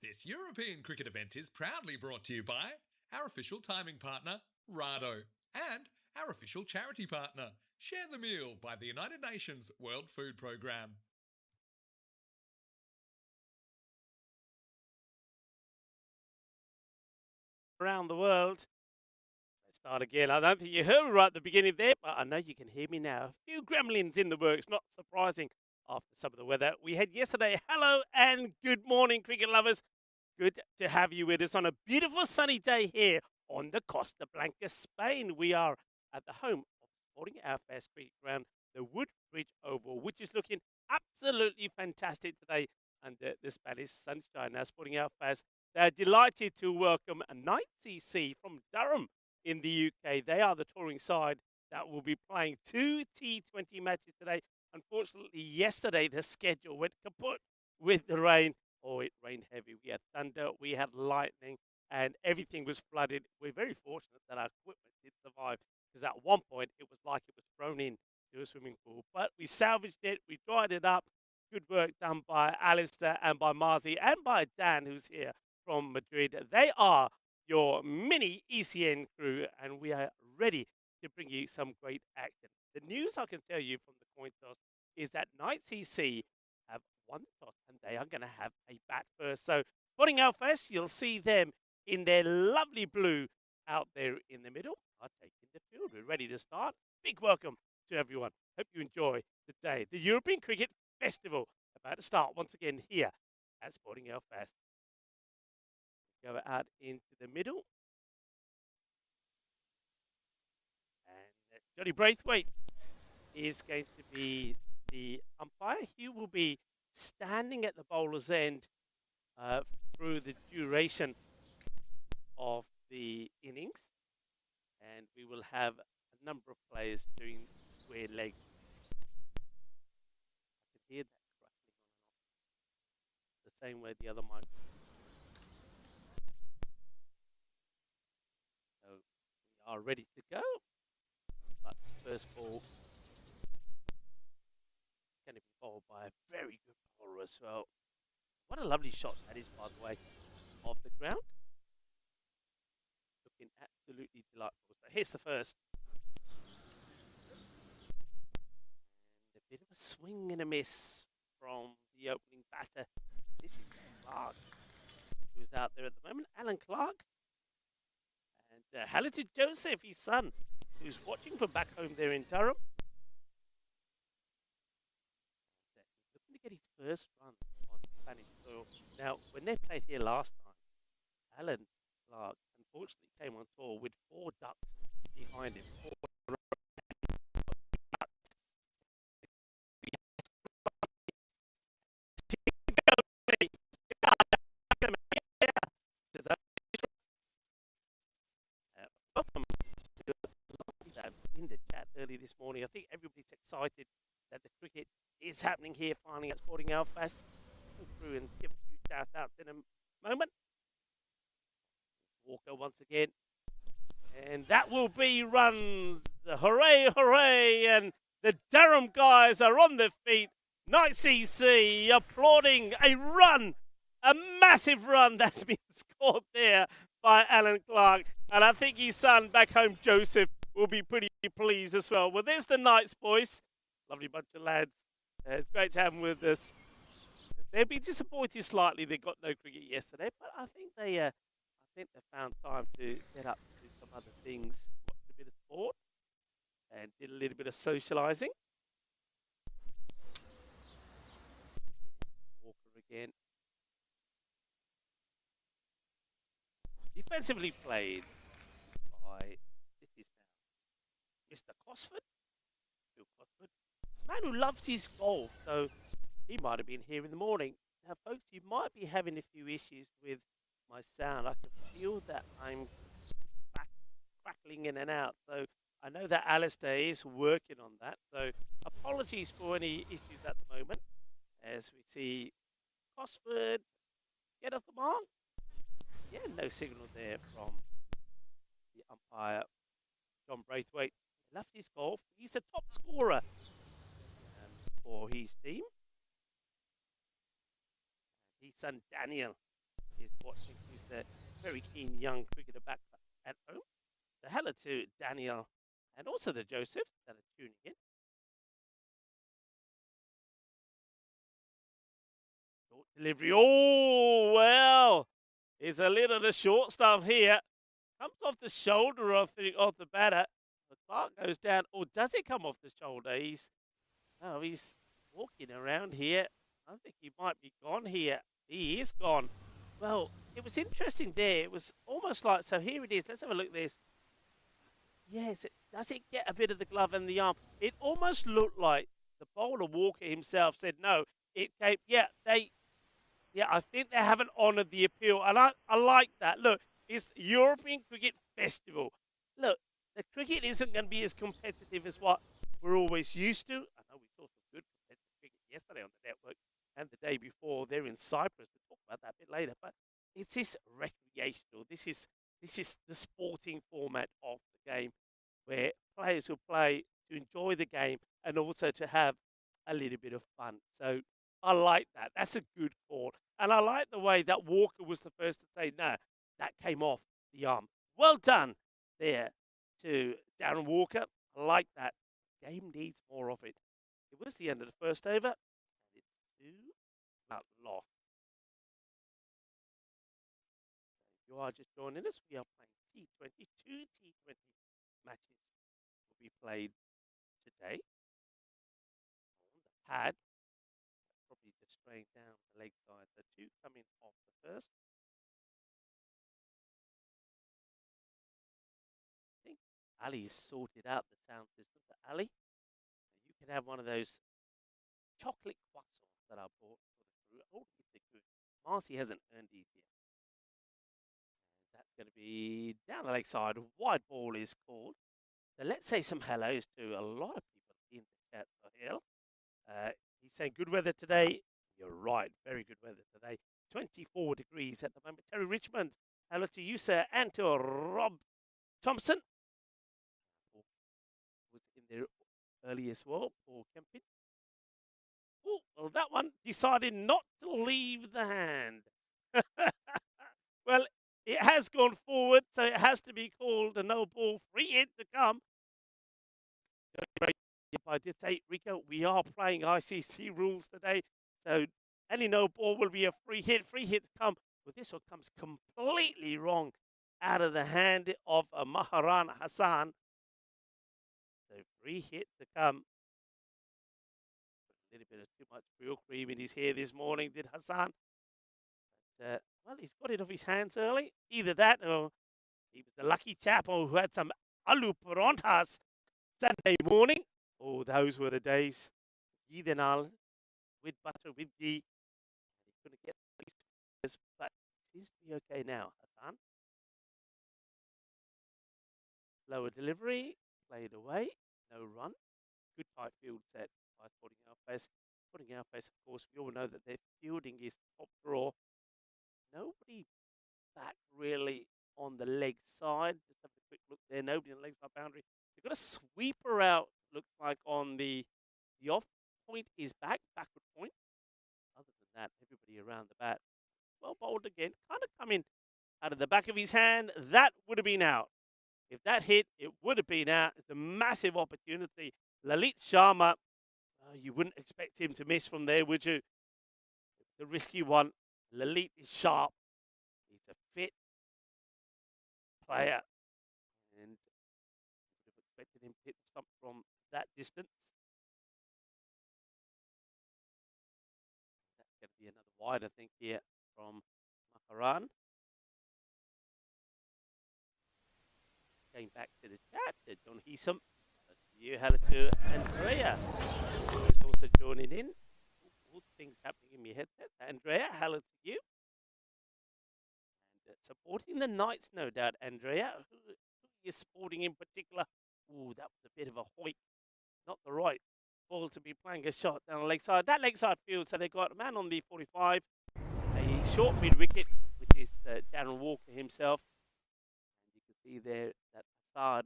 This European cricket event is proudly brought to you by our official timing partner, Rado, and our official charity partner, Share the Meal by the United Nations World Food Programme. Around the world. Let's start again. I don't think you heard me right at the beginning there, but I know you can hear me now. A few gremlins in the works, not surprising after some of the weather we had yesterday. Hello and good morning, cricket lovers. Good to have you with us on a beautiful sunny day here on the Costa Blanca, Spain. We are at the home of Sporting Alfaz cricket ground, the Woodbridge Oval, which is looking absolutely fantastic today under the Spanish sunshine. Now, Sporting Alfaz, they're delighted to welcome a Knights EC from Durham in the UK. They are the touring side that will be playing 2 T20 matches today. Unfortunately, yesterday the schedule went kaput with the rain. Oh, it rained heavy. We had thunder, we had lightning, and everything was flooded. We're very fortunate that our equipment did survive, because at one point it was like it was thrown in to a swimming pool. But we salvaged it, we dried it up. Good work done by Alistair and by Marzi and by Dan, who's here from Madrid. They are your mini ECN crew, and we are ready to bring you some great action. The news I can tell you from the coin toss is that Knights EC have won the toss, and they are going to have a bat first. So, Sporting Alfaz, you'll see them in their lovely blue out there in the middle, are taking the field. We're ready to start. Big welcome to everyone. Hope you enjoy the day. The European Cricket Festival about to start once again here at Sporting Alfaz. Go out into the middle. And Johnny Braithwaite is going to be the umpire. He will be standing at the bowler's end through the duration of the innings. And we will have a number of players doing square leg. I can hear that crackling on and off. The same way the other mic. So we are ready to go. But the first ball going to be bowled by a very good bowler as well. What a lovely shot that is, by the way, of the ground. Looking absolutely delightful. So here's the first. And a bit of a swing and a miss from the opening batter. This is Clark, who's out there at the moment. Alan Clark. And hello to Joseph, his son, who's watching from back home there in Durham. Looking to get his first run on Spanish soil. Now, when they played here last time, Alan Clark unfortunately came on tour with 4 ducks behind him. Welcome to that in the chat early this morning. I think everybody's excited that the cricket is happening here finally at Sporting Alfaz. Go through and give a few shout outs in a moment. Walker once again. And that will be runs. Hooray, hooray. And the Durham guys are on their feet. Knights EC applauding a run. A massive run that's been scored there by Alan Clark. And I think his son back home, Joseph, will be pretty pleased as well. Well, there's the Knights, boys. Lovely bunch of lads. It's great to have them with us. They'll be disappointed slightly they got no cricket yesterday, but I think they found time to get up to do some other things, watch a bit of sport, and did a little bit of socialising. Walker again. Defensively played by, this is now Mr. Cosford. Bill Cosford. Man who loves his golf, so he might have been here in the morning. Now, folks, you might be having a few issues with my sound. I can feel that I'm crackling in and out. So I know that Alistair is working on that. So apologies for any issues at the moment. As we see Cosford get off the mark. Yeah, no signal there from the umpire, John Braithwaite. Left his golf. He's the top scorer for his team. His son Daniel is watching, who's a very keen young cricketer back at home. So hello to Daniel and also to Joseph that are tuning in. Short delivery. Oh, well, it's a little of the short stuff here. Comes off the shoulder of the batter. The clock goes down. Or does it come off the shoulder? He's walking around here. I think he might be gone here. He is gone. Well, it was interesting there. It was almost like, so here it is. Let's have a look at this. Yes, does it get a bit of the glove and the arm? It almost looked like the bowler Walker himself said no. It came, I think they haven't honoured the appeal. And I like that. Look, it's European Cricket Festival. Look, the cricket isn't going to be as competitive as what we're always used to. I know we saw some good competitive cricket yesterday on the network and the day before. They're in Cyprus. We'll talk about that a bit later. But it's this recreational. This is the sporting format of the game where players will play to enjoy the game and also to have a little bit of fun. So I like that. That's a good call. And I like the way that Walker was the first to say, no, that came off the arm. Well done there to Darren Walker. I like that. The game needs more of it. It was the end of the first over. And it's 2-0 loss. If you are just joining us, we are playing T20. 2 T20 matches will be played today on the pad. Probably just straying down the leg side. The two coming off the first. I think Ali's sorted out the sound system. So Ali, you can have one of those chocolate croissants that I bought for the crew. Oh, they're good. Marcy hasn't earned these yet. And that's going to be down the leg side. Wide ball is called. So let's say some hellos to a lot of people in the chat for Hill. He's saying good weather today. You're right, very good weather today. 24 degrees at the moment. Terry Richmond, hello to you, sir, and to Rob Thompson. Was in there early as well, Paul Kempin. Oh, well, that one decided not to leave the hand. Well, it has gone forward, so it has to be called a no ball free hit to come. I did say, Rico, we are playing ICC rules today, so any no ball will be a free hit. Free hit to come. But this one comes completely wrong out of the hand of Maharan Hassan. So free hit to come. A little bit of too much real cream in his hair this morning, did Hassan. But, well, he's got it off his hands early. Either that or he was the lucky chap who had some aloo paranthas Sunday morning. Oh, those were the days. Ghee then all with butter, with ghee. He couldn't get these, but it seems to be okay now, Hassan. Lower delivery, played away, no run. Good tight field set by Sporting Alfas. Sporting Alfas, of course, we all know that their fielding is top draw. Nobody back really on the leg side. Just have a quick look there. Nobody on the leg side boundary. They've got a sweeper out, looks like, on the off point is backward point. Other than that, everybody around the bat. Well bowled again. Kind of coming out of the back of his hand. That would have been out. If that hit, it would have been out. It's a massive opportunity. Lalit Sharma, you wouldn't expect him to miss from there, would you? The risky one. Lalit is sharp. He's a fit player. And would have expected him to hit the stump from that distance. That's going to be another wide, I think, here from Maharan. Came back to the chat, John Heesum. You hello to Andrea, who's also joining in. All things happening in my headset. Andrea, hello to you. And supporting the Knights, no doubt, Andrea. Who are you supporting in particular? Ooh, that was a bit of a hoik. Not the right ball to be playing a shot down the leg side. That leg side field, so they've got a man on the 45, a short mid-wicket, which is Darren Walker himself. And you can see there that Assad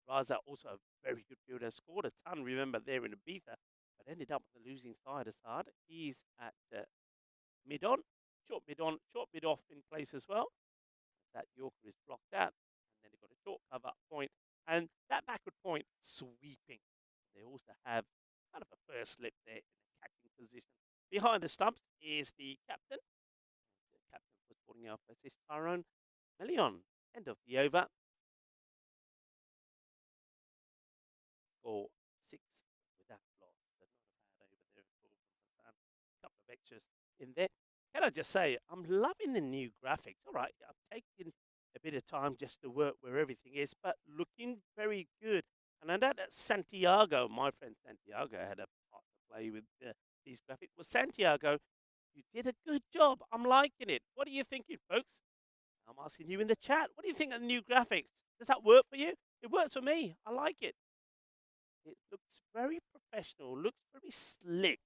Raza, also a very good fielder, scored a ton, remember, there in Ibiza, but ended up on the losing side. Assad, he's at mid-on. short mid on, short mid off in place as well. That Yorker is blocked out, and then they've got a short cover point, and that backward point sweeping. They also have kind of a first slip there in the catching position. Behind the stumps is the captain. The captain for Sporting Alfas is Tyrone Melion. End of the over. Score 6 without loss. So not a bad over there at all from Hassan. A couple of extras in there. Can I just say, I'm loving the new graphics. All right, I've taken a bit of time just to work where everything is, but looking very good. And I know that Santiago, my friend Santiago, had a part to play with these graphics. Well, Santiago, you did a good job. I'm liking it. What are you thinking, folks? I'm asking you in the chat. What do you think of the new graphics? Does that work for you? It works for me. I like it. It looks very professional, looks very slick,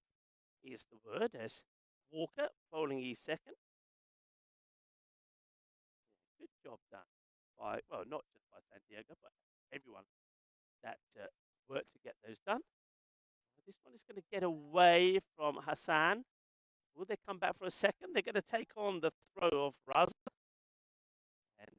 is the word, as Walker bowling his second. Good job done by, well, not just by Santiago, but everyone that worked to get those done. This one is going to get away from Hassan. Will they come back for a second? They're going to take on the throw of Raz. And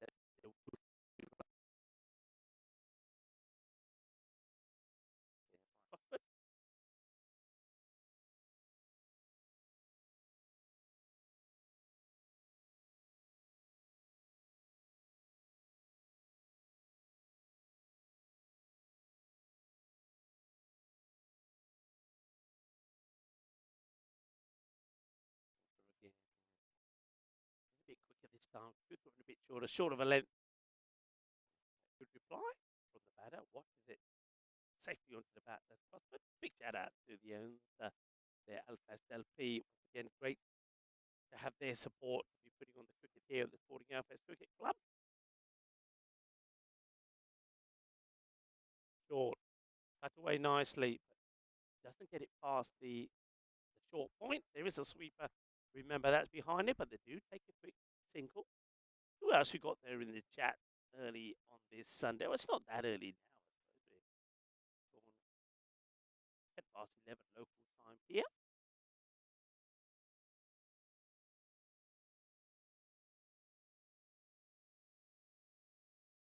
a bit quicker this time. Good one, a bit shorter, short of a length. Good reply from the batter. What is it? Safely onto the bat. That's but big shout out to the owners, their Alfaz LP. Once again, great to have their support to be putting on the cricket here at the Sporting Alfaz Cricket Club. Short, cut away nicely, but doesn't get it past the short point. There is a sweeper. Remember, that's behind it, but they do take a quick single. Who else we got there in the chat early on this Sunday? Well, it's not that early now. Head past 11 local time here.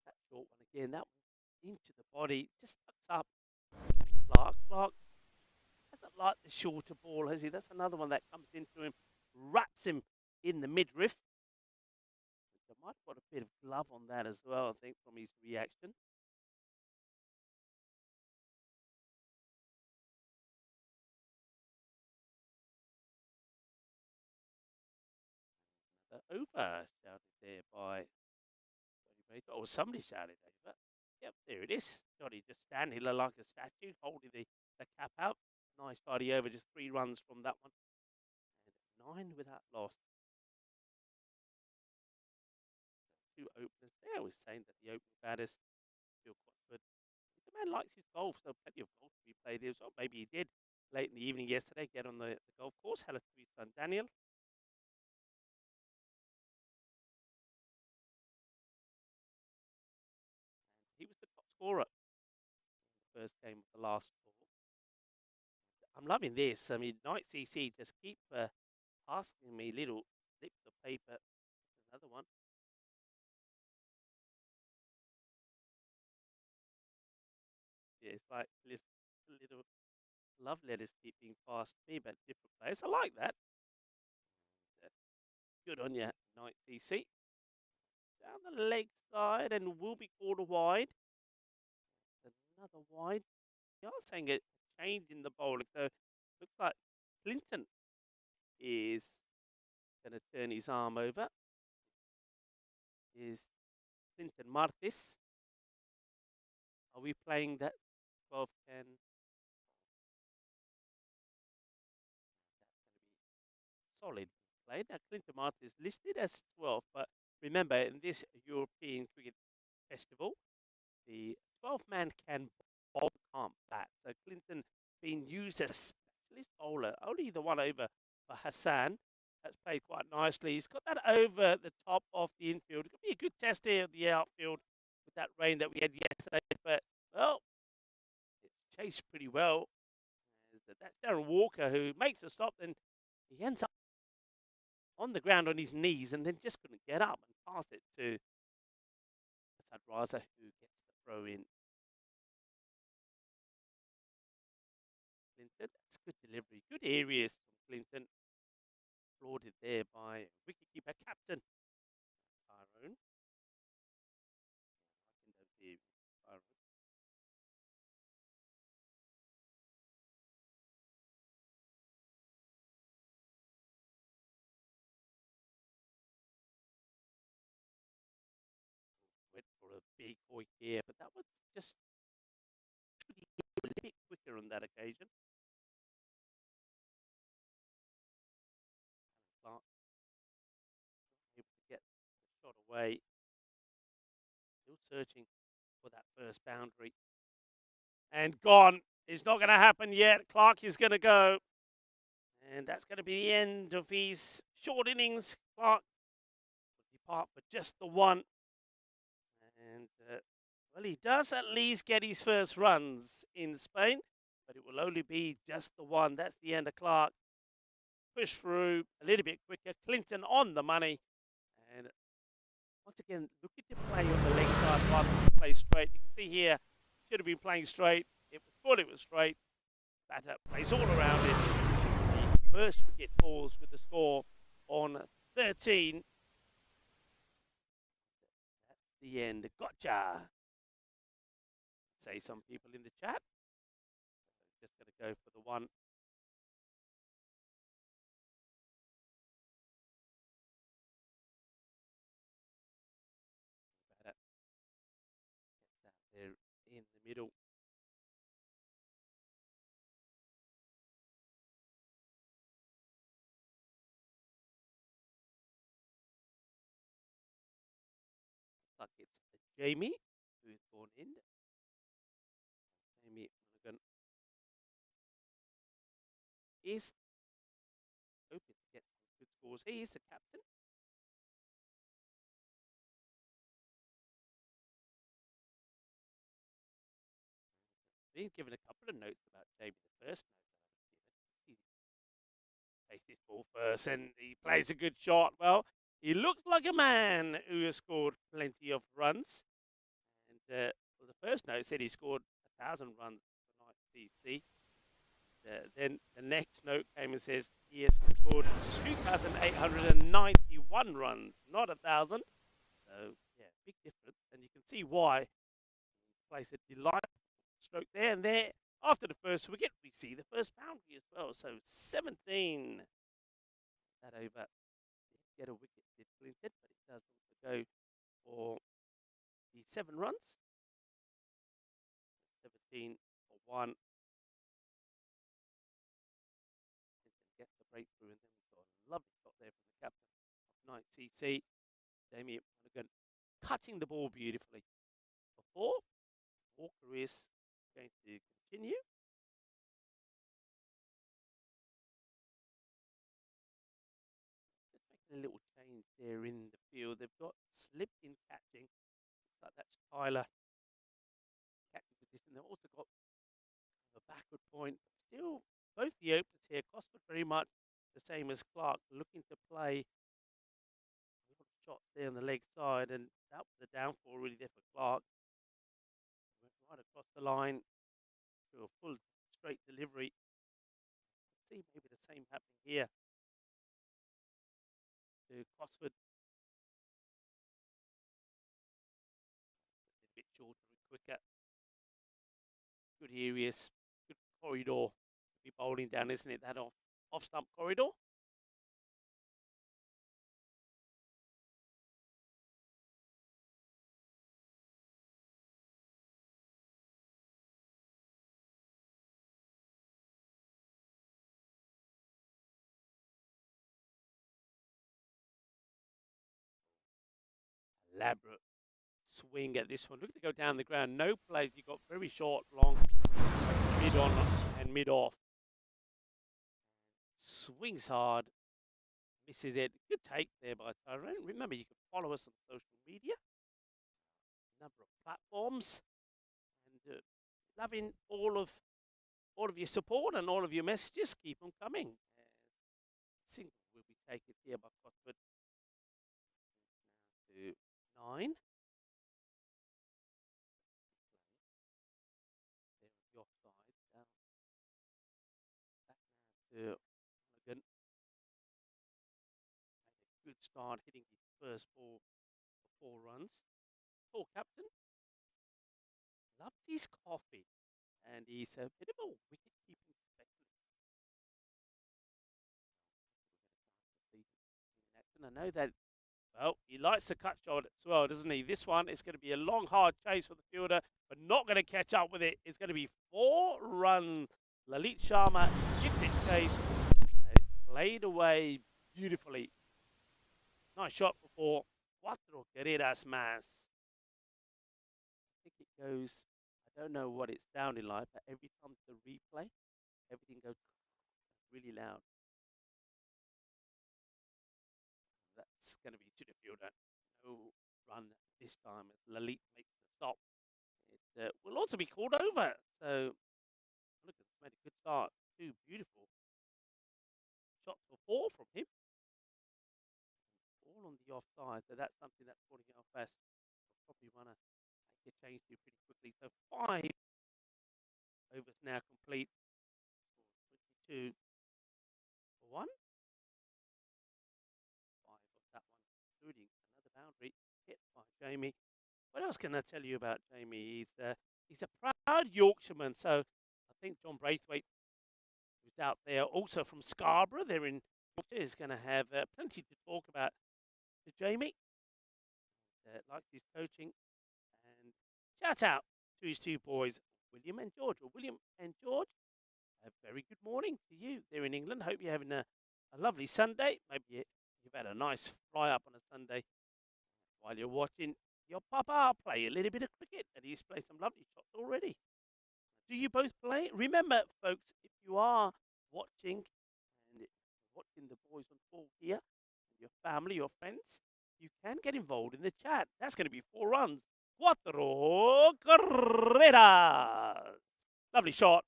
That short one again, that one into the body, just tucks up. Clark hasn't liked the shorter ball, has he? That's another one that comes into him, wraps him in the midriff. There might have got a bit of glove on that as well, I think, from his reaction. Over shouted there by Johnny. Oh, somebody shouted over. Yep, there it is. Johnny just standing like a statue, holding the cap out. Nice tidy over, just 3 runs from that one. And 9 without loss. 2 openers there. I was saying that the opening batters feel quite good. The man likes his golf, so plenty of golf to be played here as well. Maybe he did late in the evening yesterday get on the golf course. Hello to his son Daniel. He was the top scorer in the first game of the last ball. I'm loving this. I mean, Night CC just keep asking me little slips of paper. Another one. Yeah, it's like little love letters keep being passed to me, but different players. I like that. Good on you, Night CC. Down the leg side and will be called a wide. Another wide. They are saying a change in the bowling. So looks like Clinton is going to turn his arm over. Is Clinton Martis. Are we playing that 12 can? That's going to be solid play. Now Clinton Martis listed as 12, but remember in this European Cricket Festival, the 12-man can bowl, can't bat. So Clinton being used as a specialist bowler. Only the one over for Hassan. That's played quite nicely. He's got that over the top of the infield. It could be a good test here of the outfield with that rain that we had yesterday. But, well, it's chased pretty well. That's Darren Walker who makes the stop. And he ends up on the ground on his knees and then just couldn't get up and pass it to Raza, who gets the throw in. Clinton, that's good delivery, good areas from Clinton. Applauded there by wicketkeeper captain Tyrone. Went for a big hoik here, but that was just a little bit quicker on that occasion. Clark able to get the shot away. Still searching for that first boundary. And gone. It's not going to happen yet. Clark is going to go. And that's going to be the end of his short innings. Clark will depart for just the one. And, well, he does at least get his first runs in Spain, but it will only be just the one. That's the end of Clark. Push through a little bit quicker. Clinton on the money. And once again, look at the play on the leg side rather than play straight. You can see here, should have been playing straight. It thought it was straight. Batter plays all around it. The first wicket falls with the score on 13. That's the end. Gotcha. Say some people in the chat. Just going to go for the one. Batter gets out there in the middle. Like it's Jamie who's gone in. Jamie Mulligan is hoping to get some good scores. He is the captain. He's given a couple of notes about Jamie. The first note that I was given, he plays this ball first and he plays a good shot. Well, he looks like a man who has scored plenty of runs. And well, the first note said he scored 1,000 runs tonight, DC. Then the next note came and says he has scored 2,891 runs, not 1,000. So, yeah, big difference. And you can see why. He plays a delightful stroke there. And there, after the first wicket, we see the first boundary as well. So, 17. That over. Get a wicket, did Clinton, but it does also go for the 7 runs. 17 for 1. Gets the breakthrough, and then we've got a lovely shot there from the captain of Night CC, Damien Mulligan, cutting the ball beautifully. Before, Walker is going to continue. Just making a little change there in the field. They've got slip in catching. Looks like that's Tyler. Catching position. They've also got a backward point. Still, both the openers here, Cosford very much the same as Clark, looking to play a lot of shots there on the leg side, and that was the downfall really there for Clark. Went right across the line to a full straight delivery. See maybe the same happening here to Cosford. A bit shorter and quicker. Good areas, good corridor to be bowling down, isn't it? That off stump corridor. Elaborate swing at this one. Looking to go down the ground. No plays. You got very short, long, mid on and mid off. Swings hard. Misses it. Good take there by Tyrone. Remember, you can follow us on social media. Number of platforms. And loving all of your support and all of your messages. Keep them coming. Single will be taken here by Cosford. To 9. There was the offside. Down. Back now to Mulligan. Made a good start hitting his first ball for 4 runs. Poor captain. Loves his coffee. And he's a bit of a wicket keeping specialist. I know that. Well, he likes the cut shot as well, doesn't he? This one is going to be a long, hard chase for the fielder, but not going to catch up with it. It's going to be 4 runs. Lalit Sharma gives it chase. Played away beautifully. Nice shot for 4. 4 carreras más. I think it goes, I don't know what it's sounding like, but every time the replay, everything goes really loud. That's going to be to the fielder. No run this time as Lalit makes the stop. It will also be called over. So, look, it's made a good start. 2 beautiful shots for 4 from him. All on the offside. So that's something that Sporting Alfas will probably want to make a change to pretty quickly. So 5 overs now complete. 22 for 1. 5 of that one, including another boundary hit by Jamie. What else can I tell you about Jamie? He's a proud Yorkshireman. So I think John Braithwaite, who's out there also from Scarborough, they're in Yorkshire, is going to have plenty to talk about to Jamie. Like his coaching. And shout out to his 2 boys, William and George. Well, William and George, a very good morning to you there in England. Hope you're having a lovely Sunday. Maybe you've had a nice fly up on a Sunday while you're watching your papa play a little bit of cricket, and he's played some lovely shots already. Do you both play? Remember, folks, if you are watching and watching the boys on call here, your family, your friends, you can get involved in the chat. That's going to be 4 runs. 4 carreras. Lovely shot.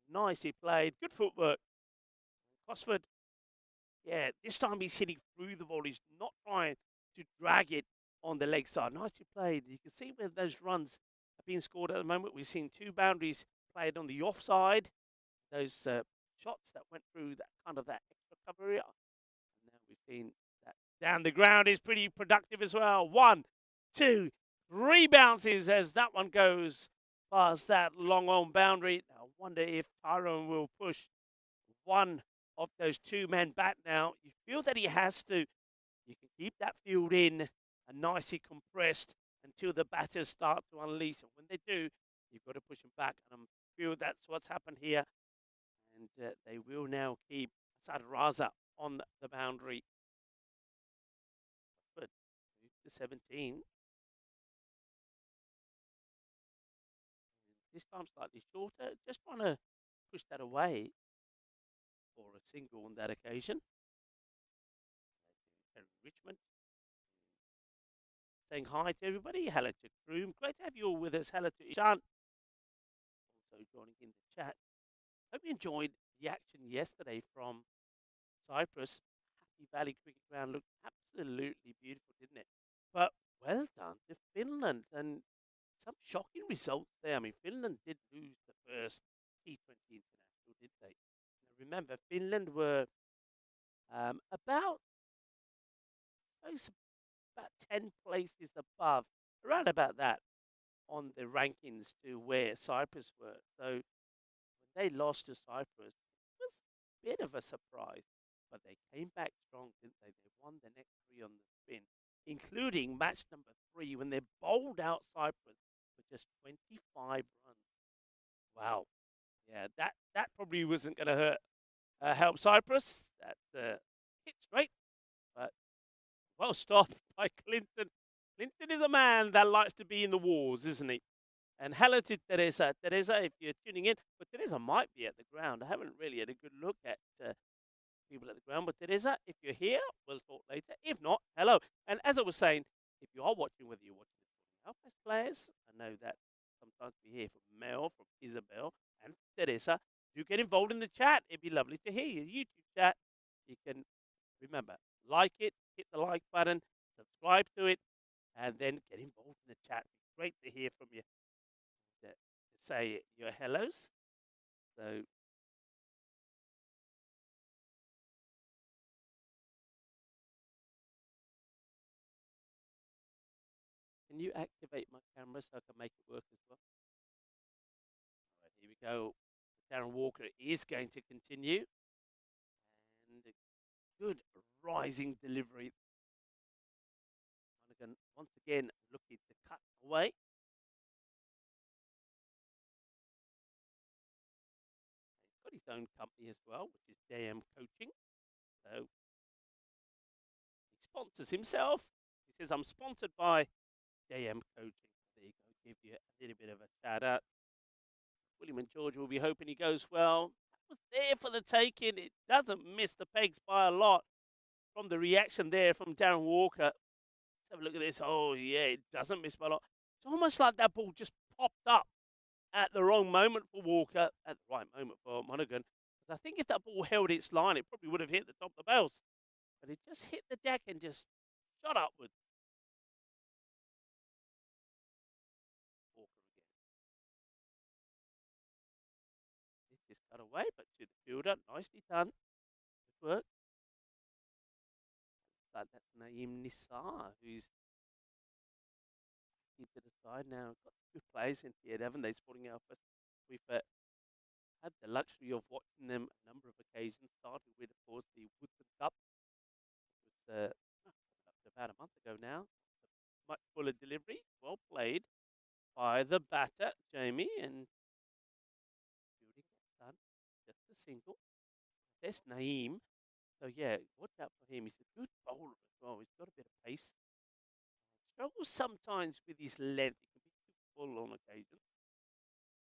Nicely played. Good footwork. Cosford, yeah, this time he's hitting through the ball. He's not trying to drag it on the leg side. Nicely played. You can see where those runs are being scored at the moment. We've seen 2 boundaries played on the offside. Those shots that went through that extra cover area. And now we've seen that down the ground is pretty productive as well. 1, 2, 3 bounces as that one goes past that long on boundary. I wonder if Tyrone will push one of those 2 men back now. You feel that he has to. You can keep that field in and nicely compressed until the batters start to unleash. And when they do, you've got to push them back. And I feel that's what's happened here. And they will now keep Asad Raza on the boundary. But move to 17. This time slightly shorter. Just trying to push that away for a single on that occasion. Richmond. Saying hi to everybody. Hello to Kroom. Great to have you all with us. Hello to Ishan. Also joining in the chat. Hope you enjoyed the action yesterday from Cyprus. Happy Valley Cricket Ground looked absolutely beautiful, didn't it? But well done to Finland. And some shocking results there. I mean, Finland did lose the first T20 international, did they? Now, remember, Finland were about 10 places above, around about that, on the rankings to where Cyprus were. So when they lost to Cyprus, it was a bit of a surprise. But they came back strong, didn't they? They won the next 3 on the spin, including match number 3 when they bowled out Cyprus for just 25 runs. Wow. Yeah, that probably wasn't going to help Cyprus. That hit straight, but well stopped by Clinton. Clinton is a man that likes to be in the wars, isn't he? And hello to Teresa. Teresa, if you're tuning in, but Teresa might be at the ground. I haven't really had a good look at people at the ground. But Teresa, if you're here, we'll talk later. If not, hello. And as I was saying, if you are watching, whether you're watching the Alfas players, I know that sometimes we hear from Mel, from Isabel, and Teresa. Do get involved in the chat. It'd be lovely to hear your YouTube chat. You can remember, like it, hit the like button, subscribe to it, and then get involved in the chat. Great to hear from you. To say your hellos. So can you activate my camera so I can make it work as well? All right, here we go. Darren Walker is going to continue. And a good rising delivery. Monaghan once again looking to cut away. He's got his own company as well, which is JM Coaching. So he sponsors himself. He says, I'm sponsored by JM Coaching. There you go. Give you a little bit of a shout out. William and George will be hoping he goes well. That was there for the taking. It doesn't miss the pegs by a lot from the reaction there from Darren Walker. Let's have a look at this. Oh, yeah, it doesn't miss by a lot. It's almost like that ball just popped up at the wrong moment for Walker, at the right moment for Monaghan. Because I think if that ball held its line, it probably would have hit the top of the bells. But it just hit the deck and just shot upwards. Walker again. This is cut away, but to the fielder. Nicely done. Good work. But that's Naeem Nisar, who's into the side now. Got good players in here, haven't they? Sporting Alfas. We've had the luxury of watching them a number of occasions, starting with, of course, the Woodford Cup. It was up to about a month ago now. Much fuller delivery, well played by the batter, Jamie, and fielding gets done. Just a single. There's Naeem. So, yeah, watch out for him. He's a good bowler as well. He's got a bit of pace. Struggles sometimes with his length. He can be too full on occasion.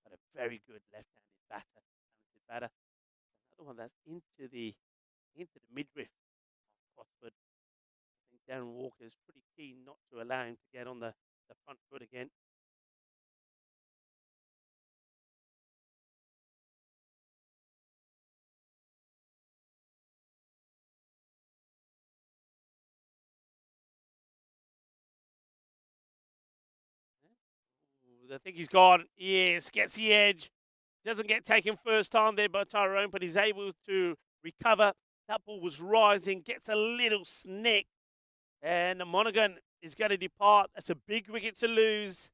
But a very good left-handed batter, talented batter. Another one that's into the midriff of Crossford. I think Darren Walker is pretty keen not to allow him to get on the front foot again. Ooh, I think he's gone. Yes, gets the edge. Doesn't get taken first time there by Tyrone, but he's able to recover. That ball was rising, gets a little snick. And Monaghan is going to depart. That's a big wicket to lose.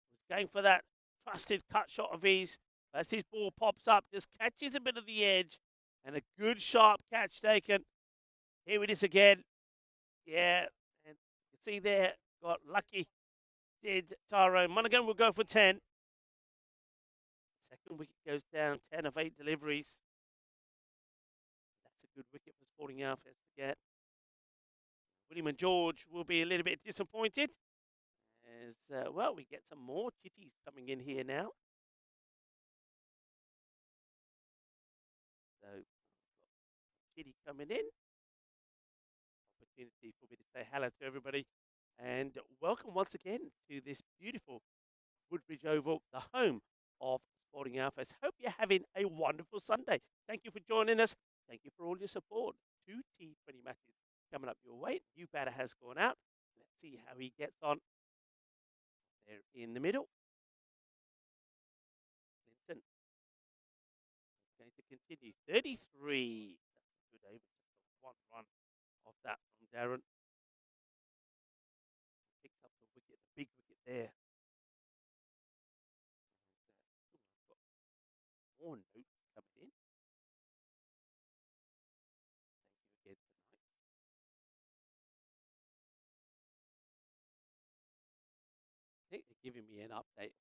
He's going for that trusted cut shot of his. As his ball pops up, just catches a bit of the edge. And a good sharp catch taken. Here it is again. Yeah, and you can see there, got lucky. Did Tyrone. Monaghan will go for 10. Second wicket goes down, 10 of 8 deliveries. That's a good wicket for Sporting Alfaz to get. William and George will be a little bit disappointed. As, well, we get some more chitties coming in here now. So, chitty coming in. Opportunity for me to say hello to everybody. And welcome once again to this beautiful Woodbridge Oval, the home of Sporting Alfaz. Hope you're having a wonderful Sunday. Thank you for joining us. Thank you for all your support. 2 T20 matches coming up your way. New batter has gone out. Let's see how he gets on. There in the middle. Clinton is going to continue. 33. That's a good over. Just 1 run off that from Darren. Picks up the wicket, the big wicket there. More notes coming in. Thank you again tonight. I think they're giving me an update.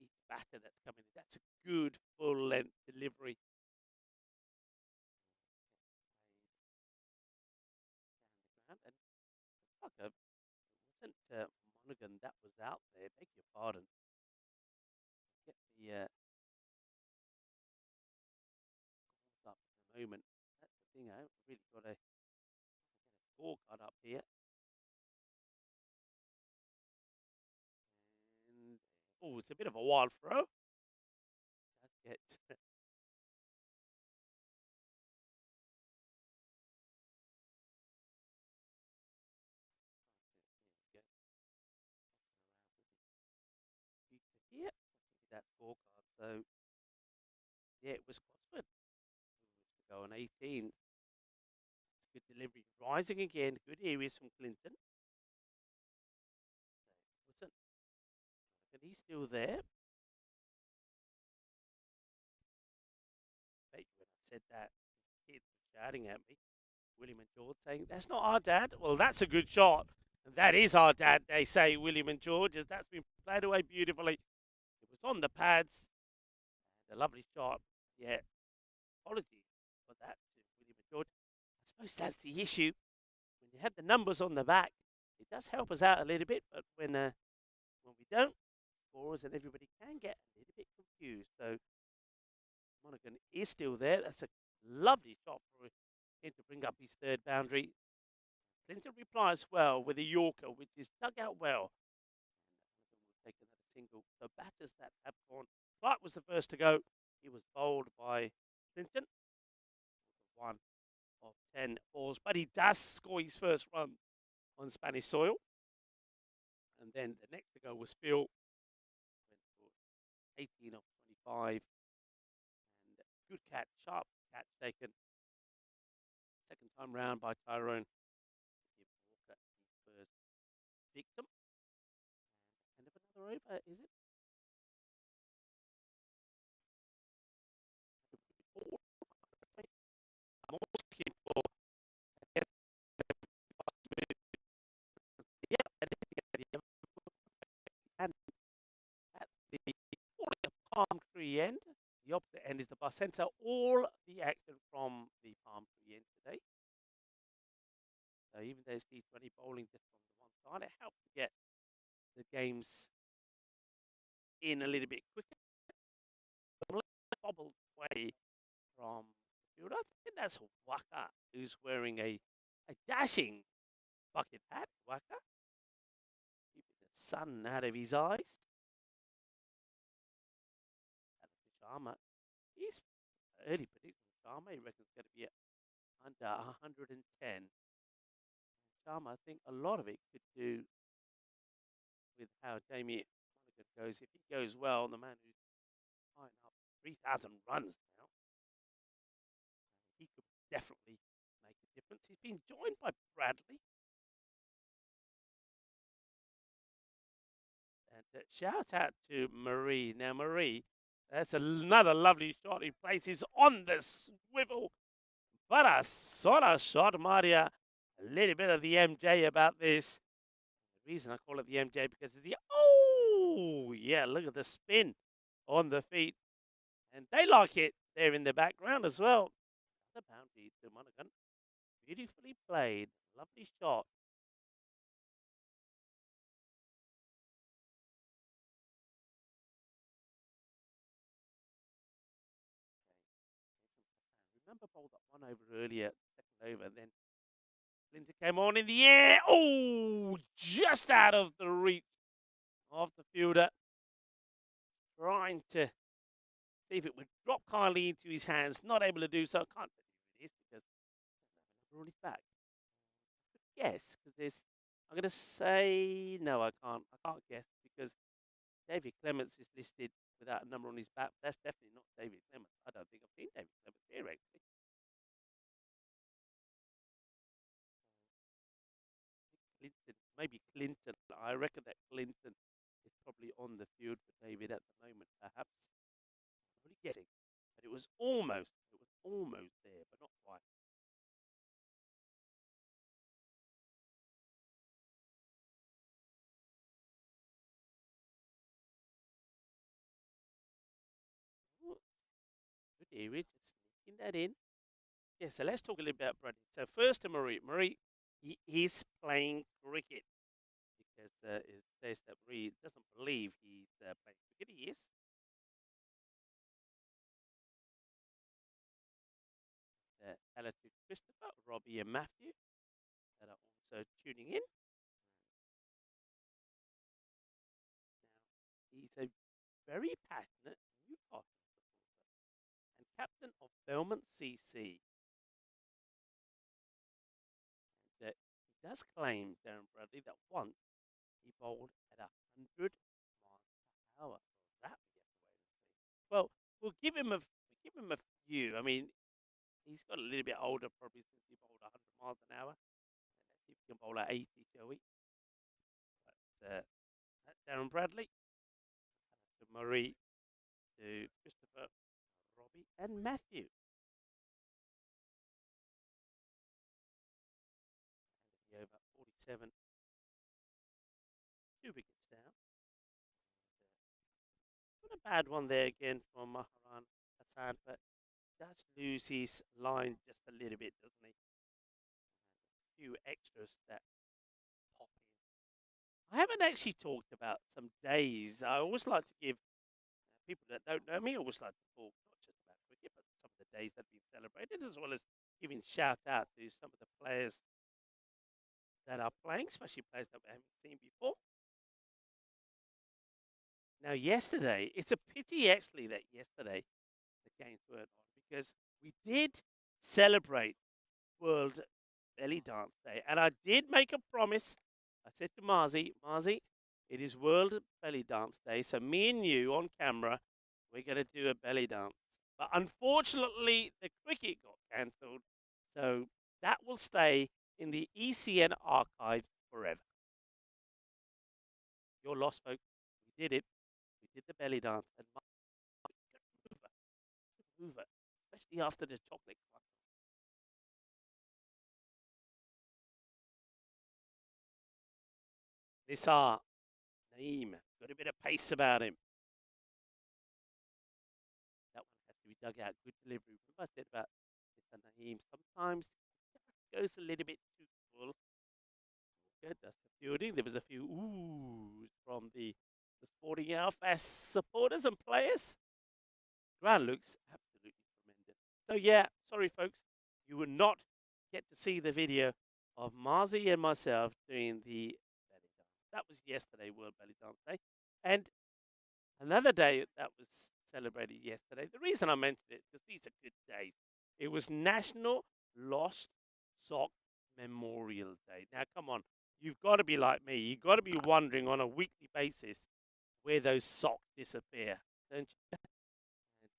Each batter that's coming in. That's a good full length delivery. And it wasn't Monaghan that was out there. Beg your pardon. Get the up at the moment. That's the thing. I haven't really got a scorecard up here. And oh, it's a bit of a wild throw. That's it. scorecard. So, yeah, it was Gosford who was to go on 18. Good delivery. Rising again. Good areas from Clinton. Wasn't. And he's still there. Bet you when I said that, kids were shouting at me. William and George saying, "That's not our dad." Well, that's a good shot. And that is our dad, they say, William and George, as that's been played away beautifully. It was on the pads. And a lovely shot. Yeah. Apologies for that to William and George. I suppose that's the issue. When you have the numbers on the back, it does help us out a little bit, but when we don't, scorers and everybody can get a little bit confused. So Monaghan is still there. That's a lovely shot for him to bring up his third boundary. Clinton replies well with a Yorker, which is dug out well. And will take another single. So batters that have gone. Clark was the first to go. He was bowled by Clinton. 1 of 10 balls, but he does score his first run on Spanish soil. And then the next to go was Phil. Went for 18 of 25. And good catch, sharp catch taken. Second time round by Tyrone. Give Walker his first victim. And end of another over, is it? I'm always looking for. Yeah, and at the palm tree end, the opposite end is the bar centre. All the action from the palm tree end today. So even though it's T20 bowling just from the one side, it helps to get the games in a little bit quicker. Bobbled away from the field. I think that's Waka who's wearing a dashing bucket hat. Waka, keeping the sun out of his eyes. Sharma, he's early prediction. Sharma, he reckons going to be under 110. Sharma, I think a lot of it could do with how Jamie Monaghan goes. If he goes well, the man who's tying up 3,000 runs now, he could definitely make a difference. He's been joined by Bradley. And shout out to Marie. Now, Marie, that's another lovely shot. He places on the swivel. But a sort of shot, Maria. A little bit of the MJ about this. The reason I call it the MJ because of the, oh, yeah, look at the spin on the feet. And they like it there in the background as well. The boundary to Monaghan. Beautifully played. Lovely shot. Remember bowled that one over earlier, second over, and then Clinton came on in the air. Oh, just out of the reach of the fielder. Trying to see if it would drop kindly into his hands. Not able to do so. Can't tell you who it is because I don't have a number on his back. Yes, because there's. I'm going to say no. I can't. I can't guess because David Clements is listed without a number on his back. That's definitely not David Clements. I don't think I've seen David Clements here actually. Clinton, maybe Clinton. I reckon that Clinton is probably on the field for David at the moment, perhaps. I'm only guessing, but it was almost there, but not quite. Ooh, good area, just sneaking that in. Yeah, so let's talk a little bit about Bradley. So first to Marie. Marie, he is playing cricket because it says that Marie doesn't believe he's playing cricket. He is. Hello to Christopher, Robbie, and Matthew that are also tuning in. Now, he's a very passionate Newcastle supporter and captain of Belmont CC. And he does claim, Darren Bradley, that once he bowled at 100 miles per hour. That we have to wait and Well, we'll give him a few. I mean, he's got a little bit older, probably since he bowled 100 miles an hour. Let's see if he can bowl at 80, shall we? But that's Darren Bradley, to Murray, to Christopher, Robbie, and Matthew. The over 47, 2 wickets down. Not a bad one there again from Maharan Hassan, but does lose his line just a little bit, doesn't he? A few extras that pop in. I haven't actually talked about some days. I always like to give people that don't know me, I always like to talk not just about cricket, but some of the days that have been celebrated, as well as giving shout out to some of the players that are playing, especially players that we haven't seen before. Now, yesterday, it's a pity actually that yesterday the games weren't on because we did celebrate World Belly Dance Day, and I did make a promise. I said to Marzi, it is World Belly Dance Day, so me and you on camera, we're going to do a belly dance. But unfortunately, the cricket got cancelled, so that will stay in the ECN archives forever. Your loss, folks. We did it. We did the belly dance, and good mover, especially after the chocolate croissant. Nisar, Naeem, got a bit of pace about him. That one has to be dug out. Good delivery. Remember I said about Mr. Naeem, sometimes it goes a little bit too full. Good, that's the fielding. There was a few oohs from the Sporting Alfas supporters and players. Ground looks absolutely tremendous. So yeah, sorry folks, you will not get to see the video of Marzi and myself doing the belly dance. That was yesterday, World Belly Dance Day. And another day that was celebrated yesterday, the reason I mentioned it, because these are good days, it was National Lost Sock Memorial Day. Now, come on, you've got to be like me. You've got to be wondering on a weekly basis where those socks disappear, don't you?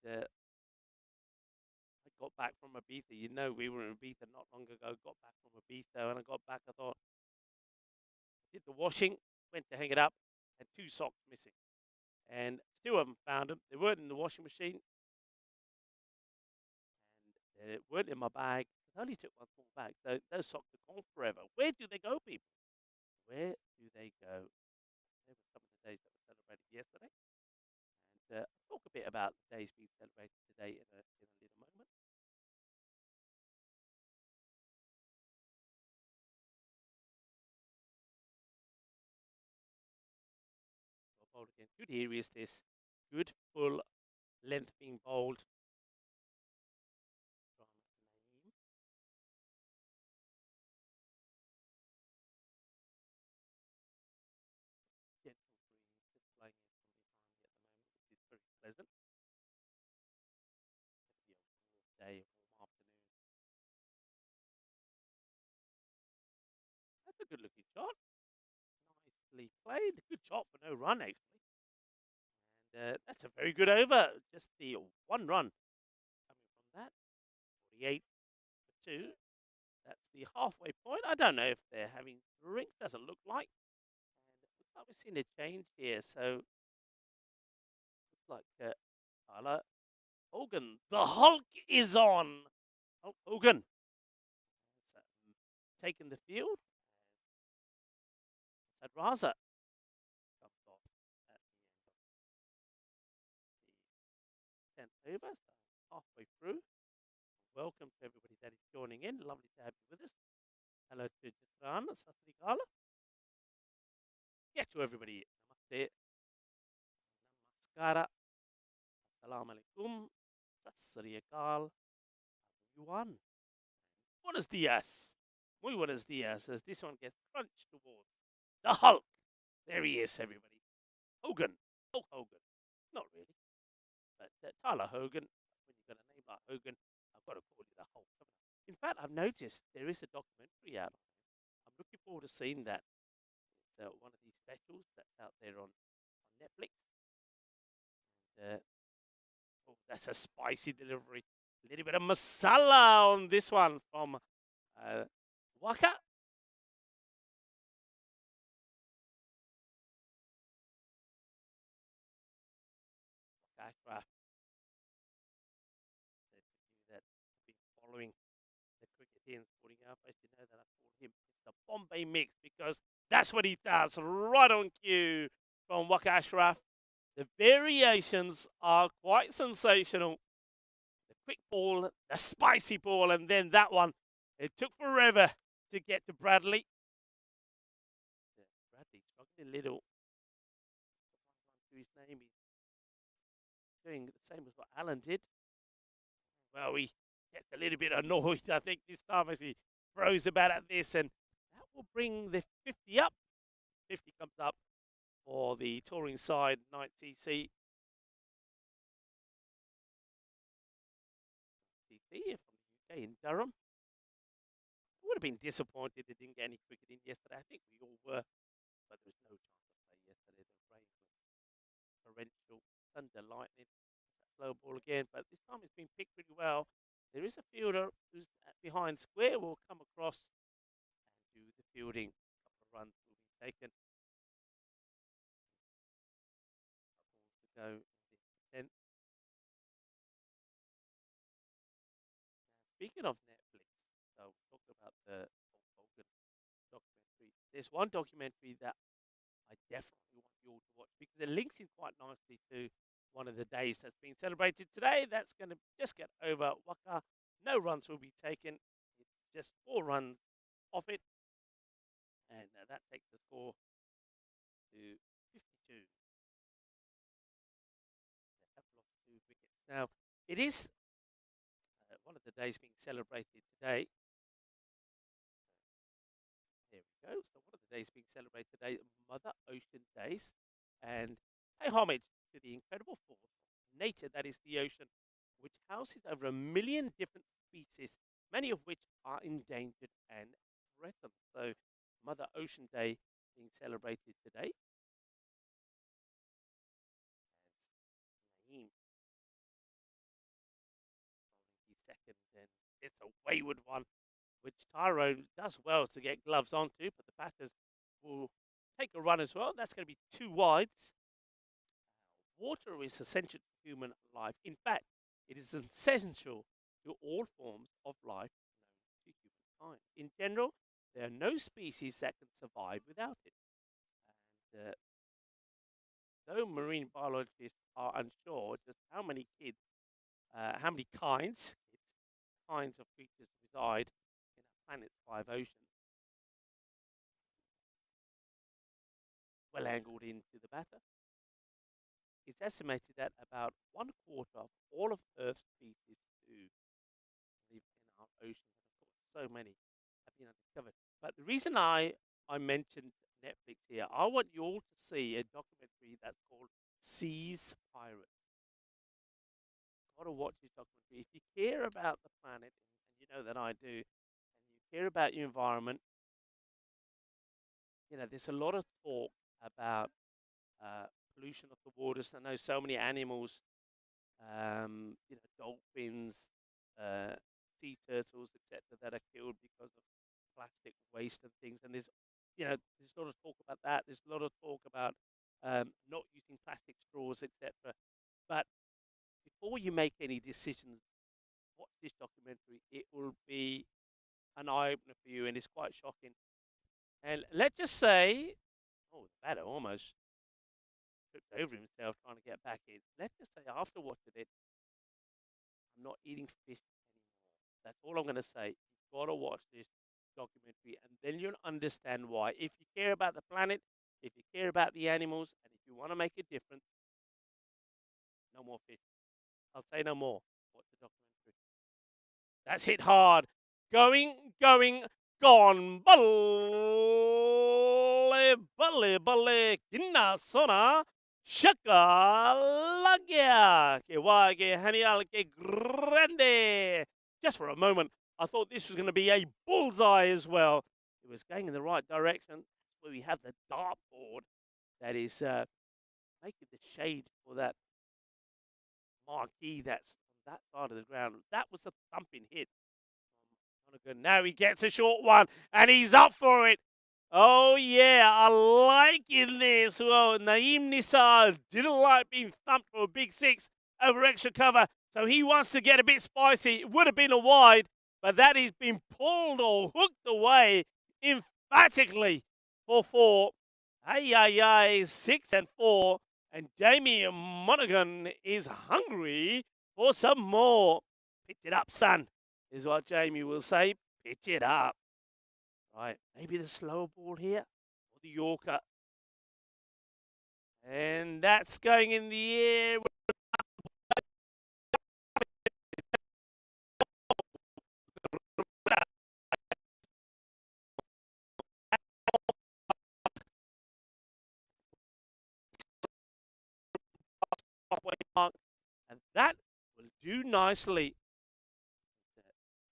And I got back from Ibiza. You know, we were in Ibiza not long ago. Got back from Ibiza, and I got back. I thought, did the washing, went to hang it up, and 2 socks missing. And still haven't found them. They weren't in the washing machine, and they weren't in my bag. I only took one small bag, so those socks are gone forever. Where do they go, people? Where do they go? They were some of the days that were celebrated yesterday. And I'll talk a bit about the days being celebrated today in a little moment. Bowled again. Good here is this. Good full length being bowled from Naeem. Gentle breeze just blowing in from behind me at the moment, which is very pleasant. It's going to be a warm day, a warm afternoon. That's a good looking shot. Nicely played. Good shot for no run, actually. And that's a very good over. Just the 1 run coming from that. 48 for 2. That's the halfway point. I don't know if they're having drinks. Doesn't look like. And it looks like we're seeing a change here. So, looks like Tyler Hogan. The Hulk is on. Hulk Hogan has taken the field. Sad Raza comes off at the end of the 10th over. So, halfway through. Welcome to everybody that is joining in. Lovely to have you with us. Hello to Jitran, Sastrikala. Get to everybody. Namaste. Namaskara. Assalamu alaikum. Sastrikal. Everyone. Buenos dias. Muy buenos dias. As this one gets crunched towards the Hulk. There he is, everybody. Hogan. Hulk Hogan. Not really. But Tyler Hogan. When you've got a name like Hogan, I've got to call you the Hulk. In fact, I've noticed there is a documentary out on him. I'm looking forward to seeing that. It's one of these specials that's out there on Netflix. And Oh, that's a spicy delivery. A little bit of masala on this one from Waka. Ashraf. That have been following the cricket here in Sporting Alfas, you know that I call him Mr. Bombay Mix because that's what he does. Right on cue from Waka Ashraf. The variations are quite sensational. The quick ball, the spicy ball, and then that one. It took forever to get to Bradley. Yeah, Bradley struggling a little. His name is doing the same as what Alan did. Well, he gets a little bit annoyed, I think, this time as he throws about at this, and that will bring the 50 up. 50 comes up for the touring side, 9cc. TT from the UK in Durham. I would have been disappointed they didn't get any cricket in yesterday. I think we all were, but there was no chance to play yesterday. The rain was torrential, thunder, lightning. Slow ball again, but this time it's been picked pretty well. There is a fielder who's behind square, will come across and do the fielding. A couple of runs will be taken. To go in the 10th. Speaking of Netflix, so we talked about the Hulk Hogan documentary. There's one documentary that I definitely want you all to watch because it links in quite nicely to one of the days that's been celebrated today. That's going to just get over Waka. No runs will be taken. It's just 4 runs off it. And that takes the score to 52. They have lost 2 wickets. Now, it is one of the days being celebrated today. There we go. So one of the days being celebrated today, Mother Ocean Days. And pay homage to the incredible force of nature that is the ocean, which houses over 1 million different species, many of which are endangered and threatened. So Mother Ocean Day being celebrated today. And Naeem his second, and it's a wayward one, which Tyrone does well to get gloves onto, but the batters will take a run as well. That's going to be 2 wides. Water is essential to human life. In fact, it is essential to all forms of life known to humankind. In general, there are no species that can survive without it. And though marine biologists are unsure just how many kinds of creatures reside in our planet's 5 oceans, well angled into the batter. It's estimated that about 1/4 of all of Earth's species do live in our oceans. And of course, so many have been undiscovered. But the reason I mentioned Netflix here, I want you all to see a documentary that's called Seas Pirates. Gotta watch this documentary. If you care about the planet, and you know that I do, and you care about your environment, you know, there's a lot of talk about pollution of the waters. I know so many animals, dolphins, sea turtles, etc., that are killed because of plastic waste and things. And there's a lot of talk about that. There's a lot of talk about not using plastic straws, etc. But before you make any decisions, watch this documentary. It will be an eye opener for you, and it's quite shocking. And let's just say, oh, the batter almost tripped over himself trying to get back in. Let's just say after watching it, I'm not eating fish anymore. That's all I'm going to say. You've got to watch this documentary, and then you'll understand why. If you care about the planet, if you care about the animals, and if you want to make a difference, no more fish. I'll say no more. Watch the documentary. That's hit hard. Going, gone. Balle, kinna sona. Shaka lagya. Que wage hanial que grande. Just for a moment, I thought this was going to be a bullseye as well. It was going in the right direction. That's where we have the dartboard that is making the shade for that marquee that's on that side of the ground. That was a thumping hit. Now he gets a short one, and he's up for it. Oh, yeah, I liking this. Well, Naeem Nisar didn't like being thumped for a big six over extra cover, so he wants to get a bit spicy. It would have been a wide, but that has been pulled or hooked away emphatically for four. Ay, ay, ay, 6 and 4. And Jamie Monaghan is hungry for some more. Pitch it up, son, is what Jamie will say. Pitch it up. Right, maybe the slower ball here, or the Yorker. And that's going in the air. Halfway mark, and that will do nicely.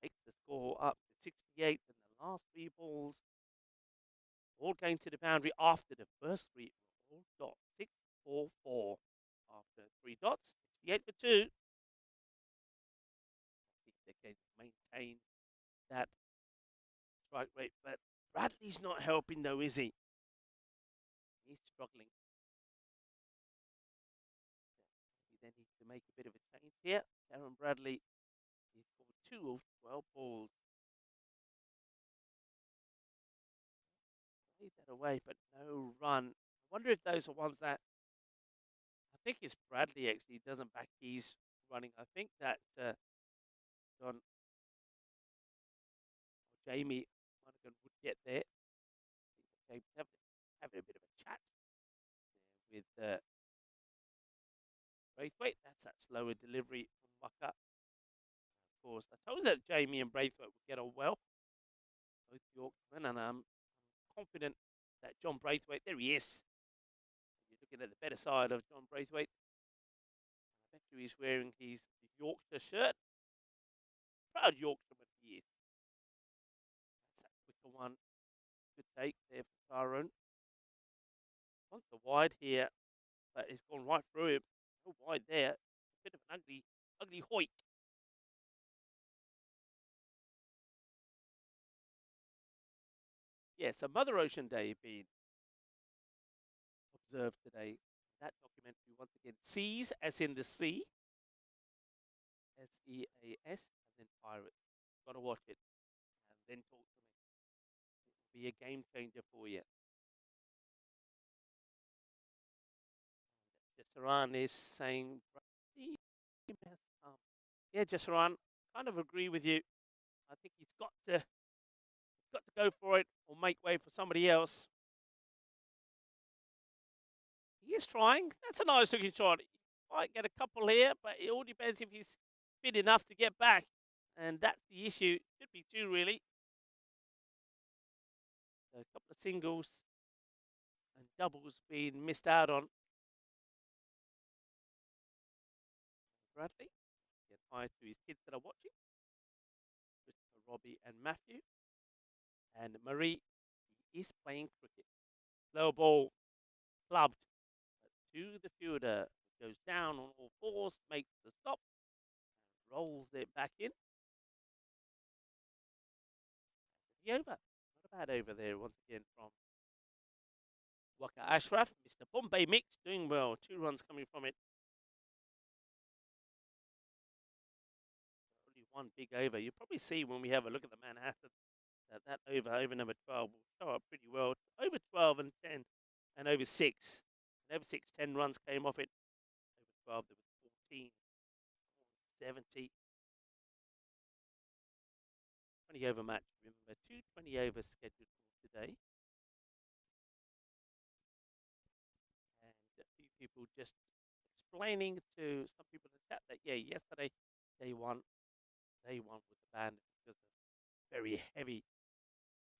Take the score up to 68, and the last three balls all going to the boundary after the first three. All dot 6, 4, 4. After 3 dots, 68 for 2. I think they're going to maintain that strike rate, but Bradley's not helping though, is he? He's struggling. He then needs to make a bit of a change here. Darren Bradley, he's scored 2 of 12 balls. Lead that away, but no run. I wonder if those are ones that I think it's Bradley actually doesn't back his running. I think that John or Jamie Monaghan would get there. James having a bit of a chat with Braithwaite. That's that slower delivery from Waka. Of course, I told you that Jamie and Braithwaite would get on well. Both Yorkshmen, and I'm confident that John Braithwaite, there he is. You're looking at the better side of John Braithwaite. I bet you he's wearing his Yorkshire shirt. Proud Yorkshireman he is. That's that quicker one. Good take there for Tyrone. Wants a wide here, but it's gone right through him. No wide there. Bit of an ugly hoik. Yes, a Mother Ocean Day being observed today. That documentary, once again, Seas as in the sea. SEAS, and then Pirates. Gotta watch it and then talk to me. It will be a game changer for you. Jassaran is saying, yeah, Jassaran, kind of agree with you. I think he's got to go for it or make way for somebody else. He is trying. That's a nice looking shot. He might get a couple here, but it all depends if he's fit enough to get back. And that's the issue. Should be 2, really. So a couple of singles and doubles being missed out on. Bradley, get hi to his kids that are watching. Christopher, Robbie, and Matthew. And Marie, he is playing cricket. Low ball, clubbed to the fielder. Goes down on all fours, makes the stop, and rolls it back in. The over. Not a bad over there once again from Waka Ashraf. Mr. Bombay Mix doing well. 2 runs coming from it. Only one big over. You'll probably see when we have a look at the Manhattan that over number 12 will show up pretty well. Over 12 and 10 and over 6. And over 6, 10 runs came off it. Over 12, there was 14, 70. 20 over match. Remember, 2 20 overs scheduled for today. And a few people just explaining to some people in the chat that, yeah, yesterday they won with the band because of very heavy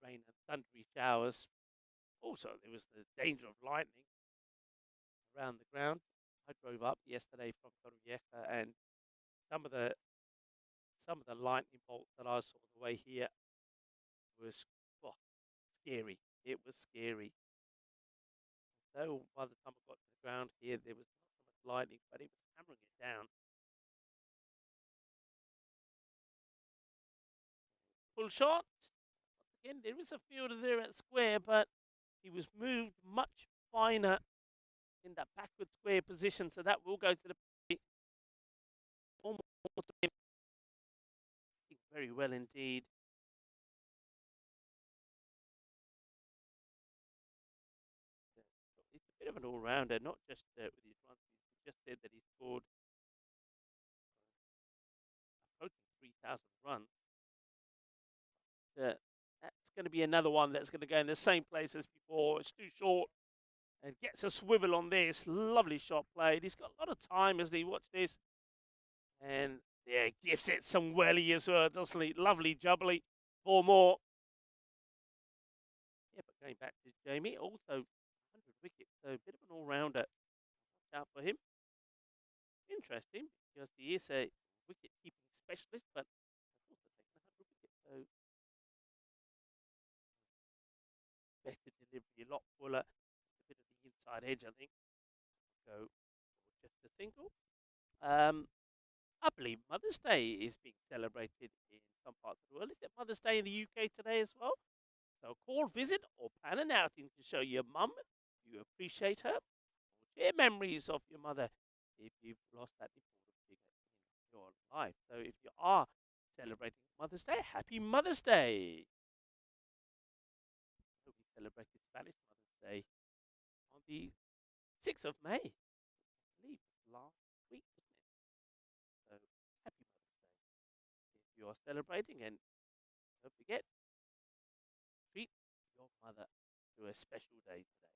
rain and thundery showers. Also, there was the danger of lightning around the ground. I drove up yesterday from Torrevieja, and some of the lightning bolts that I saw on the way here was scary. It was scary. Though by the time I got to the ground here, there was not so much lightning, but it was hammering it down. pull shot. Again, there is a fielder there at square, but he was moved much finer in that backward square position, so that will go to the very well indeed. He's a bit of an all-rounder, not just with his runs. He just said that he scored approaching 3,000 runs. That's going to be another one that's going to go in the same place as before. It's too short and gets a swivel on this. Lovely shot played. He's got a lot of time as he watch this. And yeah, gives it some welly as well, doesn't he? Lovely jubbly. 4 more. Yeah, but going back to Jamie, also 100 wickets, so a bit of an all-rounder. Watch out for him. Interesting, because he is a wicket-keeping specialist, but has also taken 100 wickets, so better delivery, a lot fuller, a bit of the inside edge, I think. Go for just a single. I believe Mother's Day is being celebrated in some parts of the world. Is it Mother's Day in the UK today as well? So call, visit, or plan an outing to show your mum you appreciate her, or share memories of your mother if you've lost that important figure in your life. So if you are celebrating Mother's Day, happy Mother's Day. So we celebrated Spanish Mother's Day on the 6th of May. I believe last week, wasn't it? So happy Mother's Day. If you are celebrating, and don't forget, treat your mother to a special day today.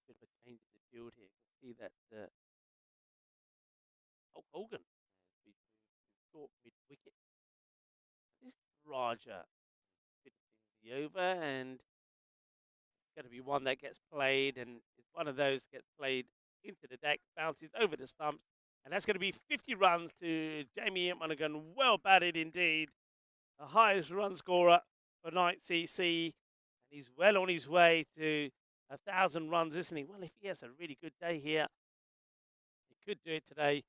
Bit of a change in the field here. You can see that Hulk Hogan has been moved to short mid wicket. This Raja finishing the over, and it's going to be one that gets played, and it's one of those that gets played into the deck, bounces over the stumps, and that's going to be 50 runs to Jamie Monaghan. Well batted indeed. The highest run scorer for Night CC, and he's well on his way to 1,000 runs, isn't he? Well, if he has a really good day here, he could do it today.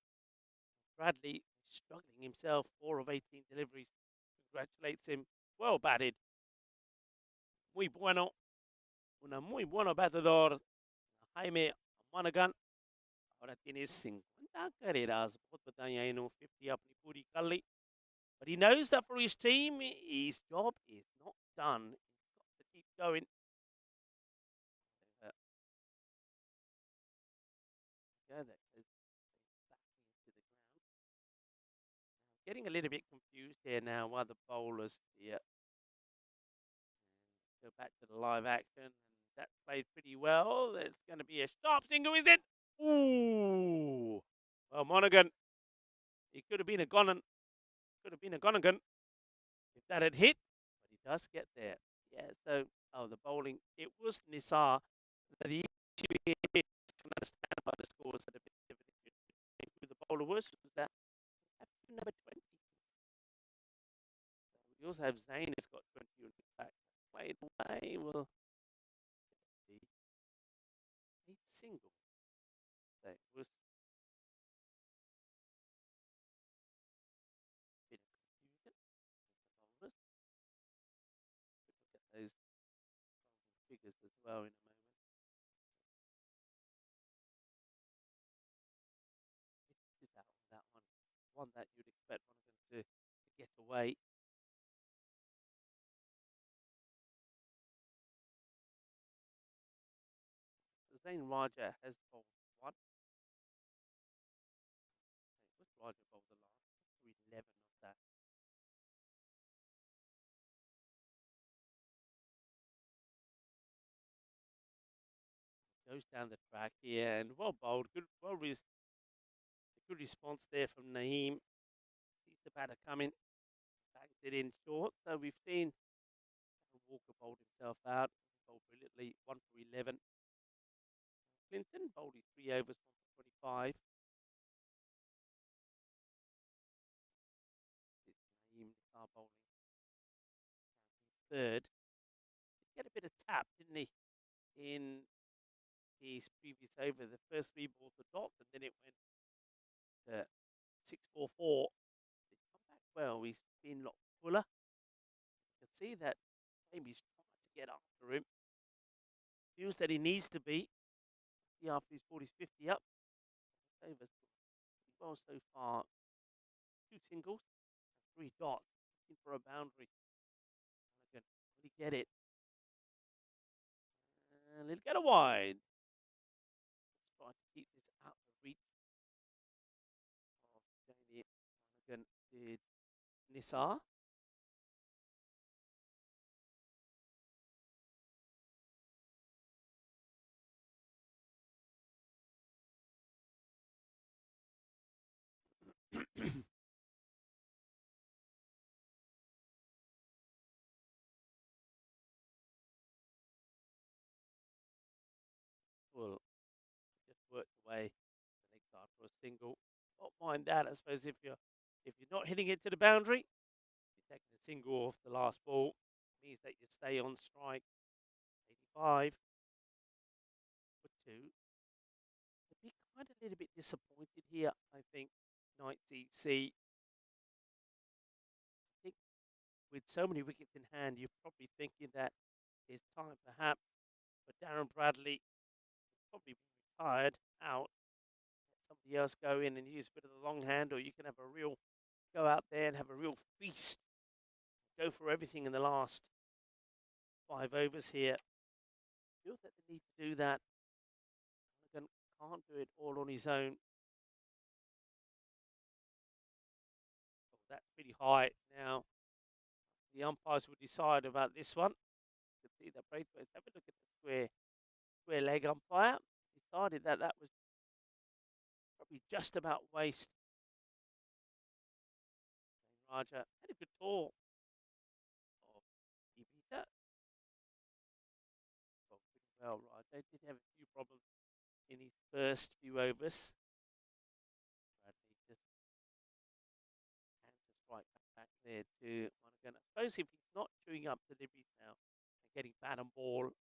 Bradley struggling himself, 4 of 18 deliveries. Congratulates him. Well batted. Muy bueno. Una muy bueno batedor. Jaime Monaghan. Ahora tiene 50 carreras. 50 up Puri Cully. But he knows that for his team, his job is not done. He's got to keep going. That goes back into the ground. Getting a little bit confused here now while the bowlers here. Go back to the live action, and that played pretty well. There's going to be a sharp single, is it? Ooh! Well, Monaghan, he could have been a Gonan. Could have been a Gonagan if that had hit, but he does get there. Yeah, so, the bowling, it was Nisar. The issue here is, I can understand why the scores had a bit of an issue. Who the bowler was that number 20. So we also have Zayn has got 20 on his back. Played away, will be a single. So it was a bit of confusion with the bowlers. Look at those figures as well in a moment. Is that one that you'd expect one of them to get away. Zayn Raja has bowled one. Was Raja bowled the last? 11 of that. Goes down the track here, and well bowled. Good response there from Naeem. Sees the batter coming. Bangs it in short. So we've seen Walker bowled himself out. Bowled brilliantly. 1 for 11. Clinton bowled his 3 overs, 1 for 25. power bowling. Third. Did get a bit of tap, didn't he, in his previous over? The first 3 balls were dots, and then it went to 6-4-4. They come back well. He's been a lot fuller. You can see that Jamie's trying to get after him. Feels that he needs to be. After he's brought his 50 up. Overs pretty well so far. 2 singles and 3 dots. Looking for a boundary. Again, will he get it? And he'll get a wide. Let's try to keep this out of reach of Jamie Monaghan did Nisar. Well, just worked away the leg side for a single. Don't mind that. I suppose if you're not hitting it to the boundary, you're taking a single off the last ball. It means that you stay on strike. 85 for 2. To be kind of a little bit disappointed here, I think. Knights EC. I think with so many wickets in hand, you're probably thinking that it's time perhaps for Darren Bradley to probably be retired out. Let somebody else go in and use a bit of the long hand, or you can have a real go out there and have a real feast. Go for everything in the last 5 overs here. I feel that they need to do that. Monaghan can't do it all on his own. Oh, that's pretty high now. The umpires will decide about this one. You can see that Braithwaite. Have a look at the square leg umpire. Decided that was probably just about waste. Raja had a good tour of Ibiza. Well, pretty well, Raja did have a few problems in his first few overs. Bradley just hands a strike back there to Monaghan. I suppose if he's not chewing up deliveries now and getting bat and ball, and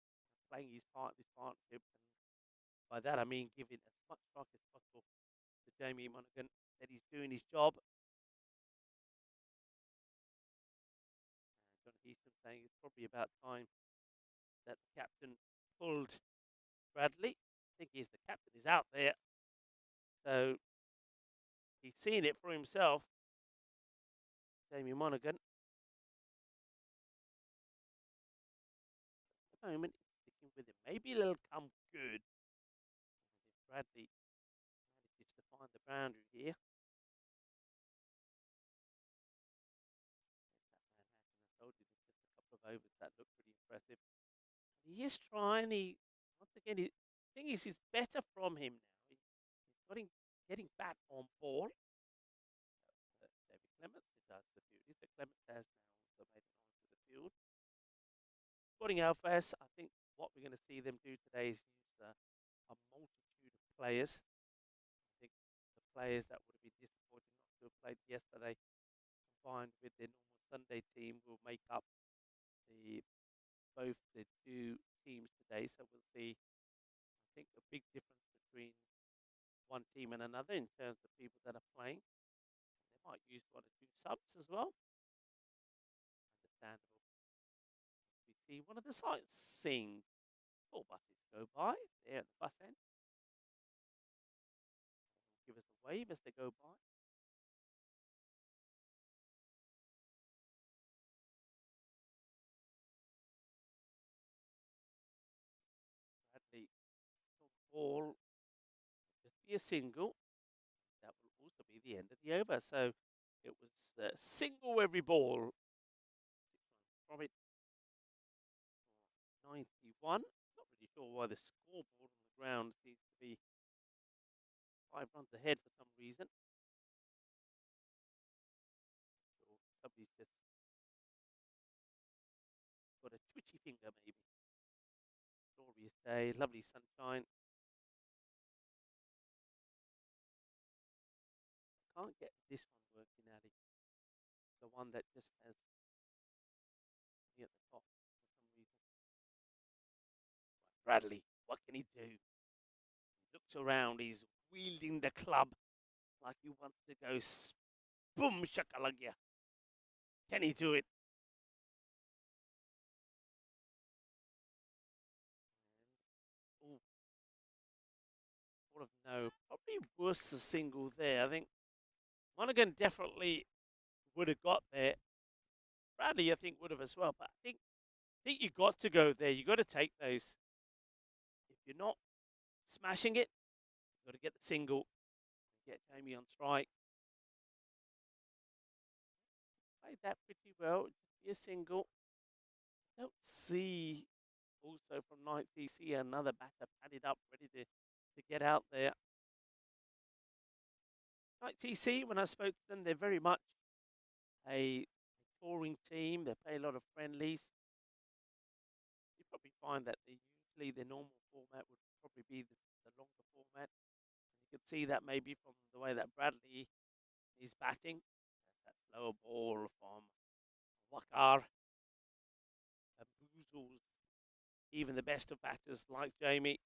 playing his partnership, and by that I mean giving as much strike as possible to Jamie Monaghan, that he's doing his job. John Easton saying it's probably about time that the captain pulled Bradley. I think the captain is out there, so he's seen it for himself. Jamie Monaghan. At the moment, he's sticking with him. Maybe it'll come good. And if Bradley manages to find the boundary here. I told you there's just a couple of overs that look pretty impressive. He is trying. Once again, the thing is, it's better from him now. He's getting bat on ball. David Clements does the field. Mr. Clements has now also made it onto the field. According to Alfas, I think what we're going to see them do today is use a multitude of players. I think the players that would have been disappointed not to have played yesterday, combined with their normal Sunday team, will make up both the 2 teams today. So we'll see, I think, a big difference between one team and another in terms of people that are playing. They might use 1 or 2 subs as well. Understandable. We see one of the sights sing. 4 buses go by there at the bus end. Give us a wave as they go by. Bradley ball just be a single. That will also be the end of the over. So it was single every ball. From it, 91. Not really sure why the scoreboard on the ground seems to be 5 runs ahead for some reason. So somebody's just got a twitchy finger, maybe. Glorious day, lovely sunshine. Can't get this one working, Ali. The one that just has me at the top for some reason. Bradley, what can he do? He looks around. He's wielding the club like he wants to go boom shakalagya. Can he do it? Ooh, sort of no. Probably worse a single there. I think Monaghan definitely would have got there. Bradley, I think, would have as well. But I think you got to go there. You got to take those. If you're not smashing it, you got to get the single. Get Jamie on strike. Played that pretty well. Just be a single. Don't see also from Knights EC another batter padded up, ready to get out there. Knights EC, when I spoke to them, they're very much a touring team. They play a lot of friendlies. You probably find that usually their normal format would probably be the longer format. You can see that maybe from the way that Bradley is batting. That slower ball from Wakar bamboozles even the best of batters like Jamie.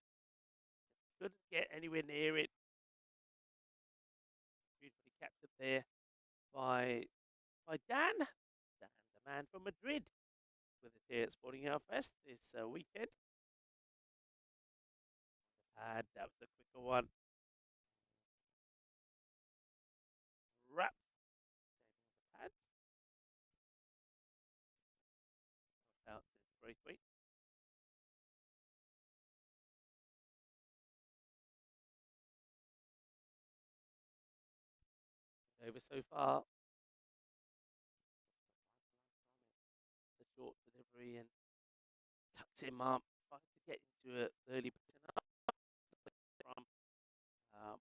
Couldn't get anywhere near it. Beautifully captured there by Dan. Dan, the man from Madrid, with it here at Sporting Alfas this weekend. And that was the quicker one. Wrapped the pads. Out very sweet. Over so far. The short delivery and tucks him up. Tries to get into it early from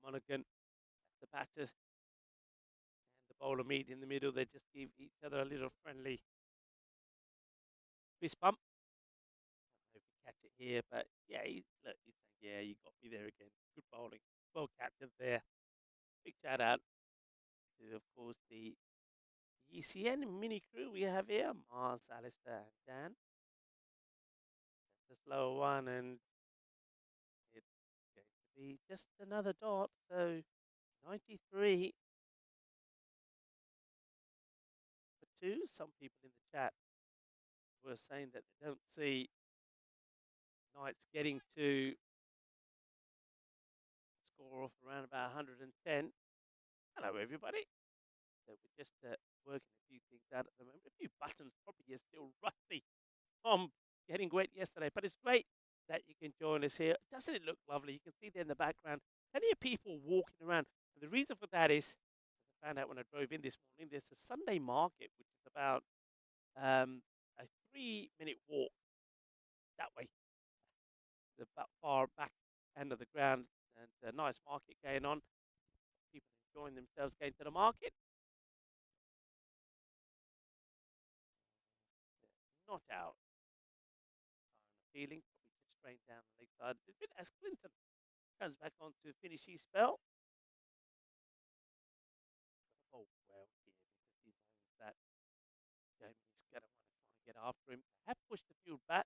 Monaghan. The batters and the bowler meet in the middle. They just give each other a little friendly fist bump. I don't know if we catch it here, but yeah, he's saying, yeah, you got me there again. Good bowling. Well captured there. Big shout out to, of course, the ECN mini crew we have here. Mars, Alistair, and Dan. That's the slower one, and it's going to be just another dot. So 93 for 2. Some people in the chat were saying that they don't see Knights getting to score off around about 110. Hello, everybody. So we're just working a few things out at the moment. A few buttons probably are still rusty from getting wet yesterday, but it's great that you can join us here. Doesn't it look lovely? You can see there in the background plenty of people walking around. And the reason for that is, as I found out when I drove in this morning, there's a Sunday market, which is about a 3-minute walk that way, the far back end of the ground, and a nice market going on. People enjoying themselves going to the market. Not out. Feeling probably just straight down the leg side a bit as Clinton comes back on to finish his spell. Oh, well, yeah, because he knows that Jamie's going to want to try and get after him. Have pushed the field back.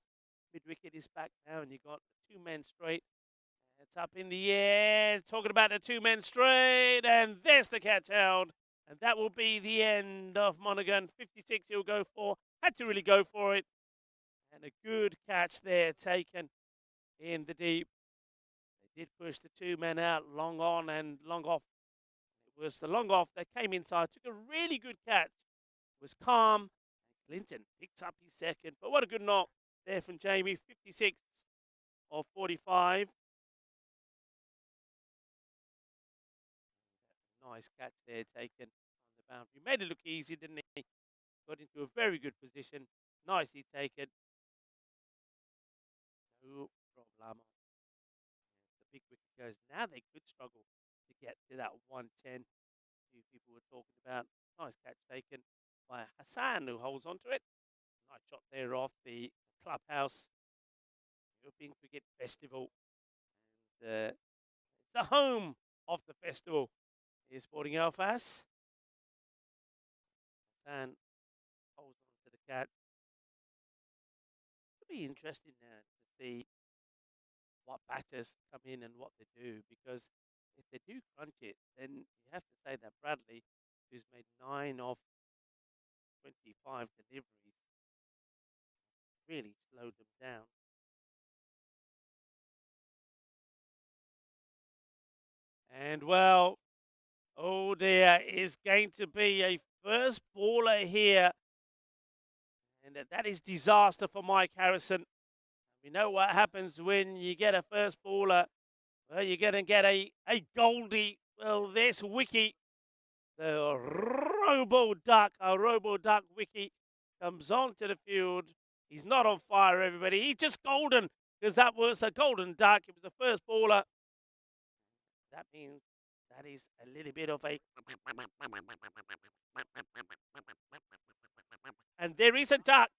Mid-wicket is back now, and you've got the 2-men straight. It's up in the air. Talking about the 2-men straight, and there's the catch held. And that will be the end of Monaghan. 56 he'll go for. Had to really go for it. And a good catch there taken in the deep. They did push the 2 men out, long on and long off. It was the long off that came inside. Took a really good catch. It was calm. And Clinton picks up his second. But what a good knock there from Jamie. 56 of 45. Nice catch there taken on the boundary. Made it look easy, didn't he? Got into a very good position. Nicely taken. No problem. The big wicket goes. Now they could struggle to get to that 110. Few people were talking about. Nice catch taken by Hassan, who holds onto it. Nice shot there off the clubhouse. European Cricket Festival. And it's the home of the festival. Here's Sporting Alfas. Hassan at. It'll be interesting now to see what batters come in and what they do, because if they do crunch it, then you have to say that Bradley, who's made 9 of 25 deliveries, really slowed them down. And well, oh dear, is going to be a first baller here. And that is disaster for Mike Harrison. We know what happens when you get a first baller. Well, you're going to get a Goldie. Well, this Wiki, the Robo Duck Wiki, comes onto the field. He's not on fire, everybody. He's just golden, because that was a golden duck. It was the first baller. That means that is a little bit of a... And there is a duck.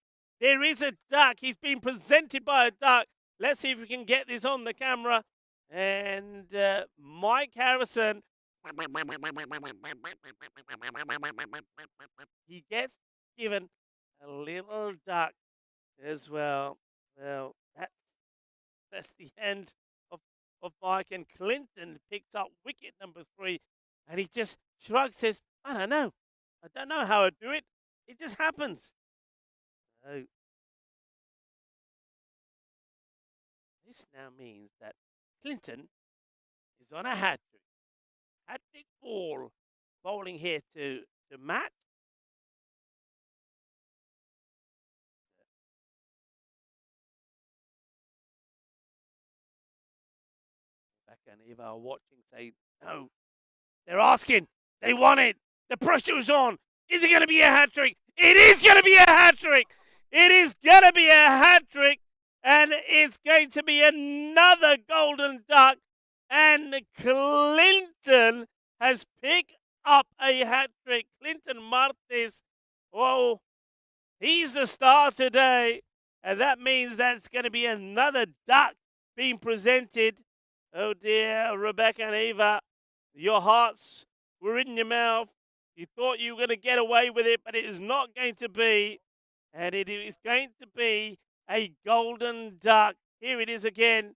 There is a duck. He's been presented by a duck. Let's see if we can get this on the camera. And Mike Harrison, he gets given a little duck as well. Well, that's the end of Mike. And Clinton picks up wicket number 3. And he just shrugs, says, I don't know. I don't know how I do it. It just happens. So this now means that Clinton is on a hat-trick. Hat-trick ball. Bowling here to Matt. Back and Eva are watching, say, no. They're asking. They want it. The pressure is on. Is it going to be a hat-trick? It is going to be a hat-trick. It is going to be a hat-trick. And it's going to be another golden duck. And Clinton has picked up a hat-trick. Clinton Martes. Whoa. He's the star today. And that means that's going to be another duck being presented. Oh dear, Rebecca and Eva. Your hearts were in your mouth. You thought you were going to get away with it, but it is not going to be. And it is going to be a golden duck. Here it is again.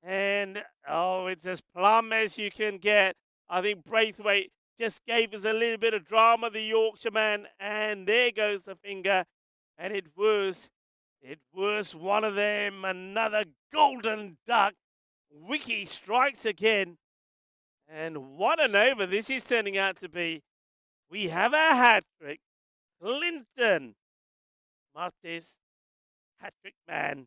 And, oh, it's as plumb as you can get. I think Braithwaite just gave us a little bit of drama, the Yorkshireman. And there goes the finger. And it was one of them. Another golden duck. Wiki strikes again. And what an over this is turning out to be. We have a hat-trick. Clinton Martes, hat-trick man.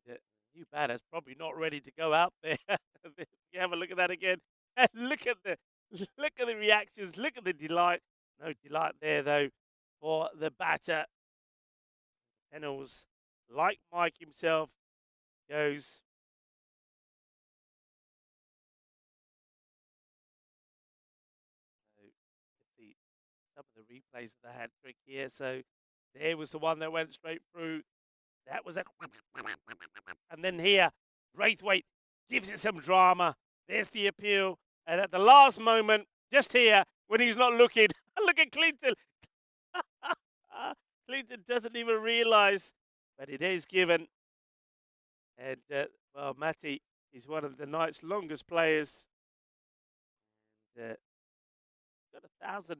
And new batter's probably not ready to go out there. You have a look at that again. And look at the reactions. Look at the delight. No delight there though for the batter. Kennels, like Mike himself, goes. See some of the replays of the hat trick here. So there was the one that went straight through. That was a... And then here, Braithwaite gives it some drama. There's the appeal. And at the last moment, just here, when he's not looking, look at Clinton. Clinton doesn't even realize, but it is given. And, well, Matty is one of the night's longest players. And got 1,000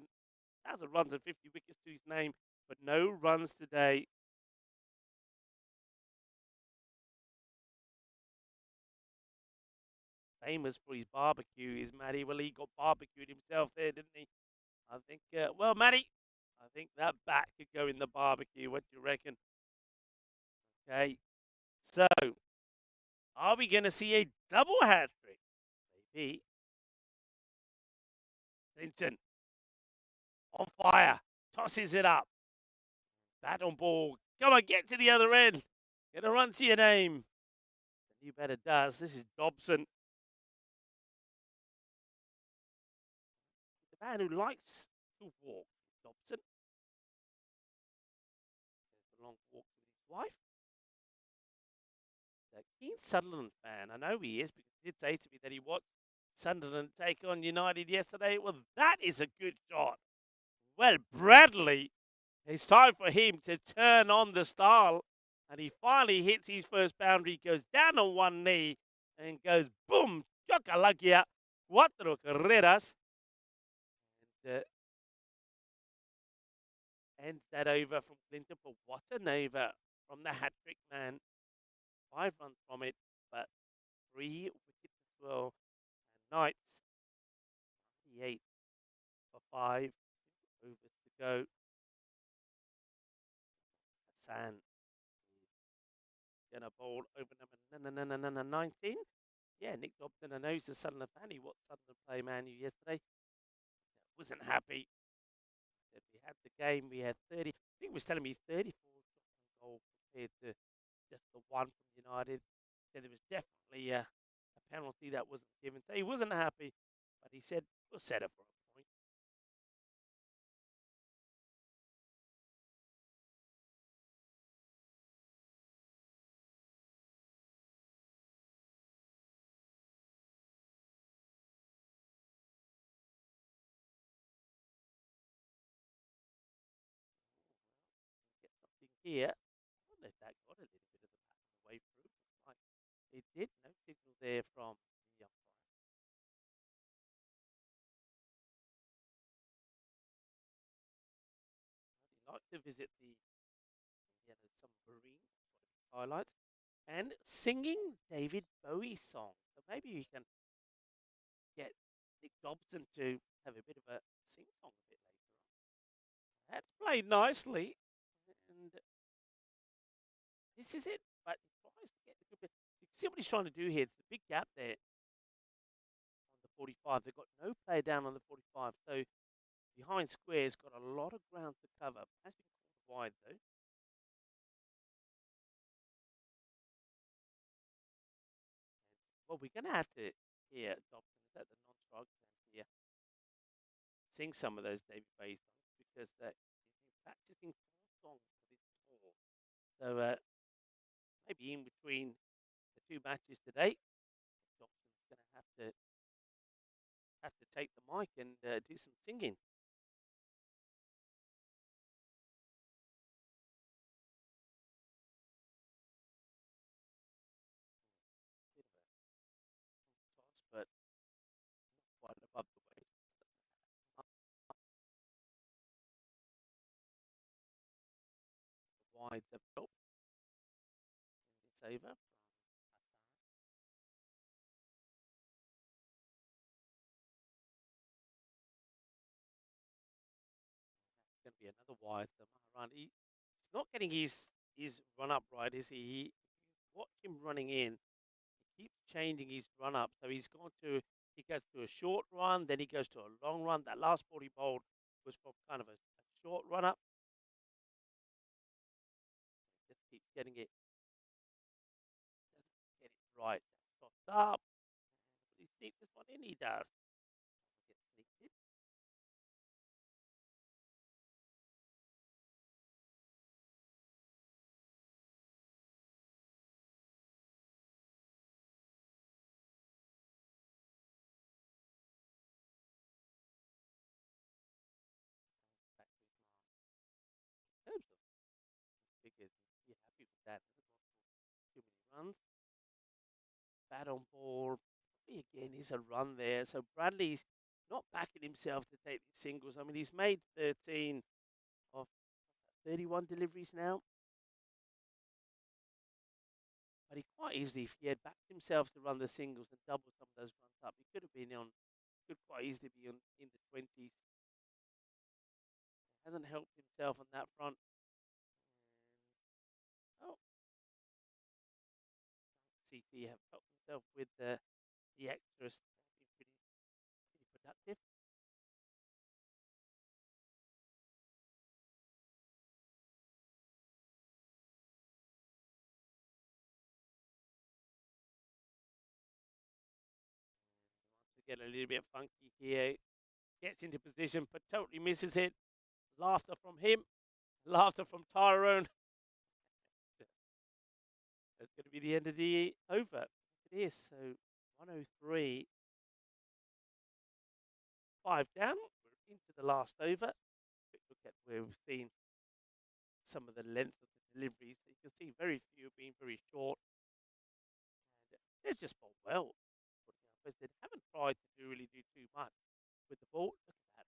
runs and 50 wickets to his name, but no runs today. Famous for his barbecue is Matty. Well, he got barbecued himself there, didn't he? I think, well, Matty, I think that bat could go in the barbecue. What do you reckon? Okay, so are we going to see a double hat trick? Maybe. Clinton on fire, tosses it up. Bat on ball. Come on, get to the other end. Get a run to your name. The new batter does. This is Dobson. The man who likes to walk, Dobson. There's a long walk with his wife. A keen Sunderland fan. I know he is, because he did say to me that he watched Sunderland take on United yesterday. Well, that is a good shot. Well, Well, Bradley, it's time for him to turn on the style. And he finally hits his first boundary, goes down on one knee, and goes boom, chocalagia, cuatro carreras. And ends that over from Clinton. But what an over from the hat trick man. 5 runs from it, but 3 wickets as well. And Knights, 8 for 5. Overs to go. Hassan going to bowl over number 19. Yeah, Nick Dobson. I know he's a Sunderland fan. He watched Sunderland play Man U yesterday. Wasn't happy. We had the game. We had 30. I think he was telling me 34 shots on goal compared to just the one from United. Said there was definitely a penalty that wasn't given. So he wasn't happy, but he said we'll set it for a point. Get something here. I wonder if that got a little bit of the bat on the way through. Like it did. No signal there from the umpire. I'd like to visit the submarine highlights and singing David Bowie song. So maybe we can get Nick Dobson to have a bit of a sing song a bit later on. That's played nicely, and this is it. But he tries to get the good bit. You can see what he's trying to do here. It's the big gap there on the 45. They've got no player down on the 45, so behind square's got a lot of ground to cover. Has been called wide though. Well, we're going to have to hear Dobson at the non-strike stand here sing some of those David Bowie songs because he's been practicing 4 songs for this tour. So maybe in between the 2 matches today, Dobson's going to have to take the mic and do some singing. Bit of a toss, but quite above the waist. Wides have helped in this over. Going to be another wide for Maharani. He's not getting his run up right, is he? Watch him running in. He keeps changing his run up. So he goes to a short run, then he goes to a long run. That last ball he bowled was from kind of a short run up. Just keeps getting it. Doesn't get it right. Stops up. But he sneaks this one in, he does. Gets sneaked in. Back to his mark. In terms of figures, you're happy with that. Too many runs. Bat on ball. Probably again is a run there. So Bradley's not backing himself to take these singles. I mean, he's made 13 of 31 deliveries now. But he quite easily, if he had backed himself to run the singles and double some of those runs up, he could have been could quite easily be in the 20s. Hasn't helped himself on that front. And, CT have helped himself with the extras. Been pretty productive. To get a little bit funky here, gets into position but totally misses it. Laughter from him, laughter from Tyrone. That's going to be the end of the over. It is. So 103. 5 down. We're into the last over. Quick where we've seen some of the length of the deliveries. You can see very few being very short. And they've just bowled well. But they haven't tried to really do too much with the ball. Look at that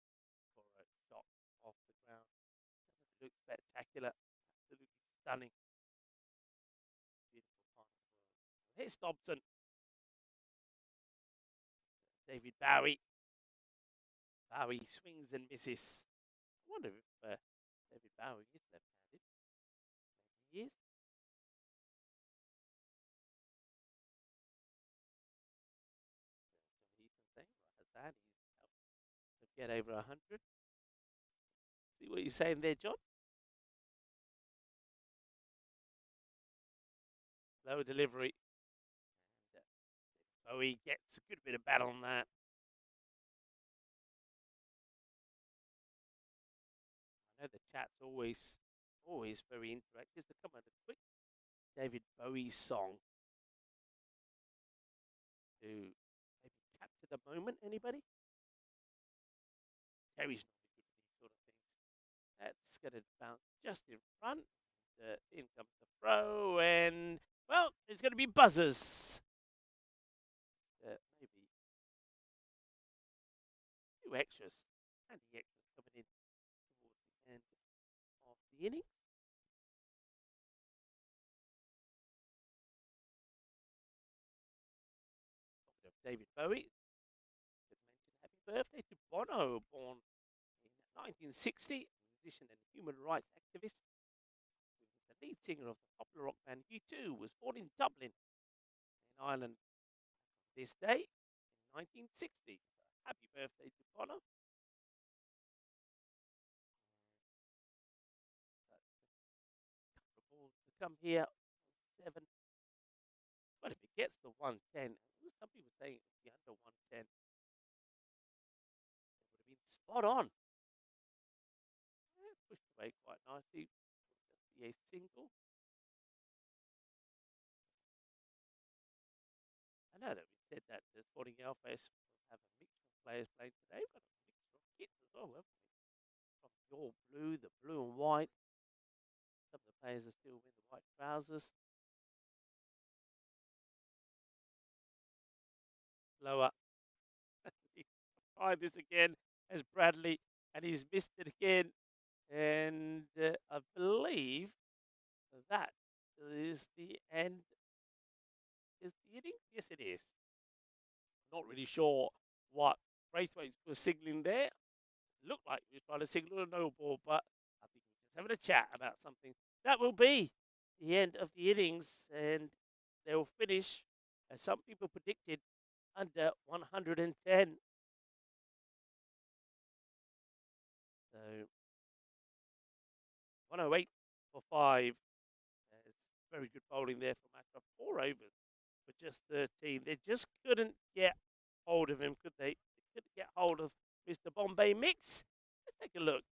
for a shot off the ground. Doesn't it look spectacular? Absolutely stunning. Beautiful part of the world. Here's Dobson. David Bowie. Bowie swings and misses. I wonder if David Bowie is left-handed. Maybe he is. Hassan, he's helped to get over 100. See what you're saying there, John? Lower delivery. And Bowie gets a good bit of battle on that. I know the chat's always very interactive. Just to come on a quick David Bowie song to maybe capture the moment. Anybody? Terry's not good for these sort of things. That's going to bounce just in front. In comes the throw, and well, it's going to be buzzers. Maybe two extras, and the extras coming in towards the end of the innings. David Bowie. Could mention happy birthday to Bono, born in 1960, musician and human rights activist. The lead singer of the popular rock band U2 was born in Dublin, in Ireland, this day in 1960. Happy birthday to Bono. Comfortable to come here, 7. Well, if it gets to 110, some people saying it would be under 110. It would have been spot on. Pushed away quite nicely. Just be a single. I know that we said that the Sporting Alfas will have a mixture of players playing today. We've got a mixture of kits as well, haven't we? From your blue, the blue and white. Some of the players are still in the white trousers. Lower. Try this again as Bradley, and he's missed it again. And I believe that is the end. Is the inning? Yes, it is. Not really sure what Braithwaite was signaling there. Looked like he was trying to signal a no ball, but I think we're just having a chat about something. That will be the end of the innings, and they will finish, as some people predicted, under 110. So 108 for 5. It's very good bowling there from Ashram. 4 overs for just 13. They just couldn't get hold of him, could they? They couldn't get hold of Mr. Bombay Mix. Let's take a look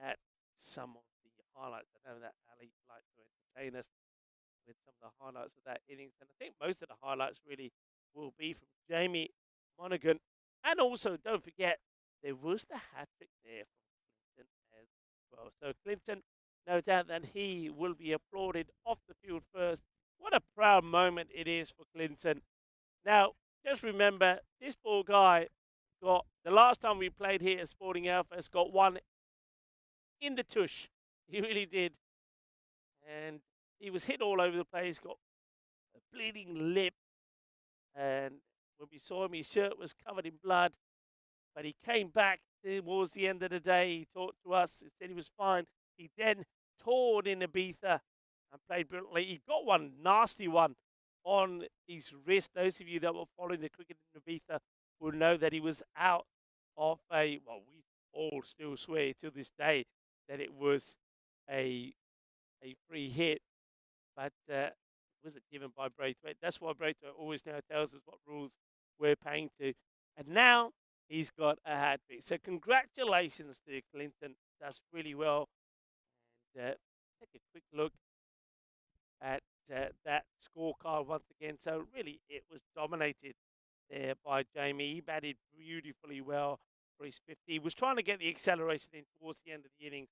at some of the highlights. I know that Ali likes to entertain us with some of the highlights of that innings, and I think most of the highlights really will be from Jamie Monaghan. And also, don't forget, there was the hat-trick there from Clinton as well. So Clinton, no doubt that he will be applauded off the field first. What a proud moment it is for Clinton. Now, just remember, this poor guy got, the last time we played here at Sporting Alfas, got one in the tush. He really did. And he was hit all over the place, got a bleeding lip. And when we saw him, his shirt was covered in blood. But he came back towards the end of the day. He talked to us. He said he was fine. He then toured in Ibiza and played brilliantly. He got one nasty one on his wrist. Those of you that were following the cricket in Ibiza will know that he was out of a, well, we all still swear to this day that it was a free hit. But wasn't given by Braithwaite. That's why Braithwaite always now tells us what rules we're paying to. And now he's got a hat trick. So congratulations to Clinton. Does really well. And take a quick look at that scorecard once again. So really it was dominated there by Jamie. He batted beautifully well for his 50. He was trying to get the acceleration in towards the end of the innings,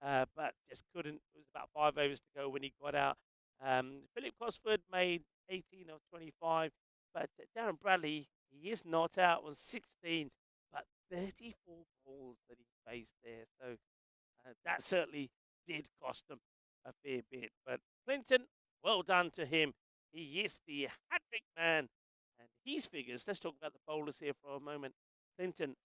but just couldn't. It was about 5 overs to go when he got out. Philip Cosford made 18 of 25, but Darren Bradley, he is not out on 16, but 34 balls that he faced there. So that certainly did cost him a fair bit. But Clinton, well done to him. He is the hat-trick man. And his figures, let's talk about the bowlers here for a moment. Clinton,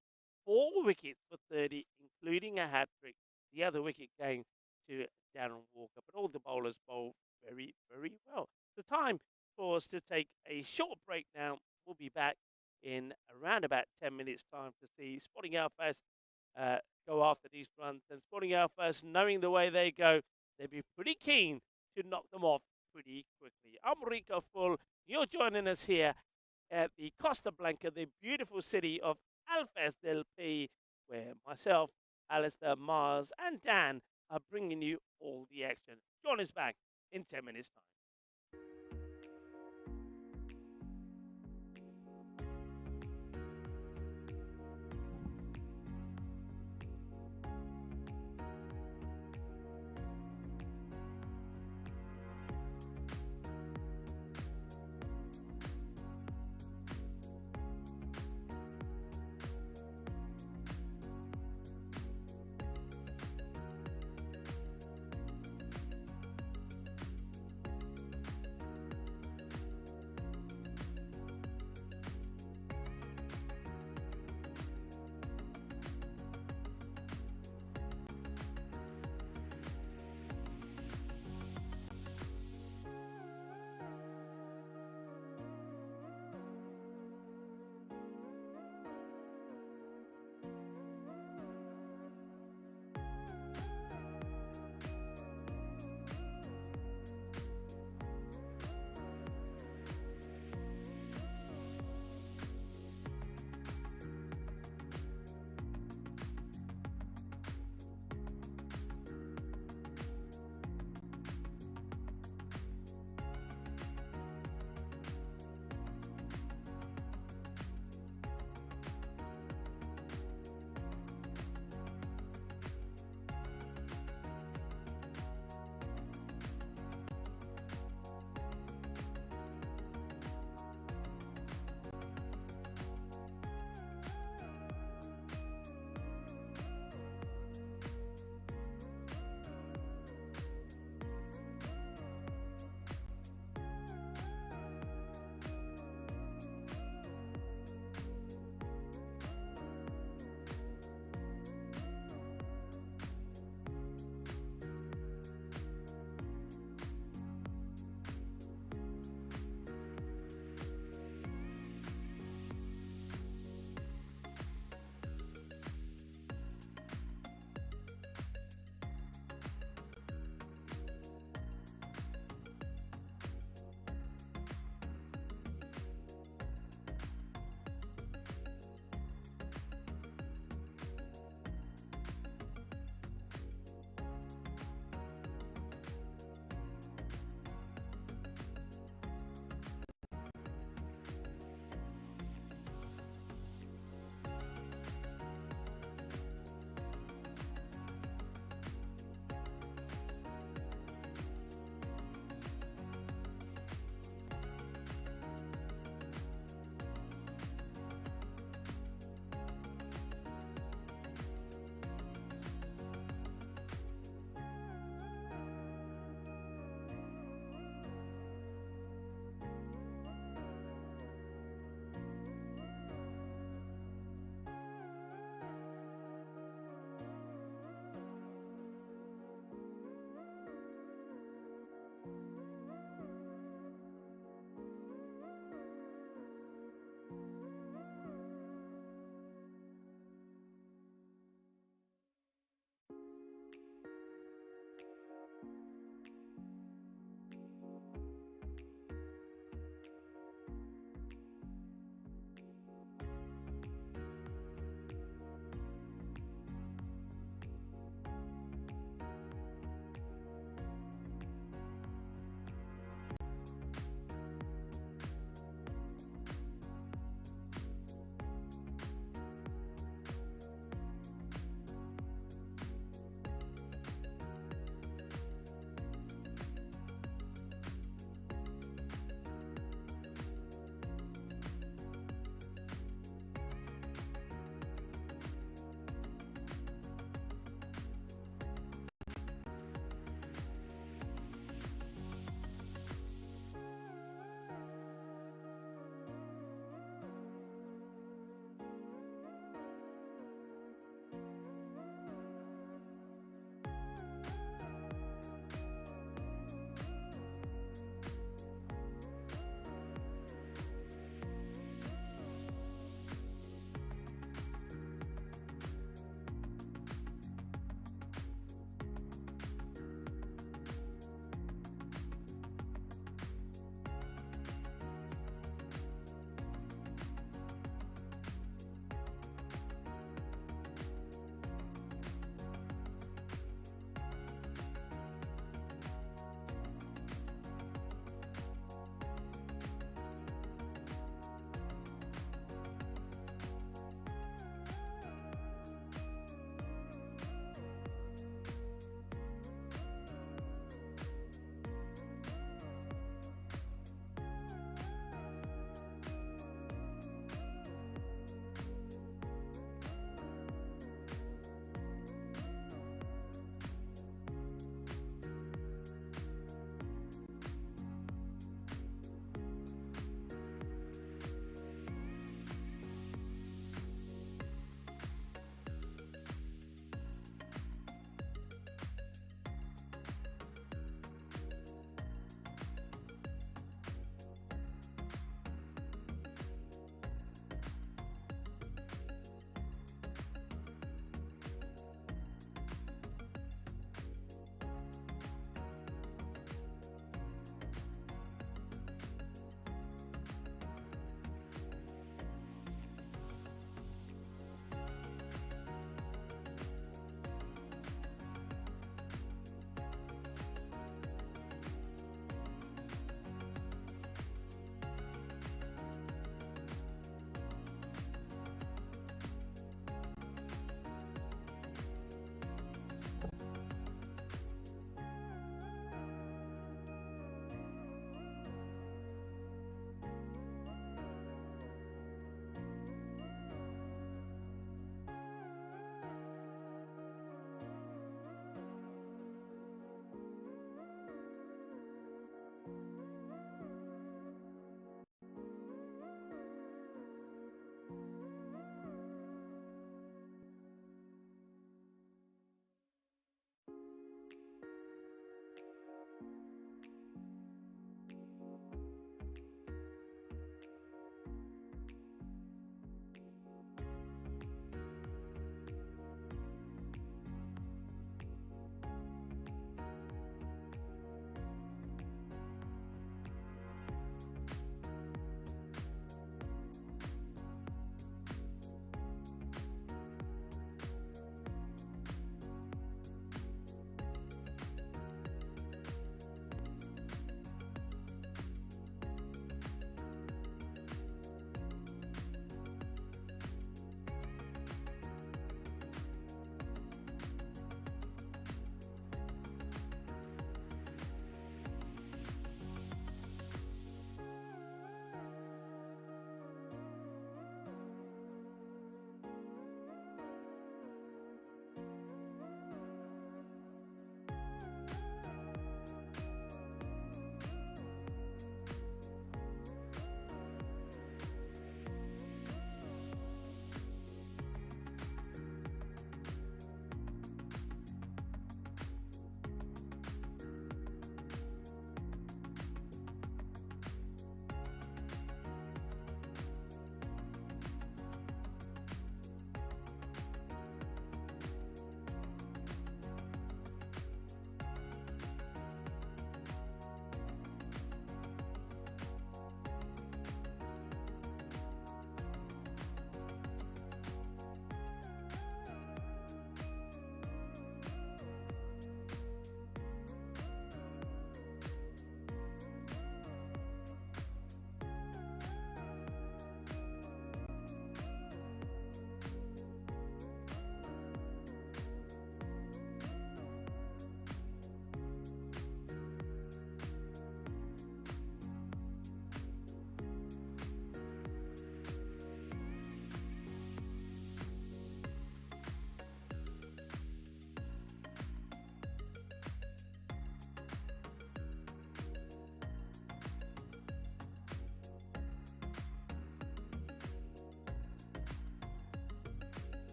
4 wickets for 30, including a hat-trick. The other wicket going to Darren Walker. But all the bowlers bowl very, very well. The time for us to take a short break now. We'll be back in around about 10 minutes' time to see Sporting Alfaz go after these runs. And Sporting Alfaz, knowing the way they go, they'd be pretty keen to knock them off pretty quickly. I'm Rico Full. You're joining us here at the Costa Blanca, the beautiful city of Alfaz del Pi, where myself, Alistair, Mars, and Dan are bringing you all the action. Join us back in 10 minutes' time.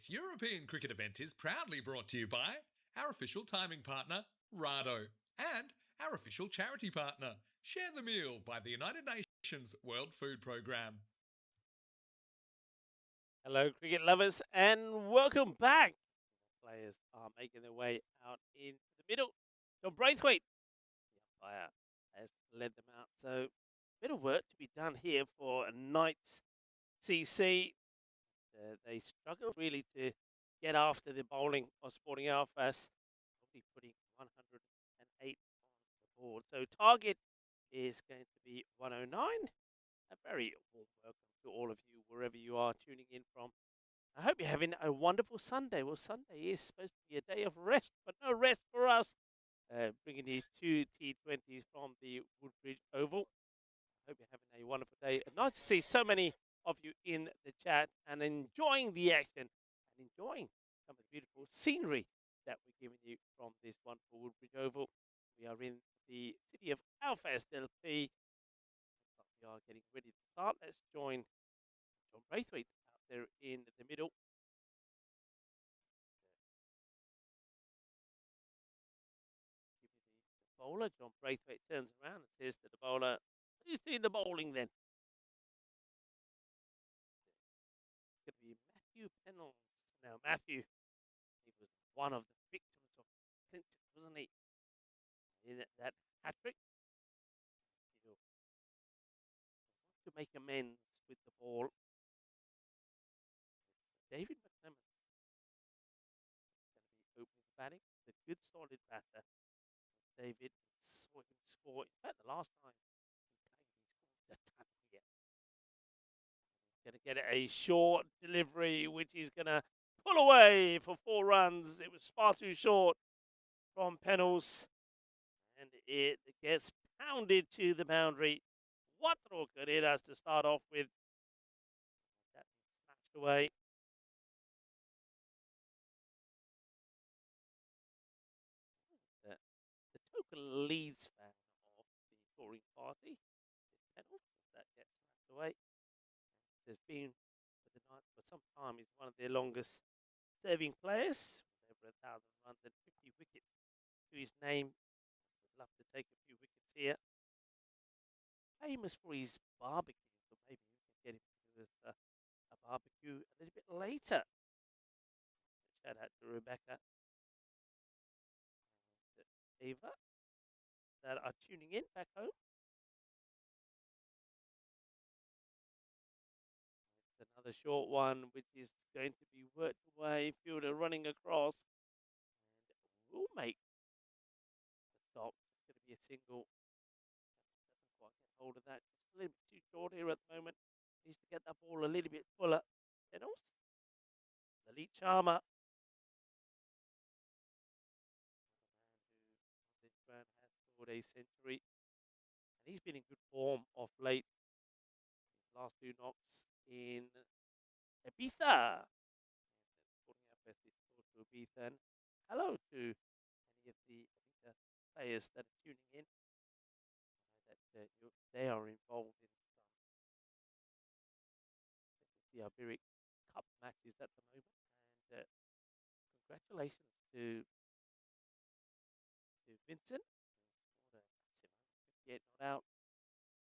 This European cricket event is proudly brought to you by our official timing partner, Rado, and our official charity partner, Share the Meal by the United Nations World Food Programme. Hello, cricket lovers, and welcome back. Players are making their way out into the middle. John Braithwaite, the umpire, has led them out. So, a bit of work to be done here for Knights CC. They struggled really to get after the bowling of Sporting Alfas, only putting 108 on the board. So, target is going to be 109. A very warm welcome to all of you, wherever you are tuning in from. I hope you're having a wonderful Sunday. Well, Sunday is supposed to be a day of rest, but no rest for us. Bringing you two T20s from the Woodbridge Oval. I hope you're having a wonderful day. Nice to see so many of you in the chat and enjoying the action and enjoying some of the beautiful scenery that we're giving you from this wonderful Woodbridge Oval. We are in the city of Alfaz, LP. We are getting ready to start. Let's join John Braithwaite out there in the middle. Give me the bowler. John Braithwaite turns around and says to the bowler, "Who's doing the bowling then?" It's going to be Matthew Pennell. Now, Matthew, he was one of the victims of Clinton, wasn't he? In that hat trick. He'll want to make amends with the ball. David McClemens is going to be opening the batting. The good solid batter. David saw him score. In fact, the last time he played, he scored a ton here. Going to get a short delivery, which is going to pull away for 4 runs. It was far too short from Pennells. And it gets pounded to the boundary. What rocket it has to start off with. That smashed away. The token Leeds fan of the touring party is Pennell. That gets smashed away. There's been for the Knights for some time. He's one of their longest serving players, with over 1,000 runs and 50 wickets to his name. Would love to take a few wickets here. Famous for his barbecue, so maybe we can get him to do a barbecue a little bit later. Shout out to Rebecca and Eva that are tuning in back home. It's another short one, which is going to be worked away. Fielder running across, and will make the stop. It's going to be a single. Doesn't quite get hold of that. Just a little bit too short here at the moment. Needs to get that ball a little bit fuller. Pennells. The lead charmer. This man has scored a century. And he's been in good form of late. His last 2 knocks in Ibiza. Sporting Alfas is scored to Ibiza. And hello to any of the Ibiza players that are tuning in. I know that they are involved in the Iberic Cup matches at the moment. And congratulations to Vincent, who scored a massive 58 not out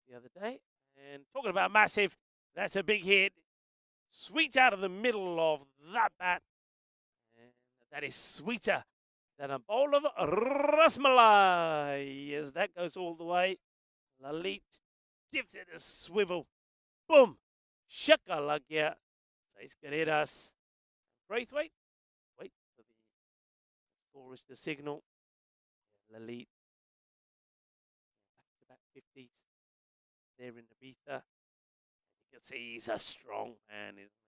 the other day. And talking about massive, that's a big hit. Sweet out of the middle of that bat. And that is sweeter than a bowl of rasmalai. As that goes all the way. Lalit gives it a swivel. Boom. Shakalagya. Seis carreras. Braithwaite. Wait for the scorers to signal. Lalit. Back-to-back 50s. There in the Ibiza. You can see he's a strong man, isn't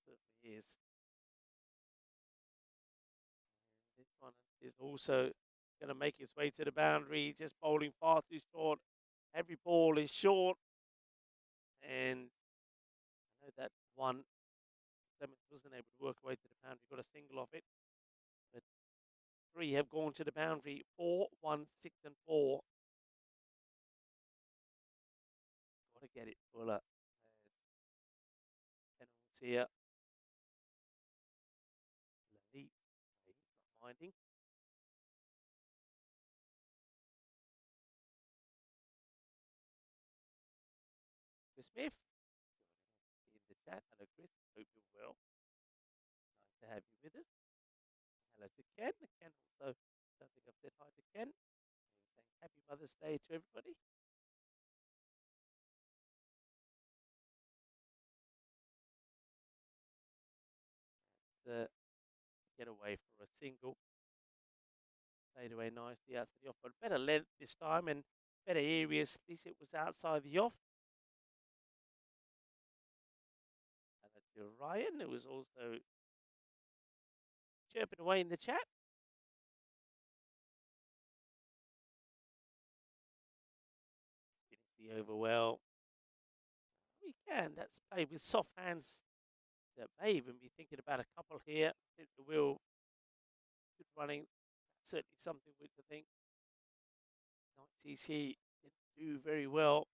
he? Certainly is. And this one is also going to make its way to the boundary. Just bowling far too short. Every ball is short. And I know that one, Clemens wasn't able to work away to the boundary. Got a single off it. But 3 have gone to the boundary. 4, 1, 6, and 4. Got to get it fuller. Pennells here. finding. Chris Smith in the chat. Hello, Chris. Hope you're well. Nice to have you with us. Hello to Ken. Ken also, don't think I've said hi to Ken. Saying Happy Mother's Day to everybody. Get away for a single. Played away nicely outside the off, but better length this time and better areas. At least it was outside the off. And to Ryan, who was also chirping away in the chat. Finished the over well. We can. That's played with soft hands. That may even be thinking about a couple here. I think the wheel good running. Certainly something which I think Knights EC didn't do very well.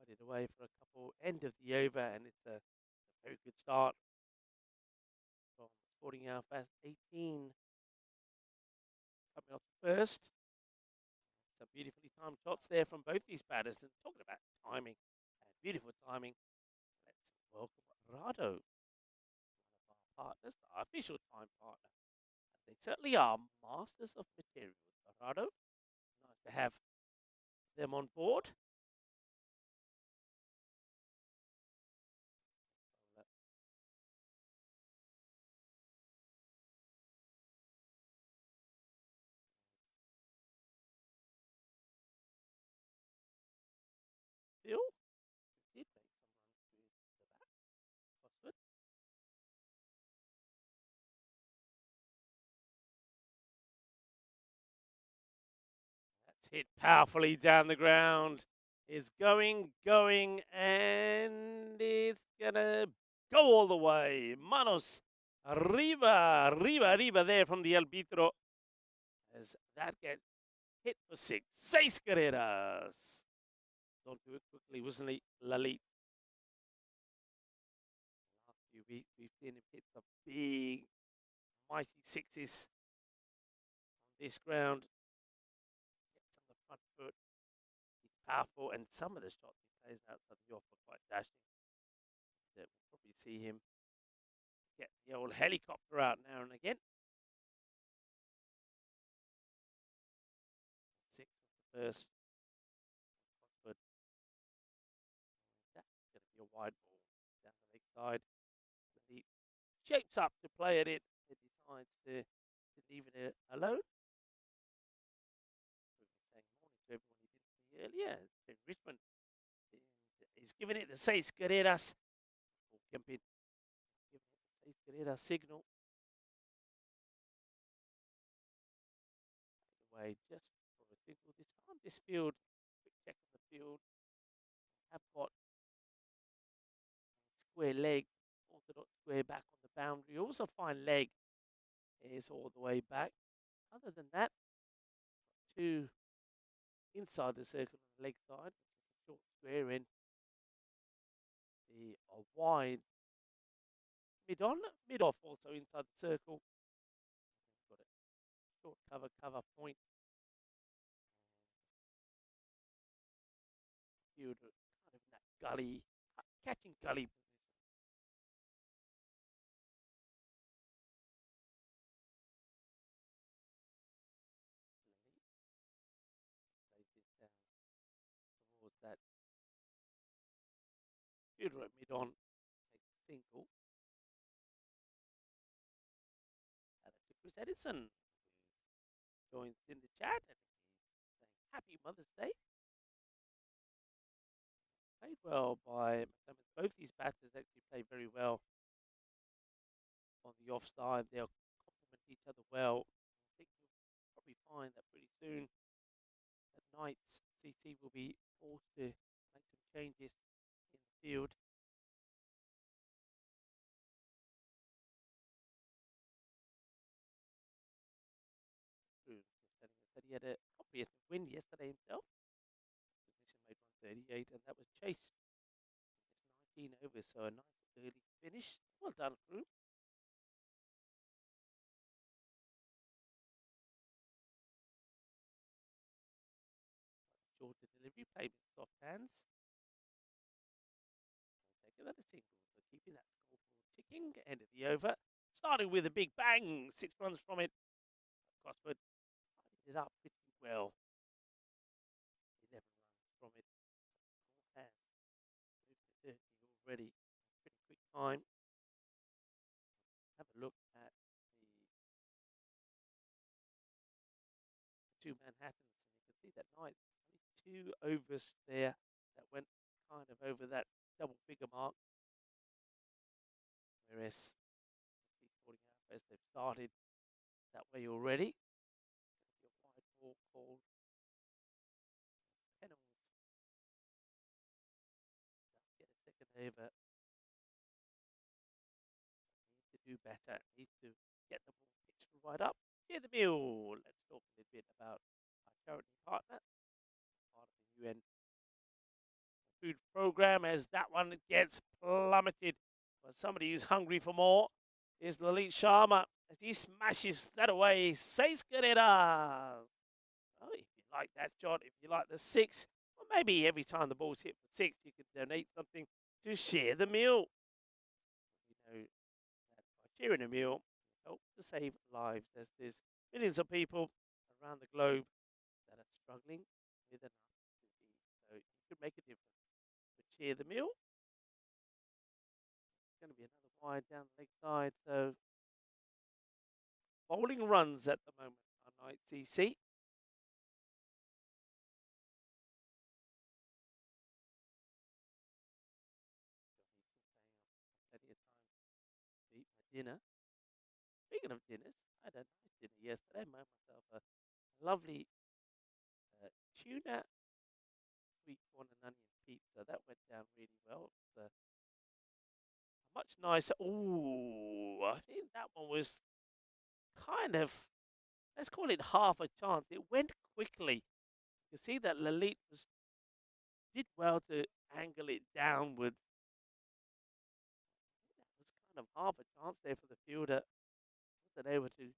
Guided away for a couple end of the over, and it's a very good start from Sporting Alfaz. 18 coming off the first. Some beautifully timed shots there from both these batters. And talking about timing and beautiful timing, let's welcome Rado, one of our partners, our official time partner. And they certainly are masters of materials. Rado, nice to have them on board. Phil did make some runs to the back. Oxford. That's hit powerfully down the ground. It's going, and it's gonna go all the way. Manos arriba there from the arbitro. As that gets hit for 6. 6 carreras. Don't do it quickly, wasn't he, Lalit? Last few weeks, we've seen him hit some big, mighty 6s on this ground. Gets on the front foot. He's powerful, and some of the shots he plays outside the off are quite dashing. We'll probably see him get the old helicopter out now and again. 6 of the first. Oxford. That's going to be a wide ball down the leg side. He shapes up to play it in and decides to leave it alone. We've been saying morning to everyone he didn't see earlier. Richmond is giving it the 6 carreras. Giving it the 6 carreras signal. Away just for a single this time. This field, quick check on the field. Have got square leg, orthodox square back on the boundary. Also fine leg is all the way back. Other than that, 2 inside the circle on the leg side, which is a short square in. The wide mid-on, mid-off also inside the circle. Got a short cover point. Field kind of in that gully, catching gully position. Plays it down towards that fielder at mid-on, takes a single. And to Chris Edison, who joins in the chat, and he's saying Happy Mother's Day. Played well by McClemens. Both these batters actually play very well on the offside. They'll complement each other well. I think you'll probably find that pretty soon that Knights CC will be forced to make some changes in the field. That he had a comprehensive win yesterday himself. Position made 138, and that was chased. Just 19 overs, so a nice early finish. Well done, crew. played with soft hands. Take another single. So keeping that scoreboard ticking. End of the over. Starting with a big bang. 6 runs from it. Gosford tidied it up pretty well. 11 runs from it. Has moved to 30 already. Pretty quick time. Have a look at the two Manhattans, and you can see that night only 2 overs there that went kind of over that double figure mark. Whereas these Sporting Alfas, they've started that way already. Your wide ball called Pennells. Get a second over. Needs to do better. Needs to get the ball pitched right up. Hear the meal. Let's talk a little bit about our charity partner, part of the UN food program, as that one gets plummeted. But somebody who's hungry for more is Lalit Sharma, as he smashes that away. 6 carreras. Oh, if you like that shot, if you like the 6, or maybe every time the ball's hit for 6, you could donate something to share the meal. You know that by sharing a meal, you help to save lives, as there's millions of people around the globe that are struggling with enough disease. So you could make a difference. But share the meal. It's going to be another wide down the leg side. So bowling runs at the moment on ITC. Plenty of time to eat my dinner. Speaking of dinners, I had a nice dinner yesterday. I made myself a lovely tuna sweet corn and onion pizza. That went down really well. It was a much nicer. Ooh, I think that one was kind of, let's call it half a chance. It went quickly. You see that Lalit did well to angle it downwards. That was kind of half a chance there for the fielder. Wasn't able to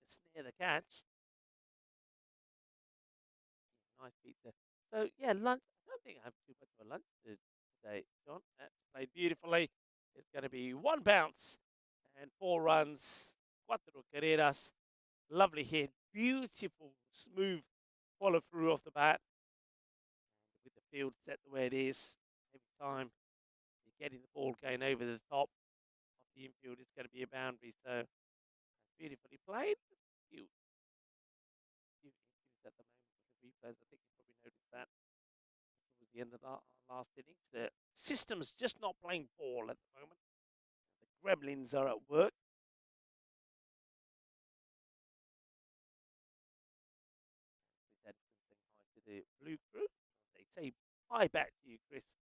snare the catch. Nice pizza. So yeah, lunch. I don't think I have too much of a lunch today, John. That's played beautifully. It's going to be 1 bounce and 4 runs. 4 carreras. Lovely hit. Beautiful, smooth follow through off the bat. And with the field set the way it is, every time you're getting the ball going over the top of the infield, it's going to be a boundary. So beautifully played. You at the moment with the replays. I think you probably noticed that towards the end of the last innings. The system's just not playing ball at the moment. The gremlins are at work. With that, saying hi to the blue crew. They say hi back to you, Chris.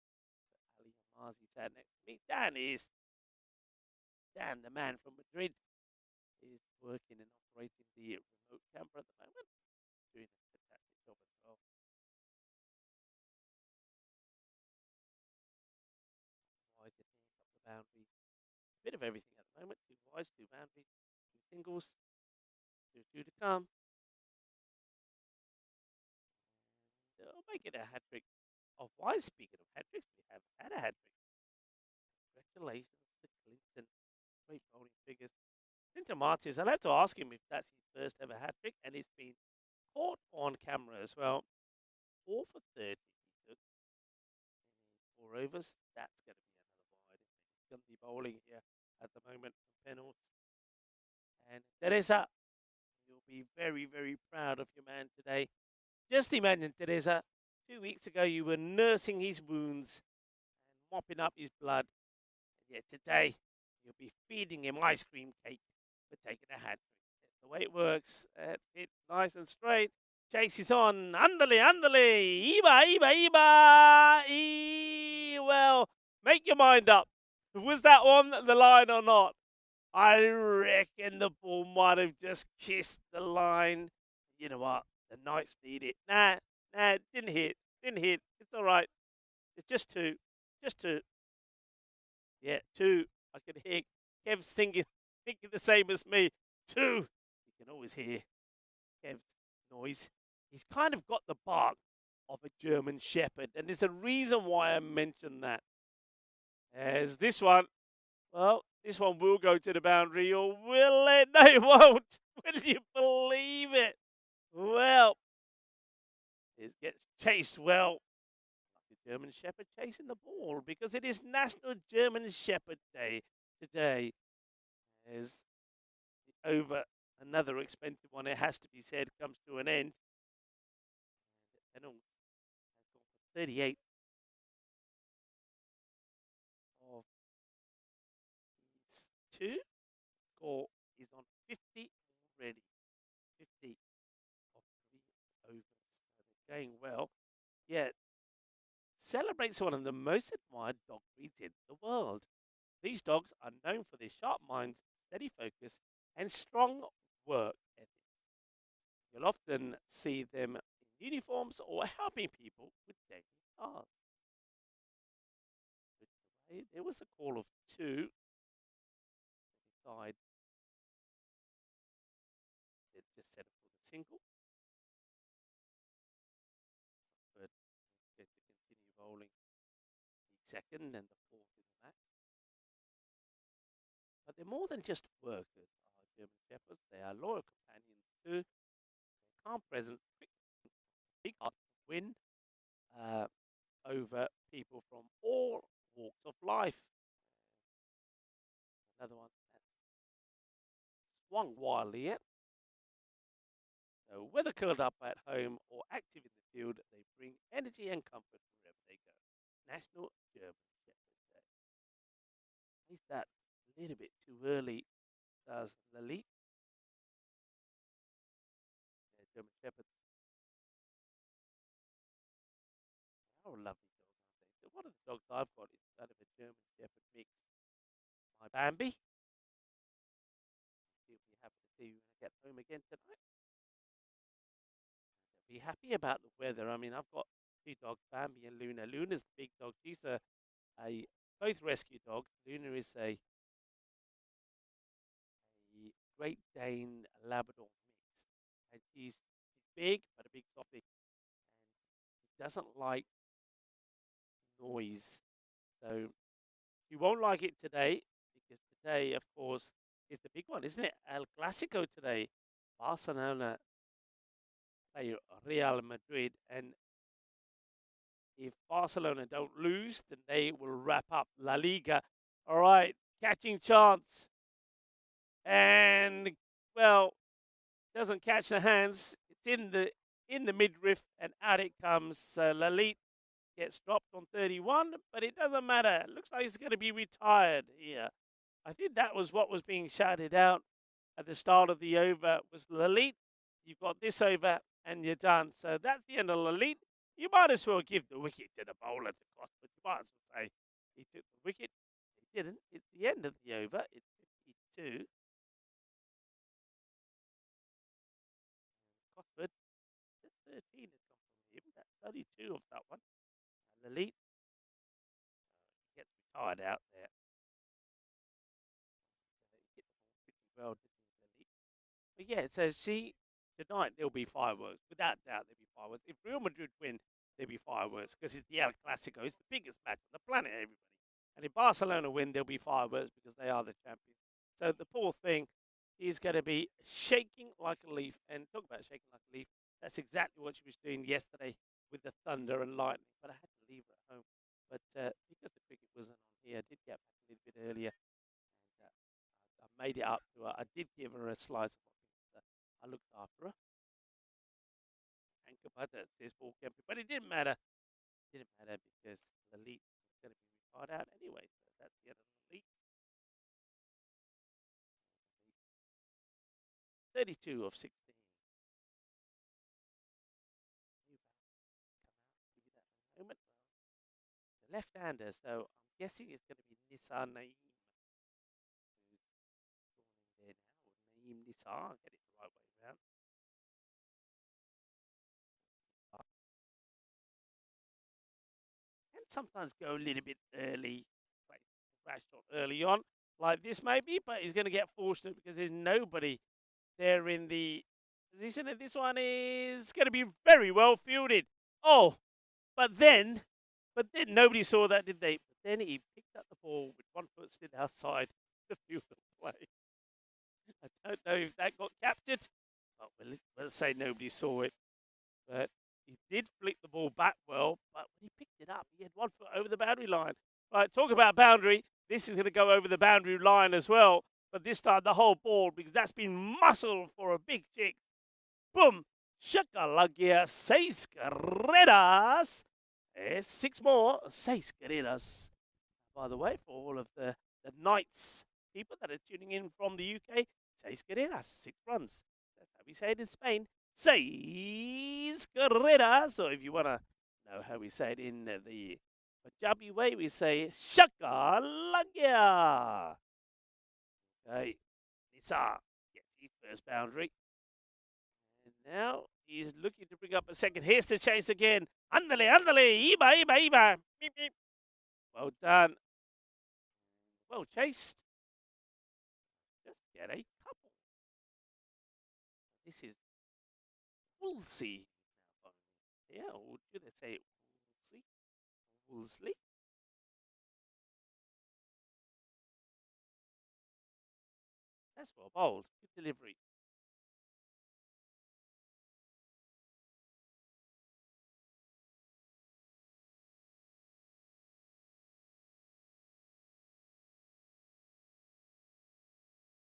Ali Amazi sat next to me. Dan, the man from Madrid, is working and operating the remote camera at the moment. Doing a fantastic job as well. Wide in here, a couple of boundaries. A bit of everything at the moment. 2 wides, 2 boundaries, 2 singles. 2 to come. And I'll make it a hat trick of wides. Speaking of hat tricks, we have had a hat trick. Congratulations to Clinton. Great bowling figures. Clinton Martins, I'll have to ask him if that's his first ever hat trick, and it's been caught on camera as well. 4 for 30 he took in 4 overs. That's going to be another wide. He's going to be bowling here at the moment from Pennells. And Teresa, you'll be very, very proud of your man today. Just imagine, Teresa, 2 weeks ago you were nursing his wounds and mopping up his blood. And yet today you'll be feeding him ice cream cake for taking a hat trick. That's the way it works. That's it, nice and straight. Chases on. Andale, andale. Iba. Well, make your mind up. Was that on the line or not? I reckon the ball might have just kissed the line. You know what? The Knights need it. Nah, didn't hit. It's all right. It's just 2. Just 2. Yeah, 2. I can hear Kev's thinking the same as me. 2. You can always hear Kev's noise. He's kind of got the bark of a German Shepherd. And there's a reason why I mentioned that. As this one, well, this one will go to the boundary, or will it? No, it won't. Will you believe it? Well, it gets chased well. The German Shepherd chasing the ball because it is National German Shepherd Day today. As over another expensive one, it has to be said, comes to an end. And has gone for 38 of these two. Score is on 50 already. 50 of 3 overs. So they're going well. Yeah. Celebrates one of the most admired dog breeds in the world. These dogs are known for their sharp minds, steady focus, and strong work ethic. You'll often see them in uniforms or helping people with daily tasks. There was a call of 2. Decide it just set up for the single. But get to continue bowling the second and the fourth in the match. But they're more than just workers, our German Shepherds. They are loyal companions too. Their calm presence, quick, big heart, win over people from all walks of life. Another one that's swung wildly yet. So whether curled up at home or active in the field, they bring energy and comfort wherever they go. National German Shepherd Day. Is that a little bit too early? Does Lalit? Yeah, German Shepherds. They are lovely dogs, aren't they? So one of the dogs I've got is kind of a German Shepherd mix. My Bambi. He'll be happy to see you when I get home again tonight. Be happy about the weather. I mean, I've got 2 dogs, Bambi and Luna. Luna's the big dog. She's a both rescue dogs. Luna is a Great Dane Labrador mix, and she's big but a big softie, and she doesn't like noise. So she won't like it today because today, of course, is the big one, isn't it? El Clasico today. Barcelona play Real Madrid, and if Barcelona don't lose, then they will wrap up La Liga. All right, catching chance. And, well, doesn't catch the hands. It's in the midriff, and out it comes. So Lalit gets dropped on 31, but it doesn't matter. It looks like he's going to be retired here. I think that was what was being shouted out at the start of the over was Lalit. You've got this over, and you're done. So that's the end of Lalit. You might as well give the wicket to the bowler to cost, but you might as well say he took the wicket. He didn't. It's the end of the over. It's 52. Cosford, just 13 has come from him. That's only 2 of that one. And Lalit gets retired out there. He hit the ball pretty well, didn't he, Lalit? But yeah, so see, tonight there'll be fireworks. Without doubt, there'll be fireworks. If Real Madrid win, there'll be fireworks because it's the El Clasico. It's the biggest match on the planet, everybody. And if Barcelona win, there'll be fireworks because they are the champions. So the poor thing is going to be shaking like a leaf. And talk about shaking like a leaf. That's exactly what she was doing yesterday with the thunder and lightning. But I had to leave her at home. But because the cricket wasn't on here, I did get back a little bit earlier. And I made it up to her. I did give her a slice of pizza. I looked after her. Ankle butter, says Paul Kemp. But it didn't matter. It didn't matter because the lead was going to be retired out anyway. So that's the end of the lead. 32 of 16. Moment. The left-hander, so I'm guessing it's going to be Nisa Naeem. Who's drawn in there now. Naeem Nisa, I'll get it the right way around. And sometimes go a little bit early, crash shot early on, like this maybe, but he's going to get fortunate because there's nobody there in the position. And this one is going to be very well fielded. Oh, but then nobody saw that, did they? But then he picked up the ball with 1 foot still outside the field of play. I don't know if that got captured. Oh, we'll say nobody saw it. But he did flick the ball back well. But when he picked it up, he had 1 foot over the boundary line. Right, talk about boundary. This is going to go over the boundary line as well. But this time the whole ball, because that's been muscled for a big chick. Boom! Shakalagia, 6 carreras. 6 more, 6 carreras. By the way, for all of the Knights people that are tuning in from the UK, 6 carreras, 6 runs. That's how we say it in Spain. 6 carreras. So if you want to know how we say it in the Punjabi way, we say Shakalagia. Okay, Nisa gets his first boundary. And now he's looking to bring up a second. Here's the chase again. Andale, andale, Iba. Beep, beep. Well done. Well chased. Just get a couple. This is Woolsey. Yeah, or do they say Woolsey? Woolsey? That's well bowled. Good delivery.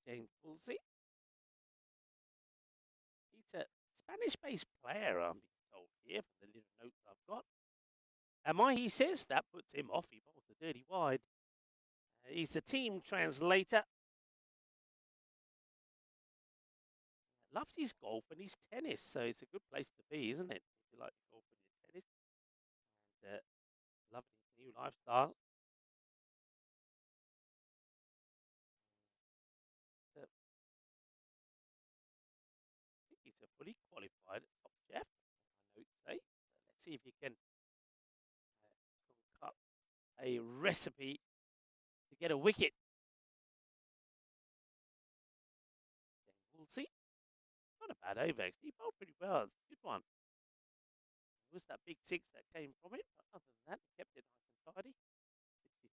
James Woolsey. He's a Spanish-based player, I'm being told here from the little notes I've got. He says that puts him off. He bowls the dirty wide. He's the team translator. Loves his golf and his tennis, so it's a good place to be, isn't it? If you like golf and your tennis. And loving his new lifestyle. I think he's a fully qualified top chef, I would say. Let's see if he can cook up a recipe to get a wicket. We'll see. Not a bad over, actually. He bowled pretty well. It's a good one. It was that big 6 that came from it, but other than that, he kept it nice and tidy.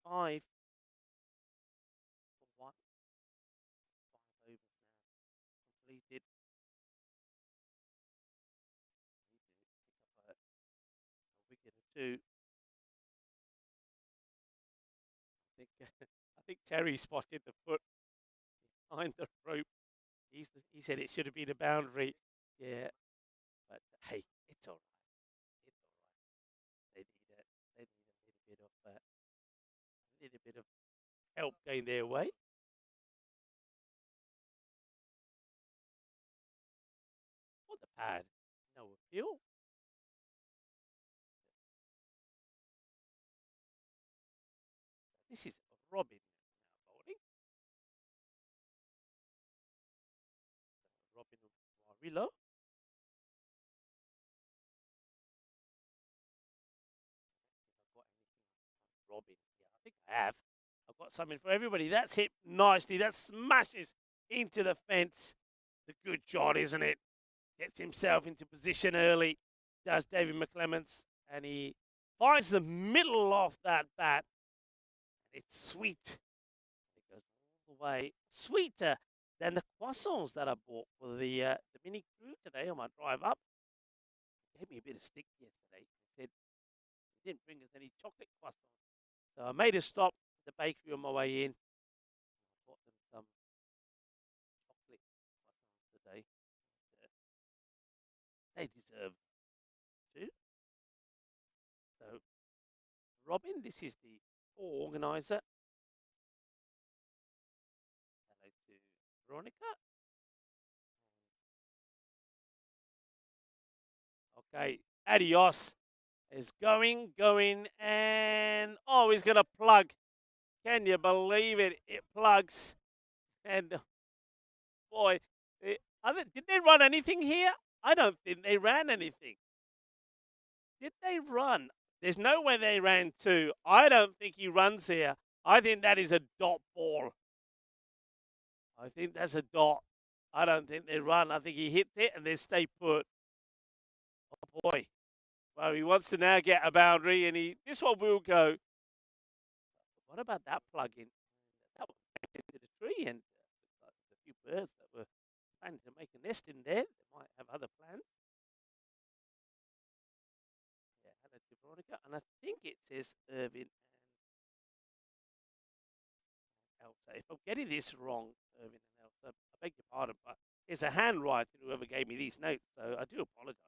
65 for 1. 5 overs now completed. Need to pick up a wicket or 2. I think Terry spotted the foot behind the rope. He said it should have been a boundary. Yeah, but hey, it's all right. It's all right. They need a little bit of help going their way. On the pad, no appeal. This is Robin now bowling. Robin Warillo. Robin. Yeah, I think I have. I've got something for everybody. That's hit nicely. That smashes into the fence. It's a good shot, isn't it? Gets himself into position early. Does David McClements. And he finds the middle of that bat. It's sweet. It goes all the way. Sweeter than the croissants that I bought for the mini crew today on my drive up. He gave me a bit of stick yesterday. He said he didn't bring us any chocolate croissants. So I made a stop at the bakery on my way in. I bought them some chocolate croissants today. They deserve to. So, Robin, this is the organizer. Hello to Veronica. Okay, adios is going, and oh, he's going to plug. Can you believe it? It plugs. And boy, did they run anything here? I don't think they ran anything. Did they run? There's no way they ran 2. I don't think he runs here. I think that is a dot ball. I think that's a dot. I don't think they run. I think he hit it and they stay put. Oh boy. Well, he wants to now get a boundary, and this one will go. What about that plug-in? That one came into the tree, and there's a few birds that were planning to make a nest in there. They might have other plans. Yeah, hello to Veronica, and I think it says Irvin and Elsa. If I'm getting this wrong, Irvin and Elsa, I beg your pardon, but it's a handwriting whoever gave me these notes, so I do apologise.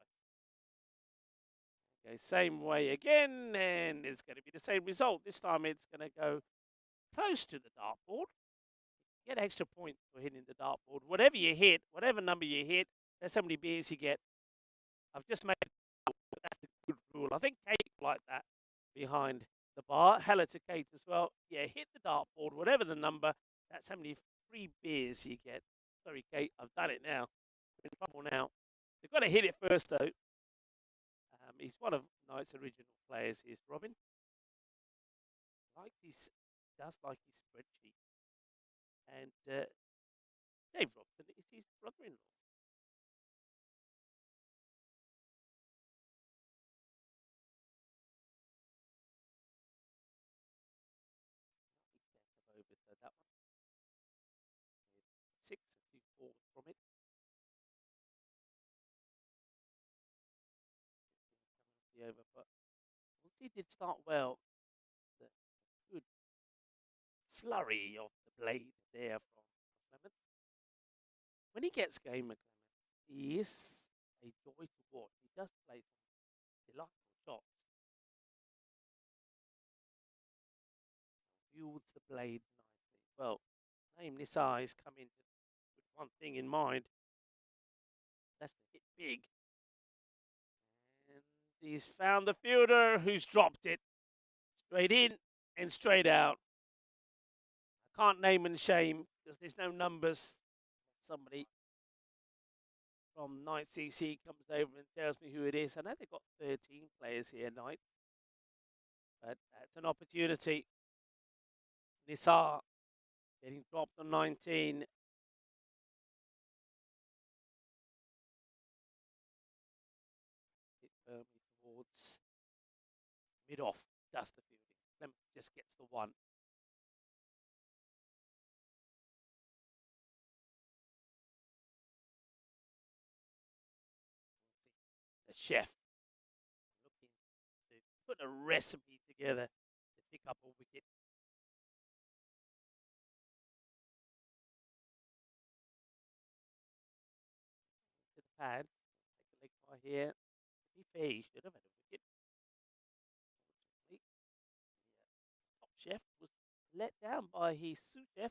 Okay, same way again, and it's going to be the same result. This time it's going to go close to the dartboard. Get extra points for hitting the dartboard. Whatever you hit, whatever number you hit, that's how many beers you get. I've just made that's a good rule. I think Kate like that behind the bar. Hello to Kate as well. Yeah, hit the dartboard, whatever the number, that's how many free beers you get. Sorry, Kate, I've done it now. I'm in trouble now. They've got to hit it first, though. He's one of Knight's original players, is Robin. Does like his spreadsheet. And Dave Robson is his brother-in-law. Over to that one. 6 and 2 forward from it. The over, but once he did start well, the good flurry of the blade there from Clements. When he gets game, Clements, he is a joy to watch. He does play some delightful shots. Wields the blade nicely. Well, name this eyes come in with one thing in mind. That's to hit big. And he's found the fielder who's dropped it. Straight in and straight out. I can't name and shame because there's no numbers. Somebody from Knight CC comes over and tells me who it is. I know they've got 13 players here, Knight. But that's an opportunity. Nisar getting dropped on 19. Hit firmly towards mid-off. Does the fielding. Clement just gets the one. The chef looking to put a recipe together to pick up a wicket. To the pads. Take a leg by here. To be fair, he should have had a wicket. Unfortunately, the top chef was let down by his sous chef.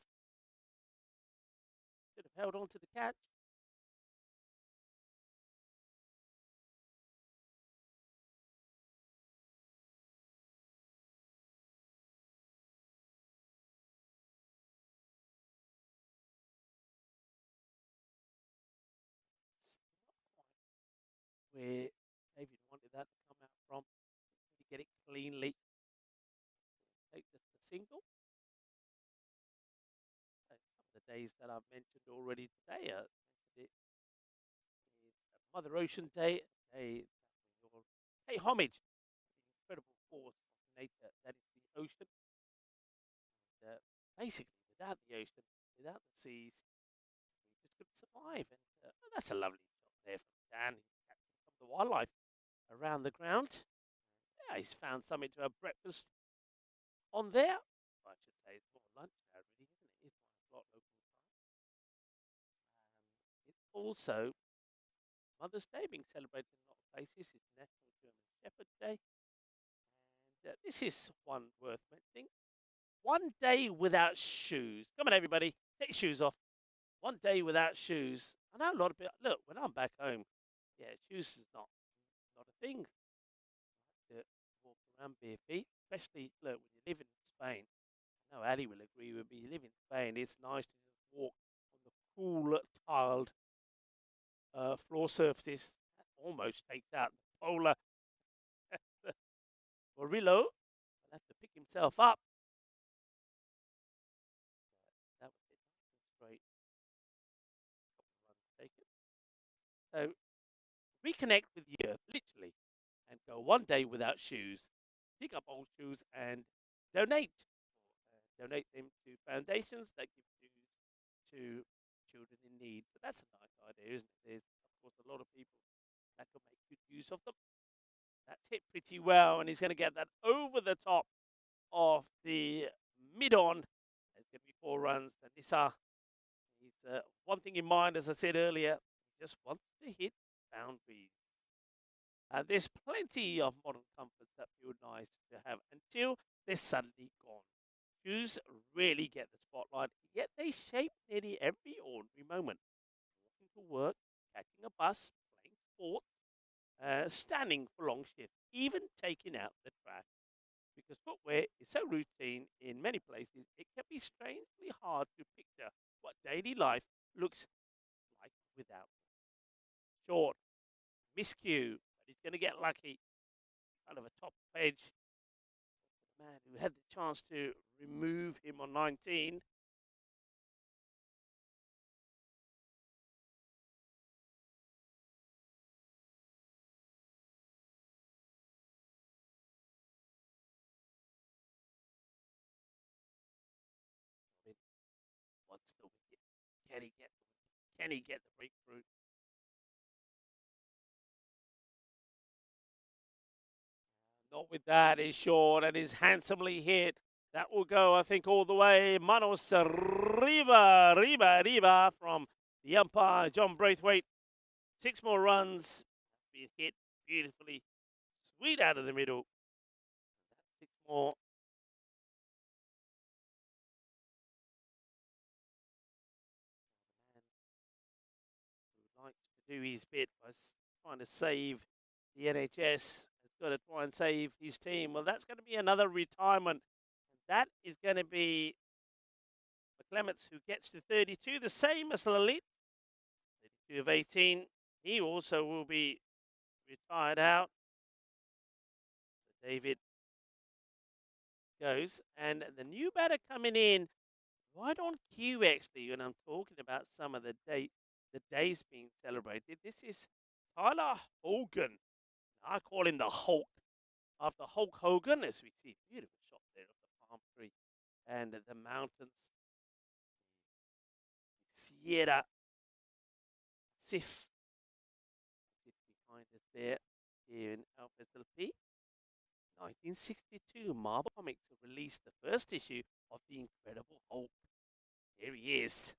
Should have held on to the catch. Where David wanted that to come out from. To get it cleanly. Take just a single. Some of the days that I've mentioned already today, it is Mother Ocean Day. Pay homage to the incredible force of nature that is the ocean. And, basically, without the ocean, without the seas, we just couldn't survive. And that's a lovely shot there from Dan. He's capturing some of the wildlife around the ground. Yeah, he's found something to have breakfast on there. I should say it's more lunch now, really, isn't it? It's 1 o'clock local time. It's also Mother's Day being celebrated in a lot of places. It's National German Shepherd Day. And this is one worth mentioning. 1 day without shoes. Come on, everybody. Take your shoes off. 1 day without shoes. I know a lot of people. Look, when I'm back home, yeah, shoes is not a thing. I like to walk around bare feet, especially, look, when you live in Spain. I know Ali will agree with me. You live in Spain, it's nice to just walk on the cool, tiled floor surfaces. That almost takes out the polar. Murillo will have to pick himself up. That was it. Straight. Couple of runs taken. So reconnect with the earth, literally, and go one day without shoes, dig up old shoes, and donate. Donate them to foundations that give shoes to children in need. So that's a nice idea, isn't it? There's, of course, a lot of people that can make good use of them. That's hit pretty well, and he's going to get that over the top of the mid-on. There's going to be 4 runs. And Nissa, he's one thing in mind, as I said earlier, he just wants to hit boundaries. There's plenty of modern comforts that feel nice to have until they're suddenly gone. Shoes really get the spotlight, yet they shape nearly every ordinary moment. Walking to work, catching a bus, playing sports, standing for long shifts, even taking out the trash. Because footwear is so routine in many places, it can be strangely hard to picture what daily life looks like without them. Short, miscue, but he's going to get lucky. Kind of a top edge. The man who had the chance to remove him on 19. What's the wicket? Can he get the wicket? Can he get the breakthrough? Not with that. He's short and is handsomely hit. That will go, I think, all the way. Manos Riva from the umpire, John Braithwaite. 6 more runs. Being hit beautifully. Sweet out of the middle. 6 more. Who likes to do his bit by trying to save the NHS. Has got to try and save his team. Well, that's going to be another retirement. That is going to be McClements, who gets to 32, the same as Lalit. 32 of 18. He also will be retired out. David goes. And the new batter coming in, right on cue, actually, when I'm talking about some of the days being celebrated. This is Tyler Hogan. I call him the Hulk. After Hulk Hogan, as we see, beautiful shot there of the palm tree and the mountains. Sierra Sif behind us there here in Alfaz LP. 1962, Marvel Comics released the first issue of The Incredible Hulk. Here he is.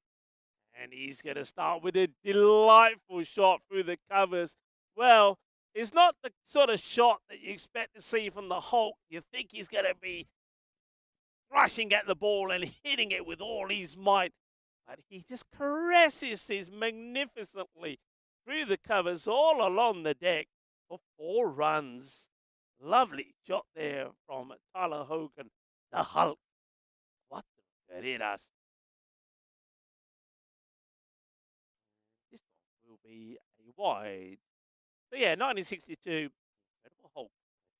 And he's going to start with a delightful shot through the covers. Well, it's not the sort of shot that you expect to see from the Hulk. You think he's going to be rushing at the ball and hitting it with all his might. But he just caresses this magnificently through the covers all along the deck for 4 runs. Lovely shot there from Tyler Hogan, the Hulk. What the queridas. This one will be a wide. So yeah, 1962, Incredible Hulk,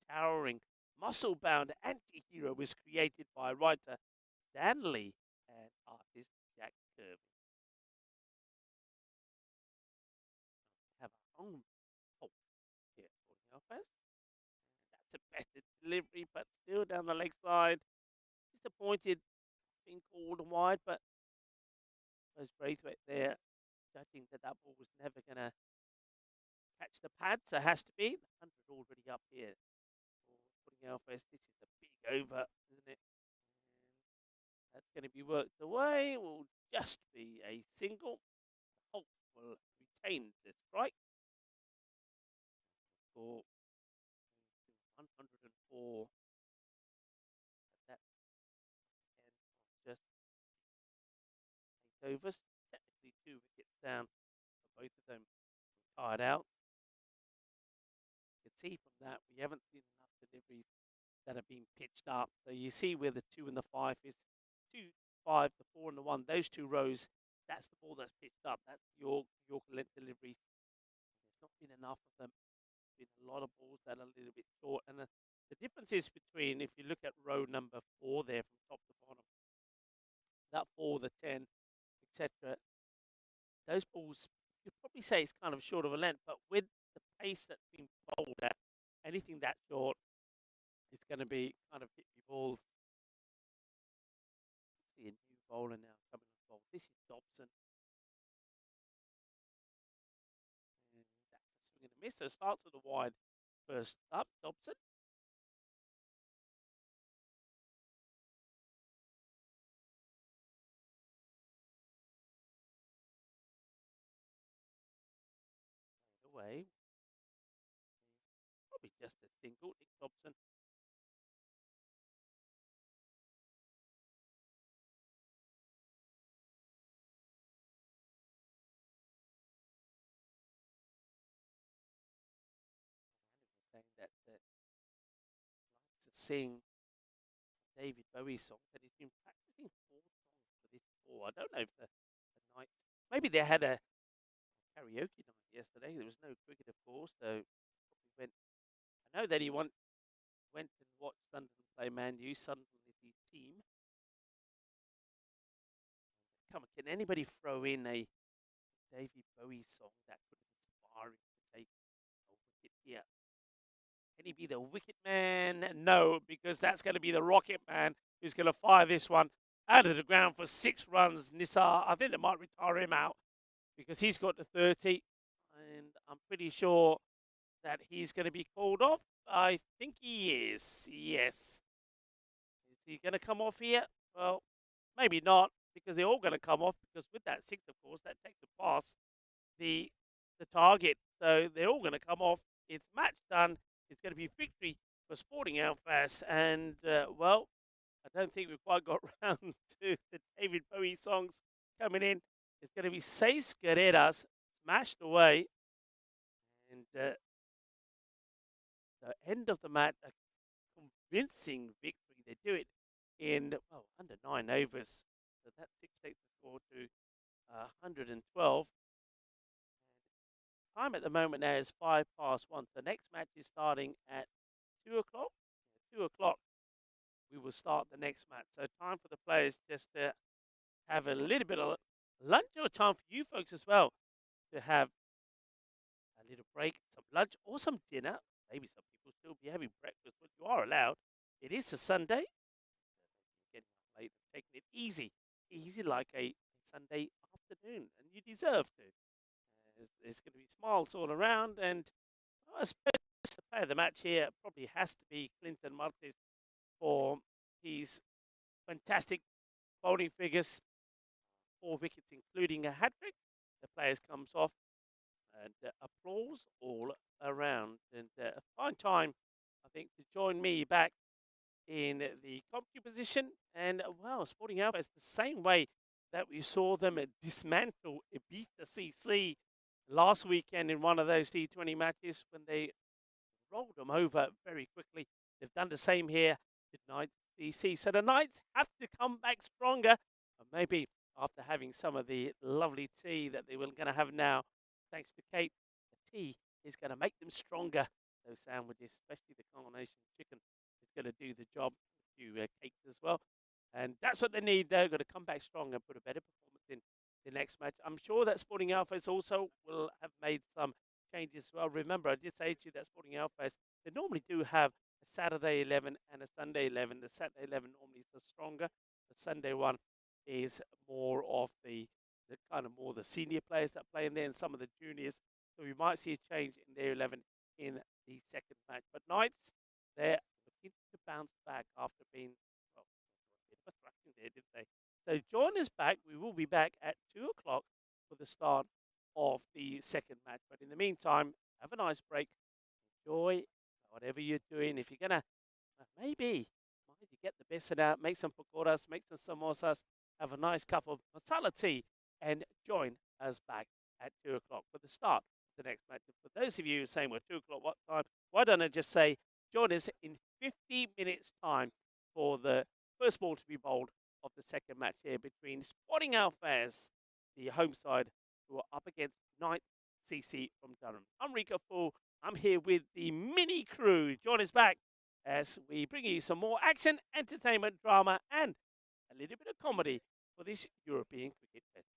a towering, muscle-bound anti-hero, was created by writer Stan Lee and artist Jack Kirby. Have our own Hulk here for the Alfaz. That's a better delivery, but still down the leg side. Disappointed being called wide, but there's Braithwaite there, judging that that ball was never going to catch the pad, so it has to be. 100 already up here. Putting Alfaz, this is a big over, isn't it? And that's going to be worked away. Will just be a single. Hulk will retain the strike for 104. That just 8 overs. Technically 2 wickets down for both of them. Tired out. You can see from that we haven't seen enough deliveries that have been pitched up. So you see where the 2 and the 5 is. 2, 5, the 4 and the 1. Those 2 rows, that's the ball that's pitched up. That's your length deliveries. There's not been enough of them. There's been a lot of balls that are a little bit short. And the difference is between, if you look at row number 4 there from top to bottom, that 4, the 10, etc. Those balls, you'd probably say it's kind of short of a length, but with the pace that's been bowled at anything that short is going to be kind of hit me balls. See a new bowler now coming on board. This is Dobson. And that's a swing and a miss. So starts with a wide first up, Dobson. Away. Probably just a single, Nick Dobson. Saying that likes to sing David Bowie songs that he's been practicing 4 songs for this tour. I don't know if the night, maybe they had a karaoke night yesterday. There was no cricket, of course, so probably went. I know that he went and watched Sunderland play Man U. Sunderland is his team. Come on, can anybody throw in a David Bowie song that could inspire him to take a wicket here? Can he be the wicket man? No, because that's going to be the rocket man who's going to fire this one out of the ground for 6 runs. Nisar, I think they might retire him out because he's got to 30, and I'm pretty sure that he's going to be called off. I think he is, yes. Is he going to come off here? Well, maybe not, because they're all going to come off, because with that 6, of course, that takes to pass the target. So they're all going to come off. It's match done. It's going to be victory for Sporting Alfas. And, well, I don't think we've quite got round to the David Bowie songs coming in. It's going to be Seis Guerreras smashed away. And the end of the match, a convincing victory. They do it in, well, under 9 overs. So that 6 takes the score to 112. Time at the moment now is 1:05. The next match is starting at 2 o'clock. 2 o'clock, we will start the next match. So time for the players just to have a little bit of lunch, or time for you folks as well to have a little break, some lunch or some dinner. Maybe some people still be having breakfast, but you are allowed. It is a Sunday. Getting up late and taking it easy like a Sunday afternoon, and you deserve to. There's going to be smiles all around, and I suppose the player of the match here probably has to be Clinton Martes for his fantastic bowling figures, 4 wickets, including a hat-trick. The players comes off, and applause all around. And a fine time, I think, to join me back in the commentary position. And, well, Sporting Alfaz, the same way that we saw them dismantle Ibiza CC last weekend in one of those T20 matches when they rolled them over very quickly. They've done the same here tonight, DC. So the Knights have to come back stronger. And maybe after having some of the lovely tea that they were going to have now, thanks to Kate, the tea is going to make them stronger. Those sandwiches, especially the combination chicken, is going to do the job. A few cakes as well. And that's what they need. They're going to come back strong and put a better performance in the next match. I'm sure that Sporting Alfaz also will have made some changes as well. Remember, I did say to you that Sporting Alfaz, they normally do have a Saturday 11 and a Sunday 11. The Saturday 11 normally is the stronger. The Sunday one is more of the kind of more the senior players that play in there and some of the juniors. So we might see a change in their 11 in the second match. But Knights, they're looking to bounce back after being, well, a bit of a thrashing there, didn't they? So join us back. We will be back at 2 o'clock for the start of the second match. But in the meantime, have a nice break. Enjoy whatever you're doing. If you're going to, maybe you get the best out, make some pakoras, make some samosas, have a nice cup of masala tea, and join us back at 2 o'clock for the start of the next match. For those of you who are saying, well, 2 o'clock, what time? Why don't I just say, join us in 50 minutes' time for the first ball to be bowled of the second match here between Sporting Alfaz, the home side, who are up against Knight CC from Durham. I'm Rika Fool. I'm here with the mini crew. Join us back as we bring you some more action, entertainment, drama, and a little bit of comedy for this European Cricket Festival.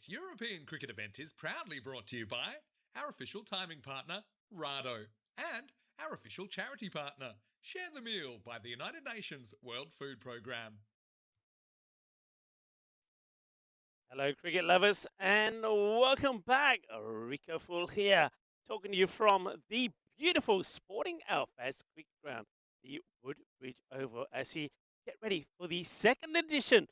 This European cricket event is proudly brought to you by our official timing partner, Rado, and our official charity partner, Share the Meal by the United Nations World Food Programme. Hello, cricket lovers, and welcome back. Rico Full here, talking to you from the beautiful Sporting Alfaz cricket ground, the Woodbridge Oval, as we get ready for the second edition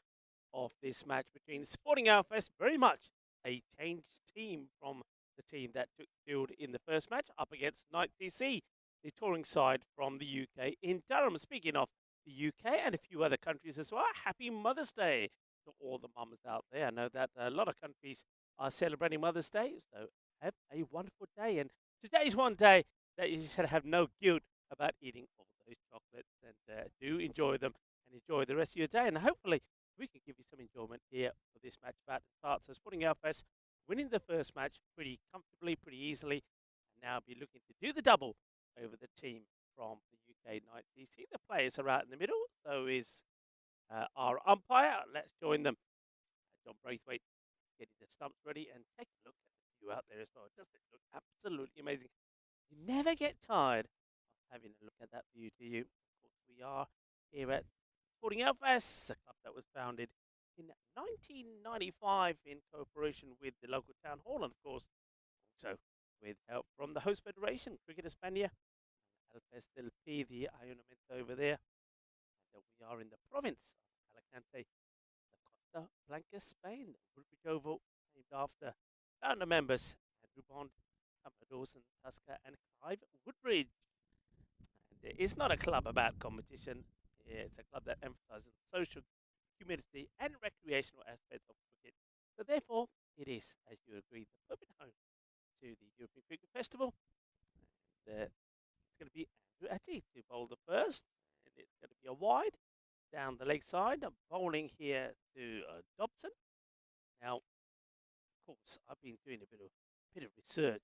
of this match between Sporting Alfaz, very much a changed team from the team that took field in the first match, up against Knight CC, the touring side from the UK in Durham. Speaking of the UK and a few other countries as well, happy Mother's Day to all the mums out there. I know that a lot of countries are celebrating Mother's Day, so have a wonderful day. And today's one day that you should have no guilt about eating all those chocolates, and do enjoy them and enjoy the rest of your day. And hopefully we can give you some enjoyment here for this match about to start. So Sporting Alfaz winning the first match pretty comfortably, pretty easily, and now be looking to do the double over the team from the UK Knight CC. The players are out in the middle, so is our umpire. Let's join them. John Braithwaite getting the stumps ready, and take a look at the view out there as well. Doesn't it look absolutely amazing? You never get tired of having a look at that view, do you? Of course, we are here at Sporting Alfaz, a club that was founded in 1995 in cooperation with the local town hall, and of course, also with help from the host federation, Cricket España, Alfaz del Pi, the ayuntamiento over there. And we are in the province of Alicante, the Costa Blanca, Spain. The Woodbridge Oval, named after founder members Andrew Bond, Dawson, Tusker, and Clive Woodbridge. And it's not a club about competition. It's a club that emphasizes social, humility, and recreational aspects of cricket. So therefore, it is, as you agreed, the perfect home to the European Cricket Festival. And it's going to be Andrew Atty to bowl the first, and it's going to be a wide down the leg side. I'm bowling here to Dobson. Now, of course, I've been doing a bit of research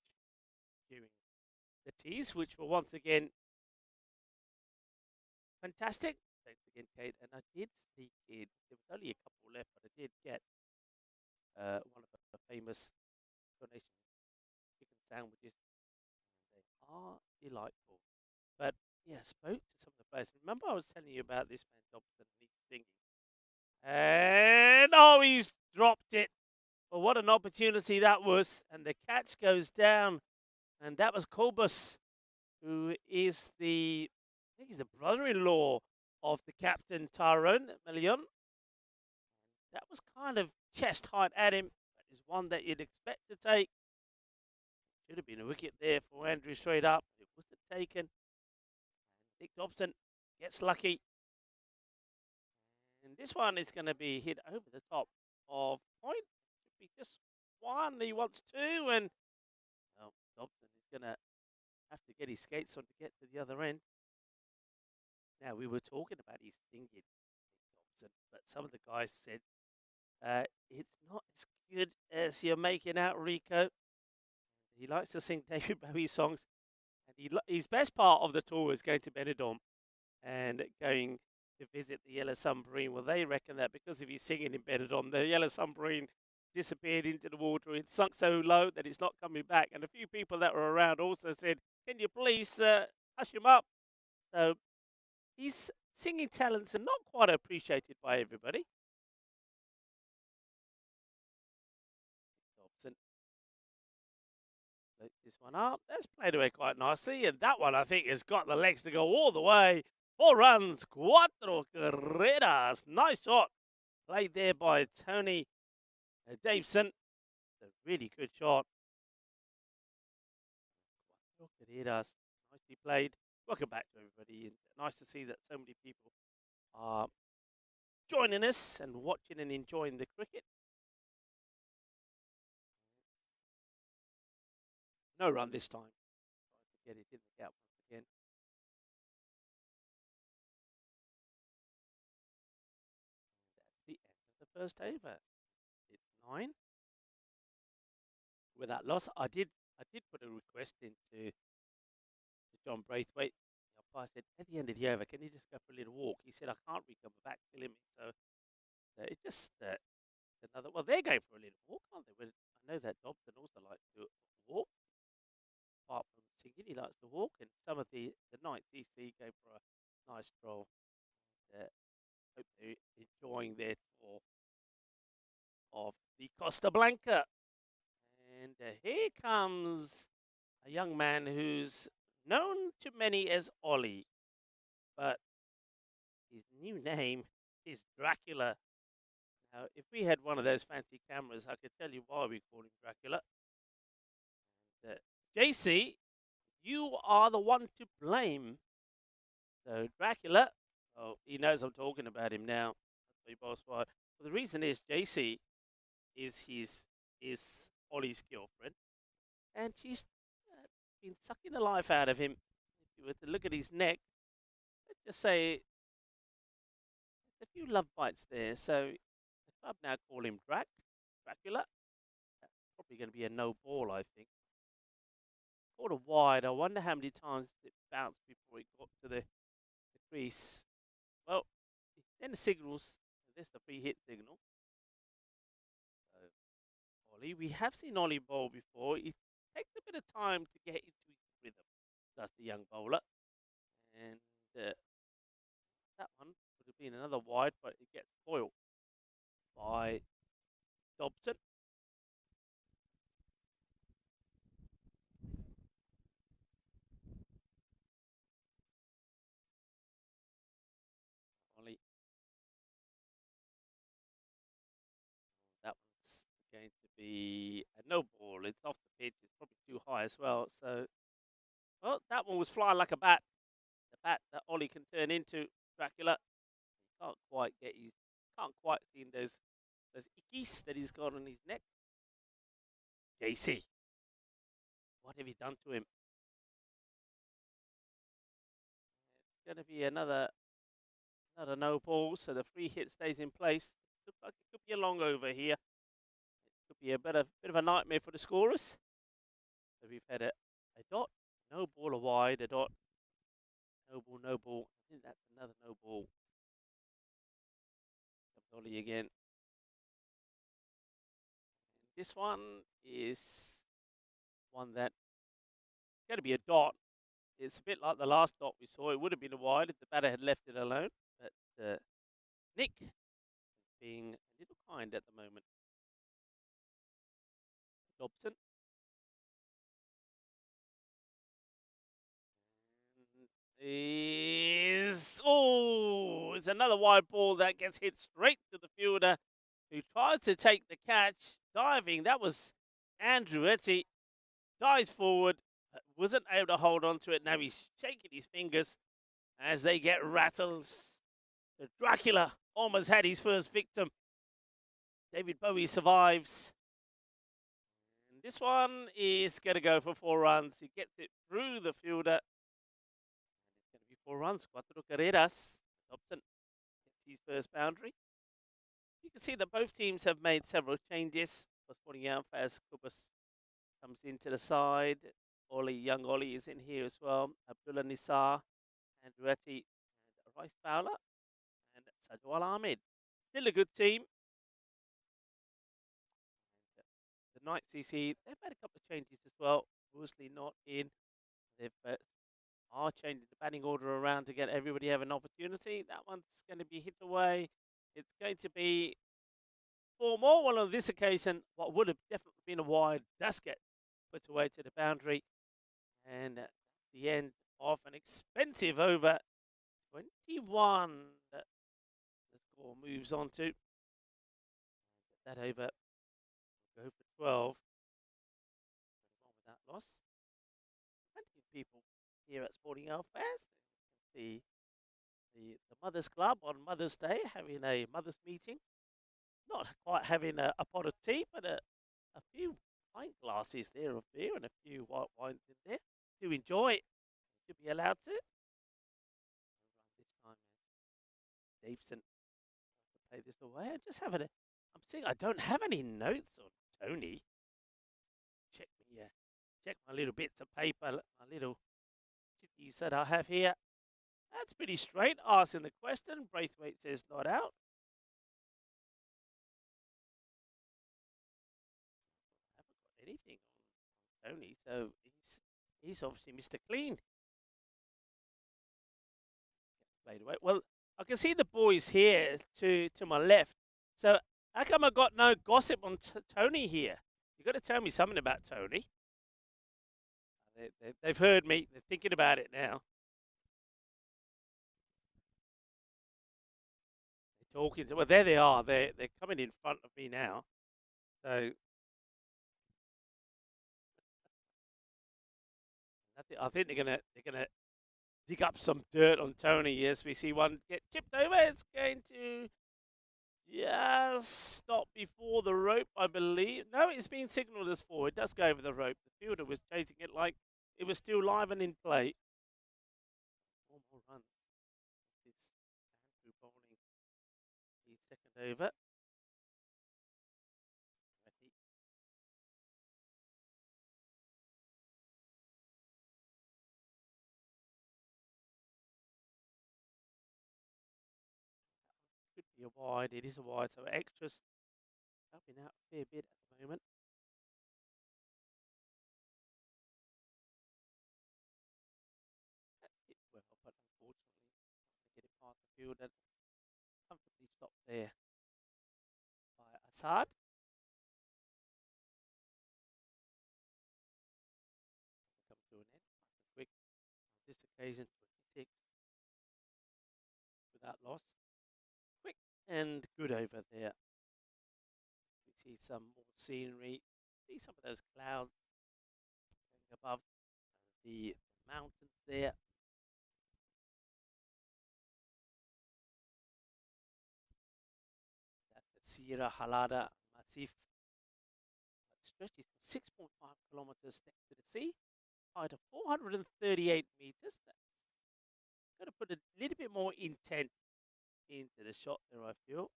during the teas, which were once again fantastic. Thanks again, Kate. And I did sneak in. There was only a couple left, but I did get one of the famous coronation chicken sandwiches. They are delightful. But yeah, I spoke to some of the players. Remember, I was telling you about this man Dobson, and he's singing. And oh, he's dropped it. Well, what an opportunity that was. And the catch goes down. And that was Colbus, who is I think he's the brother-in-law of the captain, Tyrone Million. That was kind of chest height at him. That is one that you'd expect to take. Should have been a wicket there for Andrew straight up. It wasn't taken. Nick Dobson gets lucky. And this one is going to be hit over the top of point. Should be just one. He wants two. And well, Dobson is going to have to get his skates on to get to the other end. Now, we were talking about his singing, Dobson, but some of the guys said it's not as good as you're making out, Rico. He likes to sing David Bowie songs. And his best part of the tour is going to Benidorm and going to visit the Yellow Submarine. Well, they reckon that because of his singing in Benidorm, the Yellow Submarine disappeared into the water. It sunk so low that it's not coming back. And a few people that were around also said, can you please hush him up? So his singing talents are not quite appreciated by everybody. Dobson loads this one up. That's played away quite nicely. And that one, I think, has got the legs to go all the way. 4 runs, 4 carreras. Nice shot played there by Tony Davison. A really good shot. 4 carreras. Nicely played. Welcome back to everybody. And nice to see that so many people are joining us and watching and enjoying the cricket. No run this time. Trying to get it in the gap once again. That's the end of the first over. It's 9. With that loss, I did put a request into John Braithwaite. The umpire said, at the end of the over, can you just go for a little walk? He said, I can't recover back killing me. So it just Another. Well, they're going for a little walk, aren't they? Well, I know that Dobson also likes to walk. Apart from singing, he likes to walk, and some of the Knights EC go for a nice stroll. Hope they're enjoying their tour of the Costa Blanca. And here comes a young man who's known to many as Ollie, but his new name is Dracula. Now, if we had one of those fancy cameras, I could tell you why we call him Dracula. And, JC, you are the one to blame. So Dracula, oh, he knows I'm talking about him now. Well, the reason is JC is Ollie's girlfriend, and she's been sucking the life out of him. If you were to look at his neck, let's just say there's a few love bites there. So the club now call him Dracula. That's probably going to be a no ball, I think. Caught a wide. I wonder how many times it bounced before it got to the crease. Well, then the signals. There's the free hit signal. So, Ollie, we have seen Ollie bowl before. It takes a bit of time to get into his rhythm. Does the young bowler, and that one would have been another wide, but it gets spoiled by Dobson. Ollie. That one's going to be a no ball. It's off the pitch. It's probably too high as well. So, well, that one was flying like a bat. The bat that Ollie can turn into Dracula. He can't quite see those ickies that he's got on his neck. JC, what have you done to him? It's going to be another no ball. So the free hit stays in place. Looks like it could be a long over here. It could be a bit of a nightmare for the scorers. So we've had a dot, no ball, a wide, a dot, no ball, no ball. I think that's another no ball. Comes Ollie again. And this one is one that's going to be a dot. It's a bit like the last dot we saw. It would have been a wide if the batter had left it alone. But Nick is being a little kind at the moment. Dobson. It's another wide ball that gets hit straight to the fielder who tries to take the catch, diving. That was Andretti. Dives forward, wasn't able to hold on to it. Now he's shaking his fingers as they get rattles. So Dracula almost had his first victim. David Bowie survives. And this one is going to go for 4 runs. He gets it through the fielder. 4 runs, 4 carreras. Dobson gets his first boundary. You can see that both teams have made several changes. For Sporting Alfaz, Kubus comes into the side. Young Ollie is in here as well. Abdullah Nisar, Andretti, and Rice Fowler, and Sajwal Ahmed. Still a good team. The Knights CC, they've made a couple of changes as well. Mostly not in. They've are changing the batting order around to get everybody have an opportunity. That one's going to be hit away. It's going to be 4 more. Well, on this occasion, what would have definitely been a wide does get put away to the boundary. And the end of an expensive over 21 that the score moves on to. That over will go for 12. 21 without loss. Plenty of people here at Sporting Alfaz, the Mothers Club on Mother's Day having a Mothers meeting. Not quite having a pot of tea, but a few pint glasses there of beer and a few white wines in there. Do enjoy it. Should be allowed to. This time, Daveson to play this away. I'm seeing I don't have any notes on Tony. Check my little bits of paper, my little chitties that I have here. That's pretty straight. Asking the question. Braithwaite says not out. Tony, so he's obviously Mr. Clean. Played away. Well, I can see the boys here to my left. So how come I got no gossip on Tony here? You got to tell me something about Tony. They've heard me. They're thinking about it now. They're talking. Well, there they are. They're coming in front of me now. So I think they're gonna dig up some dirt on Tony. Yes, we see one get chipped over. It's going to just stop before the rope, I believe. No, it's been signalled as four. It does go over the rope. The fielder was chasing it like it was still live and in play. 4 more runs. It's Andrew bowling the second over. Could be a wide. It is a wide, so extras helping out a fair bit at the moment. That hit well, but unfortunately, not get it past the fielder. Comfortably stopped there by Assad. Come to an end. Quick. On this occasion, 26 without loss. Quick and good over there. We see some more scenery. See some of those clouds going above the mountains there. That's the Sierra Halada Massif. It stretches 6.5 kilometers next to the sea, height of 438 meters. That's got to put a little bit more intent into the shot there, I feel.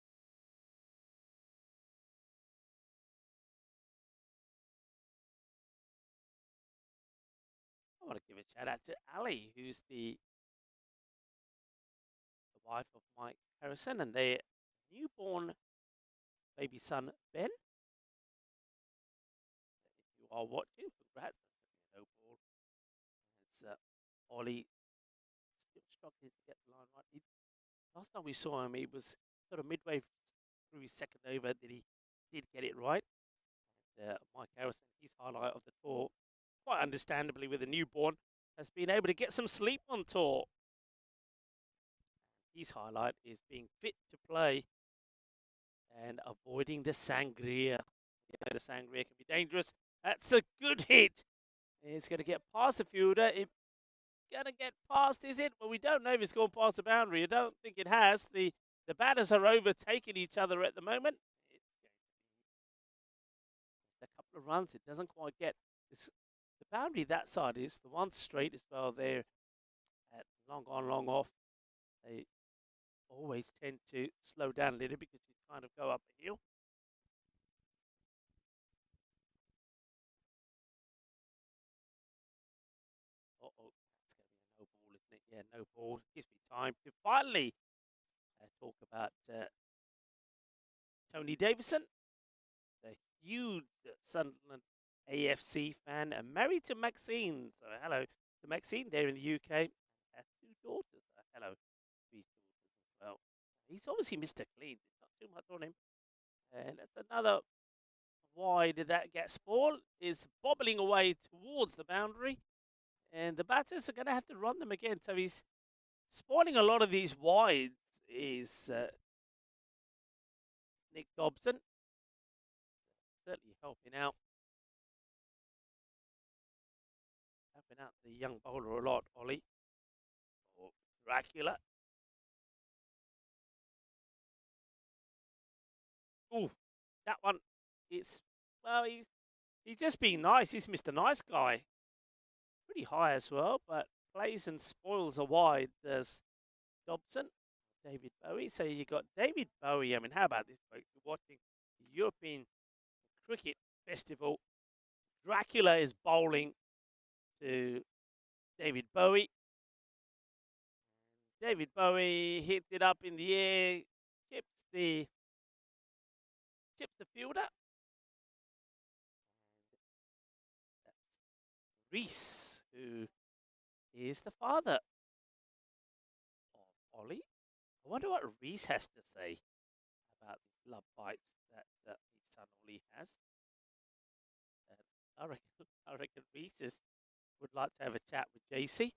I want to give a shout out to Ali, who's the wife of Mike Harrison, and their newborn baby son, Ben. If you are watching, congrats. No ball. It's Ollie still struggling to get the line right. Last time we saw him, he was sort of midway through his second over that he did get it right. And, Mike Harrison, his highlight of the tour, quite understandably with a newborn, has been able to get some sleep on tour. His highlight is being fit to play and avoiding the sangria. The sangria can be dangerous. That's a good hit. It's going to get past the fielder. It's going to get past, is it? Well, we don't know if it's gone past the boundary. I don't think it has. The batters are overtaking each other at the moment. It's a couple of runs. It doesn't quite get this. The boundary that side is the one straight as well there at long on, long off. They always tend to slow down a little because you kind of go up a hill. Uh-oh, that's going to be a no ball, isn't it? Yeah, no ball. Gives me time to finally talk about Tony Davison, the huge Sunderland AFC fan, and married to Maxine. So hello to Maxine there in the UK. Has 2 daughters. Hello, 3 daughters as well. He's obviously Mr. Clean. There's not too much on him. And that's another wide that gets ball. Is bobbling away towards the boundary. And the batters are going to have to run them again. So he's spawning a lot of these wides is Nick Dobson. Certainly helping out. Helping out the young bowler a lot, Ollie. Or Dracula. Ooh, that one. It's, well, he's just being nice. He's Mr. Nice Guy. Pretty high as well, but plays and spoils a wide. There's Dobson, David Bowie. So you got David Bowie. I mean, how about this, folks? You're watching the European Cricket Festival. Dracula is bowling to David Bowie. David Bowie hits it up in the air, chips the fielder. That's Reese, who is the father of Ollie. I wonder what Reese has to say about these love bites that his son Ollie has. I reckon, I reckon Reese would like to have a chat with JC.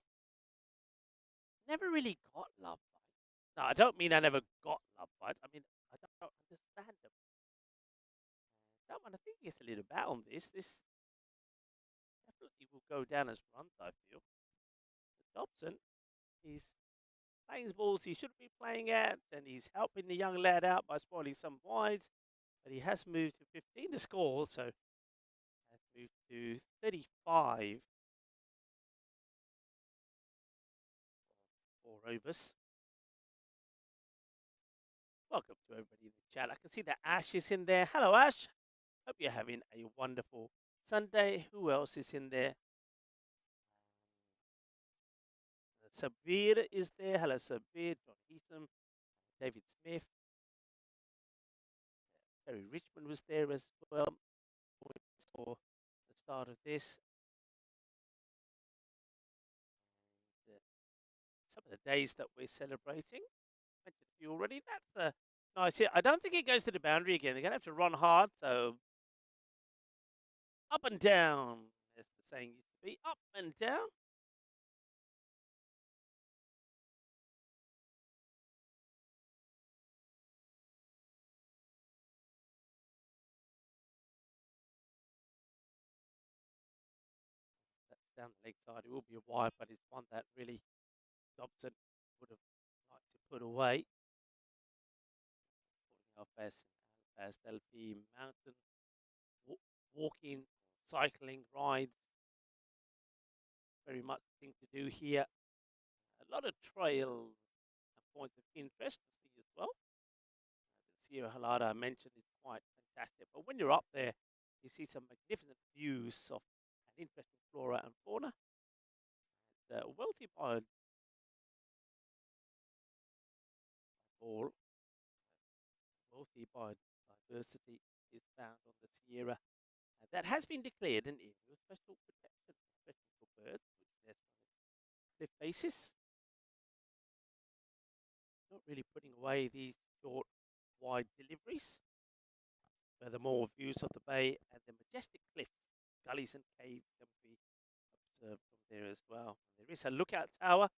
Never really got love bites. No, I don't mean I never got love bites. I mean, I don't understand them. That one, I think, gets a little bit on this. This definitely will go down as runs, I feel. But Dobson, he's playing balls he shouldn't be playing at, and he's helping the young lad out by spoiling some wides. But he has moved to 15 to score, so has moved to 35 for overs. Welcome to everybody in the chat. I can see that Ash is in there. Hello, Ash. Hope you're having a wonderful Sunday. Who else is in there? Sabir is there. Hello, Sabir. John Heatham. David Smith. Terry Richmond was there as well for the start of this. And, some of the days that we're celebrating. I mentioned a few already. That's a nice hit. I don't think it goes to the boundary again. They're going to have to run hard. So up and down, as the saying used to be. Up and down. That's down the leg side. It will be a wide, but it's one that really Dobson would have liked to put away. Alfas and Alfaz, there'll be mountain walking, cycling, rides. Very much thing to do here. A lot of trails and points of interest to see as well. The Sierra Halada I mentioned is quite fantastic. But when you're up there, you see some magnificent views of an interesting flora and fauna. And wealthy by all, wealthy biodiversity is found on the Sierra. That has been declared an area of special protection, especially for birds, which there's cliff faces. Not really putting away these short, wide deliveries. Furthermore, views of the bay and the majestic cliffs, gullies and caves can be observed from there as well. There is a lookout tower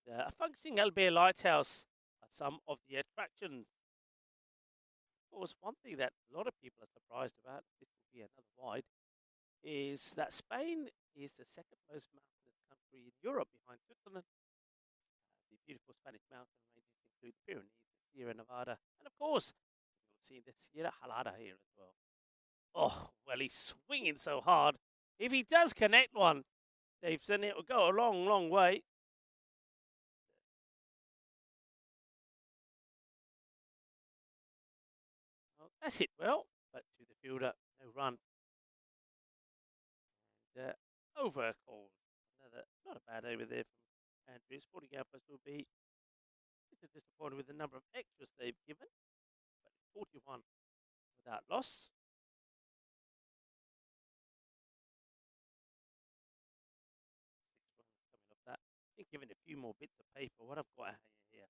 and a functioning Albert lighthouse are some of the attractions. Of course, one thing that a lot of people are surprised about, this will be another wide, is that Spain is the second most mountainous country in Europe behind Switzerland. The beautiful Spanish mountain ranges include the Pyrenees, the Sierra Nevada, and of course, you'll see the Sierra Jalada here as well. Oh, well, he's swinging so hard. If he does connect one, Daveson, it will go a long, long way. Well, that's hit well, but to the fielder, no run. And over called. Another, not a bad over there from Andrew. Sporting Alfas will be disappointed with the number of extras they've given, but it's 41 without loss. 6 runs coming off that. I think given a few more bits of paper, what I've got here.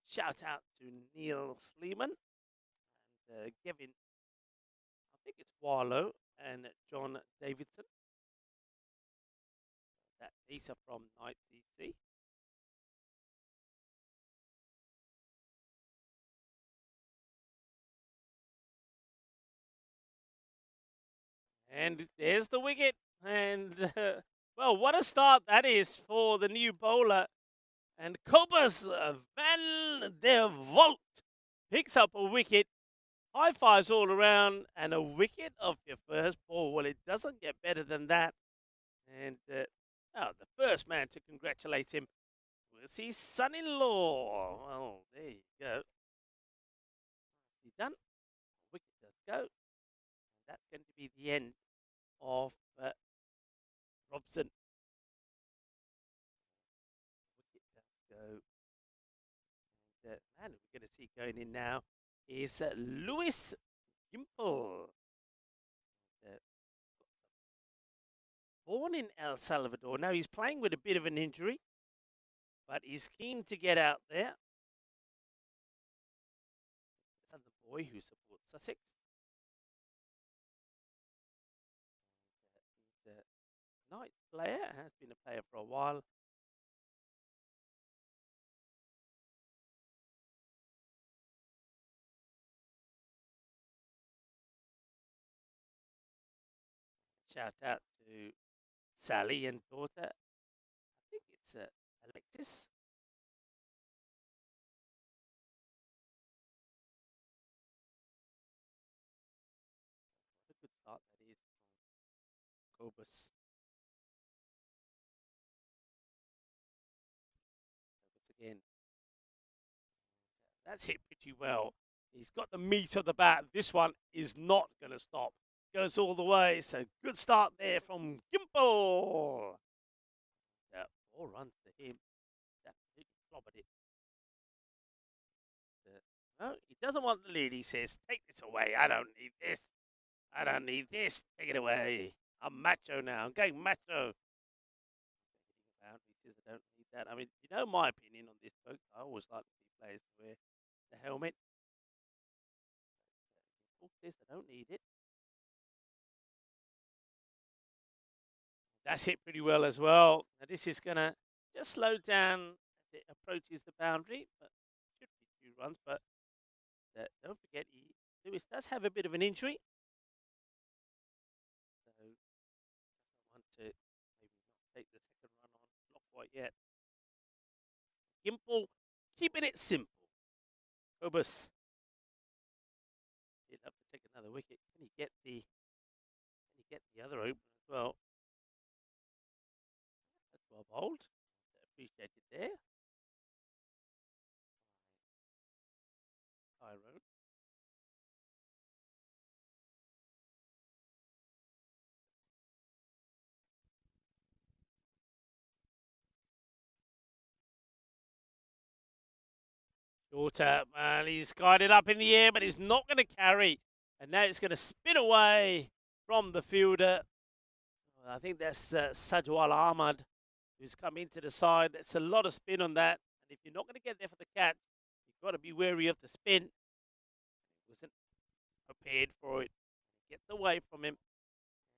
Shout out to Neil Sleeman and Gavin, I think it's Warlow, and John Davidson. These are from Night DC. And there's the wicket. And, well, what a start that is for the new bowler. And Cobus van der Volt picks up a wicket. High fives all around. And a wicket of your first ball. Well, it doesn't get better than that. And the first man to congratulate him was his son-in-law. Well, there you go. He's done. Wicket does go. And that's going to be the end of Robson. Wicket does go. And man, we're going to see going in now is Lewis Gimple. born in El Salvador. Now he's playing with a bit of an injury, but he's keen to get out there. That's the boy who supports Sussex. He's a nice player, has been a player for a while. Shout out to Sally and daughter. I think it's Alexis. What a good start that is from Cobus. Cobus again. That's hit pretty well. He's got the meat of the bat. This one is not going to stop. Goes all the way. So good start there from Gimple. Yeah, 4 runs to him. Absolutely clobbered it. No, he doesn't want the lead. He says, take this away. I don't need this. I don't need this. Take it away. I'm macho now. I'm going macho. He says, I don't need that. I mean, you know my opinion on this, folks. I always like to see players wear the helmet. This, I don't need it. That's hit pretty well as well. Now this is going to just slow down as it approaches the boundary, but should be 2 runs. But don't forget, Lewis does have a bit of an injury. So I want to maybe not take the second run on, not quite yet. Gimple keeping it simple. Cobus. He'd love to take another wicket. Can he get the other open as well? That's well bowled. Appreciated there. Tyrone. Shorter, man, he's guided up in the air, but he's not going to carry. And now it's going to spin away from the fielder. I think that's Sajwal Ahmad, who's come into the side. That's a lot of spin on that. And if you're not going to get there for the catch, you've got to be wary of the spin. He wasn't prepared for it. Gets away from him.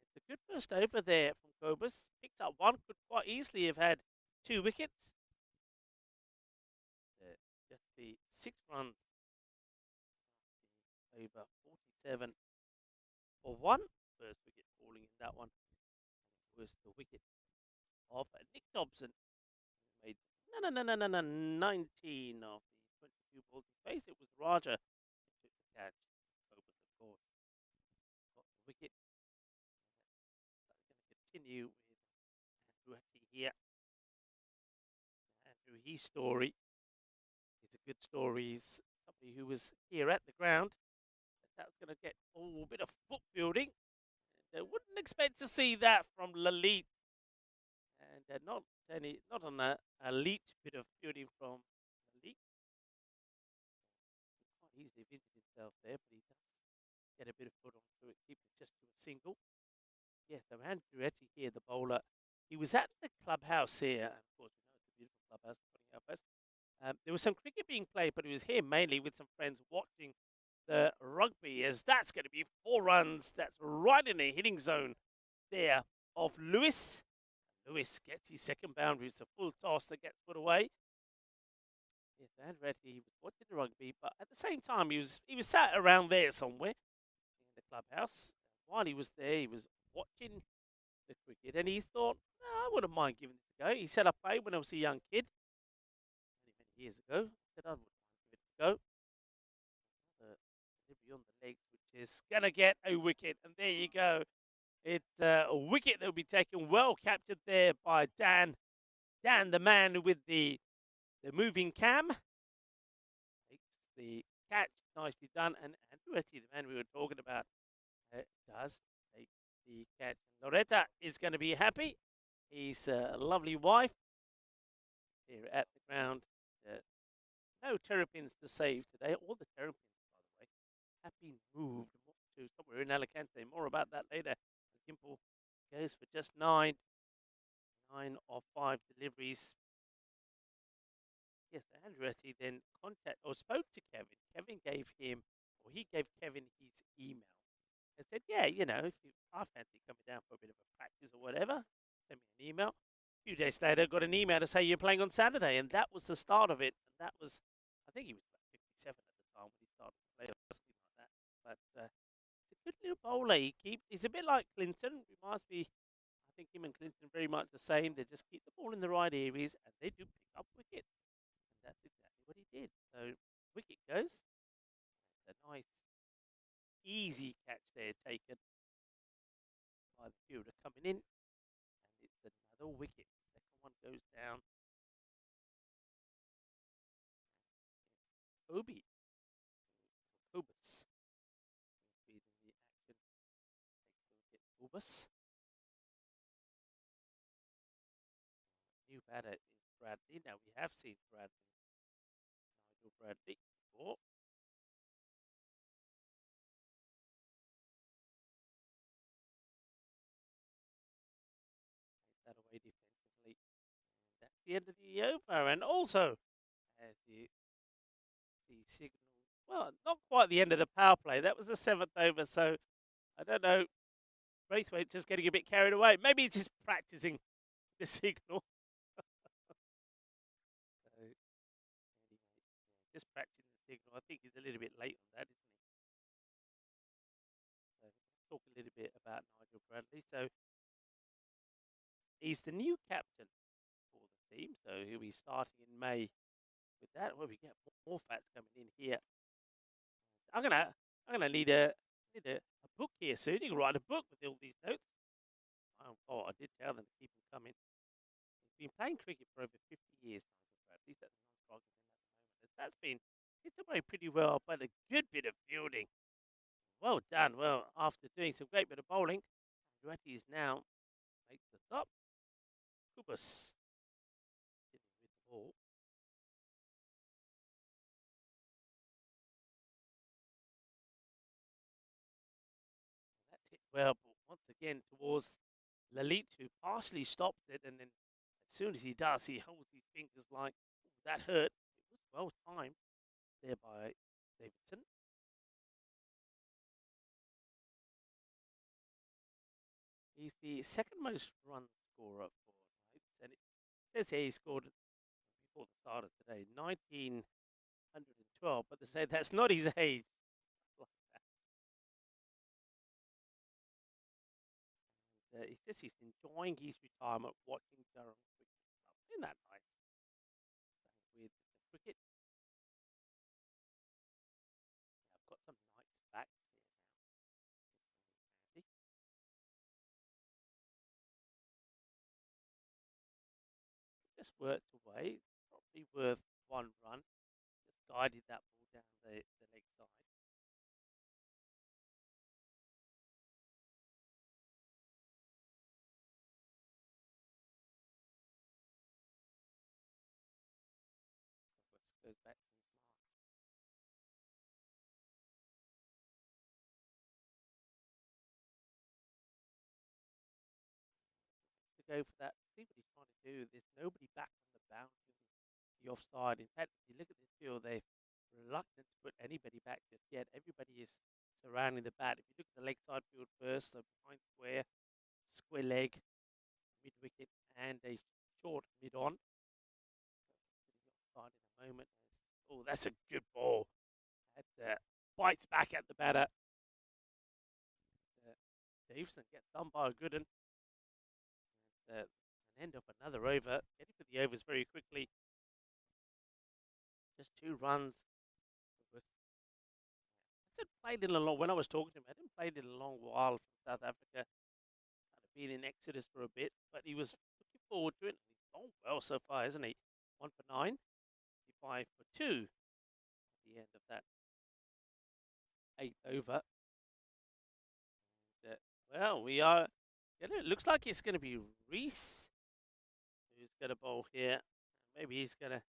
It's a good first over there from Cobus. Picked up 1, could quite easily have had 2 wickets. Just the 6 runs over 47 for 1. First wicket falling in that one was the wicket of Nick Dobson. Made 19 of the 22 balls he faced. It was Raja who took the catch. Cobus, of course, got the wicket. Going to continue with Andrew Hattie here. Andrew, his story. It's a good story. He's somebody who was here at the ground. That was going to get a bit of foot building. And wouldn't expect to see that from Lalit. And not on an elite bit of building from Lalit. He quite easily vinted himself there, but he does get a bit of foot onto it, keep it just to a single. Yes, so Andrew Etty here, the bowler. He was at the clubhouse here. And of course, we know it's a beautiful clubhouse, Alfas. There was some cricket being played, but he was here mainly with some friends watching the rugby, as that's going to be 4 runs. That's right in the hitting zone there of Lewis. Lewis gets his second boundary. It's a full toss that gets put away. Yes, Andrew Etty, he was watching the rugby, but at the same time, he was sat around there somewhere in the clubhouse. While he was there, he was watching the cricket, and he thought, no, I wouldn't mind giving it a go. He said, I played when I was a young kid. Many years ago. I said I would give it a go. Delivery on the legs, which is going to get a wicket. And there you go. It's a wicket that will be taken, well captured there by Dan. Dan, the man with the moving cam. Takes the catch, nicely done. And Andrew Etty, the man we were talking about, does take the catch. Loretta is going to be happy. His lovely wife here at the ground. No terrapins to save today. All the terrapins, by the way, have been moved to somewhere in Alicante. More about that later. Gimple goes for just 9. 9 of 5 deliveries. Yes, Andretti then spoke to Kevin. Kevin gave him, or he gave Kevin his email and said, yeah, if I fancy coming down for a bit of a practice or whatever, send me an email. A few days later, got an email to say you're playing on Saturday, and that was the start of it. And that was, I think he was about 57 at the time when he started to play or something like that. But it's a good little bowler. He's a bit like Clinton. Reminds me, I think him and Clinton are very much the same. They just keep the ball in the right areas, and they do pick up wickets. And that's exactly what he did. So wicket goes. A nice, easy catch there taken by the fielder coming in, and it's another wicket. Second one goes down. Obi, Cobus, feeding the action. Take a look at Cobus. New batter is Bradley. Now we have seen Nigel Bradley before. Take that away defensively. And that's the end of the over. And also, as you see, signal. Well, not quite the end of the power play. That was the 7th over. So I don't know. Braithwaite just getting a bit carried away. Maybe he's just practicing the signal. Anyway, just practicing the signal. I think he's a little bit late on that, isn't he? So let's talk a little bit about Nigel Bradley. So he's the new captain for the team. So he'll be starting in May with that. Well, we get more facts coming in here. I'm gonna need a book here soon. You can write a book with all these notes. Oh, I did tell them to keep them coming. He's been playing cricket for over 50 years, Nigel Bradley. That's non-struggling at the moment. It's away pretty well, but a good bit of fielding. Well done. Well, after doing some great bit of bowling, Andretti is now makes the stop. Kubus with the ball. That's hit well, but once again towards Lalit, who partially stopped it, and then as soon as he does, he holds his fingers like, that hurt. It was well timed there by Davidson. He's the second most run scorer for Knights, and it says here he scored before the start of today 1912, but they say that's not his age. He says he's enjoying his retirement watching Durham Cricket Club. Isn't that nice? Staying with the cricket. Yeah, I've got some Knights backs here now. Just worked away. Probably worth 1 run. Just guided that ball down the leg side. Goes back to his mark. To go for that, see what he's trying to do. There's nobody back on the boundary, the offside. In fact, if you look at this field, they're reluctant to put anybody back just yet. Everybody is surrounding the bat. If you look at the leg side field first, so behind square leg, mid wicket, and a short mid on. Offside in a moment. Oh, that's a good ball. That bites back at the batter. Davison gets done by a good one. An end of another over. Getting to the overs very quickly. Just 2 runs. I said played in a long. When I was talking to him, I didn't play in a long while from South Africa. Kind of been in Exodus for a bit, but he was looking forward to it. He's gone well so far, isn't he? 1 for 9, 5 for 2 at the end of that 8th over. And, well, we are. It looks like it's going to be Reese who's going to bowl here. Maybe he's going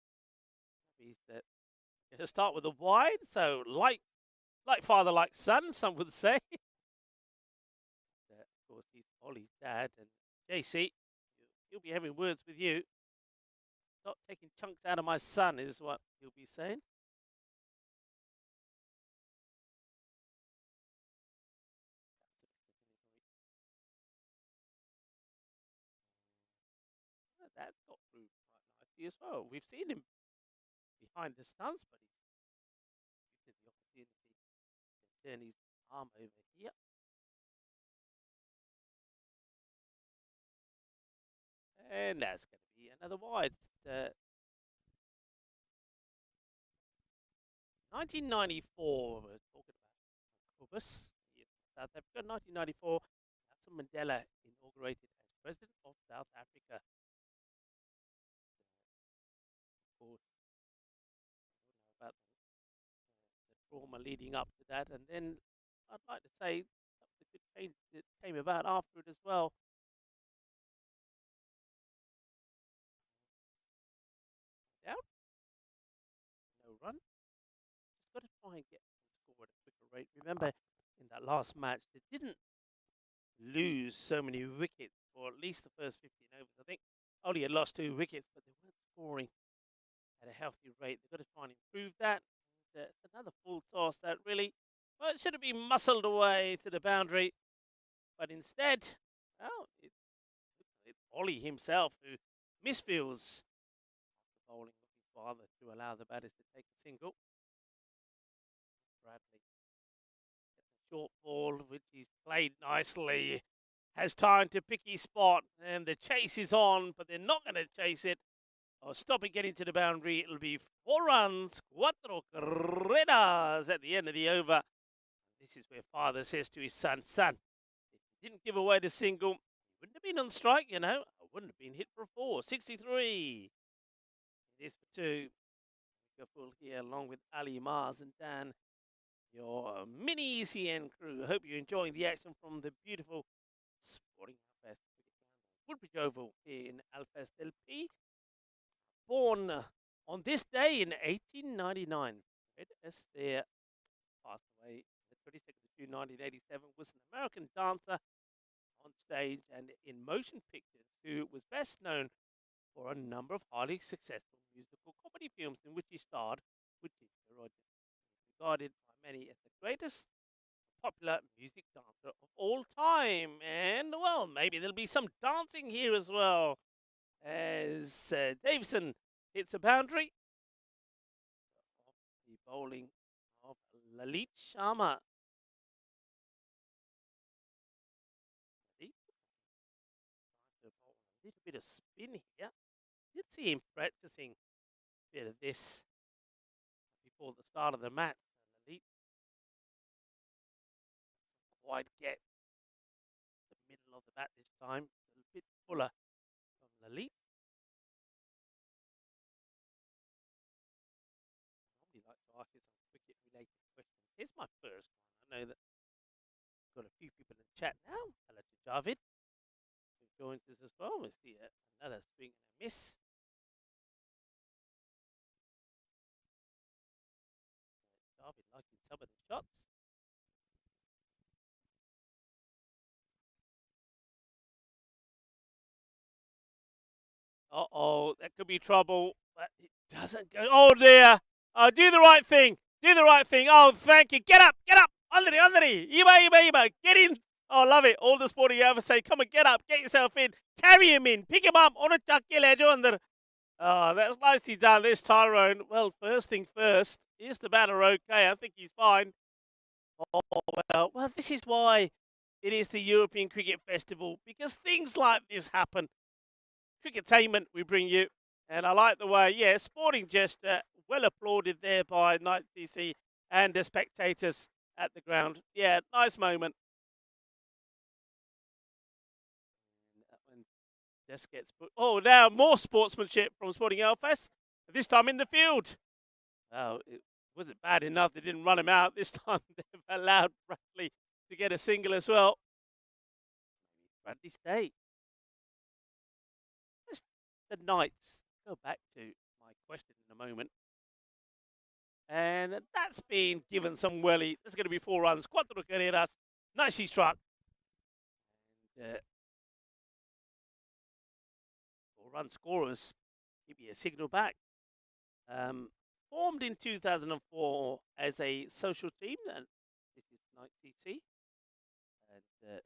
to start with a wide. So like father, like son, some would say. Of course, he's Ollie's dad, and JC, he'll be having words with you. Stop taking chunks out of my son, is what he'll be saying. That got through quite nicely as well. We've seen him behind the stunts, but he's used the opportunity to turn his arm over here. And that's going to be another wide. 1994, we're talking about Cobus in South Africa. 1994, Nelson Mandela inaugurated as President of South Africa. Of course, we know about the trauma leading up to that. And then I'd like to say some of the good change that came about after it as well. Down, no run. Just got to try and get the score at a quicker rate. Remember, in that last match, they didn't lose so many wickets for at least the first 15 overs. I think only had lost 2 wickets, but they weren't scoring at a healthy rate. They've got to try and improve that. And, another full toss that really, well, it should have been muscled away to the boundary, but instead, well, it's Ollie himself who misfields after bowling with his father to allow the batters to take a single. Bradley gets a short ball, which he's played nicely. Has time to pick his spot, and the chase is on, but they're not going to chase it or stop it getting to the boundary. It'll be 4 runs, 4 carreras at the end of the over. This is where father says to his son, if you didn't give away the single, you wouldn't have been on strike, you know. I wouldn't have been hit for a 4. 63. It is for 2. Go full here along with Ali, Mars, and Dan, your mini ECN crew. I hope you're enjoying the action from the beautiful Sporting Alfaz cricket ground, Woodbridge Oval here in Alfaz del P. Born on this day in 1899, Fred Astaire passed away the 22nd of June 1987. Was an American dancer on stage and in motion pictures, who was best known for a number of highly successful musical comedy films in which he starred with Ginger Rogers. He is regarded by many as the greatest popular music dancer of all time. And, well, maybe there'll be some dancing here as well, as Davison hits a boundary off the bowling of Lalit Sharma. A little bit of spin here. Did see him practicing a bit of this before the start of the match. Lalit doesn't quite get the middle of the bat this time. A bit fuller from Lalit. I normally like to ask you some cricket-related questions. Here's my first one. I know that we've got a few people in the chat now. Hello to Javid, who joins us as well. We see another swing and a miss. Javid liking some of the shots. Uh-oh, that could be trouble. But it doesn't go. Oh, dear. Do the right thing. Do the right thing. Oh, thank you. Get up. Get up. Andri, Andri. Iba. Get in. Oh, love it. All the Sporting Alfaz say, come on, get up. Get yourself in. Carry him in. Pick him up. On a under. Oh, that's nicely done. This Tyrone. Well, first thing first. Is the batter okay? I think he's fine. Oh, well, this is why it is the European Cricket Festival, because things like this happen. Cricketainment we bring you, and I like the way, yeah, sporting gesture, well applauded there by Night CC and the spectators at the ground. Yeah, nice moment. And that one just gets put. Oh, now more sportsmanship from Sporting Alfaz, this time in the field. Oh, it wasn't bad enough they didn't run him out. This time they've allowed Bradley to get a single as well. Bradley stay. The Knights, go back to my question in a moment. And that's been given some welly. There's going to be 4 runs. 4 carreras. Nicely struck. And or run scorers, give you a signal back. Formed in 2004 as a social team, and this is Night TC, and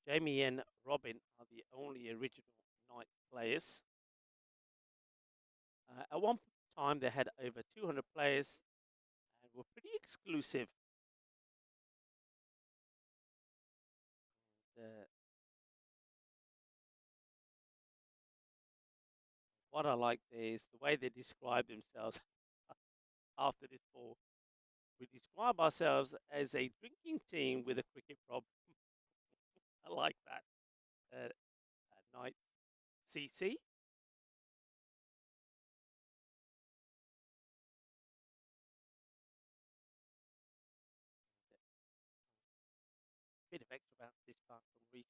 Jamie and Robin are the only original Night players. At one time, they had over 200 players and were pretty exclusive. And, what I like is the way they describe themselves after this ball. We describe ourselves as a drinking team with a cricket problem. I like that. At Night CC. Bit of extra bounce this time from Reese.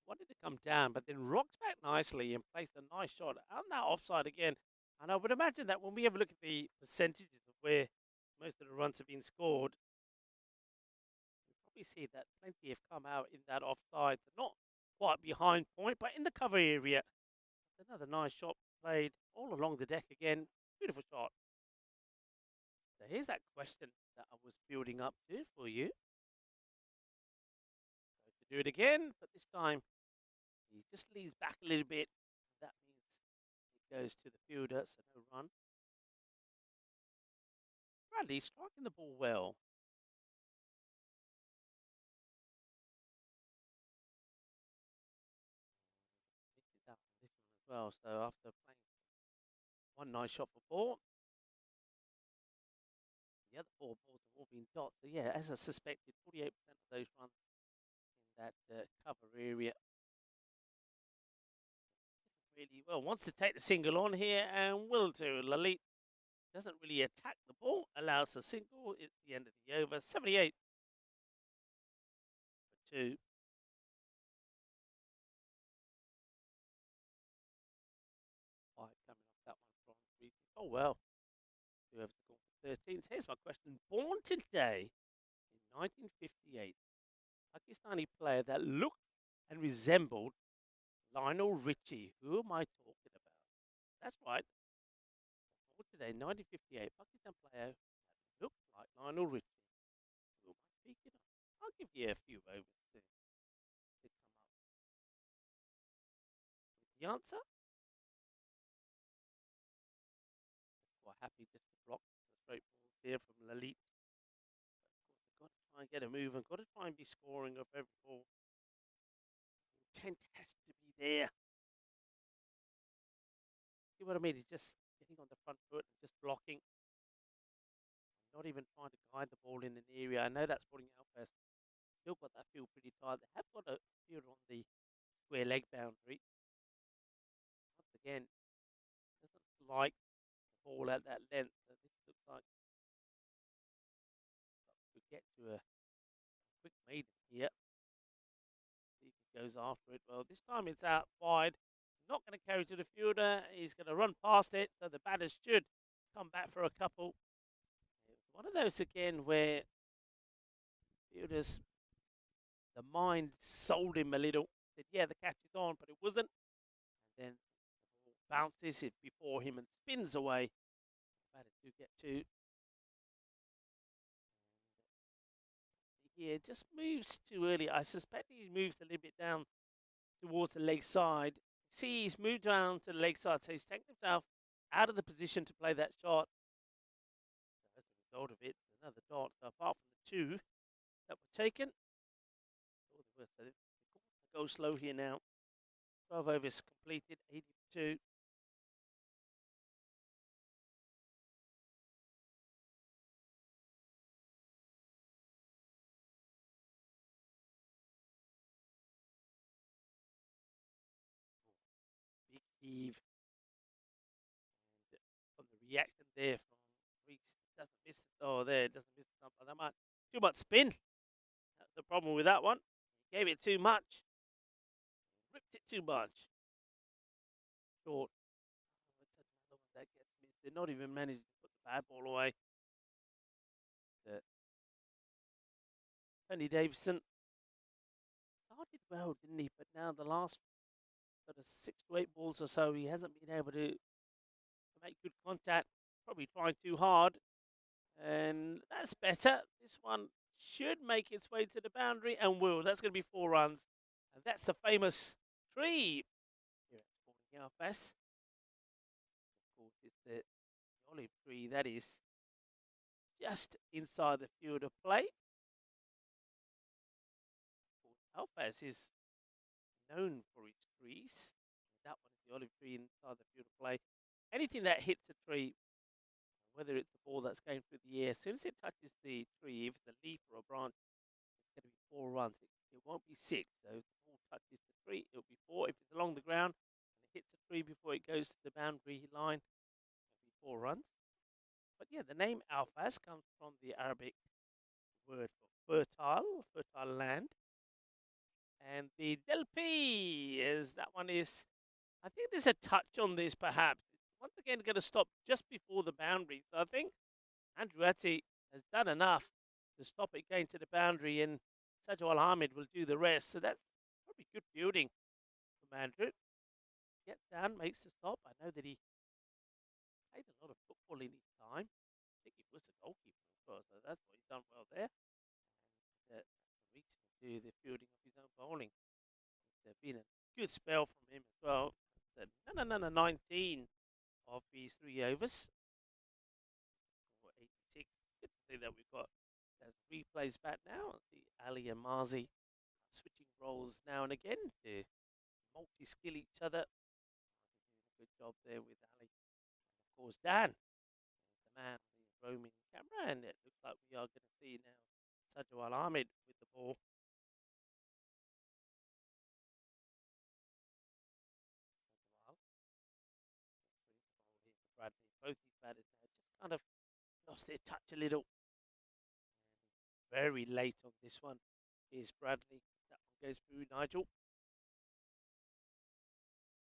Wanted to come down, but then rocks back nicely and placed a nice shot on that offside again. And I would imagine that when we have a look at the percentages of where most of the runs have been scored, you probably see that plenty have come out in that offside. Not quite behind point, but in the cover area. Another nice shot played all along the deck again. Beautiful shot. So here's that question that I was building up to for you. So to do it again, but this time he just leans back a little bit. That means it goes to the fielder, so no run. Bradley striking the ball well. Mixes up on this one as well. So after playing one nice shot for four, the other four balls have all been dots. So yeah, as I suspected, 48% of those runs in that cover area. Really well, wants to take the single on here and will do. Lalit doesn't really attack the ball, allows a single. It's the end of the over. 78 for 2. Coming off that one from Reese. Oh well. 2 over to go for 13. So here's my question. Born today in 1958, Pakistani player that looked and resembled Lionel Richie. Who am I talking about? That's right. Born today, 1958, Pakistan player that looked like Lionel Richie. Who am I speaking of? I'll give you a few overs to come up with the answer. Quite happy just to block the straight balls here from Lalit. But of course, I've got to try and get a move and got to try and be scoring of every ball. Intent has to be there. See what I mean? He's just getting on the front foot and just blocking. Not even trying to guide the ball in an area. I know that's putting Alfas. Still got that field pretty tight. They have got a field on the square leg boundary. Once again, doesn't like the ball at that length. So this looks like we get to a quick maiden here. See if he goes after it. Well, this time it's out wide. Not going to carry to the fielder. He's going to run past it. So the batters should come back for a couple. One of those again where fielders, the mind sold him a little. Said, yeah, the catch is on, but it wasn't. And then the ball bounces it before him and spins away. Batters do get two. Yeah, just moves too early. I suspect he moves a little bit down towards the leg side. See, he's moved down to the leg side, so he's taken himself out of the position to play that shot. So as a result of it, another dot. So apart from the two that were taken, they go slow here now. 12 overs completed, 82. Big heave. And from the reaction there from Reeks, doesn't miss it. Oh, there, doesn't miss it. That might too much spin. That's the problem with that one. He gave it too much. Ripped it too much. Short. That gets missed. They're not even managing to put the bad ball away. Tony Davison started well, didn't he? But now the last sort of 6 to 8 balls or so, he hasn't been able to make good contact. Probably trying too hard. And that's better. This one should make its way to the boundary and will. That's going to be 4 runs. And that's the famous tree here at Sporting Alfas. Of course, it's the olive tree that is just inside the field of play. Of course, Alfaz is known for its trees. That one is the olive tree inside the field of play. Anything that hits the tree, whether it's the ball that's going through the air, as soon as it touches the tree, if it's a leaf or a branch, it's going to be 4 runs. It won't be 6. So if the ball touches the tree, it'll be 4. If it's along the ground and it hits the tree before it goes to the boundary line, it'll be 4 runs. But yeah, the name Alfaz comes from the Arabic word for fertile land. And the Del P is, that one is, I think there's a touch on this perhaps. Once again, going to stop just before the boundary. So I think Andrew Atty has done enough to stop it going to the boundary, and Sajwal Ahmed will do the rest. So that's probably good fielding from Andrew. Gets down, makes the stop. I know that he played a lot of football in his time. I think he was a goalkeeper as well, so that's what he's done well there. And Weeks will do the fielding of his own bowling. There's been a good spell from him as well. 19 of his 3 overs. Or 86. Good to see that we've got those replays back now. See Ali and Marzi switching roles now and again to multi-skill each other. Good job there with Ali. And of course, Dan, the man with the roaming camera. And it looks like we are going to see now Sajwal Ahmed with the ball. Bradley. Both these batters now just kind of lost their touch a little. Very late on this one is Bradley. That one goes through Nigel.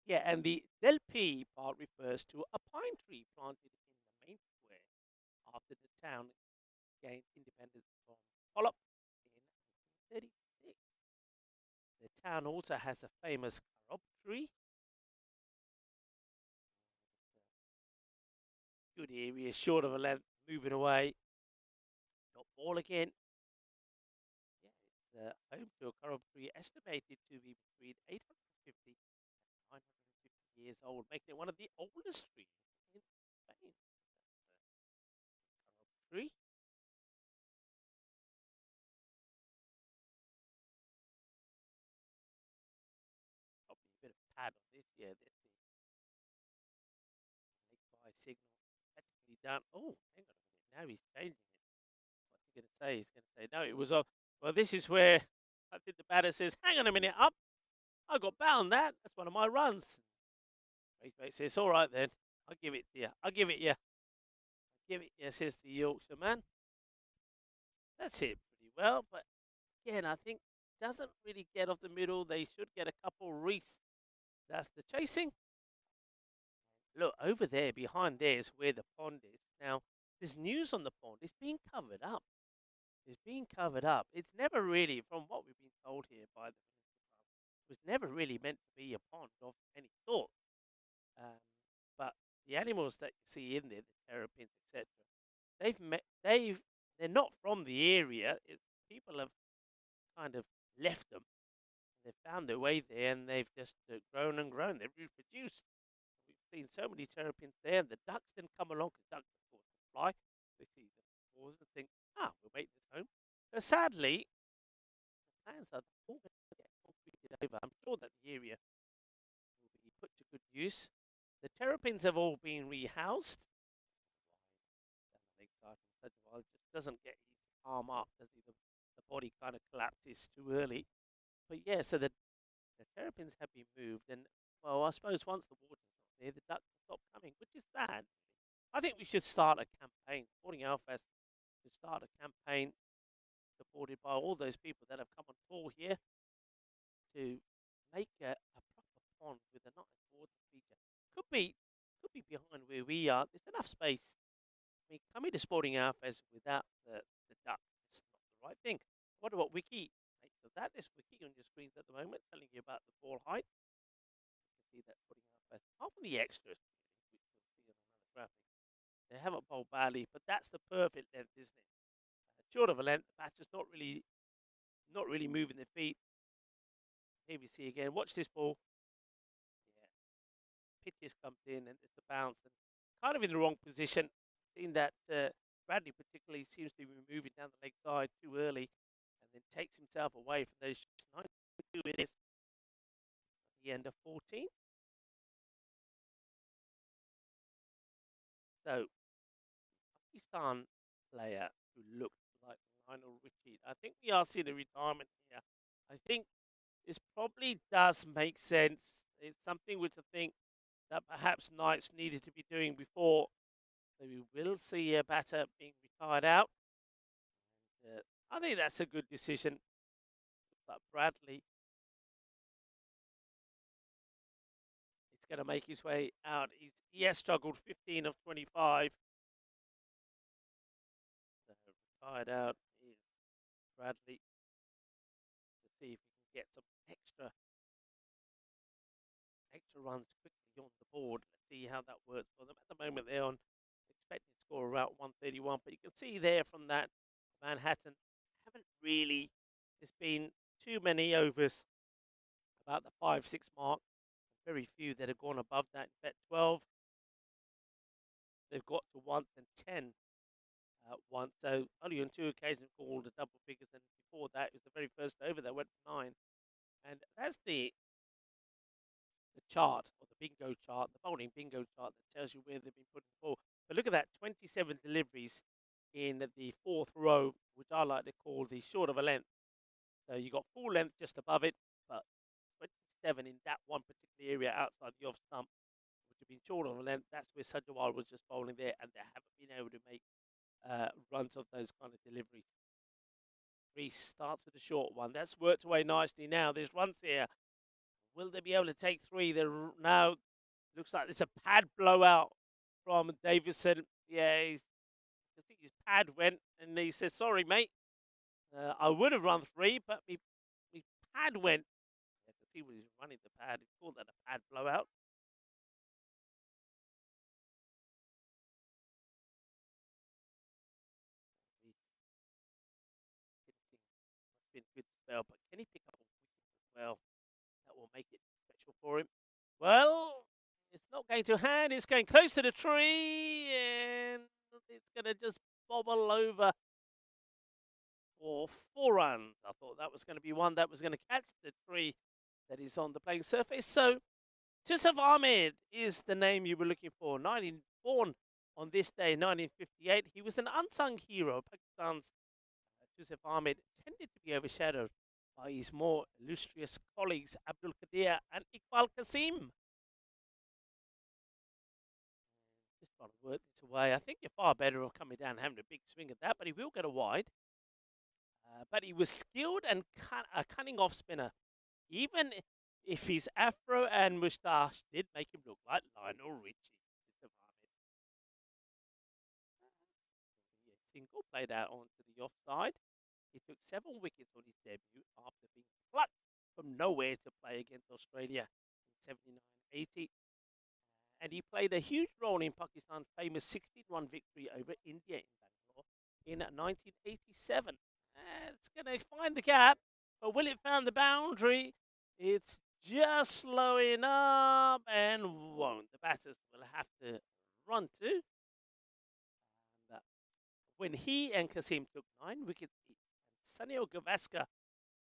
Yeah, and the Del P part refers to a pine tree planted in the main square after the town gained independence from Pollock in 1936. The town also has a famous carob tree. Good area, short of a length, moving away. Dot ball again. Yeah, it's home to a carob tree estimated to be between 850 and 950 years old, making it one of the oldest trees in Spain. Carob tree. Probably a bit of pad on this. Yeah, there's the make by signal. Technically done. Oh, hang on a minute. Now he's changing it. What's he going to say? He's going to say, no, it was off. Well, this is where I think the batter says, hang on a minute, up. I got bound that. That's one of my runs. Raceback says, all right then. I'll give it to you. I'll give it you. I'll give it you, says the Yorkshire man. That's it pretty well. But again, I think doesn't really get off the middle. They should get a couple Reese. That's the chasing. Look, over there, behind there is where the pond is. Now, there's news on the pond. It's being covered up. It's being covered up. It's never really, from what we've been told here by the Municipal Club, it was never really meant to be a pond of any sort. But the animals that you see in there, the terrapins, etc., they're not from the area. People have kind of left them. They've found their way there, and they've just grown and grown. They've reproduced. We've seen so many terrapins there, and the ducks then come along, because ducks, of course, can fly. They see them pause and think, we'll make this home. So sadly, the plans are all going to get concreted over. I'm sure that the area will be put to good use. The terrapins have all been rehoused. It just doesn't get his arm up, does he? The body kind of collapses too early. But yeah, so the terrapins have been moved, and well, I suppose once the water's not there, the ducks will stop coming, which is sad. I think we should start a campaign, Sporting Alfas, to start a campaign supported by all those people that have come on tour here to make a proper pond with a nice water feature. Could be could be behind where we are. There's enough space. I mean, coming to Sporting Alfaz without the duck is not the right thing. I wonder what Wiki makes of that. There's Wiki on your screens at the moment telling you about the ball height. You can see that Sporting Alfaz, apart from the extras, which we'll see in another graphic. They haven't bowled badly, but that's the perfect length, isn't it? Short of a length, the batter's not really moving their feet. Here we see again. Watch this ball. Yeah, pitches comes in and it's the bounce and kind of in the wrong position. Seeing that Bradley particularly seems to be moving down the leg side too early and then takes himself away from those shots. 92 minutes at the end of 14. So, Pakistan player who looked like Lionel Richie. I think we are seeing a retirement here. I think this probably does make sense. It's something which I think that perhaps Knights needed to be doing before. So we will see a batter being retired out. And, I think that's a good decision. But Bradley is going to make his way out. He has struggled 15 of 25. So retired out is Bradley. To see if we can get some extra runs quickly on the board. Let's see how that works for them. At the moment, they're on expected score around 131, but you can see there from that Manhattan, haven't really, there's been too many overs, about the 5-6 mark. Very few that have gone above that. In fact, 12, they've got to once and 10 once. So only on 2 occasions called the double figures, and before that, it was the very first over that went for 9. And that's the chart, or the bingo chart, the bowling bingo chart that tells you where they've been putting the ball. But look at that, 27 deliveries in the 4th row, which I like to call the short of a length. So you got full length just above it, but 27 in that one particular area outside the off stump, which have been short of a length. That's where Sajawal was just bowling there, and they haven't been able to make runs of those kind of deliveries. Reese starts with a short one. That's worked away nicely now. There's runs here. Will they be able to take 3? They're now, looks like there's a pad blowout from Davison. Yeah, I think his pad went, and he says, sorry, mate. I would have run 3, but my pad went. I can see when he's running the pad. He called that a pad blowout. It's been a good spell, but can he pick up a wicket as well? That will make it special for him. Well, it's not going to hand. It's going close to the tree, and it's going to just bobble over for 4 runs. I thought that was going to be one that was going to catch the tree that is on the playing surface. So, Tusaf Ahmed is the name you were looking for. Born on this day, 1958. He was an unsung hero. Pakistan's Tusaf Ahmed tended to be overshadowed by his more illustrious colleagues, Abdul Qadir and Iqbal Qasim. Just trying to work this away. I think you're far better off coming down and having a big swing at that, but he will get a wide. But he was skilled and a cunning off spinner. Even if his afro and moustache did make him look like Lionel Richie. Single played out onto the offside. He took 7 wickets on his debut after being plucked from nowhere to play against Australia in 79-80. And he played a huge role in Pakistan's famous 16-run victory over India in Bangalore in 1987. It's going to find the gap, but will it find the boundary? It's just slowing up and won't. The batters will have to run to. And, when he and Qasim took 9 wickets each, and Sunil Gavaskar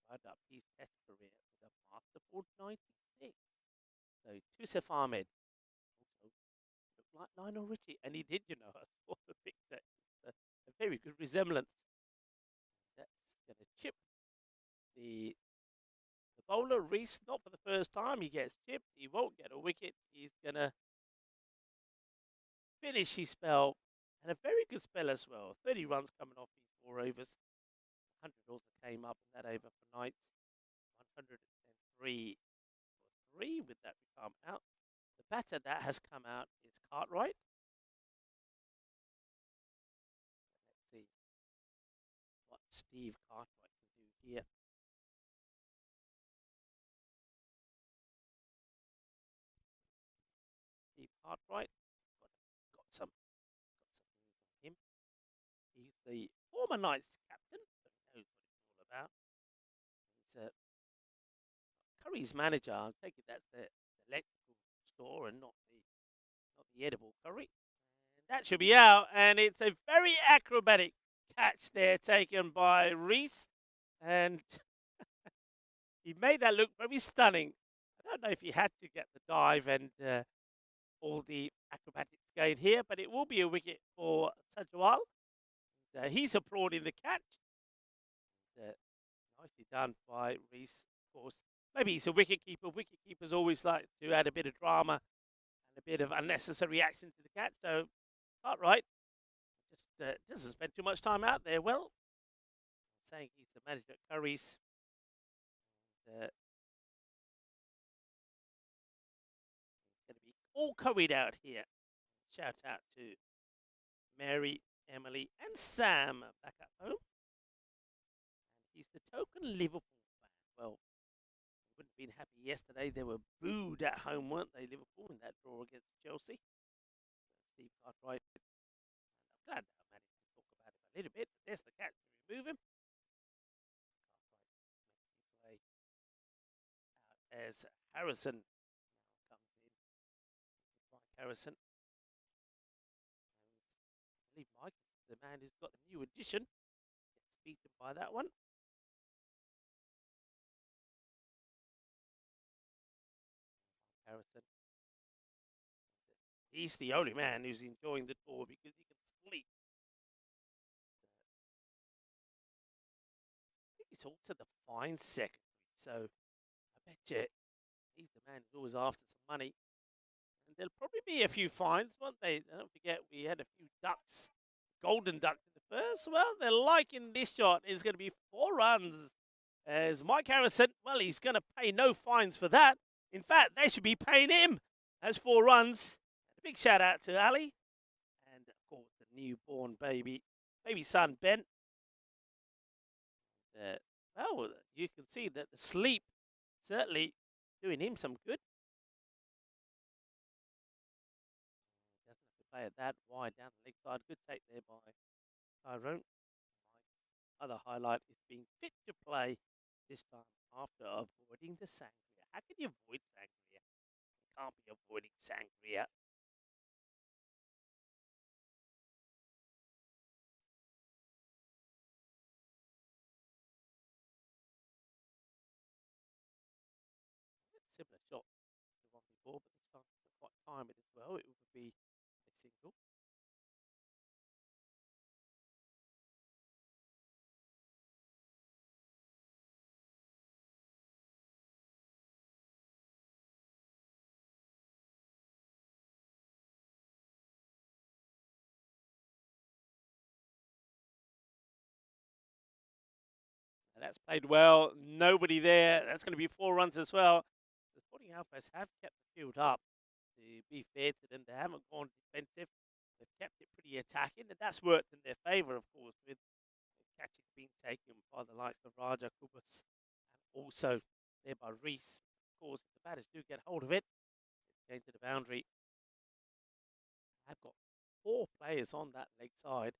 wound up his Test career with a masterful 96. So Tusaf Ahmed also looked like Lionel Richie, and he did, you know, I saw the picture. It's a very good resemblance. That's going to chip the bowler, Reese, not for the first time. He gets chipped. He won't get a wicket. He's going to finish his spell, and a very good spell as well. 30 runs coming off his 4 overs. 100 also came up in that over for Knights. 103 for 3 with that retirement out. The batter that has come out is Cartwright. Let's see what Steve Cartwright can do here. Steve Cartwright got some news on him. He's the former Knights captain, so he knows what it's all about. He's Curry's manager. I take it that's the electrical store and not the edible curry. And that should be out, and it's a very acrobatic catch there taken by Reese, and he made that look very stunning. I don't know if he had to get the dive and all the acrobatics going here, but it will be a wicket for Sajwal. He's applauding the catch. Nicely done by Reese, of course. Maybe he's a wicketkeeper. Wicketkeepers always like to add a bit of drama and a bit of unnecessary action to the catch. So, Cartwright just doesn't spend too much time out there. Well, saying he's the manager at Curry's. Going to be all curried out here. Shout out to Mary, Emily, and Sam back at home. And he's the token Liverpool fan. Well, they wouldn't have been happy yesterday. They were booed at home, weren't they, Liverpool, in that draw against Chelsea? Steve Cartwright. And I'm glad that I managed to talk about him a little bit. But there's the catch to remove him. Cartwright makes his way out as Harrison now comes in. Mike Harrison. And I believe Mike is the man who's got the new addition. Gets beaten by that one. Harrison. He's the only man who's enjoying the tour because he can sleep. I think he's also the fine secretary, so I bet you he's the man who's always after some money. And there'll probably be a few fines, won't they? Don't forget we had a few ducks, golden duck in the first. Well, they're liking this shot. It's going to be 4 runs. As Mike Harrison, well, he's going to pay no fines for that. In fact, they should be paying him. That's 4 runs. And a big shout out to Ali. And, of course, the newborn baby son, Ben. Well, you can see that the sleep certainly doing him some good. Doesn't have to play it that wide down the leg side. Good take there by Tyrone. My other highlight is being fit to play this time after avoiding the sangria. How can you avoid sangria? You can't be avoiding sangria. Similar shot to the one before, but this time it's quite timely as well. It would be a single. And that's played well. Nobody there. That's going to be 4 runs as well. The Sporting Alfas have kept the field up. To be fair to them, they haven't gone defensive. They've kept it pretty attacking, and that's worked in their favour, of course, with catches being taken by the likes of Raja Kubus and also there by Reese. Of course, if the batters do get hold of it, it's going to the boundary. I've got 4 players on that leg side,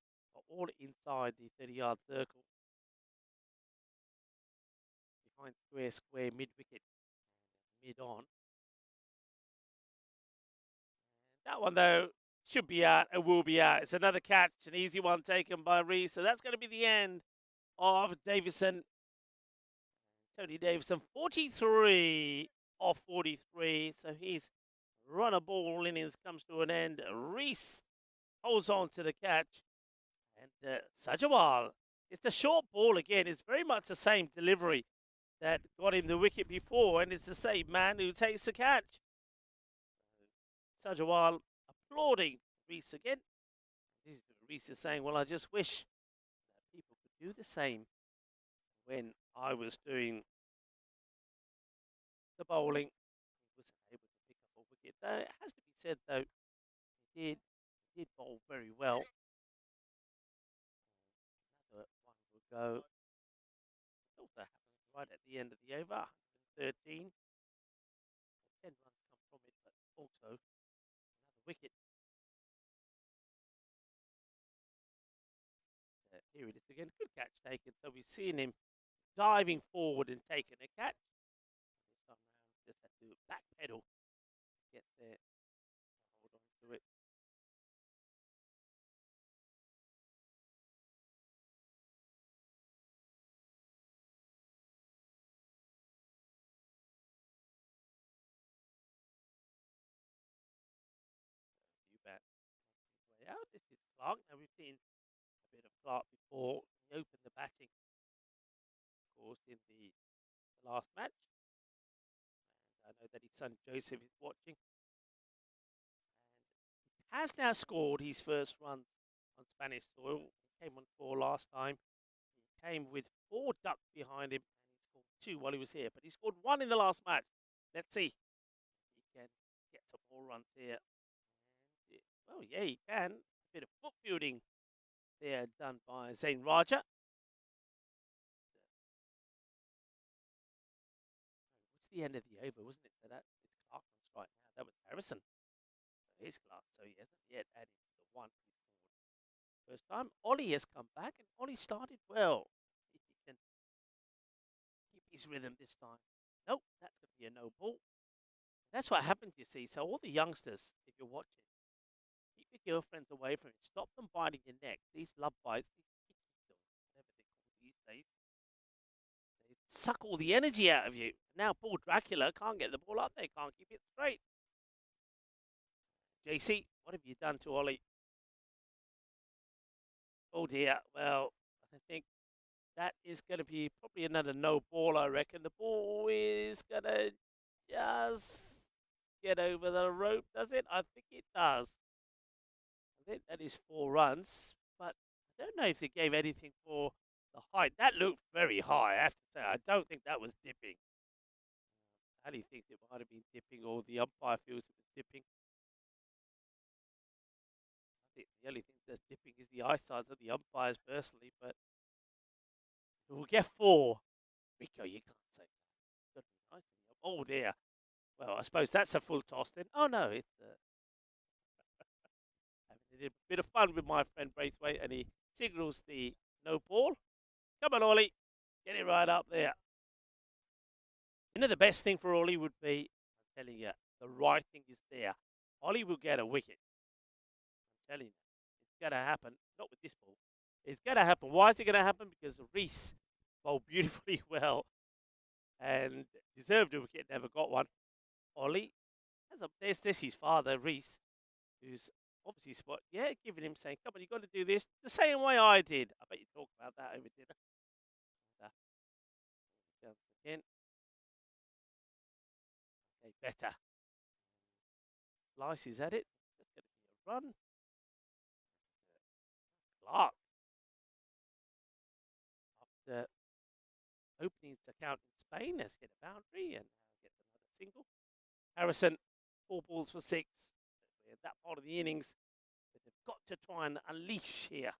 all inside the 30-yard circle. Behind square, mid-wicket, mid-on. That one, though, should be out and will be out. It's another catch, an easy one taken by Reese. So that's going to be the end of Davison. Tony Davison, 43 off 43. So his runner ball innings comes to an end. Reese holds on to the catch. And Sajwal, it's a short ball again. It's very much the same delivery that got him the wicket before. And it's the same man who takes the catch. Sajwal applauding Reese again. Reese is saying, well, I just wish that people could do the same when I was doing the bowling. He wasn't able to pick up a wicket. It has to be said, though, he did bowl very well. Another one will go. It also happened right at the end of the over, 113. 10 runs come from it, but also another wicket. Here it is again. Good catch taken. So we've seen him diving forward and taking a catch. This time around, just had to backpedal to get there. Hold on to it. You bet. Way out. This is Clark. Now we've seen a bit of Clark before he opened the batting, of course, in the last match. And I know that his son Joseph is watching. And he has now scored his first runs on Spanish soil. He came on 4 last time. He came with 4 ducks behind him, and he scored 2 while he was here. But he scored 1 in the last match. Let's see if he can get some more runs here. And well, yeah, he can. A bit of foot fielding there done by Zain Raja. What's the end of the over, wasn't it? So that it's Clark on strike now. That was Harrison. So here's Clark. So he hasn't yet added the 1 he scored first time. Ollie has come back, and Ollie started well. See if he can keep his rhythm this time. Nope, that's going to be a no ball. That's what happens, you see. So all the youngsters, if you're watching, keep your girlfriends away from it. Stop them biting your neck. These love bites, these icky dogs, whatever they're called these days, they suck all the energy out of you. Now poor Dracula can't get the ball up there, can't keep it straight. JC, what have you done to Ollie? Oh dear. Well, I think that is going to be probably another no ball, I reckon. The ball is going to just get over the rope, does it? I think it does. I think that is 4 runs, but I don't know if they gave anything for the height. That looked very high, I have to say. I don't think that was dipping. Ali thinks it might have been dipping, or the umpire feels it was dipping. I think the only thing that's dipping is the eyesight of the umpires personally, but we'll get 4. Rico, you can't say that. Nice. Oh dear. Well, I suppose that's a full toss then. Oh no, it's having a bit of fun with my friend Braithwaite, and he signals the no ball. Come on, Ollie, get it right up there. You know, the best thing for Ollie would be, I'm telling you, the writing is there. Ollie will get a wicket. I'm telling you, it's going to happen. Not with this ball. It's going to happen. Why is it going to happen? Because Reese bowled beautifully well and deserved a wicket, never got one. Ollie, there's his father, Reese, who's obviously giving him, saying, come on, you've got to do this the same way I did. I bet you talk about that over dinner. Again. Okay, better. Slices at it. Just going to be a run. Clark, after opening his account in Spain, has hit a boundary and gets another single. Harrison, 4 balls for 6. We're at that part of the innings, but they've got to try and unleash here.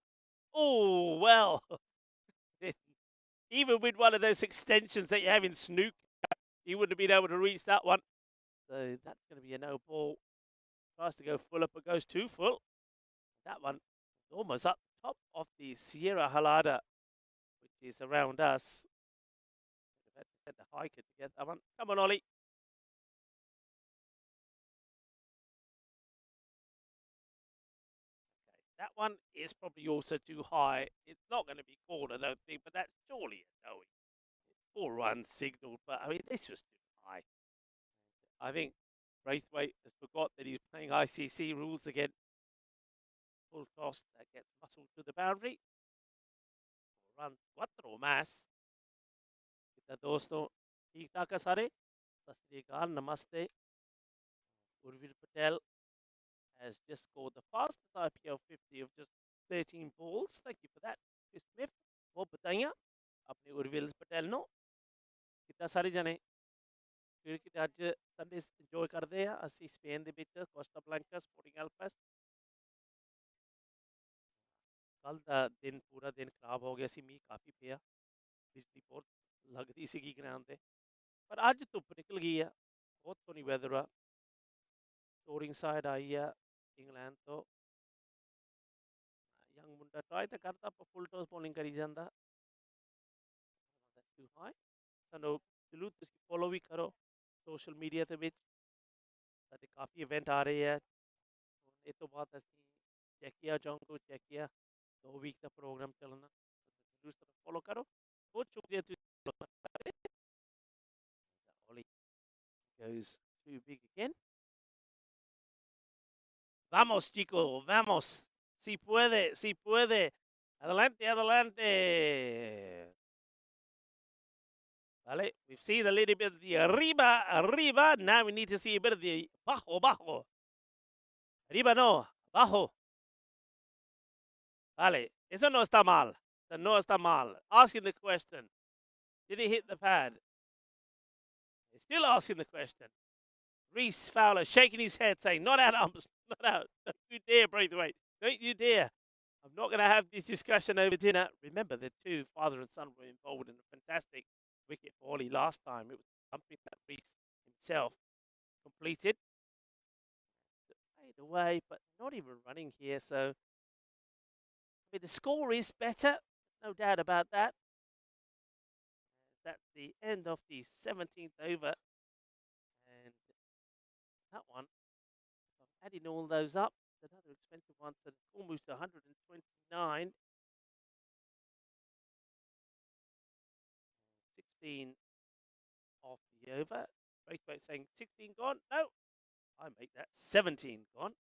Oh, well, even with one of those extensions that you have in snooker, he wouldn't have been able to reach that one. So that's going to be a no ball. Tries to go full up, but goes too full. That one is almost up the top of the Sierra Halada, which is around us. We've had to send a hiker to get that one. Come on, Ollie. Okay, that one is probably also too high. It's not going to be called, I don't think, but that's surely a no. 4 runs signalled, but I mean, this was too high. I think Braithwaite has forgot that he's playing ICC rules again. Full toss that gets muscled to the boundary. 4 runs, 4 más. Kita dosto, ठीक ठाक है सारे. सत श्री अकाल, namaste. Urvil Patel has just scored the fastest IPL 50 of just 13 balls. Thank you for that, Chris Smith. वो बताइए अपने Urvil Patel no कितना सारे जने क्रिकेट आज संडे इंजॉय करते हैं ਅਸੀਂ ਸਪੇਨ ਦੇ ਵਿੱਚ ਕੋਸਟਾ ਬਲੈਂਕਾ ਸਪੋਰਟਿੰਗ ਐਲਫਸ ਕੱਲ ਦਾ ਦਿਨ ਪੂਰਾ ਦਿਨ ਖਰਾਬ ਹੋ ਗਿਆ ਸੀ ਮੀਂਹ ਕਾਫੀ ਪਿਆ ਬਿਜਲੀ ਬਹੁਤ ਲੱਗਦੀ ਸੀਗੀ ਗਰਾਊਂਡ ਤੇ ਪਰ ਅੱਜ ਧੁੱਪ ਨਿਕਲ ਗਈ ਆ ਬਹੁਤ ਸੋਹਣੀ ਵੈਦਰ ਆ ਟੋਰਿੰਗ ਸਾਈਡ ਆਈ ਆ ਇੰਗਲੈਂਡ ਤੋਂ ਯੰਗ ਮੁੰਡਾ ਟਰਾਈ ਤਾਂ ਕਰਦਾ ਪਰ ਫੁੱਲ ਟੋਸ ਬੋਲਿੰਗ ਕਰੀ ਜਾਂਦਾ ਟੂ ਹਾਈ ਸਾਨੂੰ ਜ਼ਰੂਰ ਤੁਸੀਂ ਫੋਲੋ ਵੀ ਕਰੋ ਸੋਸ਼ਲ ਮੀਡੀਆ ਦੇ ਵਿੱਚ ਸਾਡੇ ਕਾਫੀ ਇਵੈਂਟ ਆ ਰਹੇ ਆ ਇਹ ਤੋਂ ਬਾਅਦ ਅਸੀਂ ਚੈਕੀਆ ਜੌਂਕੋ ਚੈਕੀਆ 2 ਵੀਕ ਦਾ ਪ੍ਰੋਗਰਾਮ ਚੱਲਣਾ ਜ਼ਰੂਰ ਸਾਨੂੰ ਫੋਲੋ ਕਰੋ ਬਹੁਤ ਸ਼ੁਕਰੀਆ ਤੁਸੀਂ Oli goes too big again. Vamos, chico, vamos. Si puede, si puede. Adelante, adelante. Vale, we've seen a little bit of the arriba, arriba. Now we need to see a bit of the bajo, bajo. Arriba no, bajo. Vale, eso no está mal. Eso no está mal. Asking the question, did he hit the pad? He's still asking the question. Reese Fowler shaking his head, saying, "Not out, umps, not out. Don't you dare, Braithwaite. Don't you dare. I'm not going to have this discussion over dinner." Remember, the two father and son were involved in a fantastic wicket for Ollie last time. It was something that Reese himself completed. Fade away, but not even running here. So, I mean, the score is better, no doubt about that. That's the end of the 17th over. And that one, if I'm adding all those up, it's another expensive one. So it's almost 129. 16 off the over. Braithwaite saying 16 gone. No, I make that 17 gone.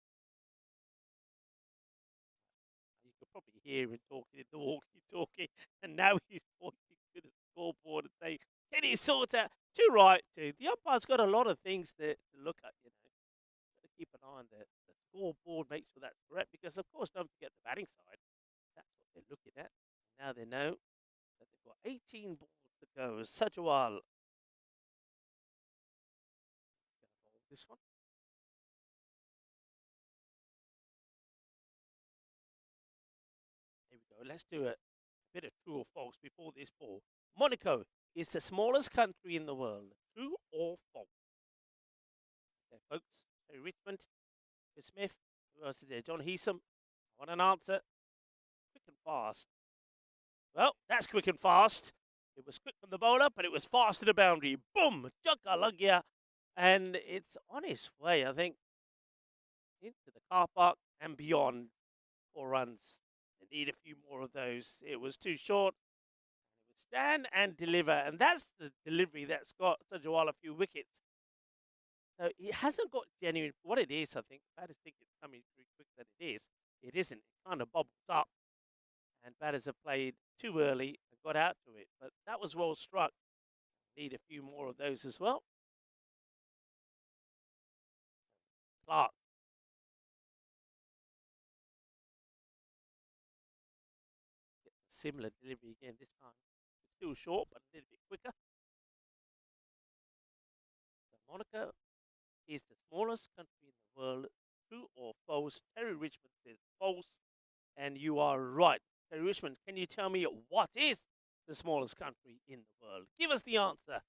You could probably hear him talking in the walkie-talkie. And now he's pointing to the scoreboard and saying, "Can he sort out?" Too right, too. The umpire's got a lot of things to look at, you know. Got to keep an eye on the scoreboard, make sure that's correct. Because, of course, don't forget the batting side. That's what they're looking at. Now they know that they've got 18 balls to go. Such a while. Going to bowl this one. Here we go. Let's do a bit of true or false before this ball. Monaco is the smallest country in the world. True or false? Okay, folks. Terry Richmond, Chris Smith, who else is there? John Heasom. I want an answer. Quick and fast. Well, that's quick and fast. It was quick from the bowler, but it was fast to the boundary. Boom! Jugga lugya. And it's on its way, I think, into the car park and beyond. 4 runs. They need a few more of those. It was too short. It would stand and deliver. And that's the delivery that's got Sajawal a few wickets. So it hasn't got genuine. What it is, I think, batters think it's coming through quick than it is. It isn't. It kind of bobbles up. And batters have played too early and got out to it. But that was well struck. Need a few more of those as well. Clark. Similar delivery again this time. It's still short, but a little bit quicker. So Monaco is the smallest country in the world. True or false? Terry Richmond says false, and you are right. Terry Richmond, can you tell me what is the smallest country in the world? Give us the answer.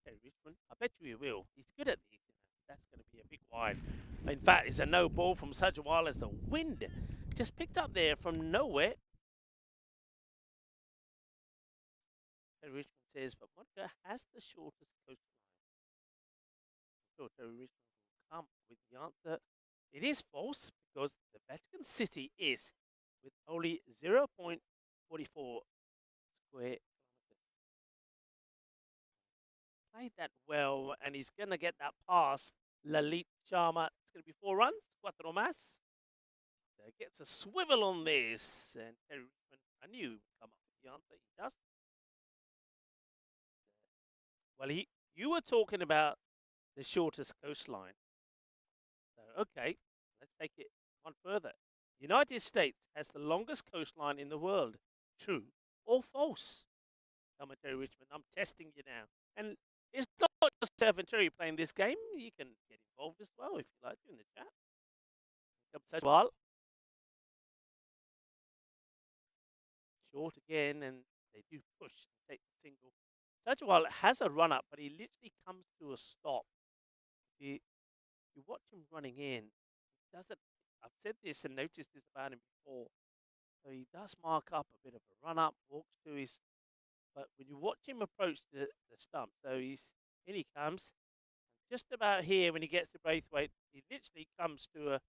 Terry Richmond, I bet you he will. He's good at these. That's going to be a big wide. In fact, it's a no ball from Sajawal as the wind just picked up there from nowhere. Terry Richmond says, but Monaco has the shortest coastline. I'm sure Terry Richmond will come with the answer. It is false because the Vatican City is with only 0.44 square kilometers. Played that well, and he's going to get that past Lalit Sharma. It's going to be 4 runs, cuatro más. So gets a swivel on this, and Terry Richmond, I knew he would come up with the answer. He does. Well, you were talking about the shortest coastline. So, okay, let's take it one further. United States has the longest coastline in the world. True or false? Commentary Richmond, I'm testing you now. And it's not not just yourself and Cherry playing this game, you can get involved as well if you like to in the chat. Well, short again, and they do push and take the single. Sajwal has a run up, but he literally comes to a stop. If you watch him running in, he doesn't. I've said this and noticed this about him before. So he does mark up a bit of a run up, walks to his. But when you watch him approach the stump, so in he comes. Just about here, when he gets to Braithwaite, he literally comes to a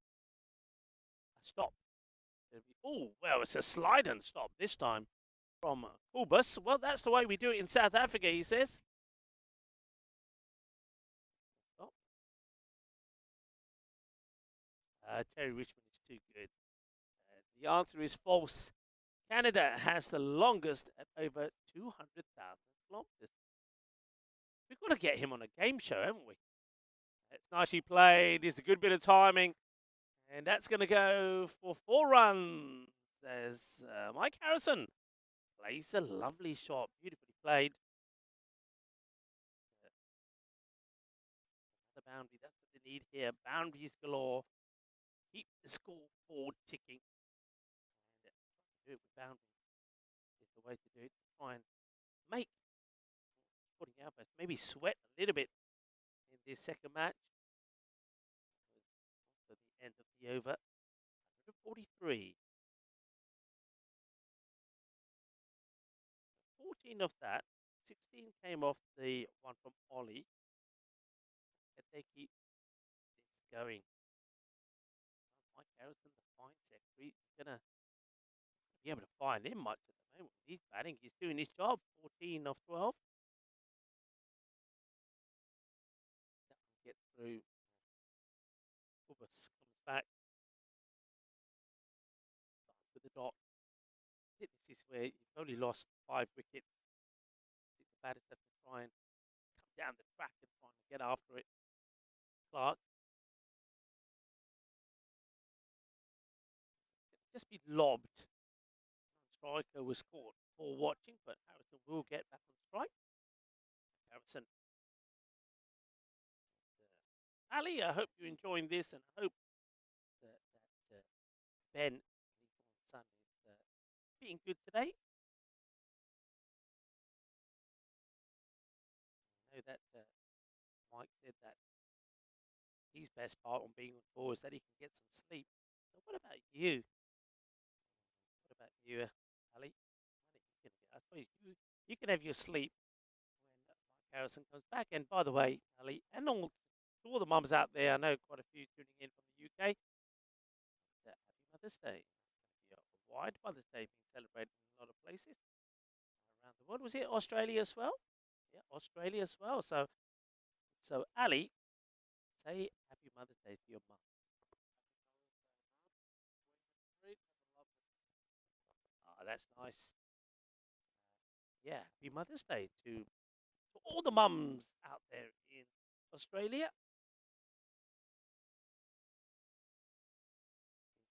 stop. Oh, well, it's a slide and stop this time from Kubus. Well, that's the way we do it in South Africa, he says. Stop. Terry Richmond is too good. The answer is false. Canada has the longest at over 200,000 kilometers. We've got to get him on a game show, haven't we? It's nicely played. It's a good bit of timing. And that's going to go for 4 runs as Mike Harrison plays a lovely shot. Beautifully played. The boundary. That's what they need here. Boundaries galore. Keep the scoreboard ticking. And do it with boundaries is the way to do it. Try and make putting Alfas maybe sweat a little bit in this second match. For the end of the over. 143. 14 of that. 16 came off the one from Ollie. And they keep this going. Mike Harrison, the fine secretary, is going to be able to find him much at the moment. He's batting. He's doing his job. 14 of 12. That will get through. Kubus comes back. With the dot. I think this is where you've only lost 5 wickets. I think the batters have to try and come down the track and try and get after it. Clark. Just be lobbed. Striker was caught for watching, but Harrison will get back on strike. Harrison. Ali, I hope you're enjoying this, and I hope that Ben, son, is being good today. I know that Mike said that his best part on being on tour is that he can get some sleep. So what about you? What about you, Ali? I suppose you can have your sleep when Mike Harrison comes back. And by the way, Ali, and all to all the mums out there, I know quite a few tuning in from the UK. Happy Mother's Day. A wide Mother's Day being celebrated in a lot of places around the world. Was it Australia as well? Yeah, Australia as well. So Ali, say Happy Mother's Day to your mum. Oh, that's nice. Yeah, Happy Mother's Day to all the mums out there in Australia.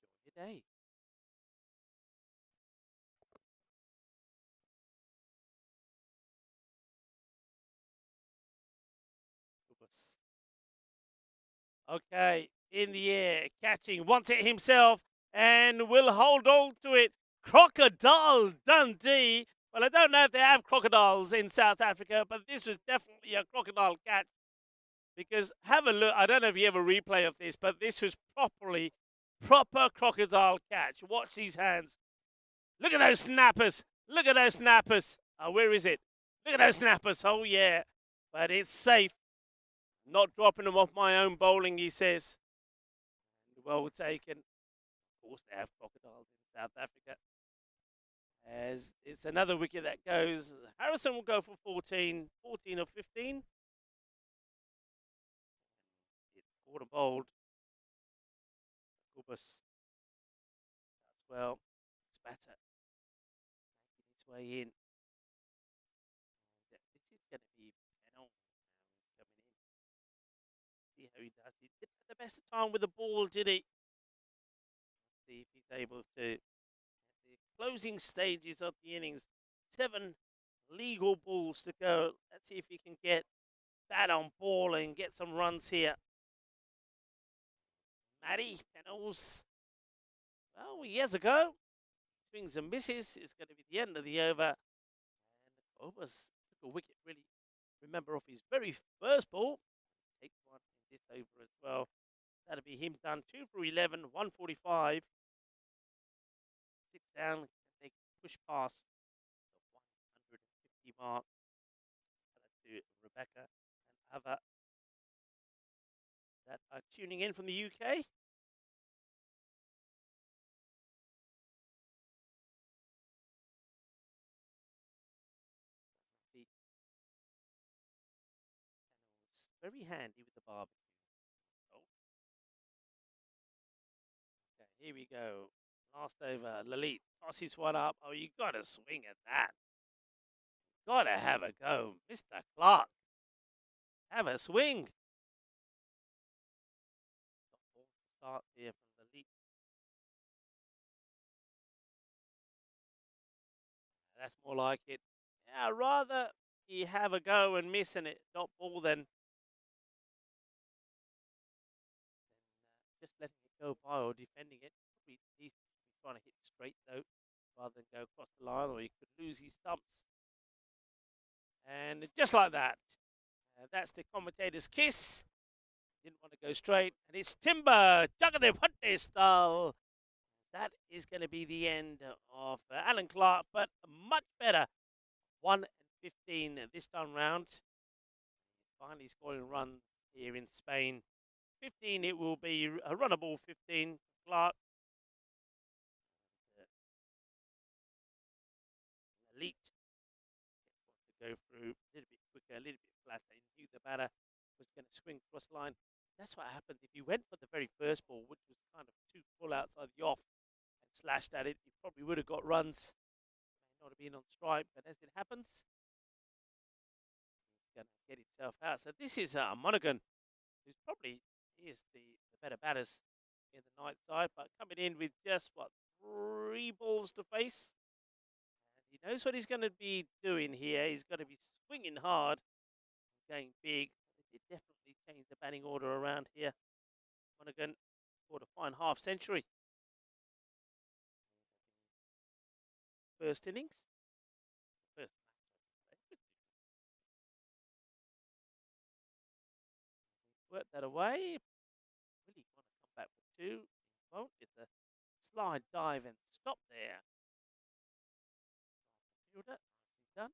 Enjoy your day. Okay, in the air, catching, wants it himself, and will hold on to it. Crocodile Dundee. Well, I don't know if they have crocodiles in South Africa, but this was definitely a crocodile catch. Because have a look, I don't know if you have a replay of this, but this was proper crocodile catch. Watch these hands. Look at those snappers. Look at those snappers. Oh, where is it? Look at those snappers. Oh, yeah. But it's safe. Not dropping them off my own bowling, he says. Well taken. Of course, they have crocodiles in South Africa. As it's another wicket that goes. Harrison will go for 14 of 15. It's caught and bowled. Kubus does well. It's batter making its way in. This is going to be Penal coming in. See how he does. He didn't have the best of time with the ball, did he? Let's see if he's able to. The closing stages of the innings. 7 legal balls to go. Let's see if he can get bat on ball and get some runs here. Matty Pennells. Well, he has a go. Swings and misses. It's going to be the end of the over. And Alfas took a wicket, really. Remember, off his very first ball. Take one in this over as well. That'll be him done. 2 for 11, 145. 6 down. And they push past the 150 mark. To Rebecca and Ava that are tuning in from the UK. It's very handy with the barbecue. Oh. Okay, here we go. Last over. Lalit tosses one up. Oh, you got to swing at that. Got to have a go. Mr. Clark. Have a swing. Start there from Lalit. That's more like it. Yeah, rather you have a go and miss and it dot ball than just letting it go by or defending it. Probably he's trying to hit straight though, rather than go across the line, or he could lose his stumps. And just like that, that's the commentator's kiss. Didn't want to go straight, and it's Timber Jagadev Hunter style. That is going to be the end of Alan Clark, but much better. 1-15 this time round. Finally scoring runs here in Spain. 15, it will be a runnable 15 for Clark. Elite to go through a little bit quicker, a little bit flatter. He knew the batter was going to swing cross line. That's what happened. If you went for the very first ball, which was kind of too full outside the off, and slashed at it, you probably would have got runs. May not have been on strike, but as it happens, he's going to get himself out. So this is Monaghan, who's probably is the better batters in the night side, but coming in with just, 3 balls to face. And he knows what he's going to be doing here. He's going to be swinging hard, going big. They did definitely change the batting order around here. Monaghan scored a fine half century. First innings. First match. Work that away. Really want to come back with 2. He won't. It's a slide, dive, and stop there. Fielder, done.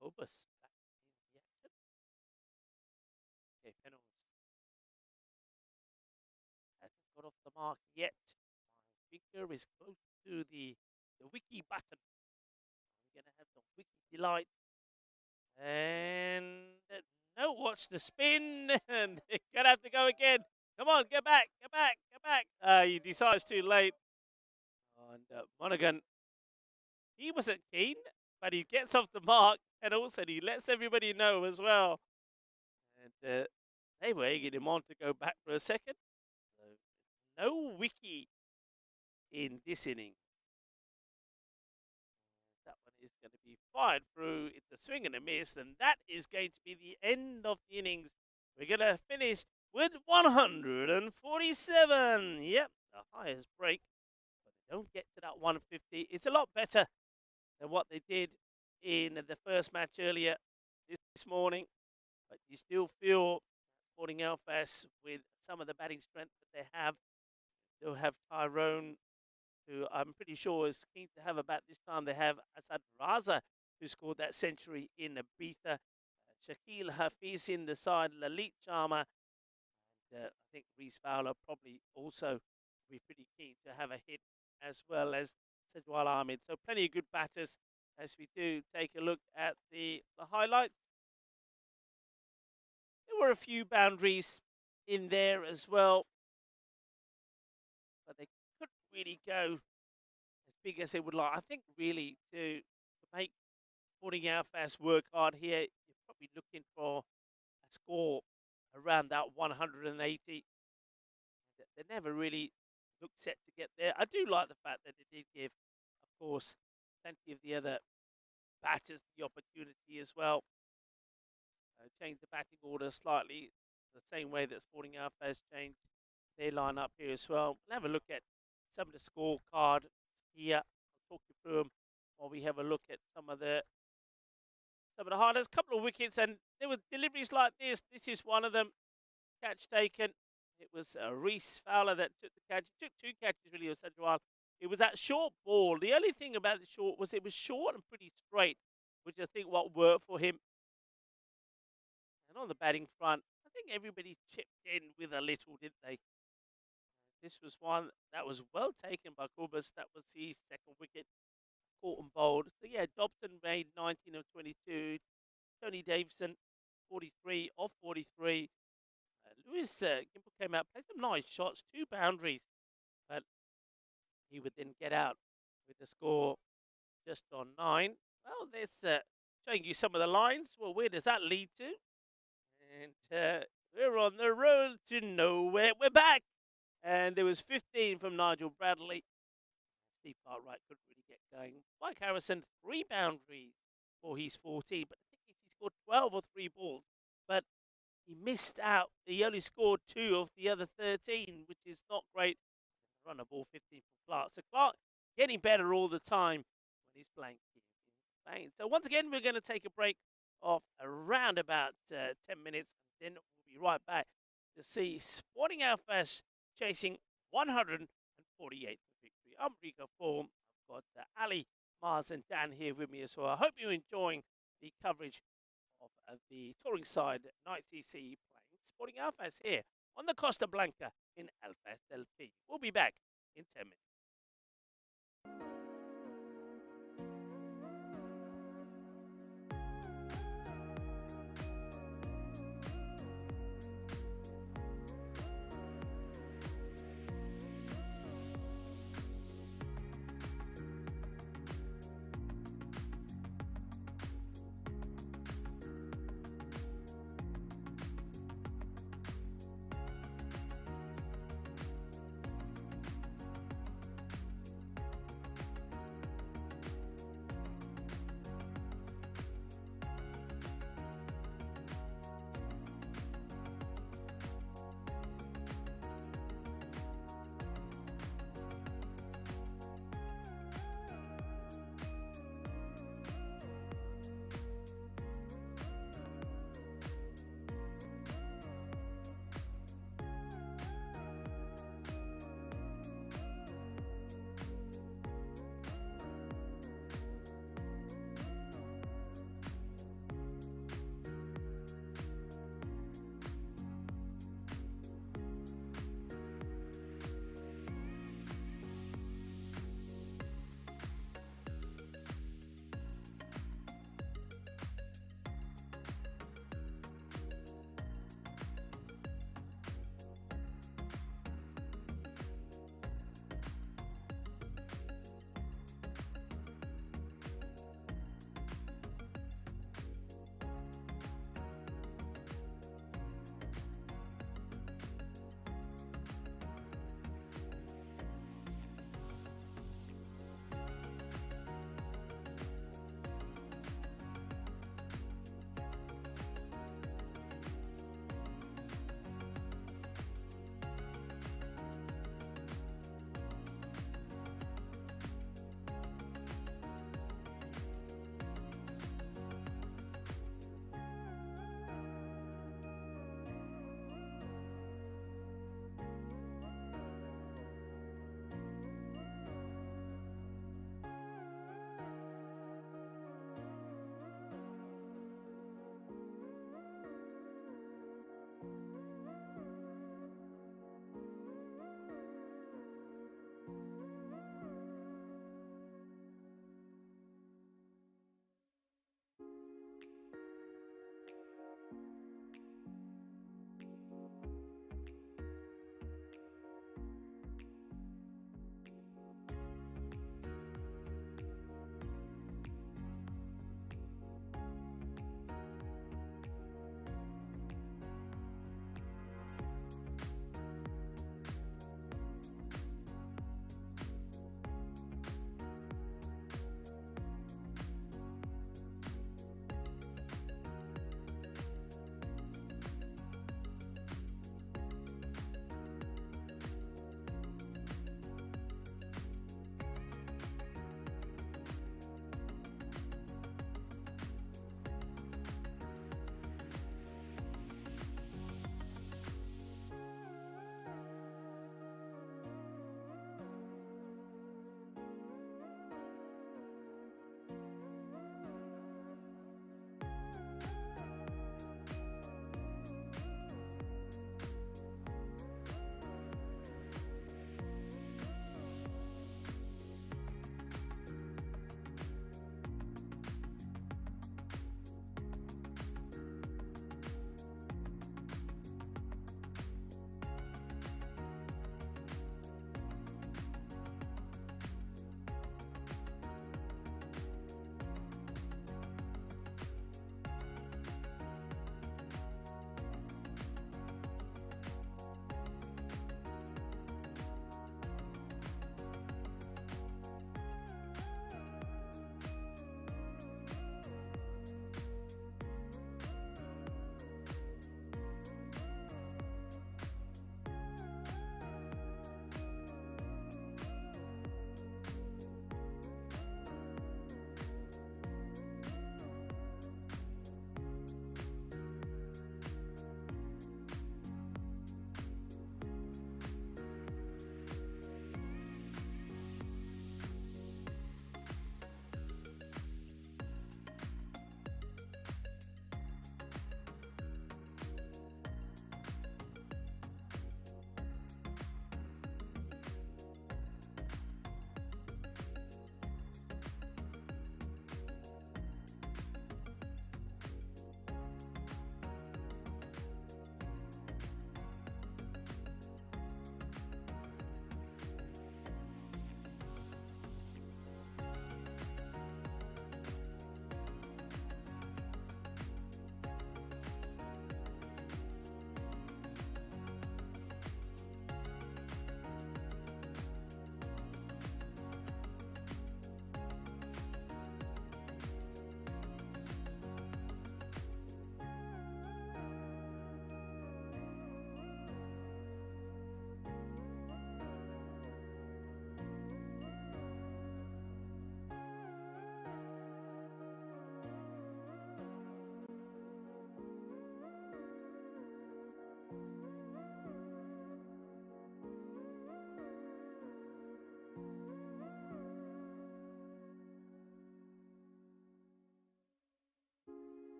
Cobus back in the action. Okay, Pennells hasn't got off the mark yet. My finger is close to the wiki button. We're gonna have some wiki delight. And no, watch the spin. And gonna have to go again. Come on, get back, get back, get back. He decides too late. And Monaghan, he wasn't keen, but he gets off the mark, and also he lets everybody know as well. And they were egging him on to go back for a second. So, no wiki in this inning. That one is going to be fired through. It's a swing and a miss, and that is going to be the end of the innings. We're going to finish with 147. Yep, the highest break. But they don't get to that 150. It's a lot better than what they did in the first match earlier this morning. But you still feel Sporting Alfas, with some of the batting strength that they have, they'll have Tyrone, who I'm pretty sure is keen to have a bat this time. They have Asad Raza, who scored that century in Ibiza. Shakil Hafiz in the side, Lalit Sharma. And I think Reece Fowler probably also be pretty keen to have a hit, as well as Sejwal Ahmed. So plenty of good batters as we do take a look at the highlights. There were a few boundaries in there as well, but they couldn't really go as big as they would like. I think really to make Sporting Alfas work hard here, you're probably looking for a score around that 180. They never really looked set to get there. I do like the fact that they did give, of course, plenty of the other batters the opportunity as well. changed the batting order slightly, the same way that Sporting Alfaz changed their lineup here as well. We'll have a look at some of the scorecard here. I'll talk you through them while we have a look at some of the highlights. Couple of wickets, and there were deliveries like this. This is one of them. Catch taken. It was Reese Fowler that took the catch. He took 2 catches really, such a while. It was that short ball. The only thing about the short was it was short and pretty straight, which I think what worked for him. And on the batting front, I think everybody chipped in with a little, didn't they? This was one that was well taken by Kubas. That was his second wicket. Caught and bowled. So yeah, Dobson made 19 of 22. Tony Davison, 43 off 43. Lewis Gimple came out, played some nice shots, 2 boundaries. But he would then get out with the score just on 9. Well, there's showing you some of the lines. Well, where does that lead to? And we're on the road to nowhere. We're back. And there was 15 from Nigel Bradley. Steve Cartwright couldn't really get going. Mike Harrison, 3 boundaries for his 14. But the thing is, he scored 12 or 3 balls. But he missed out. He only scored 2 of the other 13, which is not great. Run a ball 15 from Clark. So Clark getting better all the time when he's playing here in Spain. So once again, we're going to take a break of around about 10 minutes. And then we'll be right back to see Sporting Alfas chasing 148 for victory. I'm Rico Form. I've got Ali, Mars and Dan here with me as well. I hope you're enjoying the coverage of the touring side Night CC playing Sporting Alfaz here on the Costa Blanca in Alfaz del Pi. We'll be back in 10 minutes.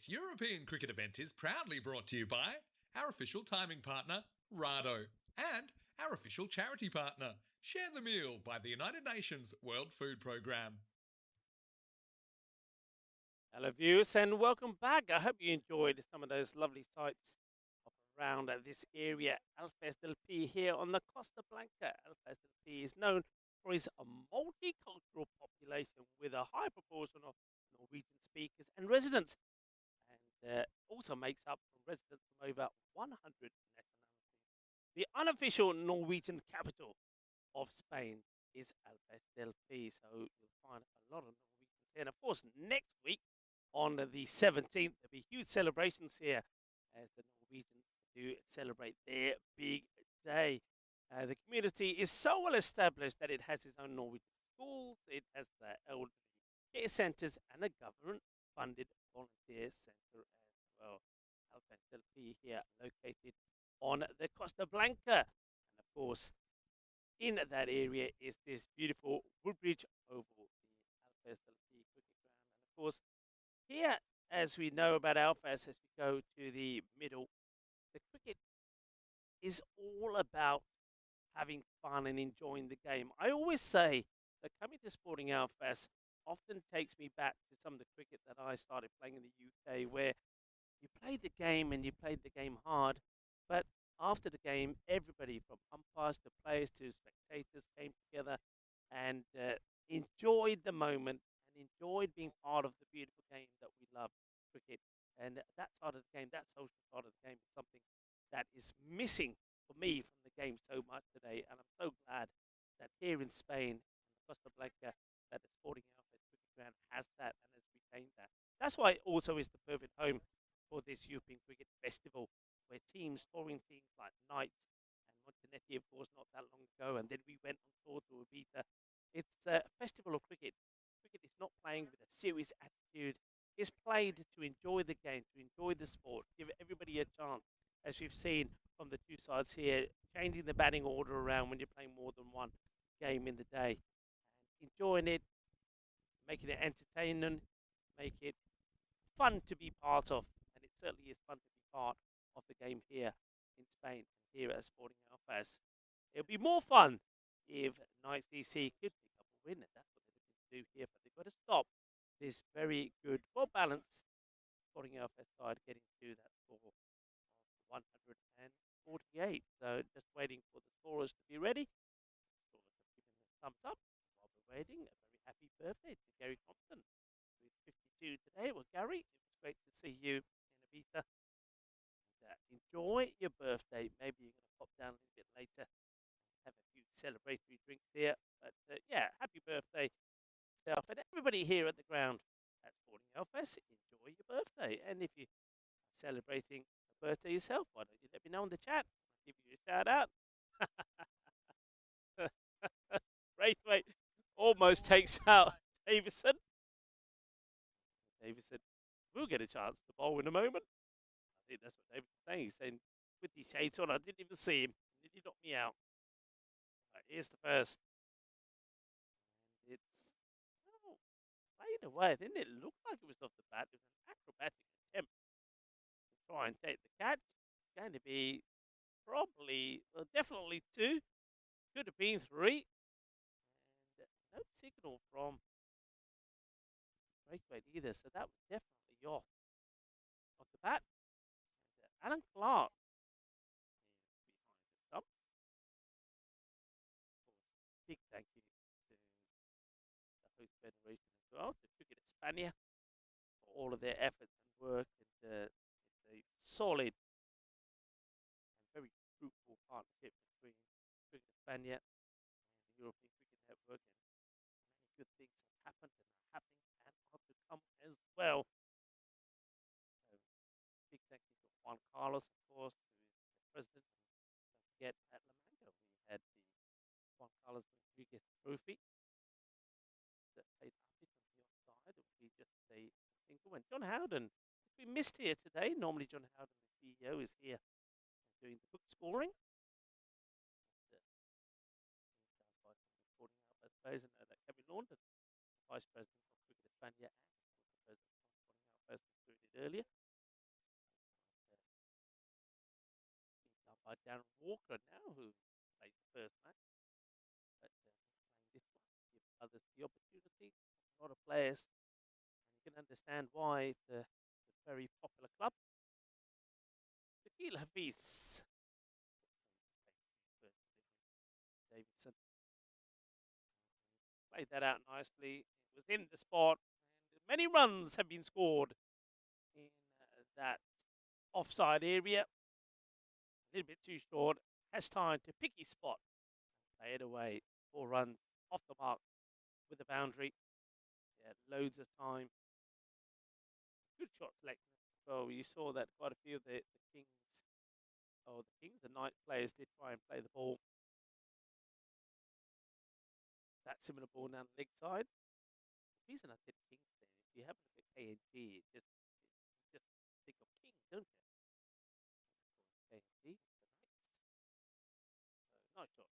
This European cricket event is proudly brought to you by our official timing partner, Rado, and our official charity partner, Share the Meal by the United Nations World Food Programme. Hello, viewers, and welcome back. I hope you enjoyed some of those lovely sights of around this area. Alfaz del P here on the Costa Blanca. Alfaz del P is known for his multicultural population with a high proportion of Norwegian speakers and residents, and also makes up from residents from over 100 nationalities. The unofficial Norwegian capital of Spain is Alfaz del P, so you'll find a lot of Norwegians here. And of course, next week, on the 17th, there'll be huge celebrations here as the Norwegians do celebrate their big day. The community is so well established that it has its own Norwegian schools, it has the elderly care centres, and a government-funded volunteer centre as well. Alfaz del P here, located on the Costa Blanca. And of course, in that area is this beautiful Woodbridge Oval, the Alfaz del P cricket ground. And of course, here, as we know about Alfaz, as we go to the middle, the cricket is all about having fun and enjoying the game. I always say that coming to Sporting Alfaz often takes me back to some of the cricket that I started playing in the UK, where you played the game and you played the game hard, but after the game, everybody from umpires to players to spectators came together and enjoyed the moment and enjoyed being part of the beautiful game that we love, cricket. And that side of the game, that social side of the game, is something that is missing for me from the game so much today. And I'm so glad that here in Spain, Costa Blanca, that the Sporting Alfaz cricket ground has that and has retained that. That's why it also is the perfect home for this European Cricket Festival, where teams, touring teams like Knights and Montanetti, of course, not that long ago, and then we went on tour to Ibiza. It's a festival of cricket. Cricket is not playing with a serious attitude. It's played to enjoy the game, to enjoy the sport, give everybody a chance, as we've seen from the two sides here, changing the batting order around when you're playing more than one game in the day. And enjoying it, making it entertaining, make it fun to be part of. And it certainly is fun to be part of the game here in Spain, here at Sporting Alfaz. It'll be more fun if Knights DC could pick up a win, and that's what they're looking to do here. But they've got to stop this very good, well-balanced Sporting Alfaz side getting to that score of 148. So just waiting for the scorers to be ready. The scorers have given the thumbs up. While we're waiting, a very happy birthday to Gary Compton, who is 52 today. Well, Gary, it was great to see you in Ibiza. Enjoy your birthday. Maybe you're going to pop down a little bit later, have a few celebratory drinks here. But yeah, happy birthday yourself and everybody here at the ground at Sporting Alfaz. Enjoy your birthday. And if you're celebrating a birthday yourself, why don't you let me know in the chat? I'll give you a shout out. Braithwaite almost takes out Davison. Davison will get a chance to bowl in a moment. I think that's what David was saying. He's saying, with these shades on, I didn't even see him. Did he knock me out? Right, here's the first. And it's played away. Didn't it look like it was off the bat? It was an acrobatic attempt to try and take the catch. It's going to be probably, well, definitely 2. Could have been 3. And no signal from Braithwaite either. So that was definitely off the bat. Alan Clark is behind the stumps. Of course, big thank you to the host federation as well, to Cricket España, for all of their efforts and work. And it's a solid and very fruitful partnership between Cricket España and the European Cricket Network. And many good things have happened and are happening and are to come as well. So, big thank you to Juan Carlos, of course, who is the president. Don't forget, at La Manga, we had the Juan Carlos Rodriguez Trophy that played Arbit on the offside. It would be just a single. And John Howden, we missed here today. Normally, John Howden, the CEO, is here doing the book scoring. By Sporting Alfaz players, and that Kevin Laundon, Vice President of Cricket España and also President of Sporting Alfaz, included earlier. Being done by Darren Walker now, who played the first match. But playing this one, give others the opportunity. A lot of players, and you can understand why it's a very popular club. Shaquille Hafiz. Davidson played that out nicely. It was in the spot, and many runs have been scored in that offside area. A little bit too short. Has time to pick his spot. Play it away. 4 runs off the mark with the boundary. Yeah, loads of time. Good shot selection. Well, you saw that quite a few of the the Knights players did try and play the ball. That similar ball down the leg side. The reason I said Kings there, if you have a look at KNG, just think of King, don't you? KNG, the Knights. So, nice shot.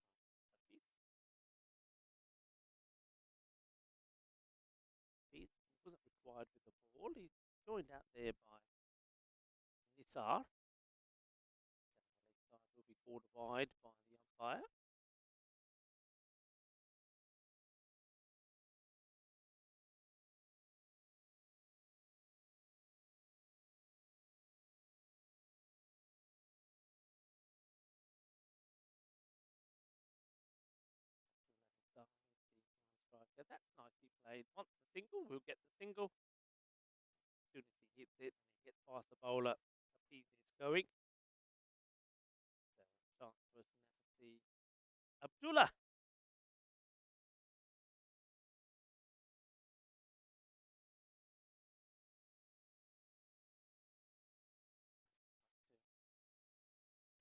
He wasn't required with the ball. He's joined out there by Nisar. The leg side will be called wide by the umpire. That's nicely played. Wants the single, we'll get the single. As soon as he hits it and he gets past the bowler, Hafiz is going. So, chance for us to see Abdullah.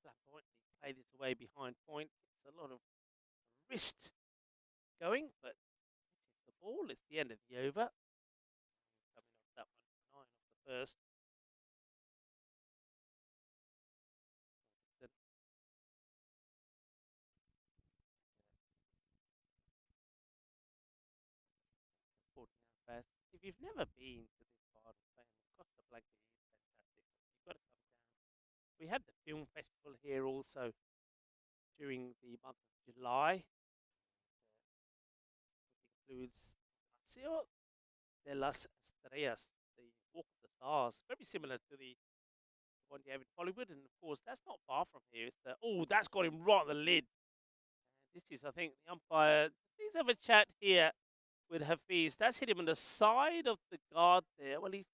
Flamboyantly played it away behind point. It's a lot of wrist going, but it's the ball. It's the end of the over. Coming off that one, 9 off the first. Alfaz. If you've never been to this part of Spain, Costa Blanca is fantastic. You've got to come down. We have the film festival here also during the month of July. It includes Paseo de las Estrellas, the Walk of the Stars, very similar to the one you have in Hollywood, and of course that's not far from here. It's the that's got him right on the lid. And this is, I think, the umpire. Please have a chat here with Hafiz. That's hit him on the side of the guard there. Well, he's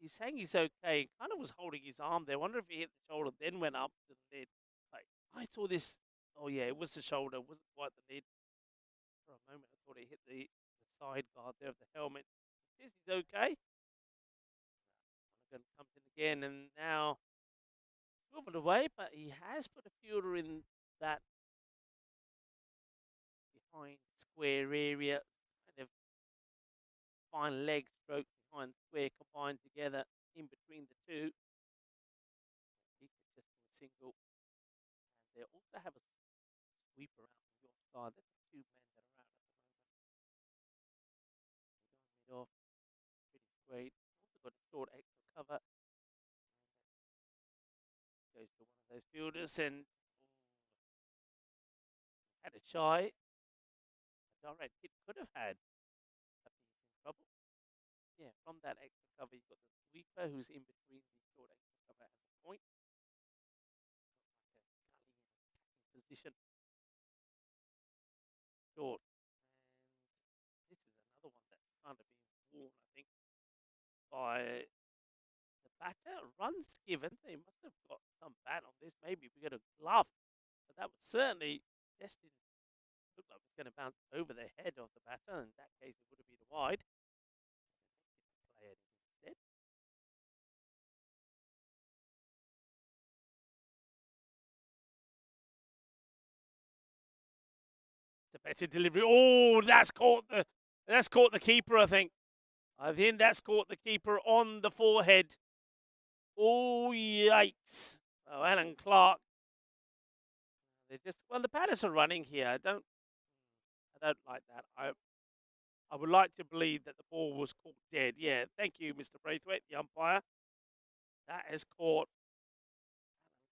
saying he's okay. Kind of was holding his arm there. Wonder if he hit the shoulder, then went up to the lid. Like, I saw this. Oh yeah, it was the shoulder. It wasn't quite the lid. For a moment, I thought he hit the side guard there of the helmet. Is he okay? Going comes in again, and now swiveled away, but he has put a fielder in that behind square area, kind of fine leg stroke behind square combined together in between the two. He could just do a single, and they also have a sweeper out from your side. That's the 2 men that are out at the moment. Mid off, pretty great. Also got a short extra cover. Goes to one of those fielders and had a shy. A direct hit could have had Hafiz in trouble. Yeah, from that extra cover, you've got the sweeper who's in between the short extra cover and the point. Like a gully in position. Short. And this is another one that's kind of been worn, I think, by the batter. Runs given. They must have got some bat on this. Maybe we get a glove. But that was certainly destined. Looked like it was going to bounce over the head of the batter. In that case, it would have been wide. Play it instead. It's a better delivery. Oh, that's caught the keeper, I think. I think that's caught the keeper on the forehead. Oh, yikes. Oh, Alan Clark. The batters are running here. I don't like that. I would like to believe that the ball was caught dead. Yeah, thank you, Mr. Braithwaite, the umpire. That has caught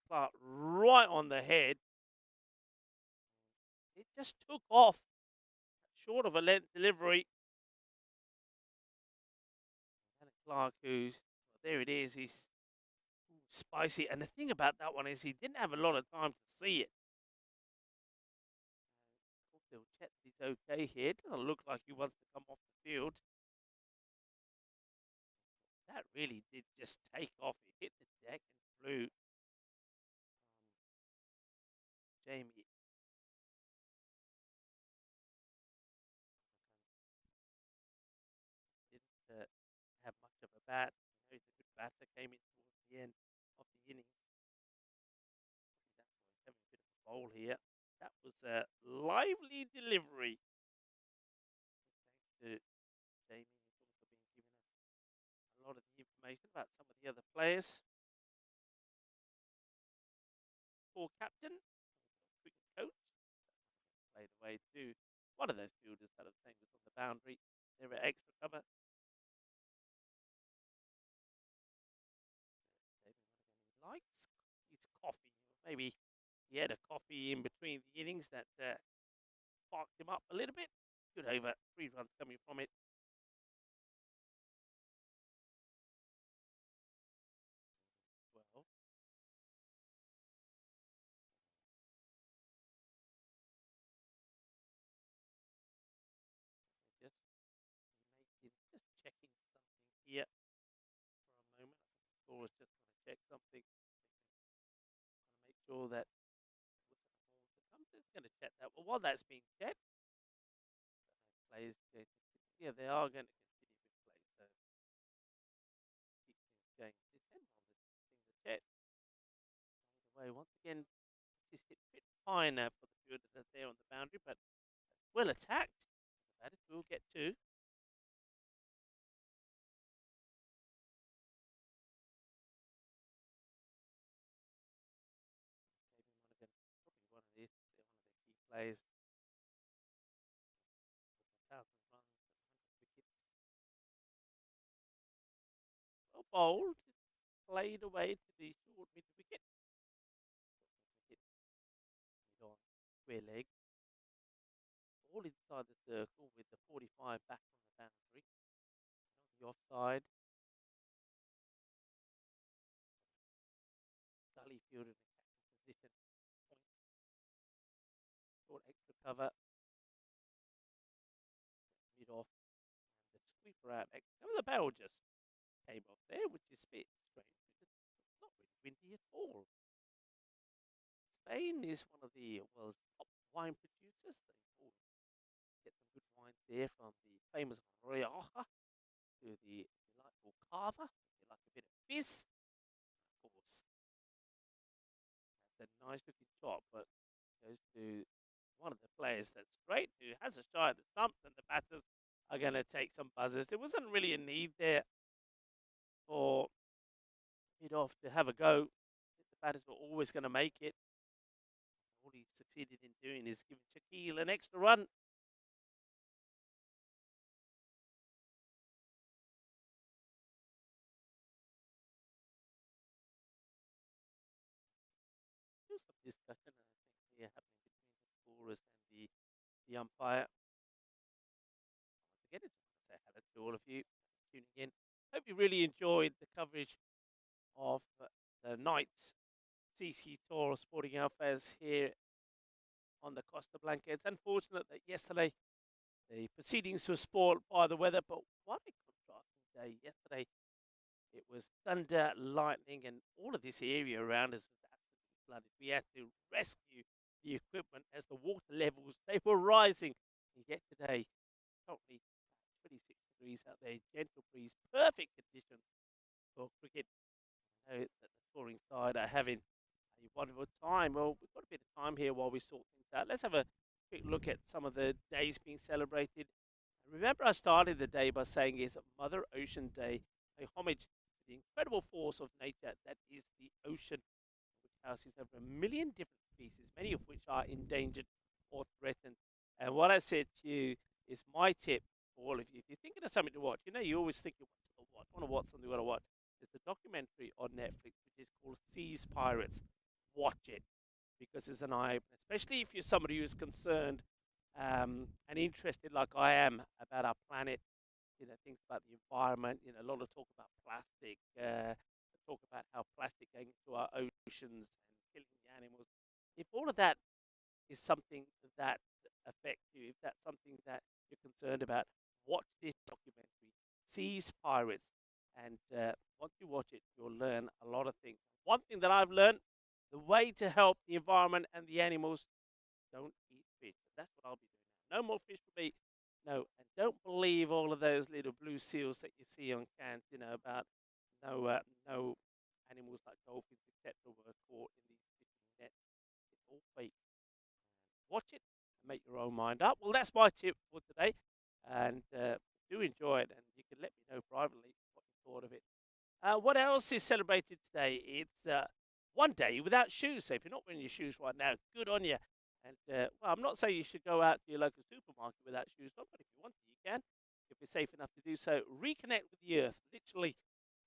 Clark right on the head. It just took off, short of a length delivery. And Clark, who's, well, there it is, he's spicy. And the thing about that one is he didn't have a lot of time to see it. They'll check that he's okay here. It doesn't look like he wants to come off the field. That really did just take off. It hit the deck and flew. Jamie. Didn't have much of a bat. You know, he's a good batter. Came in towards the end of the innings. That boy's having a bit of a bowl here. That was a lively delivery. Thanks to Jamie, who's also been giving us a lot of the information about some of the other players. Poor captain, cricket coach, played away to one of those fielders that I'm saying was on the boundary. They were extra cover. He likes his coffee. Maybe he had a coffee in between the innings that sparked him up a little bit. Good over, 3 runs coming from it. Well, just checking something here for a moment. I think the score is just going to check something. Want to make sure that I'm just going to check that. Well, while that's being checked, players, yeah, they are going to continue with play. So keep things going. T10 on the check. Away once again. It's hit a bit finer for the fielder that's there on the boundary, but well attacked. The batters will get 2. Probably one of their key players. 1,000 runs, 100 wickets. Well bowled. It's played away to the short mid wicket. Mid on square leg. All inside the circle with the 45 back on the boundary. On the offside. Gully fielded in a position. Point. Short extra cover. Mid off. And the sweeper out extra cover. The barrel just came off there, which is a bit strange because it's not really windy at all. Spain is one of the world's top wine producers. They get some good wines there from the famous Rioja to the delightful Cava. If you like a bit of fizz, of course. That's a nice looking shot, but goes to one of the players that's great, who has a shot at the stump, and the batters are going to take some buzzers. There wasn't really a need there for mid-off to have a go. The batters were always going to make it. All he succeeded in doing is giving Shaquille an extra run. There was some discussion, I think, here happening between the scorers and the umpire. Once again, I just want to say hello to all of you tuning in. Hope you really enjoyed the coverage of the night's CC Tour of Sporting Alfaz here on the Costa Blanca. It's unfortunate that yesterday the proceedings were spoiled by the weather, but what a contrasting day. Yesterday it was thunder, lightning, and all of this area around us was absolutely flooded. We had to rescue the equipment as the water levels, they were rising. And yet today, currently 26 degrees out there, gentle breeze, perfect conditions for cricket. I know that the touring side are having a wonderful time. Well, we've got a bit of time here while we sort things out. Let's have a quick look at some of the days being celebrated. Remember, I started the day by saying it's Mother Ocean Day, a homage to the incredible force of nature that is the ocean, which houses over 1 million different species, many of which are endangered or threatened. And what I said to you is my tip all of you, if you're thinking of something to watch, you always think you want to watch something you want to watch. There's a documentary on Netflix which is called Seas Pirates. Watch it because it's an eye, especially if you're somebody who's concerned and interested, like I am, about our planet. Things about the environment. A lot of talk about plastic. Talk about how plastic going into our oceans and killing the animals. If all of that is something that affects you, if that's something that you're concerned about, watch this documentary, Seas Pirates. And once you watch it, you'll learn a lot of things. One thing that I've learned, the way to help the environment and the animals, don't eat fish. That's what I'll be doing now. No more fish for me. No, and don't believe all of those little blue seals that you see on cans, about no animals like dolphins, etc., were caught in these fishing nets. It's all fake. Watch it and make your own mind up. Well, that's my tip for today, and do enjoy it, and you can let me know privately what you thought of it. What else is celebrated today? It's one day without shoes. So if you're not wearing your shoes right now, good on you. And well, I'm not saying you should go out to your local supermarket without shoes on, but if you want to, you can. If you're safe enough to do so, reconnect with the earth, literally,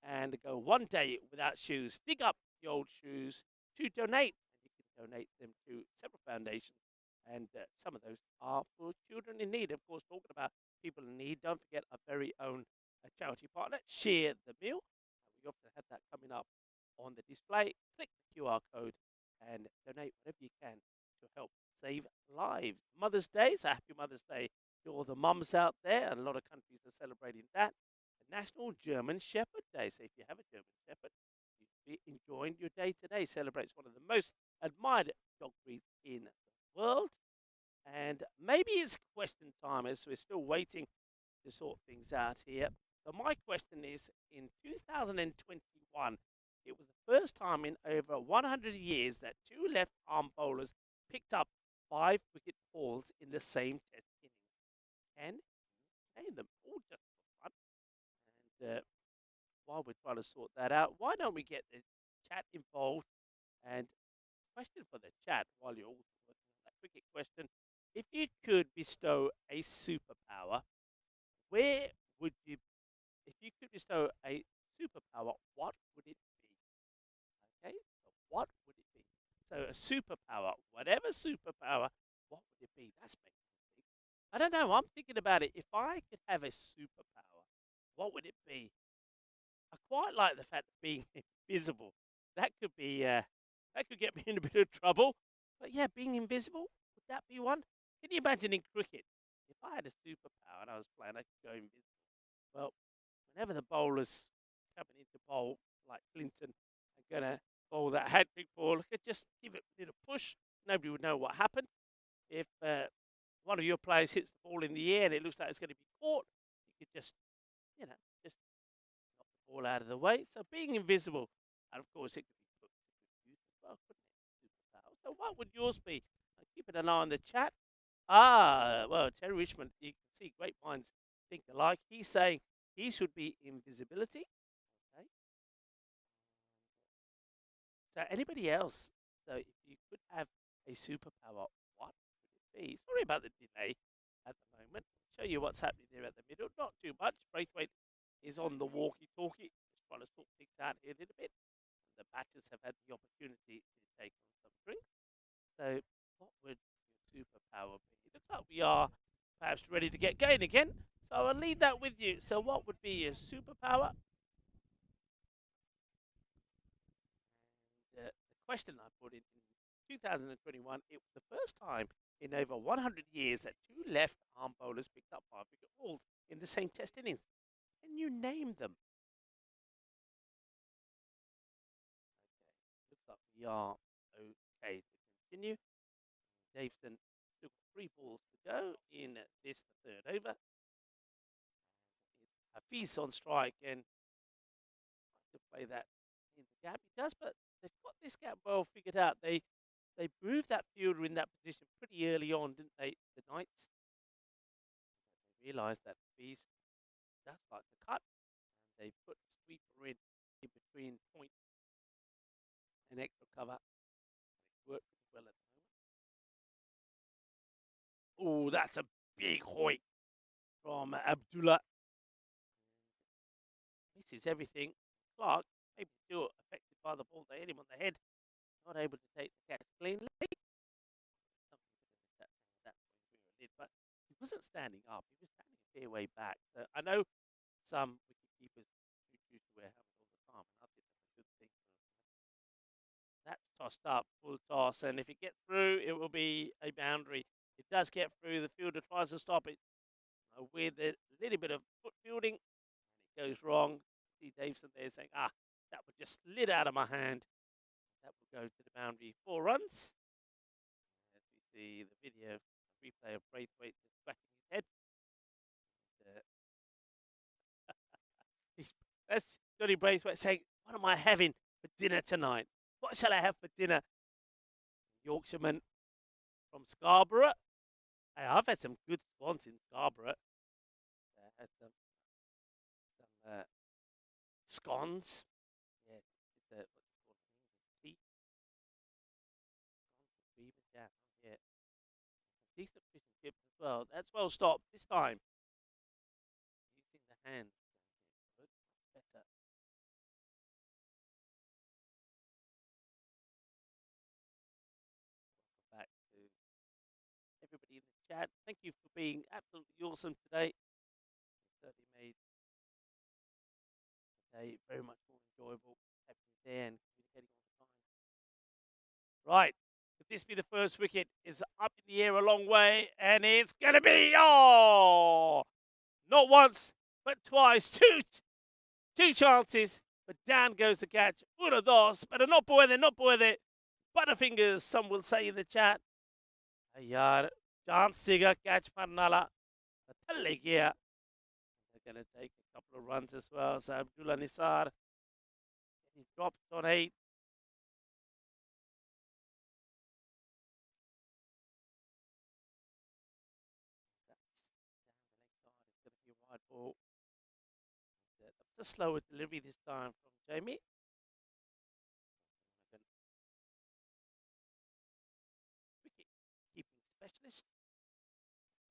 and go one day without shoes. Dig up the old shoes to donate, and you can donate them to several foundations. And some of those are for children in need. Of course, talking about people in need, don't forget our very own charity partner, Share the Meal. We often have that coming up on the display. Click the QR code and donate whatever you can to help save lives. Mother's Day, so happy Mother's Day to all the mums out there, and a lot of countries are celebrating that. The National German Shepherd Day, so if you have a German Shepherd, you'd be enjoying your day today. Celebrates one of the most admired dog breeds in the world. And maybe it's question time as we're still waiting to sort things out here. So my question is, in 2021, it was the first time in over 100 years that two left-arm bowlers picked up 5-wicket hauls in the same test innings. Can you name them all just for fun? And while we're trying to sort that out, why don't we get the chat involved? And question for the chat while you're all working on that cricket question. If you could bestow a superpower, where would you, if you could bestow a superpower, what would it be? Okay, so what would it be? So a superpower, whatever superpower, what would it be? That's making me think. I don't know. I'm thinking about it. If I could have a superpower, what would it be? I quite like the fact of being invisible. That could be that could get me in a bit of trouble. But yeah, being invisible, would that be one? Can you imagine in cricket, if I had a superpower and I was playing, I could go invisible. Well, whenever the bowler's coming into bowl, like Clinton, are gonna bowl that hat trick ball, I could just give it a little push. Nobody would know what happened. If one of your players hits the ball in the air and it looks like it's going to be caught, you could just, just knock the ball out of the way. So being invisible, and of course it could be put to good use as well, couldn't it? Superpower. So what would yours be? Keeping an eye on the chat. Well, Terry Richmond, you can see great minds think alike. He's saying he should be invisibility. Okay. So anybody else? So if you could have a superpower, what would it be? Sorry about the delay at the moment. Show you what's happening there at the middle. Not too much. Braithwaite is on the walkie-talkie. Just trying to sort things out here a little bit. The batters have had the opportunity to take on some drinks. So what would your superpower be? It looks like we are perhaps ready to get going again. So I'll leave that with you. So what would be your superpower? And the question I put in 2021, it was the first time in over 100 years that two left-arm bowlers picked up 5-wicket hauls in the same test innings. Can you name them? Okay, looks like we are okay to continue. Davison still got 3 balls to go in this, the third over. Hafiz on strike, and to play that in the gap. He does, but they've got this gap well figured out. They moved that fielder in that position pretty early on, didn't they? The Knights. They realised that Hafiz does like to cut, and they put the sweeper in between point and extra cover. It worked pretty well at the moment. Oh, that's a big hoik from Abdullah. Misses everything. Clark, maybe still affected by the ball. They hit him on the head. Not able to take the catch cleanly. But he wasn't standing up. He was standing a fair way back. So I know some wicket keepers choose to wear helmets all the time, and I think that's a good thing. That's tossed up, full toss, and if it gets through, it will be a boundary. It does get through. The fielder tries to stop it with a little bit of foot fielding, and it goes wrong. See Davison there saying, that would just slid out of my hand. That will go to the boundary. 4 runs. As we see the video replay of Braithwaite just whacking his head. That's Johnny Braithwaite saying, what am I having for dinner tonight? What shall I have for dinner? Yorkshireman from Scarborough. Hey, I've had some good scones in Scarborough. I had some scones. Yeah, it's what you call it, tea. Scones with jam. Yeah, decent fish and chips as well. That's well stopped this time. Using the hands. Good, better. Welcome back to everybody in the chat. Thank you for being absolutely awesome today. Certainly made today very much more enjoyable. Having you there and communicating all the time. Right. Could this be the first wicket? Is up in the air a long way, and it's going to be, not once, but twice. Two chances, but down goes the catch. Una dos, pero no puede. Butterfingers, some will say in the chat. Yaar, chance siga catch parnala. Thalle gaya. They're going to take a couple of runs as well. So Abdullah Nisar, he dropped on 8. Ball. That's a slower delivery this time from Jamie. Wicket keeping specialist.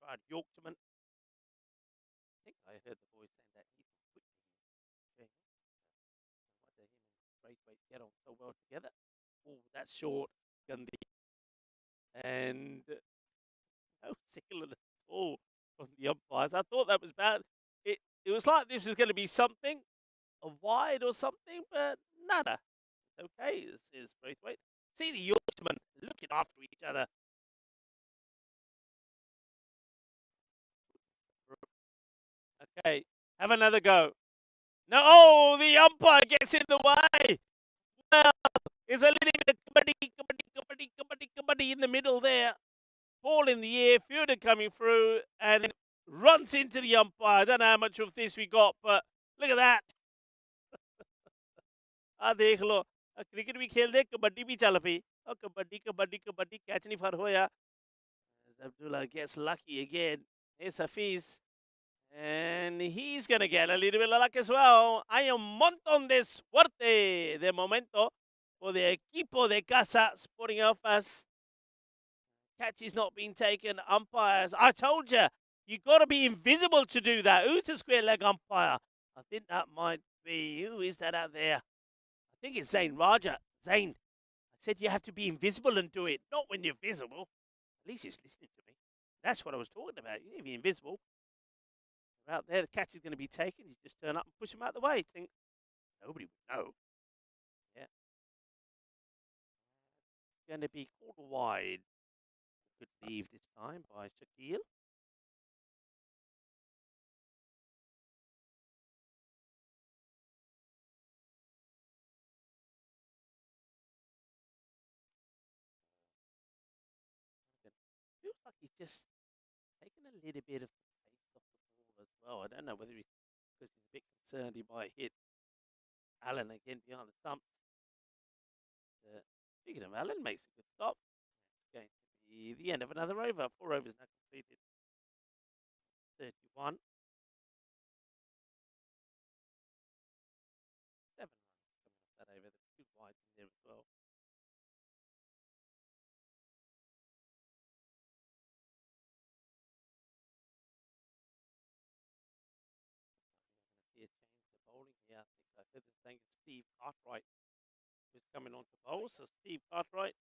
Right, Yorkshireman. I think I heard the boys saying that he was quick to Jamie. I wonder him and Braithwaite get on so well together. Oh, that's short. Gandhi. And no signal at all from the umpires. I thought that was bad. It was like this was going to be something, a wide or something, but nada. Okay, is Braithwaite. See the Yorkshiremen looking after each other. Okay, have another go. No, the umpire gets in the way. Well, it's a little bit of kabaddi in the middle there. Ball in the air, fielder coming through, and then runs into the umpire. I don't know how much of this we got, but look at that. देख लो cricket भी खेल दे कबड्डी भी चल पई kabaddi catch नहीं फर होया. Abdullah gets lucky again. It's Hafiz. And he's going to get a little bit of luck as well. Hay un montón de suerte de momento for the equipo de casa Sporting Alfas. Catch is not being taken. Umpires, I told you, you got to be invisible to do that. Who's a square leg umpire? I think that might be, who is that out there? I think it's Zain Raja. Zain, I said you have to be invisible and do it, not when you're visible. At least he's listening to me. That's what I was talking about. You need to be invisible. You're out there, the catch is going to be taken. You just turn up and push him out the way. Think nobody would know. Yeah. It's going to be called wide. Good leave this time by Shaquille. Feels like he's just taken a little bit of the pace off the ball as well. I don't know whether because he's a bit concerned he might hit Allen again behind the stumps. Speaking of Allen, makes a good stop. It's going to be the end of another over. 4 overs now completed. 31. 7 runs coming off that over. There's 2 wides in there as well. with us saying it's Steve Cartwright who's coming on to bowl. So Steve Cartwright.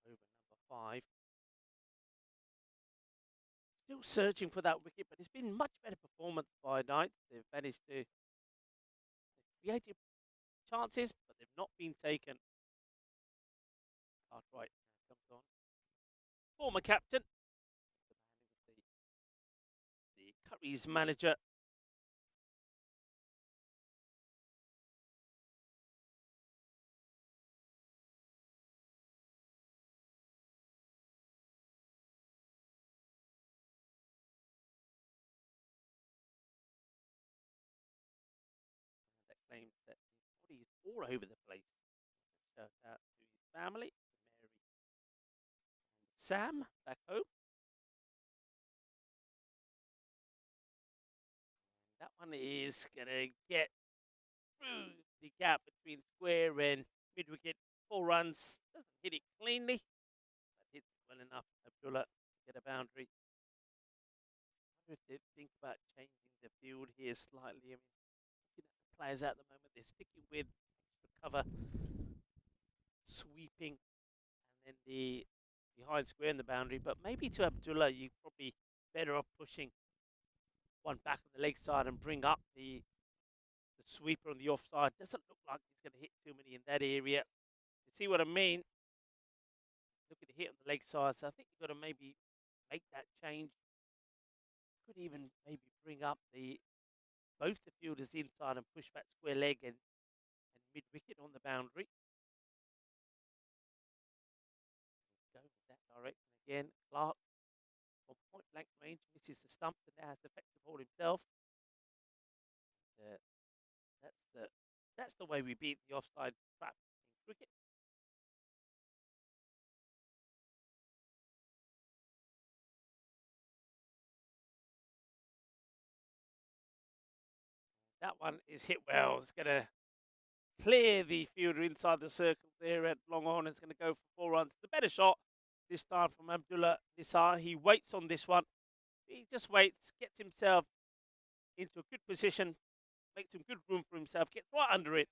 Over number 5. Still searching for that wicket, but it's been much better performance by Knight. They've managed to create chances, but they've not been taken. Cartwright comes on. Former captain, the Curry's manager. That claims that his body is all over the place. Shout out to his family, Mary and Sam back home. That one is going to get through the gap between square and mid wicket. 4 runs. Doesn't hit it cleanly, but hits it well enough. Abdullah to get a boundary. I wonder if they think about changing the field here slightly. I mean, looking at the players at the moment, they're sticking with extra cover, sweeping, and then the behind square in the boundary. But maybe to Abdullah, you're probably better off pushing one back on the leg side and bring up the sweeper on the offside. Doesn't look like he's going to hit too many in that area. You see what I mean? Looking to hit on the leg side, so I think you've got to maybe make that change. Could even maybe bring up both the fielders inside and push back square leg and mid wicket on the boundary. Go in that direction again. Clark from point blank range misses the stump and now has to effective hold himself. That's the way we beat the offside trap in cricket. That one is hit well. It's going to clear the fielder inside the circle there at long on. It's going to go for 4 runs. The better shot this time from Abdullah Nisar. He waits on this one. He just waits, gets himself into a good position, makes some good room for himself, gets right under it,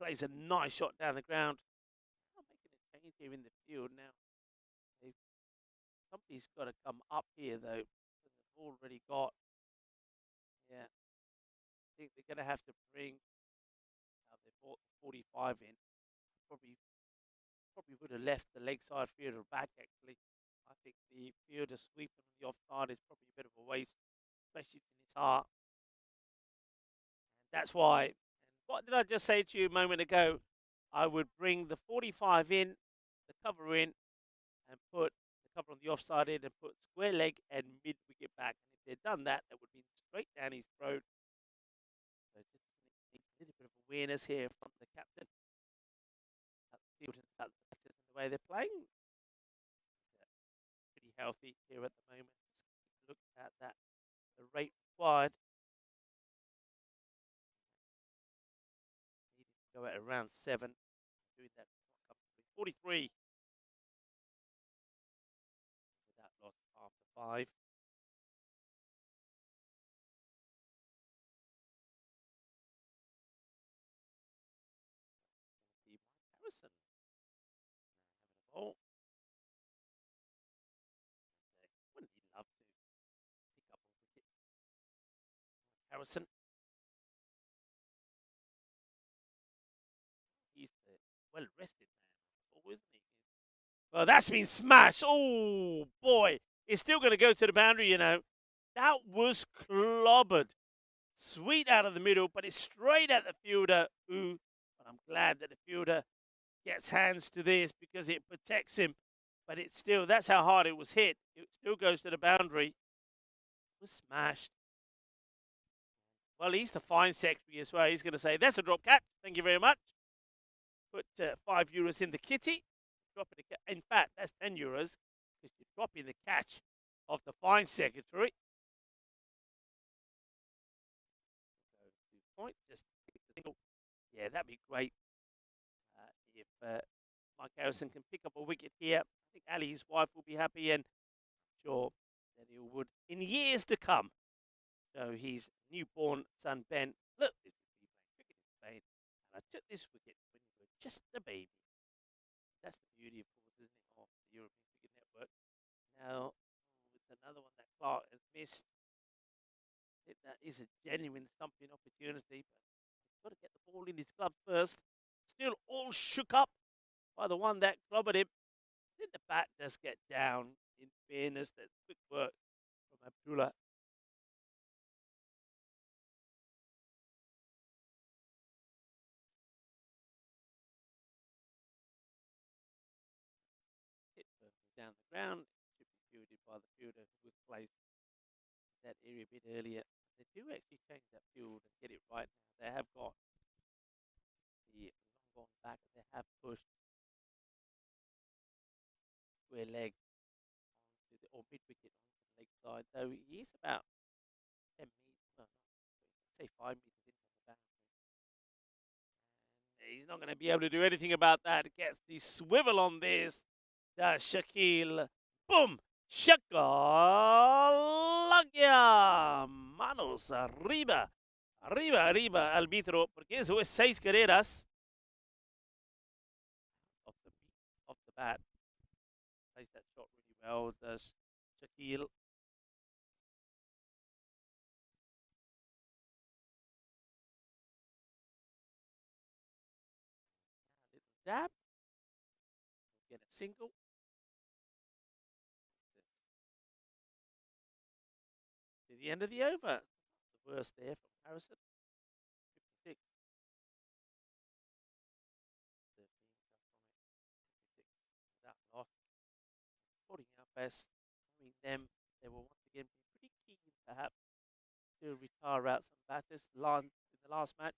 plays a nice shot down the ground. Not making a change here in the field now. Somebody's got to come up here though. They've already got. Yeah. I think they're going to have to bring. They brought the 45 in. Probably would have left the leg side fielder back actually. I think the fielder sweeping on the offside is probably a bit of a waste, especially in his heart. And that's why. And what did I just say to you a moment ago? I would bring the 45 in, the cover in, and put the cover on the offside in and put square leg and mid wicket back. And if they'd done that, that would be straight down his throat. So just need a little bit of awareness here from the captain. Field and the batters and the way they're playing. Pretty healthy here at the moment. Just look at that, the rate required. Needed to go at around 7. Doing that 43. Without loss after 5. Harrison. Having a ball. Wouldn't he love to pick up a wicket? Harrison. He's the well-rested man, isn't he? Well, that's been smashed. Oh, boy. It's still going to go to the boundary, you know. That was clobbered. Sweet out of the middle, but it's straight at the fielder. Ooh, but I'm glad that the fielder gets hands to this because it protects him. But it's still, that's how hard it was hit. It still goes to the boundary. It was smashed. Well, he's the fine secretary as well. He's going to say, that's a drop catch. Thank you very much. Put €5 in the kitty. In fact, that's €10 because you're dropping the catch of the fine secretary. Point, just single. Yeah, that'd be great. If Mike Harrison can pick up a wicket here, I think Ali's wife will be happy, and I'm sure that he'll people would in years to come. So his newborn son Ben, look, this is me playing cricket in Spain, and I took this wicket when you were just a baby. That's the beauty, of course, isn't it, of the European Cricket Network. Now, with another one that Clark has missed, that is a genuine stumping opportunity, but he's got to get the ball in his glove first. Still all shook up by the one that clobbered him. I think the bat does get down, in fairness. That's quick work from Abdullah. Hit perfectly down the ground. It should be fielded by the fielder who was placed in that area a bit earlier. They do actually change that field and get it right now. They have got the long gone back. They have pushed square leg onto the, or mid wicket onto the leg side. Though he is about 10 meters, well, not, say 5 meters in from the boundary. And he's not going to be able to do anything about that. Gets the swivel on this. Shaquille. Boom! Shakalagya. Manos arriba. Arriba, arriba, árbitro, porque eso es 6 carreras. Off the bat. Plays that shot really well, does Shaquille. A little dab. Get a single. To the end of the over. The worst there from Harrison. 56. 13 without loss. Sporting Alfas, knowing them, they will once again be pretty keen, perhaps, to retire out some batters. In the last match,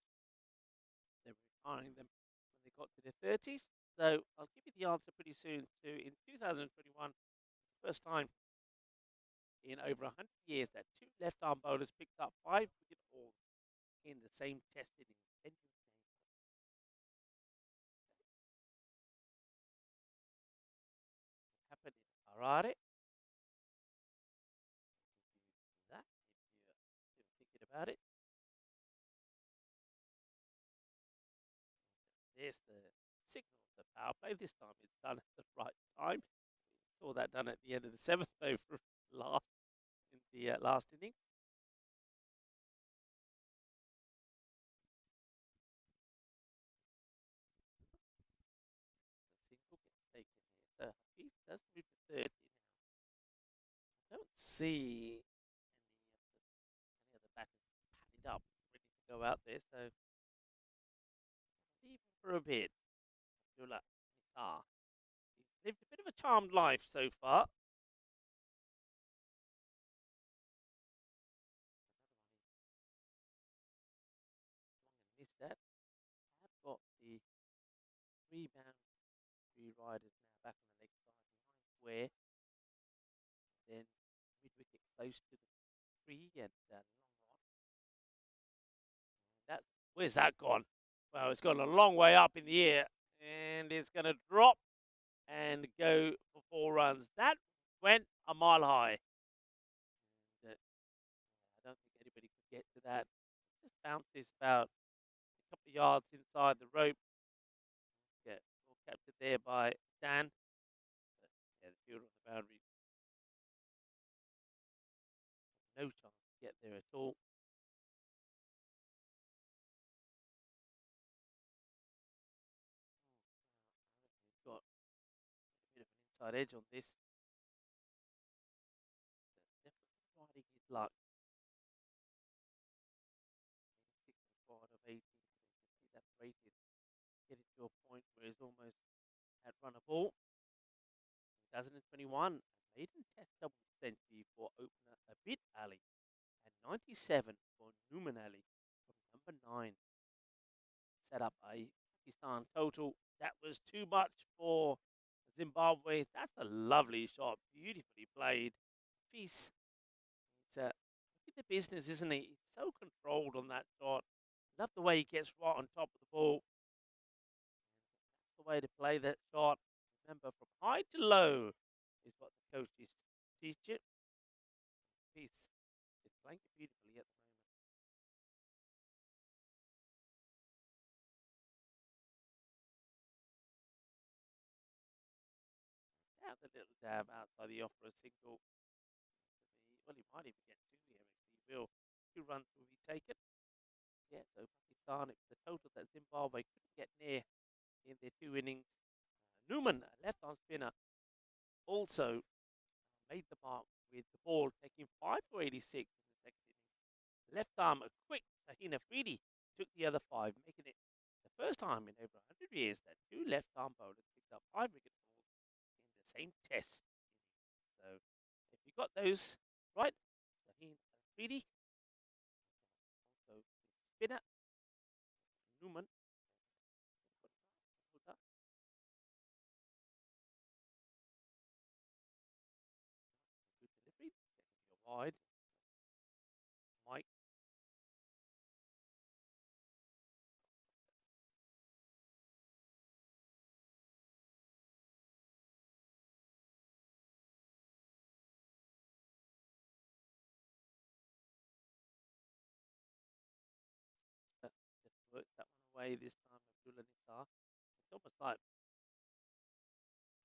they were retiring them when they got to their 30s. So I'll give you the answer pretty soon. In 2021, first time in over 100 years that 2 left-arm bowlers picked up 5 wicket hauls in the same test innings. Happened in Harare. That, if you're thinking about it. There's the signal of the power play. This time it's done at the right time. We saw that done at the end of the 7th over in the last inning. The single gets taken here. So Hafiz does move to 30 now. I don't see any other batters padded up, ready to go out there. So leave him for a bit. Abdullah Nitar. He's lived a bit of a charmed life so far. Missed that. I've got the 3 riders now back on the leg side, 9 square. Then mid wicket close to the 3 and long on. Where's that gone? Well, it's gone a long way up in the air, and it's going to drop and go for 4 runs. That went a mile high. And, I don't think anybody could get to that. Just bounced this about a couple of yards inside the rope. Yeah, all captured there by Dan. But, yeah, the fielder on the boundary. No chance to get there at all. He's got a bit of an inside edge on this. Definitely riding his luck. 6 squad of 18. You can see that rated getting to a point where he's almost at run a ball. 2021, a maiden test double century for opener Abid Ali and 97 for Numan Ali from number 9. Set up a Pakistan total. That was too much for Zimbabwe. That's a lovely shot, beautifully played. Peace. Look at the business, isn't he? He's so controlled on that shot. Love the way he gets right on top of the ball. That's the way to play that shot. Remember, from high to low is what the coaches teach you. Alfaz is playing it beautifully at the moment. Yeah, the little dab outside the off for a single. Well, he might even get two here, actually. He will. 2 runs will be taken. Yeah, so Pakistan, it's the total that Zimbabwe couldn't get near in their 2 innings. Newman, a left-arm spinner, also made the mark with the ball, taking 5 for 86 in the second innings. Left arm, a quick Shaheen Afridi took the other 5, making it the first time in over 100 years that 2 left-arm bowlers picked up 5 wicket falls in the same test innings. So if you got those right, Shaheen Afridi, also spinner, Newman, good delivery, wide. Mike, just worked that one away this time, Abdullah Nithar. It's almost like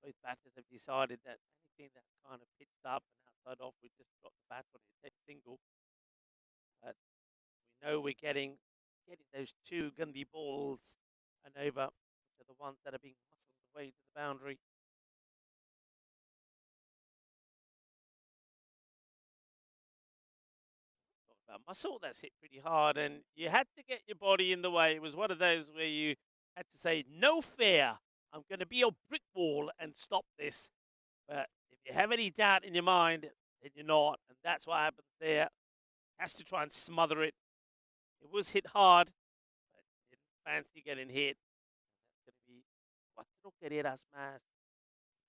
both batters have decided that anything that kind of pitched up and outside off, we just got the bat on it, take single. But we know we're getting those 2 Gandhi balls and over, which are the ones that are being muscled away to the boundary. Talking about muscle, that's hit pretty hard, and you had to get your body in the way. It was one of those where you had to say, no fear, I'm going to be a brick wall and stop this. But if you have any doubt in your mind, then you're not, and that's what happens there. Has to try and smother it. It was hit hard, but didn't fancy getting hit. That's going to be cuatro carreras más.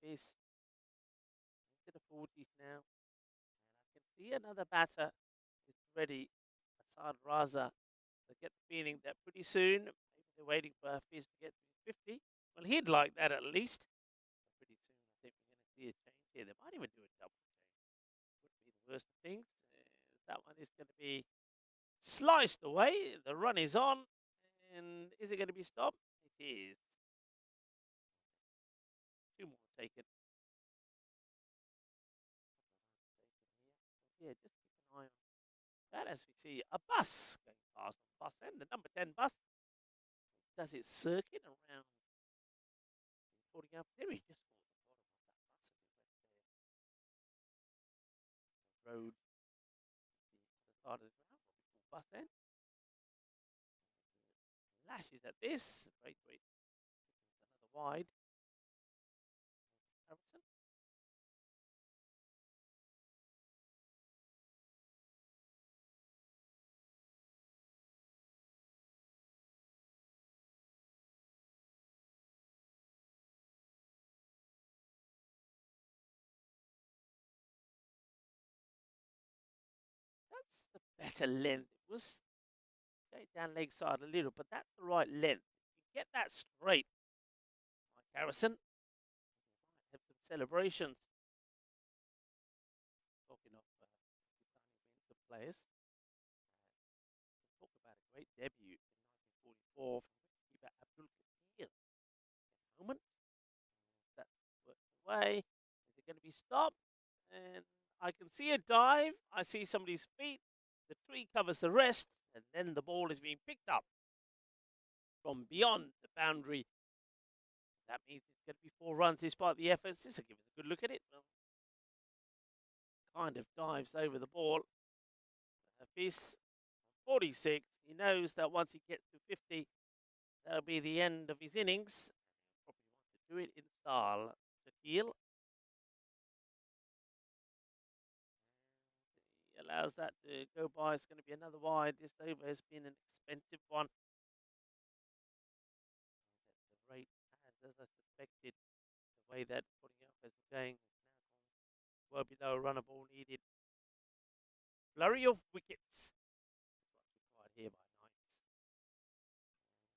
This into the 40s now. And I can see another batter is ready, Asad Raza. I get the feeling that pretty soon, maybe they're waiting for Fizz to get to 50. Well, he'd like that at least. But pretty soon, I think we're going to see a change here. They might even do a double change. Wouldn't be the worst of things. That one is going to be sliced away. The run is on. And is it going to be stopped? It is. 2 more taken. Yeah, just keep an eye on that as we see a bus going past on bus end. The number 10 bus does its circuit around reporting up there. He just caught the bottom of that bus and it went there. The road, the other side of the ground, what we call bus end. Lashes at this. Wait. Another wide. Harrison. That's the better length. It was going down leg side a little, but that's the right length. You get that straight, Mike Harrison. Might have some celebrations. Talking of wins of players, talk about a great debut in 1944 from keeper Abdul Qadir. At the moment, that's worked away. Is it going to be stopped? And I can see a dive. I see somebody's feet. The tree covers the rest, and then the ball is being picked up from beyond the boundary. That means it's going to be 4 runs despite the efforts. This will give us a good look at it. Well, kind of dives over the ball. Hafiz, 46. He knows that once he gets to 50, that'll be the end of his innings. Probably want to do it in style. Shaquille. He allows that to go by. It's going to be another wide. This over has been an expensive one. The rate has, as I suspected, the way that putting up has been going, now well below a runner ball needed. Flurry of wickets. That's what's required here by Knights.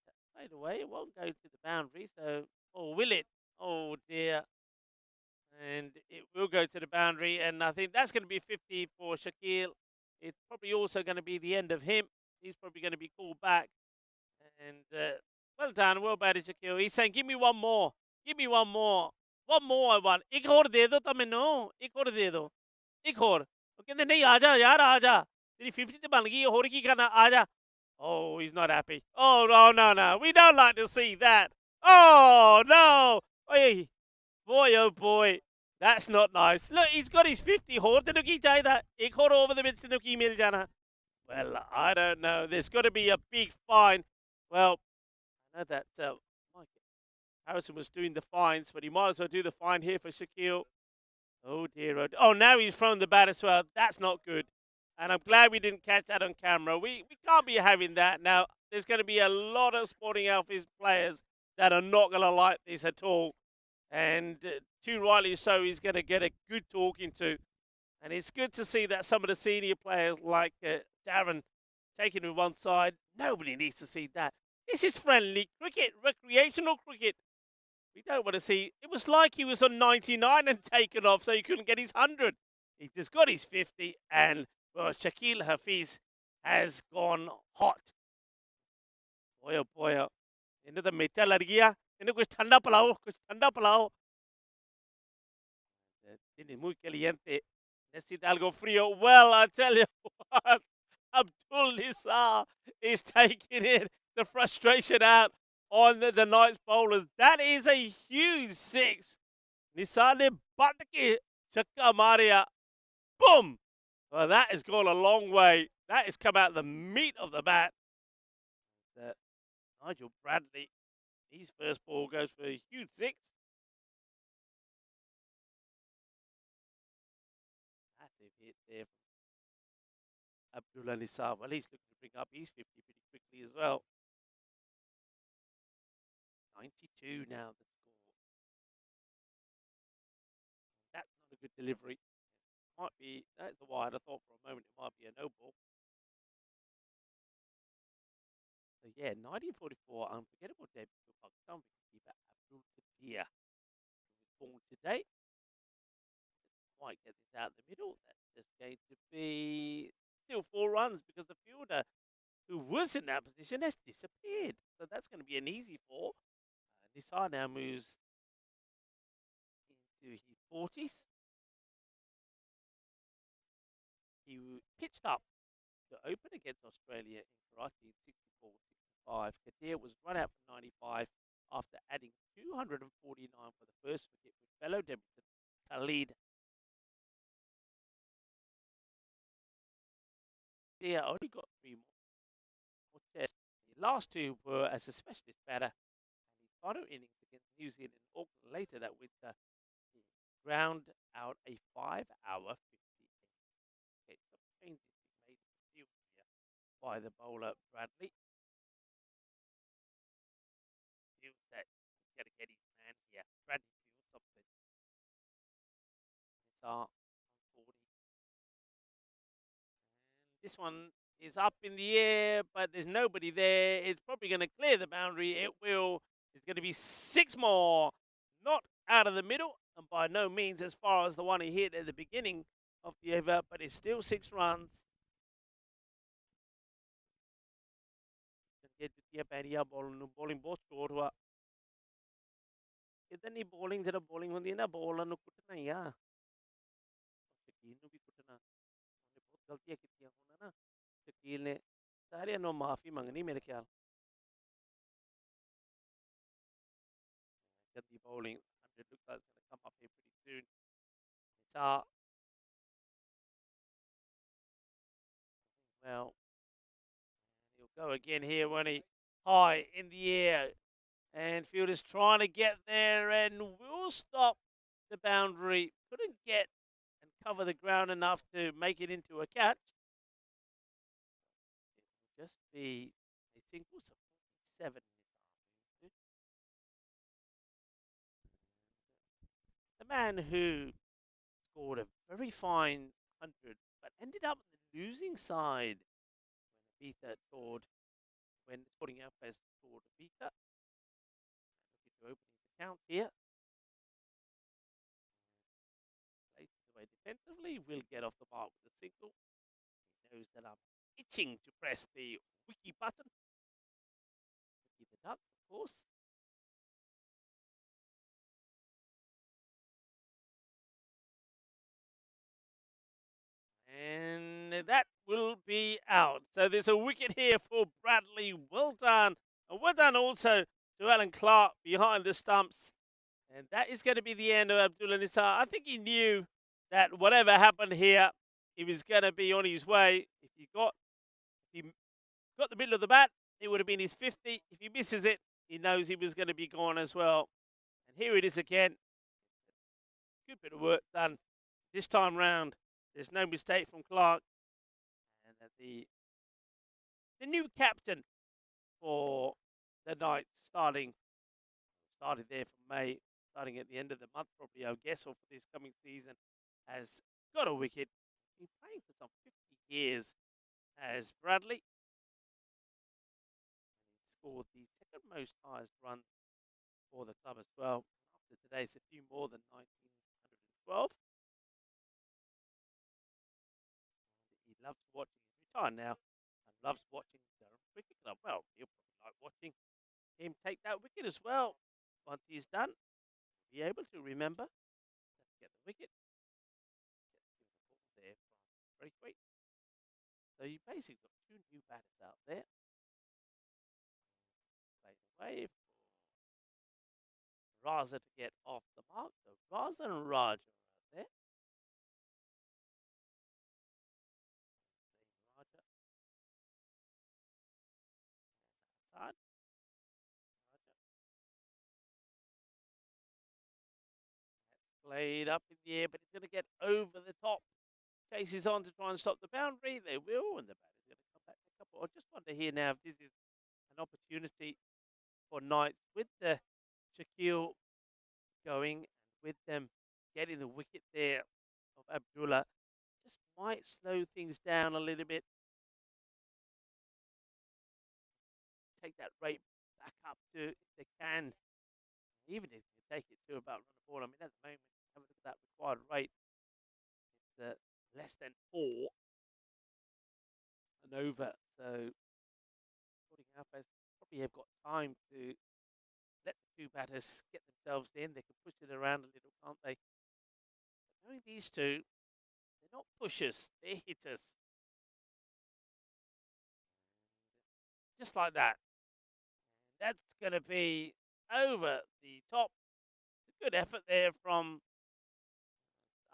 That played away. It won't go to the boundary. So, oh, will it? Oh dear. And it will go to the boundary, and I think that's going to be 50 for Shaquille. It's probably also going to be the end of him. He's probably going to be called back. And well done, well batted, Shaquille. He's saying, give me one more. Give me one more. One more I want. एक और दे दो तो मैनू एक और दे दो एक और वो कहते नहीं आजा यार आजा तेरी 50 तो बन गई और की करना आजा. Oh, he's not happy. Oh, no. We don't like to see that. Oh, no. Hey, boy, oh, boy. That's not nice. Look, he's got his 50. ਹੋਰ ਤੈਨੂੰ ਕੀ ਚਾਹੀਦਾ? ਇੱਕ ਹੋਰ over the ਵਿੱਚ ਤੈਨੂੰ ਕੀ ਮਿਲ ਜਾਣਾ? Well, I don't know. There's got to be a big fine. Well, I know that Mike Harrison was doing the fines, but he might as well do the fine here for Shaquille. Oh, dear. Oh, now he's thrown the bat as well. That's not good. And I'm glad we didn't catch that on camera. We can't be having that. Now, there's going to be a lot of Sporting Alfas players that are not going to like this at all. And too rightly so, he's going to get a good talking to. And it's good to see that some of the senior players like Darren taking to one side. Nobody needs to see that. This is friendly cricket, recreational cricket. We don't want to see. It was like he was on 99 and taken off so he couldn't get his 100. He just got his 50, and well, Shaquille Hafiz has gone hot. Boy, oh boy. इन्हें तो मेचा लड़ गया. इन्हें कुछ ठंडा पिलाओ. Tiene muy caliente. Necesita algo frío. Well, I tell you what, Abdul Nisar is taking it, the frustration out on the Knights bowlers. That is a huge six. Nisar ne butt ke chakka maria. Boom! Well, that has gone a long way. That has come out the meat of the bat. Nigel Bradley, his first ball goes for a huge six. Massive hit there from Abdullah Nisar. Well, he's looking to bring up his 50 pretty quickly as well. 92 now, the score. That's not a good delivery. Might be, that's the wide. I thought for a moment it might be a no ball. So yeah, 1944, unforgettable debut for Pakistan wicketkeeper Abdul Qadir, who was born today. Quite get this out in the middle. That's just going to be still 4 runs because the fielder who was in that position has disappeared. So that's going to be an easy 4. Nisar now moves into his 40s. He pitched up to open against Australia in Karachi in 64-65. Qadir was run out for 95 after adding 249 for the first wicket with fellow debutant Khalid. Qadir only got 3 more tests. The last 2 were as a specialist batter, and his final innings against New Zealand in Auckland later that winter, he ground out a 5-hour 58. Okay, some changes being made in the field here by the bowler Bradley. Feels that he's got to get his man here. Bradley feels something. It's our 40. And this one is up in the air, but there's nobody there. It's probably going to clear the boundary. It will. It's going to be 6 more. Not out of the middle, and by no means as far as the one he hit at the beginning of the over, but it's still 6 runs. Bowling बहुत short हुआ. इतनी bowling जरा bowling होती है ना bowler नु कुटना ही यार. शकील नु भी कुटना. उन्हें बहुत गलतियां की होना ना. शकील ने सारे नु माफी मांगनी मेरे ख्याल. Gandhi bowling. 100 looks like it's going to come up here pretty soon. It's well, he'll go again here when he high in the air. And fielder's trying to get there and will stop the boundary. Couldn't get and cover the ground enough to make it into a catch. It will just be a single, so 47 minutes. The man who scored a very fine 100, but ended up on the losing side when Abita toured, when Sporting Alfaz toured Abita. Looking to open his account here. away defensively. Will get off the mark with a single. He knows that I'm itching to press the wiki button. Wiki the duck, of course. And that will be out. So there's a wicket here for Bradley. Well done. And well done also to Alan Clark behind the stumps. And that is going to be the end of Abdullah Nisar. I think he knew that whatever happened here, he was going to be on his way. If he got the middle of the bat, it would have been his 50. If he misses it, he knows he was going to be gone as well. And here it is again. Good bit of work done this time round. There's no mistake from Clark. And the new captain for the Knights started there from May, starting at the end of the month probably, I guess, or for this coming season, has got a wicket. Been playing for some 50 years as Bradley. He scored the second most highest run for the club as well. After today, it's a few more than 1912. He loves watching. He's retired now and loves watching Durham Cricket Club. Well, he'll probably like watching him take that wicket as well. Once he's done, be able to remember to get the wicket. There from Braithwaite. So you basically got two new batters out there. Played away for Raza to get off the mark. So Raza and Raj are out there. Raja. And Assad. Played up in the air, but it's going to get over the top. Chases on to try and stop the boundary. They will, and the batter's going to come back a couple. I just wonder here now if this is an opportunity for Knights with the Shaquille going and with them getting the wicket there of Abdullah. Just might slow things down a little bit. Take that rate back up to, if they can, even if you take it to about run a ball. I mean, at the moment, have a look at that required rate. It's less than 4 and over. So, Alfas probably have got time to let the two batters get themselves in. They can push it around a little, can't they? But knowing these two, they're not pushers, they're hitters. Just like that. And that's going to be over the top. A good effort there from,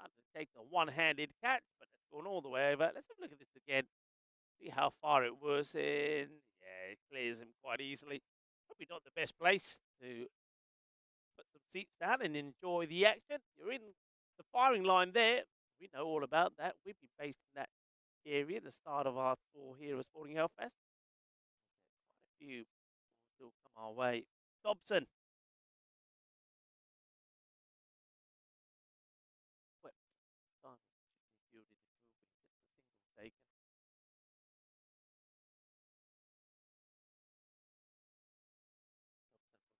to take the one-handed catch, but it's gone all the way over. Let's have a look at this again. See how far it was in. Yeah, it clears him quite easily. Probably not the best place to put some seats down and enjoy the action. You're in the firing line there. We know all about that. We've been based in that area, the start of our tour here at Sporting Alfaz. Quite a few will come our way. Dobson.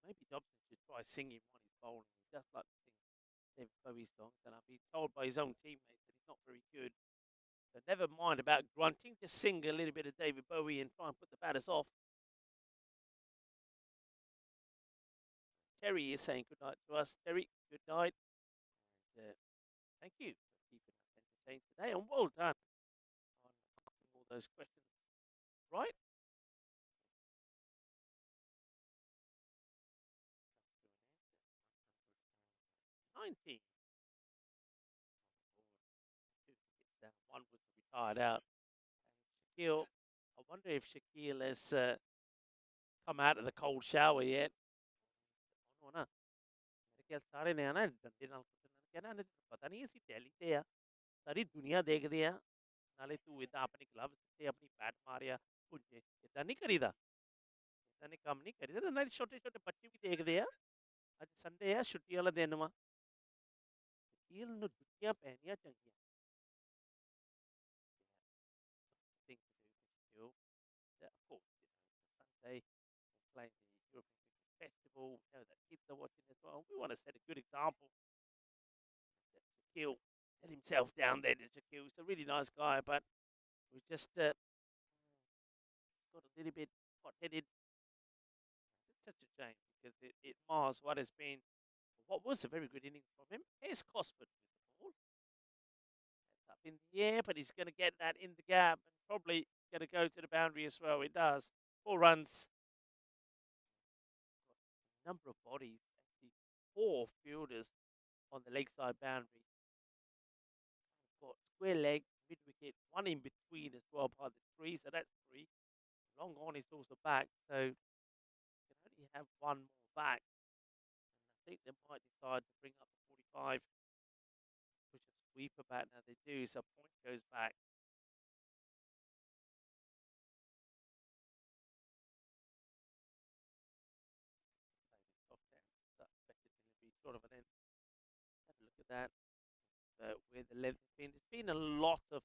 Maybe Dobson should try singing while he's bowling. He does like to sing David Bowie songs, and I've been told by his own teammates that he's not very good. So never mind about grunting, just sing a little bit of David Bowie and try and put the batters off. Terry is saying good night to us. Terry, good night. And, thank you for keeping us entertained today, and well done on asking all those questions right. 19. One was retired out. And Shaquille, I wonder if Shaquille has come out of the cold shower yet. Oh, no. मेरे ख्याल सारे ने आना डंडे नाल कहना ने पता नहीं ਅਸੀਂ दिल्ली ਤੇ ਆ ਸਾਰੀ ਦੁਨੀਆ ਦੇਖਦੇ ਆ ਨਾਲੇ ਤੂੰ ਇਦਾਂ ਆਪਣੀ ਗਲਵਸ ਤੇ ਆਪਣੀ ਬੈਟ ਮਾਰਿਆ ਪੁੱਜੇ ਇਦਾਂ ਨਹੀਂ ਕਰੀਦਾ ਇਦਾਂ ਨੇ ਕੰਮ ਨਹੀਂ ਕਰੀਦਾ ਨਾਲੇ ਛੋਟੇ ਛੋਟੇ ਬੱਚੇ ਵੀ ਦੇਖਦੇ ਆ ਅੱਜ ਸੰਡੇ ਆ ਛੁੱਟੀ ਵਾਲਾ ਦਿਨ ਵਾ ਸ਼ਕੀਲ ਨੂੰ ਜੁੱਤੀਆਂ ਪਹਿਨੀਆਂ ਚੰਗੀਆਂ thing to do for Shaquille. Of course, Sunday playing the European Cricket Festival. We know that kids are watching as well. We want to set a good example that Shaquille let himself down there to Shaquille. He's a really nice guy, but we just got a little bit hot-headed. It's such a shame because it mars what has been, what was a very good innings from him. Here's Cosford with the ball. It's up in the air, but he's going to get that in the gap and probably going to go to the boundary as well. It does. 4 runs. Number of bodies, actually 4 fielders on the leg side boundary. Got square leg, mid wicket, 1 in between as well by the 3, so that's 3. Long on is also back, so you can only have 1 more back. And I think they might decide to bring up the 45, push a sweeper back. Now they do, so point goes back. Sort of an end. Have a look at that. Where the length has been. There's been a lot of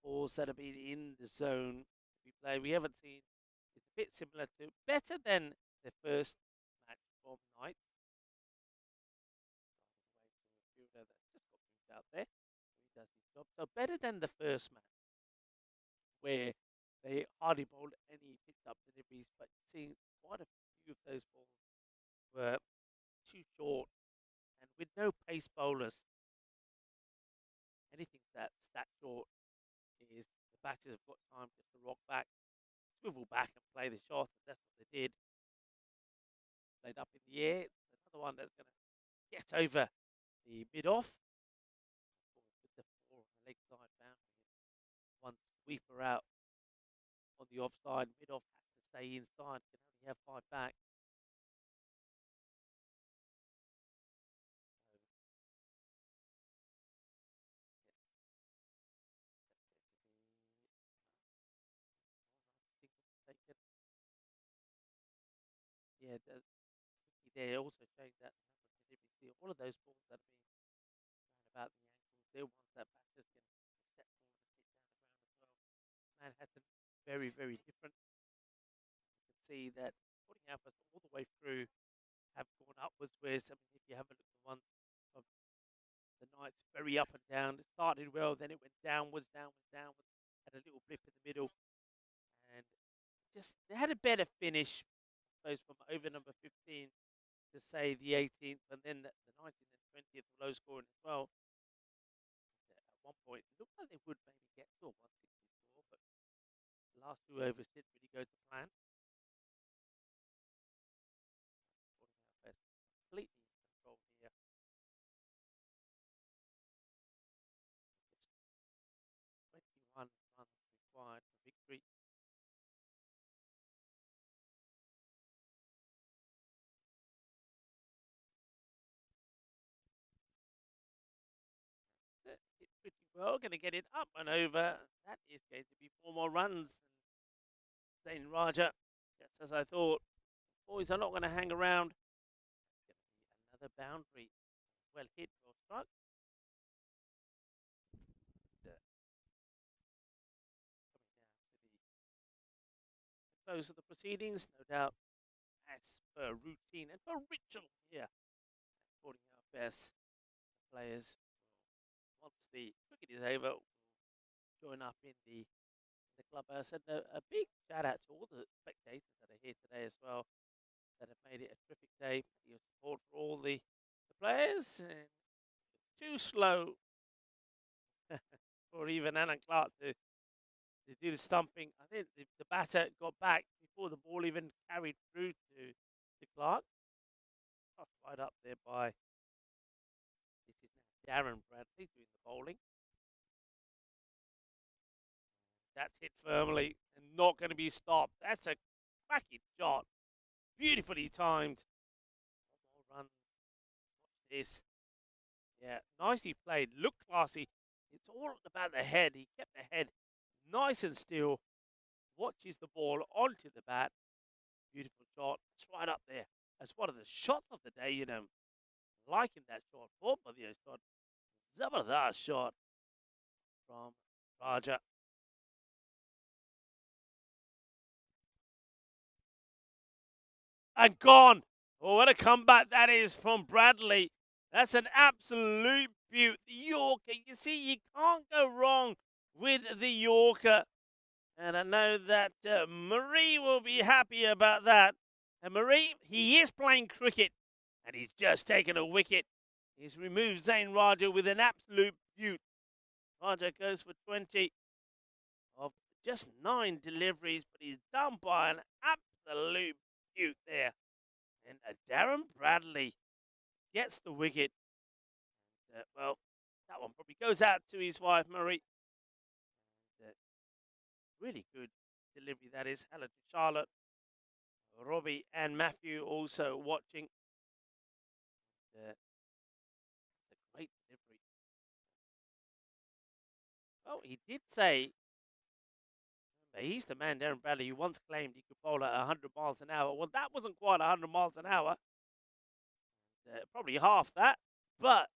balls that have been in the zone we play. We haven't seen. It's a bit similar to, better than the first match from Knights. Fielder that just got moved out there. He does his job. So better than the first match, where they hardly bowled any picked up deliveries, but seeing quite a few of those balls were too short, and with no pace bowlers, anything that's that short is the batters have got time just to rock back, swivel back and play the shot, and that's what they did. Played up in the air. Another one that's going to get over the mid-off. With the 4 on the leg side boundary. 1 sweeper out on the offside. Mid-off has to stay inside. Can only have 5 back. Yeah, they also changed that delivery. All of those balls that have been about the ankles, they're ones that batters can step forward and hit down the ground as well. Manhattan, very, very different. You can see that putting Alfas all the way through have gone upwards, whereas, I mean, if you have a look at the one of the Knights, very up and down. It started well, then it went downwards, downwards, downwards, had a little blip in the middle, and just they had a better finish, I suppose, from over number 15 to say the 18th, and then the 19th and 20th were low scoring as well. At one point, it looked like they would maybe get to a 164, but the last 2 overs didn't really go to plan. Completely in control here. 21 runs required for victory. Hit pretty well, going to get it up and over. That is going to be 4 more runs. And Zain Raja, just as I thought, boys are not going to hang around. It's going to be another boundary. Well hit, well struck. Coming down to the close of the proceedings, no doubt, as per routine and per ritual here. According to our best players, once the cricket is over, will join up in the clubhouse. And a big shout out to all the spectators that are here today as well, that have made it a terrific day. Your support for all the players. And too slow for even Alan Clark to do the stumping. I think the batter got back before the ball even carried through to Clark. Right up there by, this is now Darren Bradley doing the bowling. That's hit firmly and not going to be stopped. That's a cracking shot. Beautifully timed. 1 more run. Watch this. Yeah, nicely played. Look classy. It's all about the head. He kept the head nice and still. Watches the ball onto the bat. Beautiful shot. It's right up there. That's one of the shots of the day, you know. Liking that shot. Both of the shot. Zabardast shot from Raja. And gone. Oh, what a comeback that is from Bradley. That's an absolute beaut, the Yorker. You see, you can't go wrong with the Yorker. And I know that Marie will be happy about that. And Marie, he is playing cricket. And he's just taken a wicket. He's removed Zain Raja with an absolute beaut. Raja goes for 20 of just 9 deliveries, but he's done by an absolute beaut there. And Darren Bradley gets the wicket. Well, that one probably goes out to his wife, Marie. Really good delivery, that is. Hello to Charlotte, Robbie, and Matthew also watching. It's a great delivery. Oh, he did say, he's the man, Darren Bradley, who once claimed he could bowl at 100 miles an hour. Well, that wasn't quite 100 miles an hour. Probably half that. But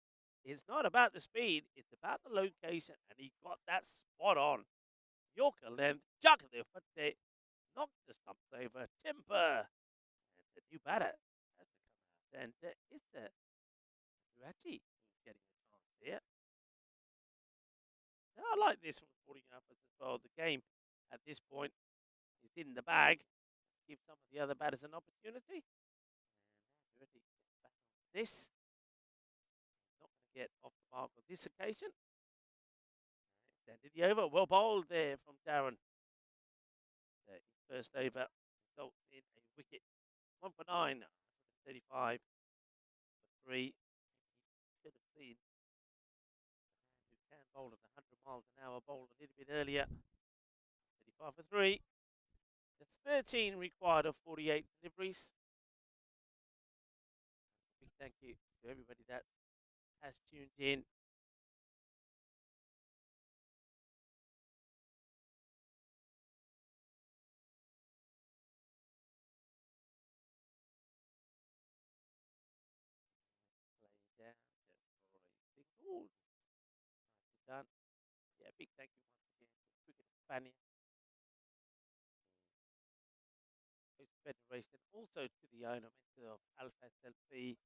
it's not about the speed, it's about the location. And he got that spot on. Yorker length, jug of the foot, knocked the stumps over, timber. And the new batter has to come out. And it's Rachi who's getting a chance here. Now, I like this from Sporting Alfas as well. The game at this point is in the bag. Give some of the other batters an opportunity. And Rachi gets back on this. Not going to get off the mark on this occasion. Extended the over. Well bowled there from Darren. His first over results in a wicket. 1 for 9. 35 for 3. Should have seen who can bowl at 100 miles an hour. Bowled a little bit earlier. 35 for 3. That's 13 required of 48 deliveries. Big thank you to everybody that has tuned in. Play down for a single. Nicely done. Yeah, big thank you once again to Cricket Companion, Coast Federation, also to the owner, mentor of Alfaz LP.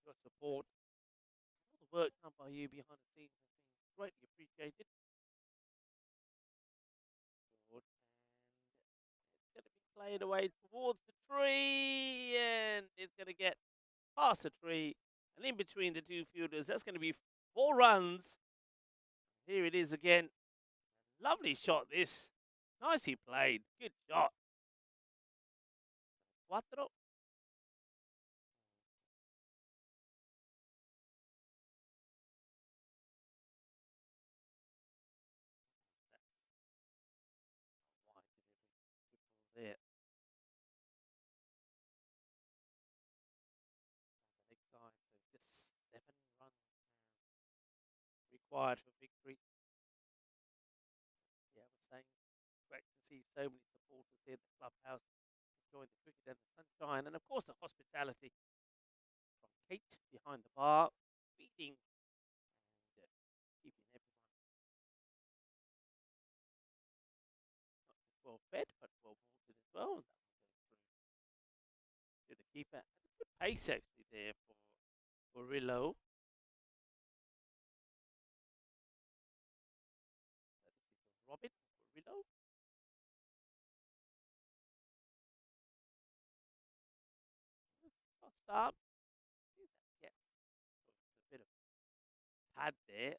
Your support, all the work done by you behind the scenes has been greatly appreciated. And it's going to be played away towards the tree, and it's going to get past the tree and in between the two fielders. That's going to be 4 runs. Here it is again. Lovely shot, this. Nicely played. Good shot. 4. Wide delivery. Good ball there. On the next side, so just 7 runs required for victory. Yeah, I was saying, great to see so many supporters here at the clubhouse enjoying the cricket and the sunshine, and of course the hospitality from Kate behind the bar, feeding and keeping everyone not just well fed but well watered as well. And that one going through to the keeper. And a good pace actually there for Rillo. This is for Robin for Rillo. Stop. Yeah, a bit of pad there.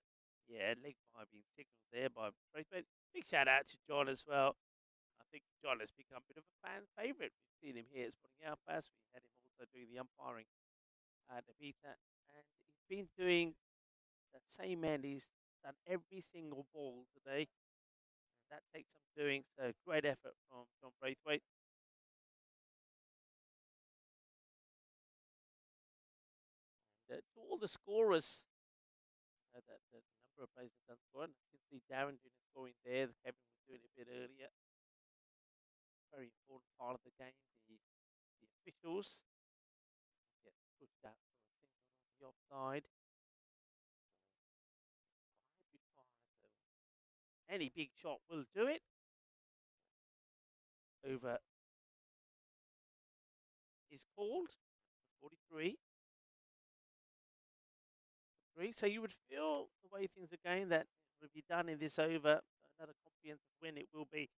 Yeah, leg by being signalled there by Braithwaite. Big shout out to John as well. I think John has become a bit of a fan favourite. We've seen him here at Sporting Alfas. We had him also doing the umpiring at Ibiza. And he's been doing that same end. He's done every single ball today. And that takes some doing. So great effort from John Braithwaite. And to all the scorers, the number of players that done scoring. You can see Darren doing the scoring there. Kevin was doing it a bit earlier. Very important part of the game. The officials get pushed out for a single on the offside. Any big shot will do it. Over is called 43. 3. So you would feel the way things are going that it would be done in this over. Another comprehensive win it will be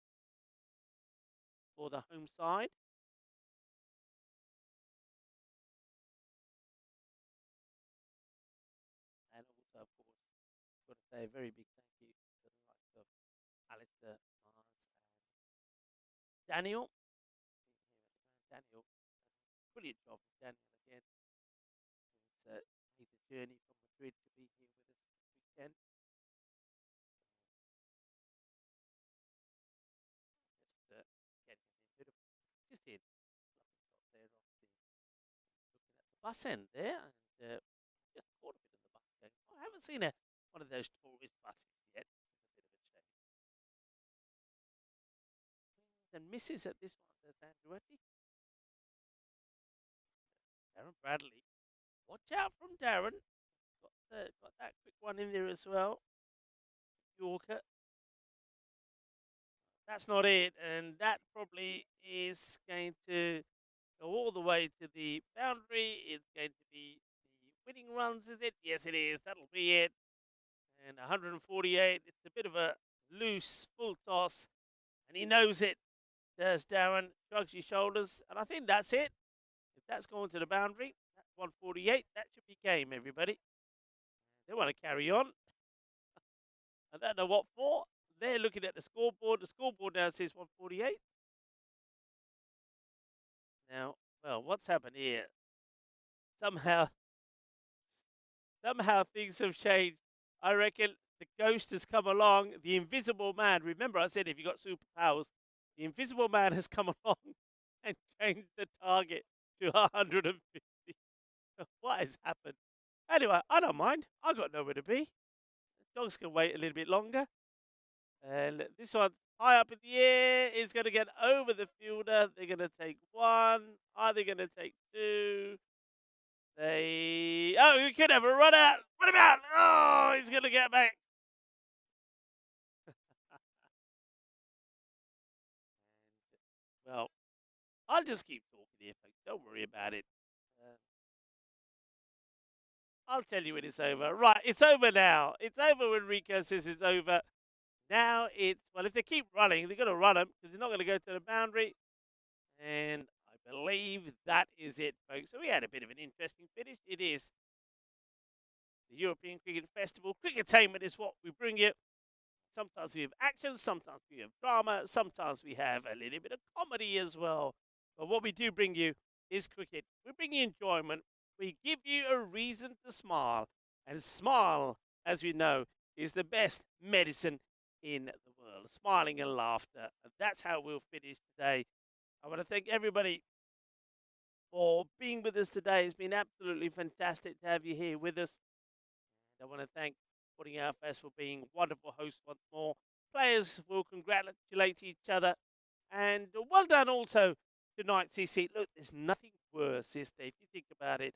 for the home side. And also, of course, got to say a very big thank you to the likes of Alistair, Mars, and Daniel. Daniel, brilliant job from Daniel again. He's made the journey from Madrid to be here with us this weekend. Just getting him in. Just in. Lovely shot there off the looking at the bus end there, and just caught a bit of the bus going. I haven't seen one of those tourist buses yet. It's a bit of a shame. Swings and misses at this one. There's Andretti. Darren Bradley. Watch out from Darren. Got that quick one in there as well. Yorker. That's not it, and that probably is going to go all the way to the boundary. It's going to be the winning runs, is it? Yes, it is. That'll be it. And 148. It's a bit of a loose full toss, and he knows it. There's Darren, shrugs his shoulders, and I think that's it. If that's going to the boundary, that's 148. That should be game, everybody. They want to carry on. I don't know what for. They're looking at the scoreboard. The scoreboard now says 148. Now, well, what's happened here? Somehow things have changed. I reckon the ghost has come along. The invisible man. Remember, I said if you got superpowers, the invisible man has come along and changed the target to 150. What has happened? Anyway, I don't mind. I got nowhere to be. The dogs can wait a little bit longer. And this one's high up in the air. It's going to get over the fielder. They're going to take one. Are they going to take two? Oh, we could have a run out. Run him out. Oh, he's going to get back. Well, I'll just keep talking here, folks. Don't worry about it. I'll tell you when it's over. Right, it's over now. It's over when Rico says it's over. Now it's, well, if they keep running, they're going to run them because they're not going to go to the boundary. And I believe that is it, folks. So we had a bit of an interesting finish. It is the European Cricket Festival. Cricketainment is what we bring you. Sometimes we have action, sometimes we have drama, sometimes we have a little bit of comedy as well. But what we do bring you is cricket. We bring you enjoyment. We give you a reason to smile. And smile, as we know, is the best medicine in the world. Smiling and laughter. And that's how we'll finish today. I want to thank everybody for being with us today. It's been absolutely fantastic to have you here with us. And I want to thank Putting Alfas for being wonderful hosts once more. Players will congratulate each other. And well done also tonight, CC. Look, there's nothing worse, is there, if you think about it.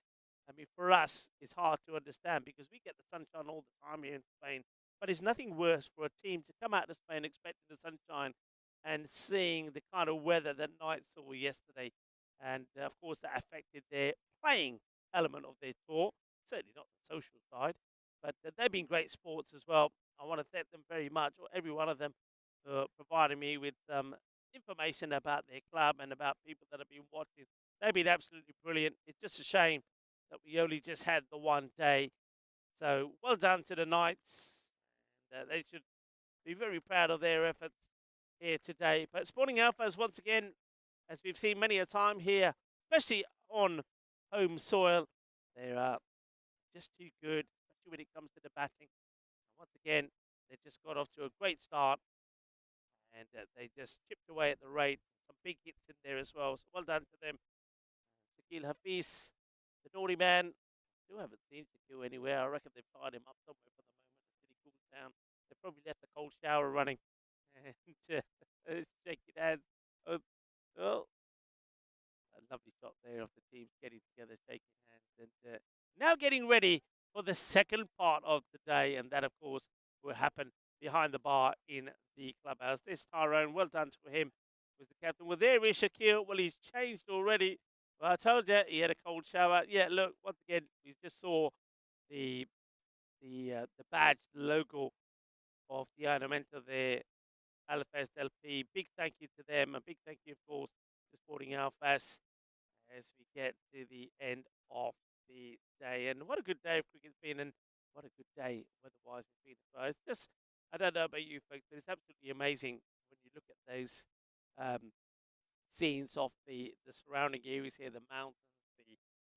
I mean, for us, it's hard to understand because we get the sunshine all the time here in Spain. But it's nothing worse for a team to come out of Spain expecting the sunshine and seeing the kind of weather that Knights saw yesterday. And, of course, that affected their playing element of their tour. Certainly not the social side. But they've been great sports as well. I want to thank them very much, or every one of them, for providing me with information about their club and about people that have been watching. They've been absolutely brilliant. It's just a shame that we only just had the one day. So well done to the Knights. And, they should be very proud of their efforts here today. But Sporting Alfas, once again, as we've seen many a time here, especially on home soil, they're just too good, especially when it comes to the batting. And once again, they just got off to a great start. And they just chipped away at the rate. Some big hits in there as well. So well done to them. Shaquille Hafiz, the naughty man. Still haven't seen Shaquille anywhere. I reckon they've tied him up somewhere for the moment until he cools down. They probably left the cold shower running. And shaking hands. Oh, a lovely shot there of the teams getting together, shaking hands. And now getting ready for the second part of the day. And that, of course, will happen behind the bar in the clubhouse. This Tyrone, well done to him, was the captain. Well, there is Shaquille. Well, he's changed already. Well, I told you he had a cold shower. Yeah, look, once again, we just saw the the badge, the logo of the ornamento there, Alfaz LP. Big thank you to them. A big thank you, of course, to Sporting Alfas as we get to the end of the day. And what a good day of cricket's been, and what a good day weather-wise it's been as well. It's just, I don't know about you folks, but it's absolutely amazing when you look at those um, scenes of the surrounding areas here, the mountains,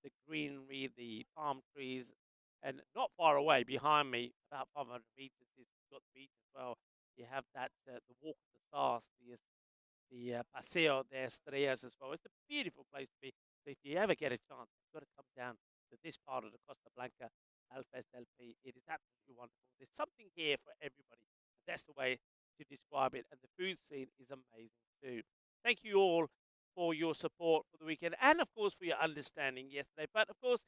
the greenery, the palm trees, and not far away behind me, about 500 meters, is got the beach as well. You have that the Walk of the Stars, the Paseo de Estrellas as well. It's a beautiful place to be. So if you ever get a chance, you've got to come down to this part of the Costa Blanca, Alfaz del Pi. It is absolutely wonderful. There's something here for everybody. That's the way to describe it. And the food scene is amazing too. Thank you all for your support for the weekend and, of course, for your understanding yesterday. But, of course,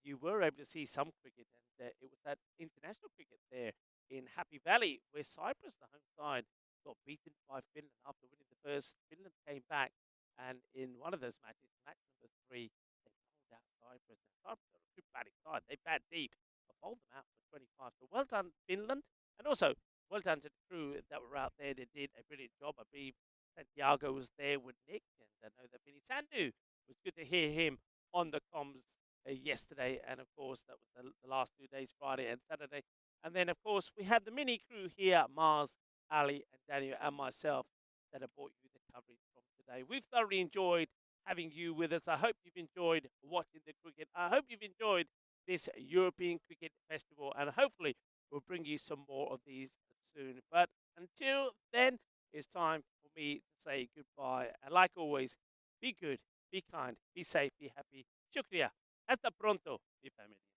you were able to see some cricket, and it was that international cricket there in Happy Valley where Cyprus, the home side, got beaten by Finland after winning the first. Finland came back, and in one of those matches, match number 3, they bowled out Cyprus. Now, Cyprus are a good batting side. They bat deep, but bowled them out for 25. So well done, Finland. And also, well done to the crew that were out there. They did a brilliant job. I believe Santiago was there with Nick, and I know that Vinny Sandu, it was good to hear him on the comms yesterday. And, of course, that was the last 2 days, Friday and Saturday. And then, of course, we had the mini crew here, Mars, Ali, and Daniel, and myself, that have brought you the coverage from today. We've thoroughly enjoyed having you with us. I hope you've enjoyed watching the cricket. I hope you've enjoyed this European Cricket Festival, and hopefully we'll bring you some more of these soon. But until then, it's time for me to say goodbye. And like always, be good, be kind, be safe, be happy. Shukriya. Hasta pronto, mi familia.